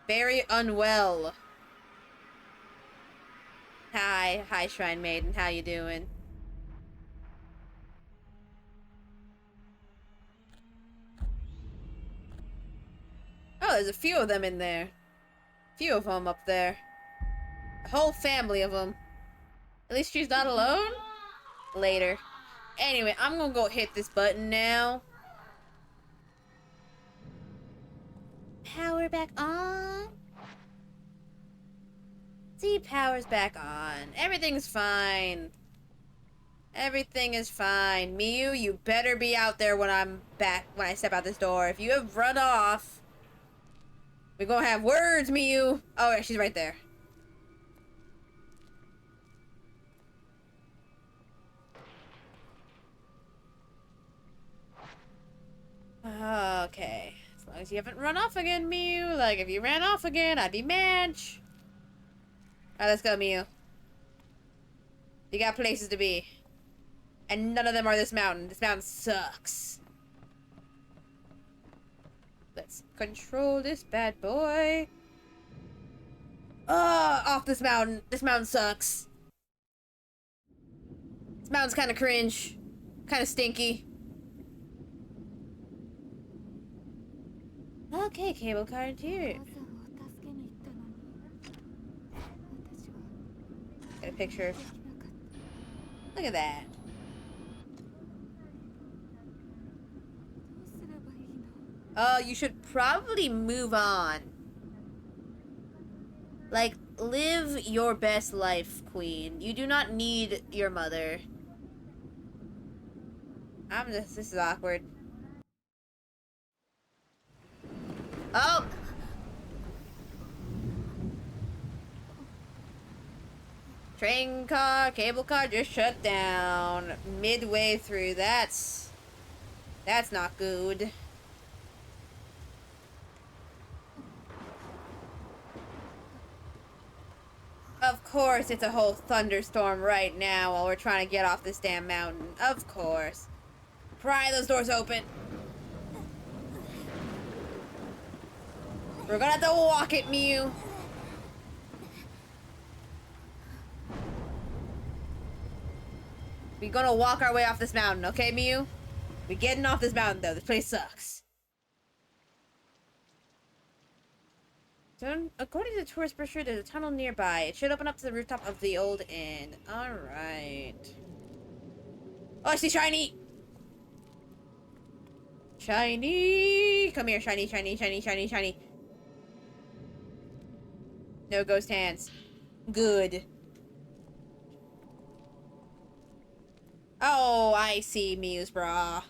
very unwell. Hi, Shrine Maiden. How you doing? Oh, there's a few of them in there. Few of them up there. A whole family of them. At least she's not alone? Later. Anyway, I'm gonna go hit this button now. Power back on. See, power's back on. Everything's fine. Everything is fine. Miyu, you better be out there when I step out this door. If you have run off, we're gonna have words, Miyu. Oh, yeah, she's right there. Okay. As long as you haven't run off again, Miyu. Like, if you ran off again, I'd be mad. Alright, let's go, Miyu. You got places to be. And none of them are this mountain. This mountain sucks. Let's control this bad boy. Off this mountain. This mountain sucks. This mountain's kind of cringe. Kind of stinky. Okay, cable car interior. Get a picture. Look at that. Oh, you should probably move on. Like, live your best life, Queen. You do not need your mother. This is awkward. Oh! Train car, cable car just shut down midway through. That's not good. Of course, it's a whole thunderstorm right now while we're trying to get off this damn mountain. Of course. Pry those doors open. We're gonna have to walk it, Mew. We gonna walk our way off this mountain, okay, Miu? We getting off this mountain though. This place sucks. So, according to the tourist brochure, there's a tunnel nearby. It should open up to the rooftop of the old inn. Alright. Oh, I see Shiny! Shiny! Come here, Shiny, Shiny, Shiny, Shiny, Shiny. No ghost hands. Good. Oh, I see Miu's bra.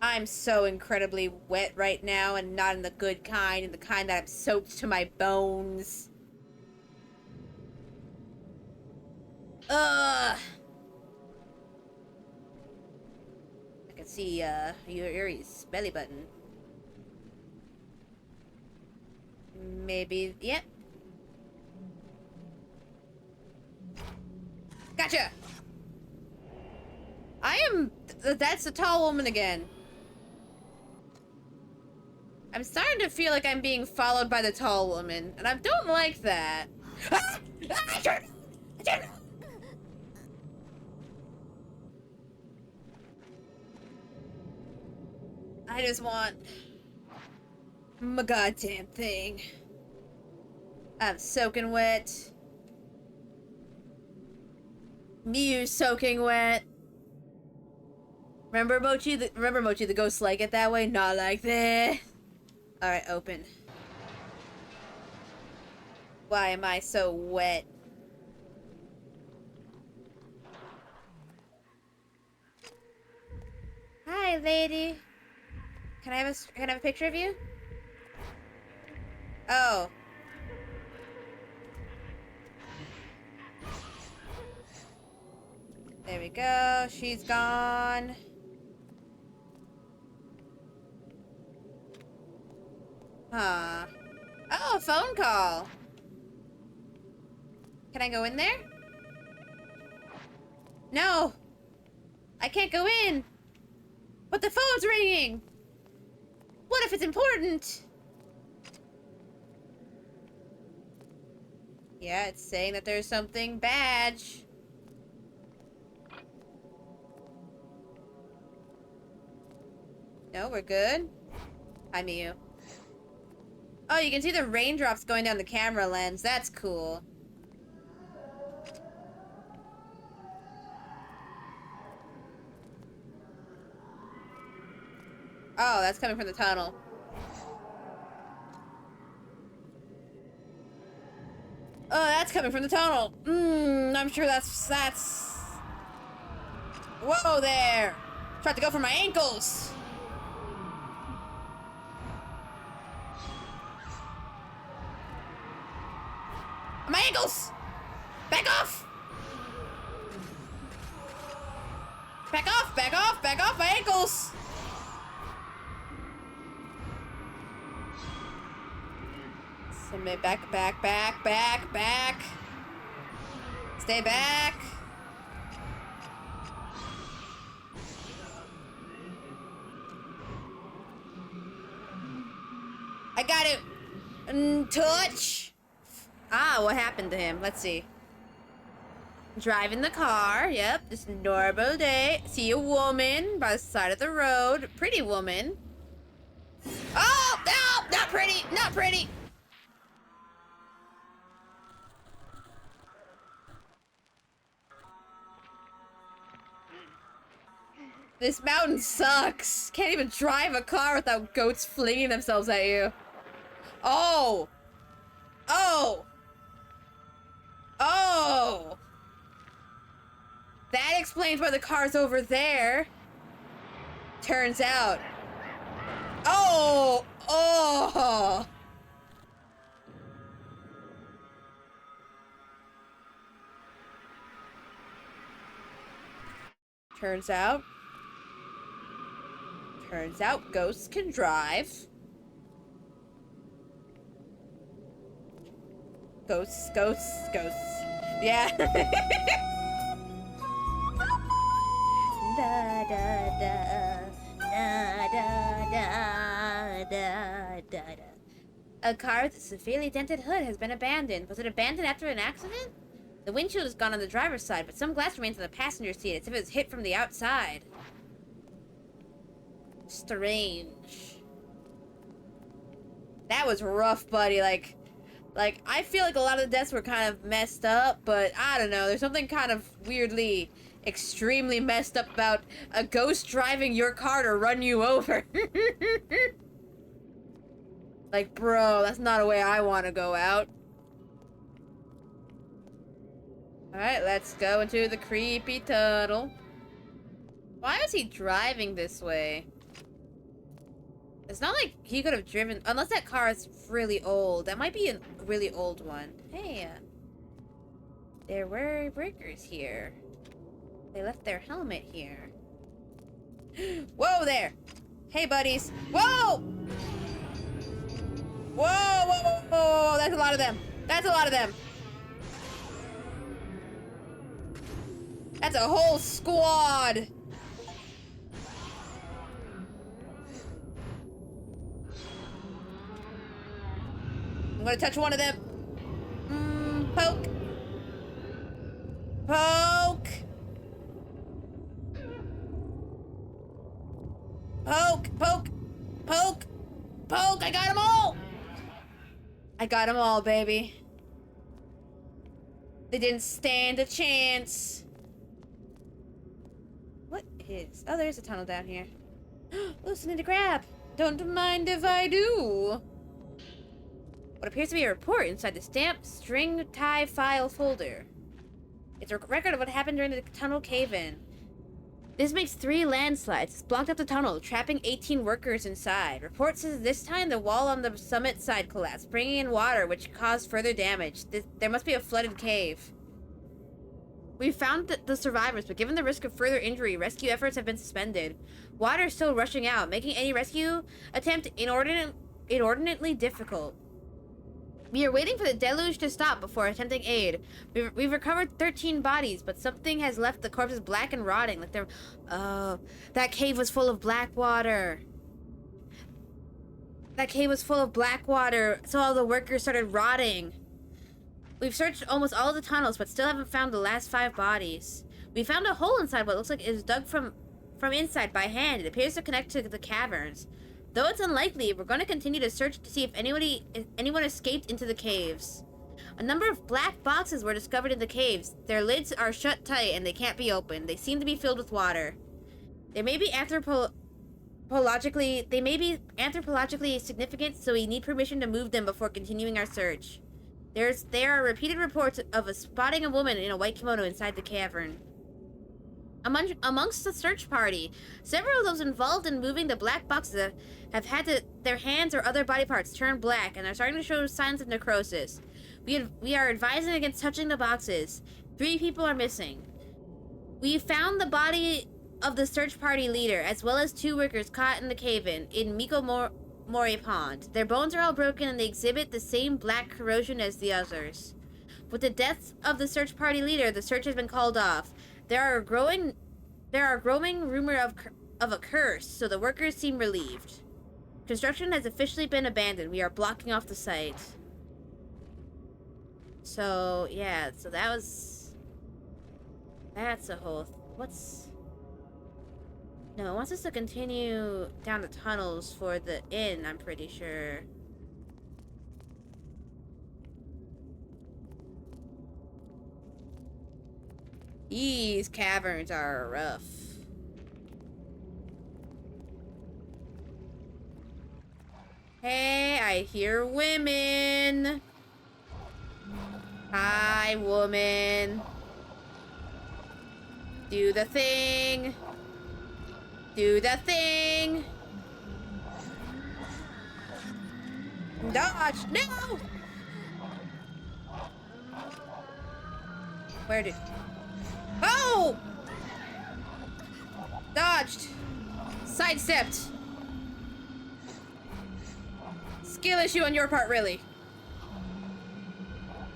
I'm so incredibly wet right now, and not in the good kind, in the kind that I'm soaked to my bones. Ugh! I can see, Yuri's belly button. Maybe, yep. Gotcha! That's the tall woman again. I'm starting to feel like I'm being followed by the tall woman, and I don't like that. Ah! Ah! I just want my goddamn thing. I'm soaking wet. Miu's soaking wet. Remember Mochi? Remember Mochi? The ghosts like it that way, not like that. All right, open. Why am I so wet? Hi, lady. Can I have a picture of you? Oh. There we go. She's gone. Huh. Oh, a phone call. Can I go in there? No. I can't go in. But the phone's ringing. What if it's important? Yeah, it's saying that there's something bad. No, we're good. Hi, Miu. Oh, you can see the raindrops going down the camera lens. That's cool. Oh, that's coming from the tunnel. Oh, that's coming from the tunnel. I'm sure that's... Whoa there! Tried to go for my ankles! My ankles! Back off! Back off, back off, back off, my ankles! Send me back, back, back, back, back. Stay back. I got it. Touch. Ah, what happened to him? Let's see. Driving the car. Yep, just a normal day. See a woman by the side of the road. Pretty woman. Oh, no, not pretty, not pretty. This mountain sucks. Can't even drive a car without goats flinging themselves at you. Oh. Oh. Oh. That explains why the car's over there. Turns out. Oh. Oh. Turns out ghosts can drive. Ghosts. Yeah. Da da da da da da da da. A car with a severely dented hood has been abandoned. Was it abandoned after an accident? The windshield is gone on the driver's side, but some glass remains on the passenger seat, as if it was hit from the outside. Strange. That was rough, buddy. Like, I feel like a lot of the deaths were kind of messed up, but I don't know. There's something kind of weirdly, extremely messed up about a ghost driving your car to run you over. Like, bro, that's not a way I want to go out. Alright, let's go into the creepy tunnel. Why was he driving this way? It's not like he could have driven... Unless that car is really old. That might be a really old one. Hey, there were breakers here. They left their helmet here. Whoa there! Hey, buddies. Whoa! Whoa, whoa, whoa, whoa! That's a lot of them. That's a lot of them. That's a whole squad. I'm gonna touch one of them. Poke. Poke. Poke, poke, poke, poke. I got them all. I got them all, baby. They didn't stand a chance. What is... Oh, there's a tunnel down here. Listen to grab. Don't mind if I do. What appears to be a report inside the stamped string tie file folder. It's a record of what happened during the tunnel cave-in. This makes 3 landslides. It's blocked up the tunnel, trapping 18 workers inside. Report says this time the wall on the summit side collapsed, bringing in water, which caused further damage. There must be a flooded cave. We found the survivors, but given the risk of further injury, rescue efforts have been suspended. Water is still rushing out, making any rescue attempt inordinately difficult. We are waiting for the deluge to stop before attempting aid. We've recovered 13 bodies, but something has left the corpses black and rotting, like they're... that cave was full of black water. That cave was full of black water, so all the workers started rotting. We've searched almost all of the tunnels, but still haven't found the last 5 bodies. We found a hole inside what looks like it was dug from inside by hand. It appears to connect to the caverns. Though it's unlikely, we're going to continue to search to see if anyone escaped into the caves. A number of black boxes were discovered in the caves. Their lids are shut tight and they can't be opened. They seem to be filled with water. They may be anthropologically significant, so we need permission to move them before continuing our search. There are repeated reports of spotting a woman in a white kimono inside the cavern. Amongst the search party, several of those involved in moving the black boxes have had their hands or other body parts turn black and are starting to show signs of necrosis. We are advising against touching the boxes. 3 people are missing. We found the body of the search party leader, as well as 2 workers caught in the cave-in Miko Mori Pond. Their bones are all broken and they exhibit the same black corrosion as the others. With the death of the search party leader, the search has been called off. There are growing rumor of a curse, so the workers seem relieved. Construction has officially been abandoned. We are blocking off the site. So, yeah, so that's a whole... No, it wants us to continue down the tunnels for the inn, I'm pretty sure. These caverns are rough. Hey, I hear women. Hi, woman. Do the thing. Do the thing. Dodge. No! Where did... Oh! Dodged. Sidestepped. Skill issue on your part, really.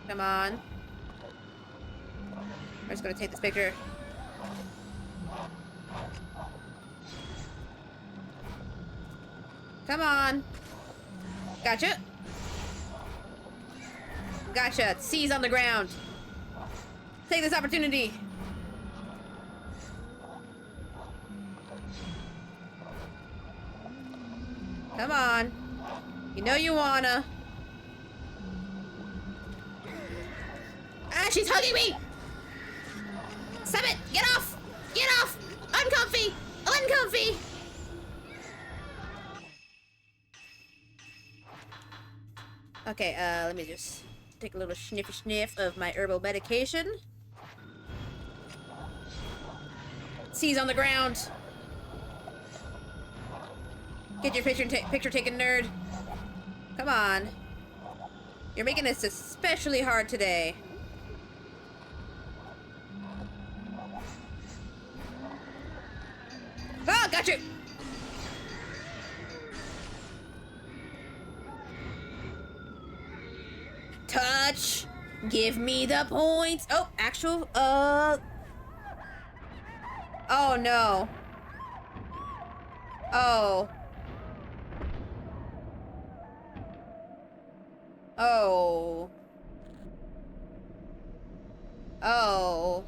Come on. I'm just gonna take this picture. Come on. Gotcha. Gotcha. C's on the ground. Take this opportunity. Come on. You know you wanna. Ah, she's hugging me! Stop it! Get off! Get off! Uncomfy! Uncomfy! Okay, let me just take a little sniffy sniff of my herbal medication. C's on the ground. Get your picture taken, nerd. Come on. You're making this especially hard today. Ah, got you! Touch! Give me the points! Oh, actual, oh no. Oh. Oh. Oh.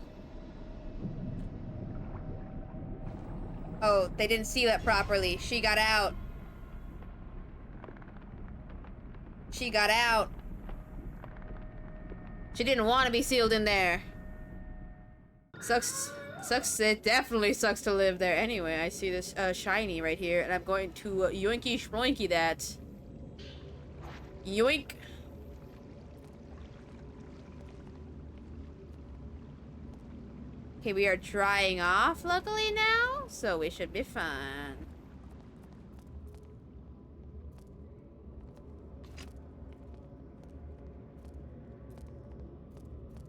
Oh, they didn't seal it properly. She got out. She got out. She didn't want to be sealed in there. Sucks. It definitely sucks to live there. Anyway, I see this shiny right here, and I'm going to yoinky shroinky that. Yoink. Okay, we are drying off, luckily, now, so we should be fine.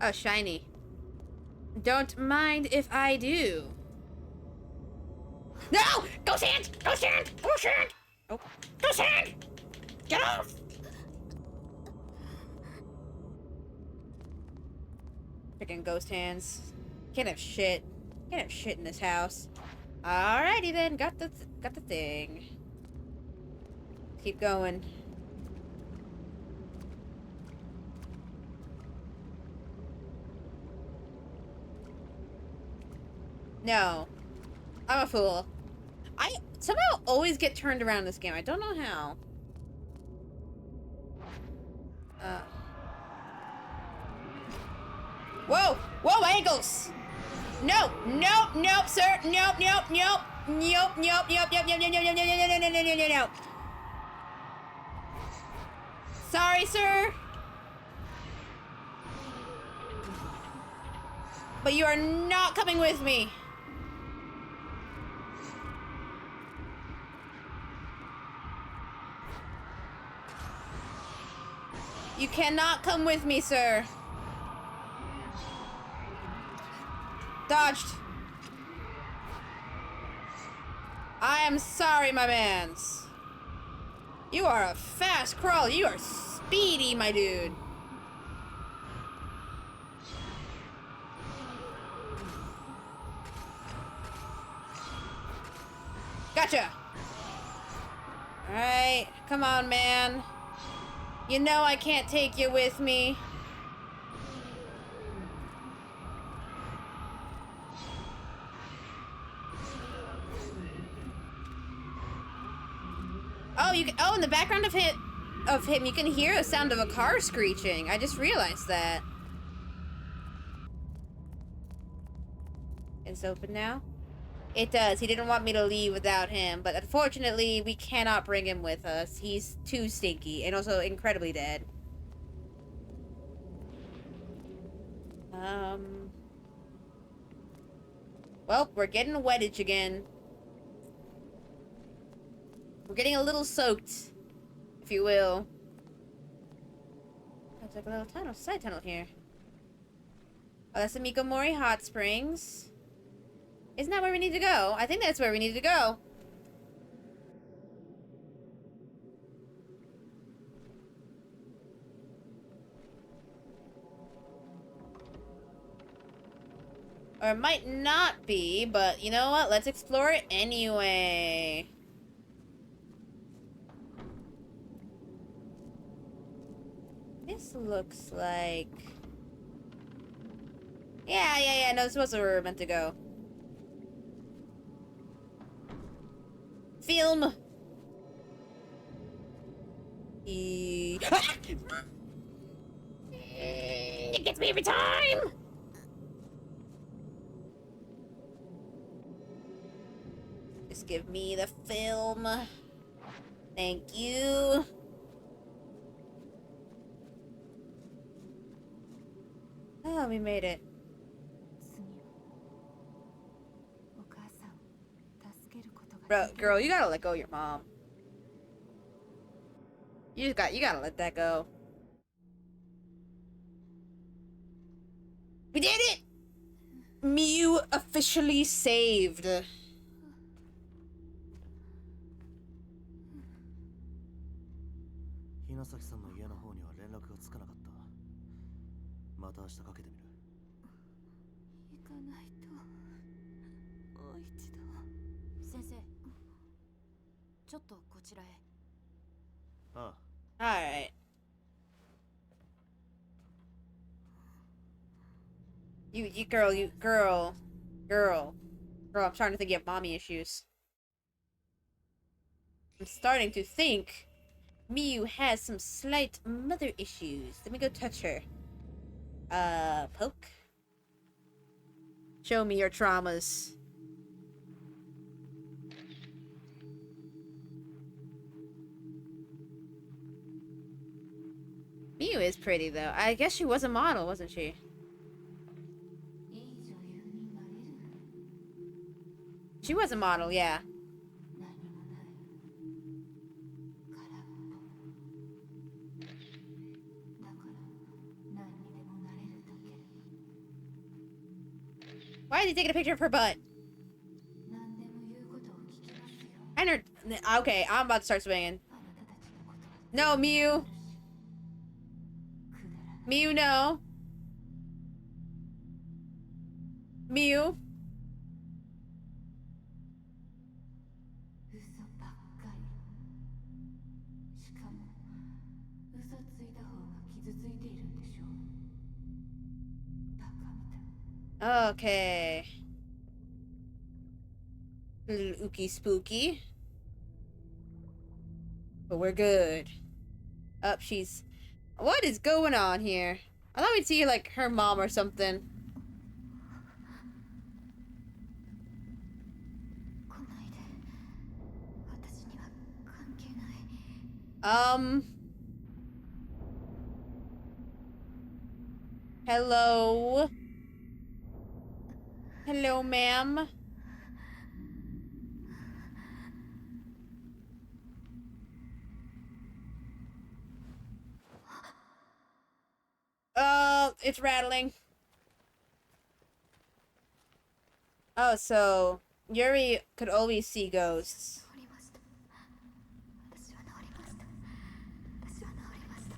Oh, shiny. Don't mind if I do. No! Ghost hand! Ghost hand! Ghost hand! Oh, ghost hand! Get off! Freaking ghost hands. Can't have shit. Can't have shit in this house. Alrighty then, got the thing. Keep going. No. I'm a fool. I somehow always get turned around in this game. I don't know how. Whoa! Whoa, ankles! No! Nope! Nope, sir! Nope! Nope! Nope! Nope! Nope! Nope! Nope! Nope! Nope! Nope! Nope! Nope! Nope! Nope! Nope! Nope! Nope! Sorry, sir. But you are not coming with me. You cannot come with me, sir. Dodged. I am sorry, my mans. You are a fast crawl. You are speedy, my dude. Gotcha. All right, come on, man. You know I can't take you with me. Oh, you can, oh, in the background of him, you can hear the sound of a car screeching. I just realized that. It's open now? It does. He didn't want me to leave without him, but unfortunately, we cannot bring him with us. He's too stinky and also incredibly dead. Well, we're getting wettage again. We're getting a little soaked, if you will. Looks like a little tunnel, side tunnel here. Oh, that's the Mikomori Hot Springs. Isn't that where we need to go? I think that's where we need to go. Or it might not be, but you know what? Let's explore it anyway. This looks like... Yeah. No, this was where we were meant to go. Film. It gets me every time. Just give me the film. Thank you. Oh, we made it. 次はお母さんを助けることが Bro, できる girl, you gotta let go of your mom. You gotta let that go. We did it! Mew officially saved. 日野崎さんの家の方には連絡がつかなかった。また明日かけてみる。行かないともう一度先生ちょっとこちらへああ。 Alright. Girl, I'm starting to think you have mommy issues. I'm starting to think Miyu has some slight mother issues. Let me go touch her. Poke? Show me your traumas. Miyu is pretty, though. I guess she was a model, wasn't she? いい女優になれる She was a model, yeah. 何もない空っぽだから何にでもなれるだけ Why is he taking a picture of her butt? 何でも言うことを聞きますよ I know. Okay, I'm about to start swinging. あなたたちのことは No, Miyu. くだらない Miyu, no. Miyu. 嘘ばっかりしかも嘘ついた方が傷ついているんでしょバカみたい Okay. Little ooky spooky. But we're good. Up, she's... What is going on here? I thought we'd see, like, her mom or something. 来ないで私には関係ない Hello? Hello, ma'am? It's rattling. Oh, so Yuri could always see ghosts. 治りました私は治りました私は治りました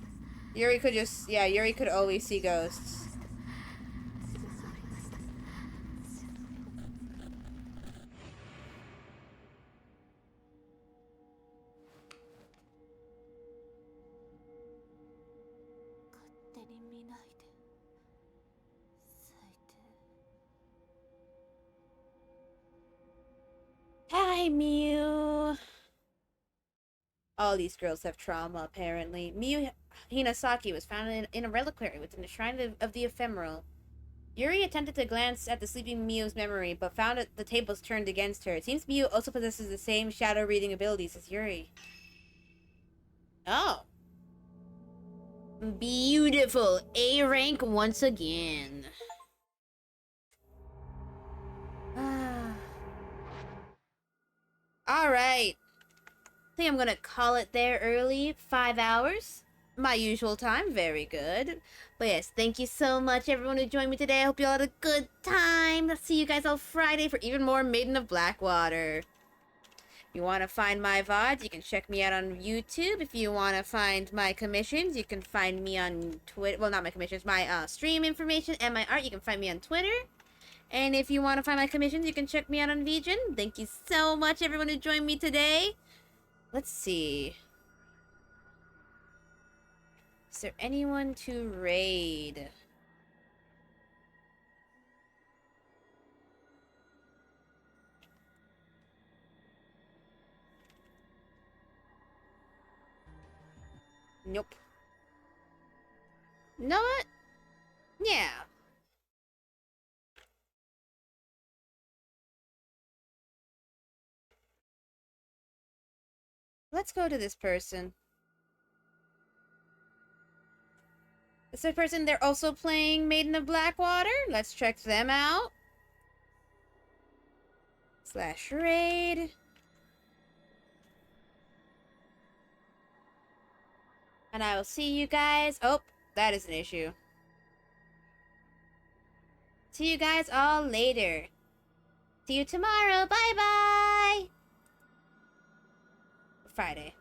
Yuri could just, yeah, Yuri could always see ghosts. 私は治りました 勝手に見ないで最低 Hi, Miu. All these girls have trauma, apparently. Miu Hinasaki was found in a reliquary within the Shrine of the Ephemeral. Yuri attempted to glance at the sleeping Miu's memory, but found that the tables turned against her. It seems Miu also possesses the same shadow reading abilities as Yuri. Oh. Beautiful. A rank once again. Alright. I think I'm gonna call it there early. 5 hours. My usual time. Very good. But yes, thank you so much everyone who joined me today. I hope you all had a good time. I'll see you guys all Friday for even more Maiden of Blackwater. If you want to find my VODs, you can check me out on YouTube. If you want to find my commissions, you can find me on Twitter. Well, not my commissions, my stream information and my art. You can find me on Twitter. And if you want to find my commissions, you can check me out on Vgen. Thank you so much everyone who joined me today. Let's see. Is there anyone to raid? Nope. Know what? Yeah. Let's go to this person. This person, they're also playing Maiden of Blackwater. Let's check them out. / raid. And I will see you guys. Oh, that is an issue. See you guys all later. See you tomorrow. Bye-bye. Friday.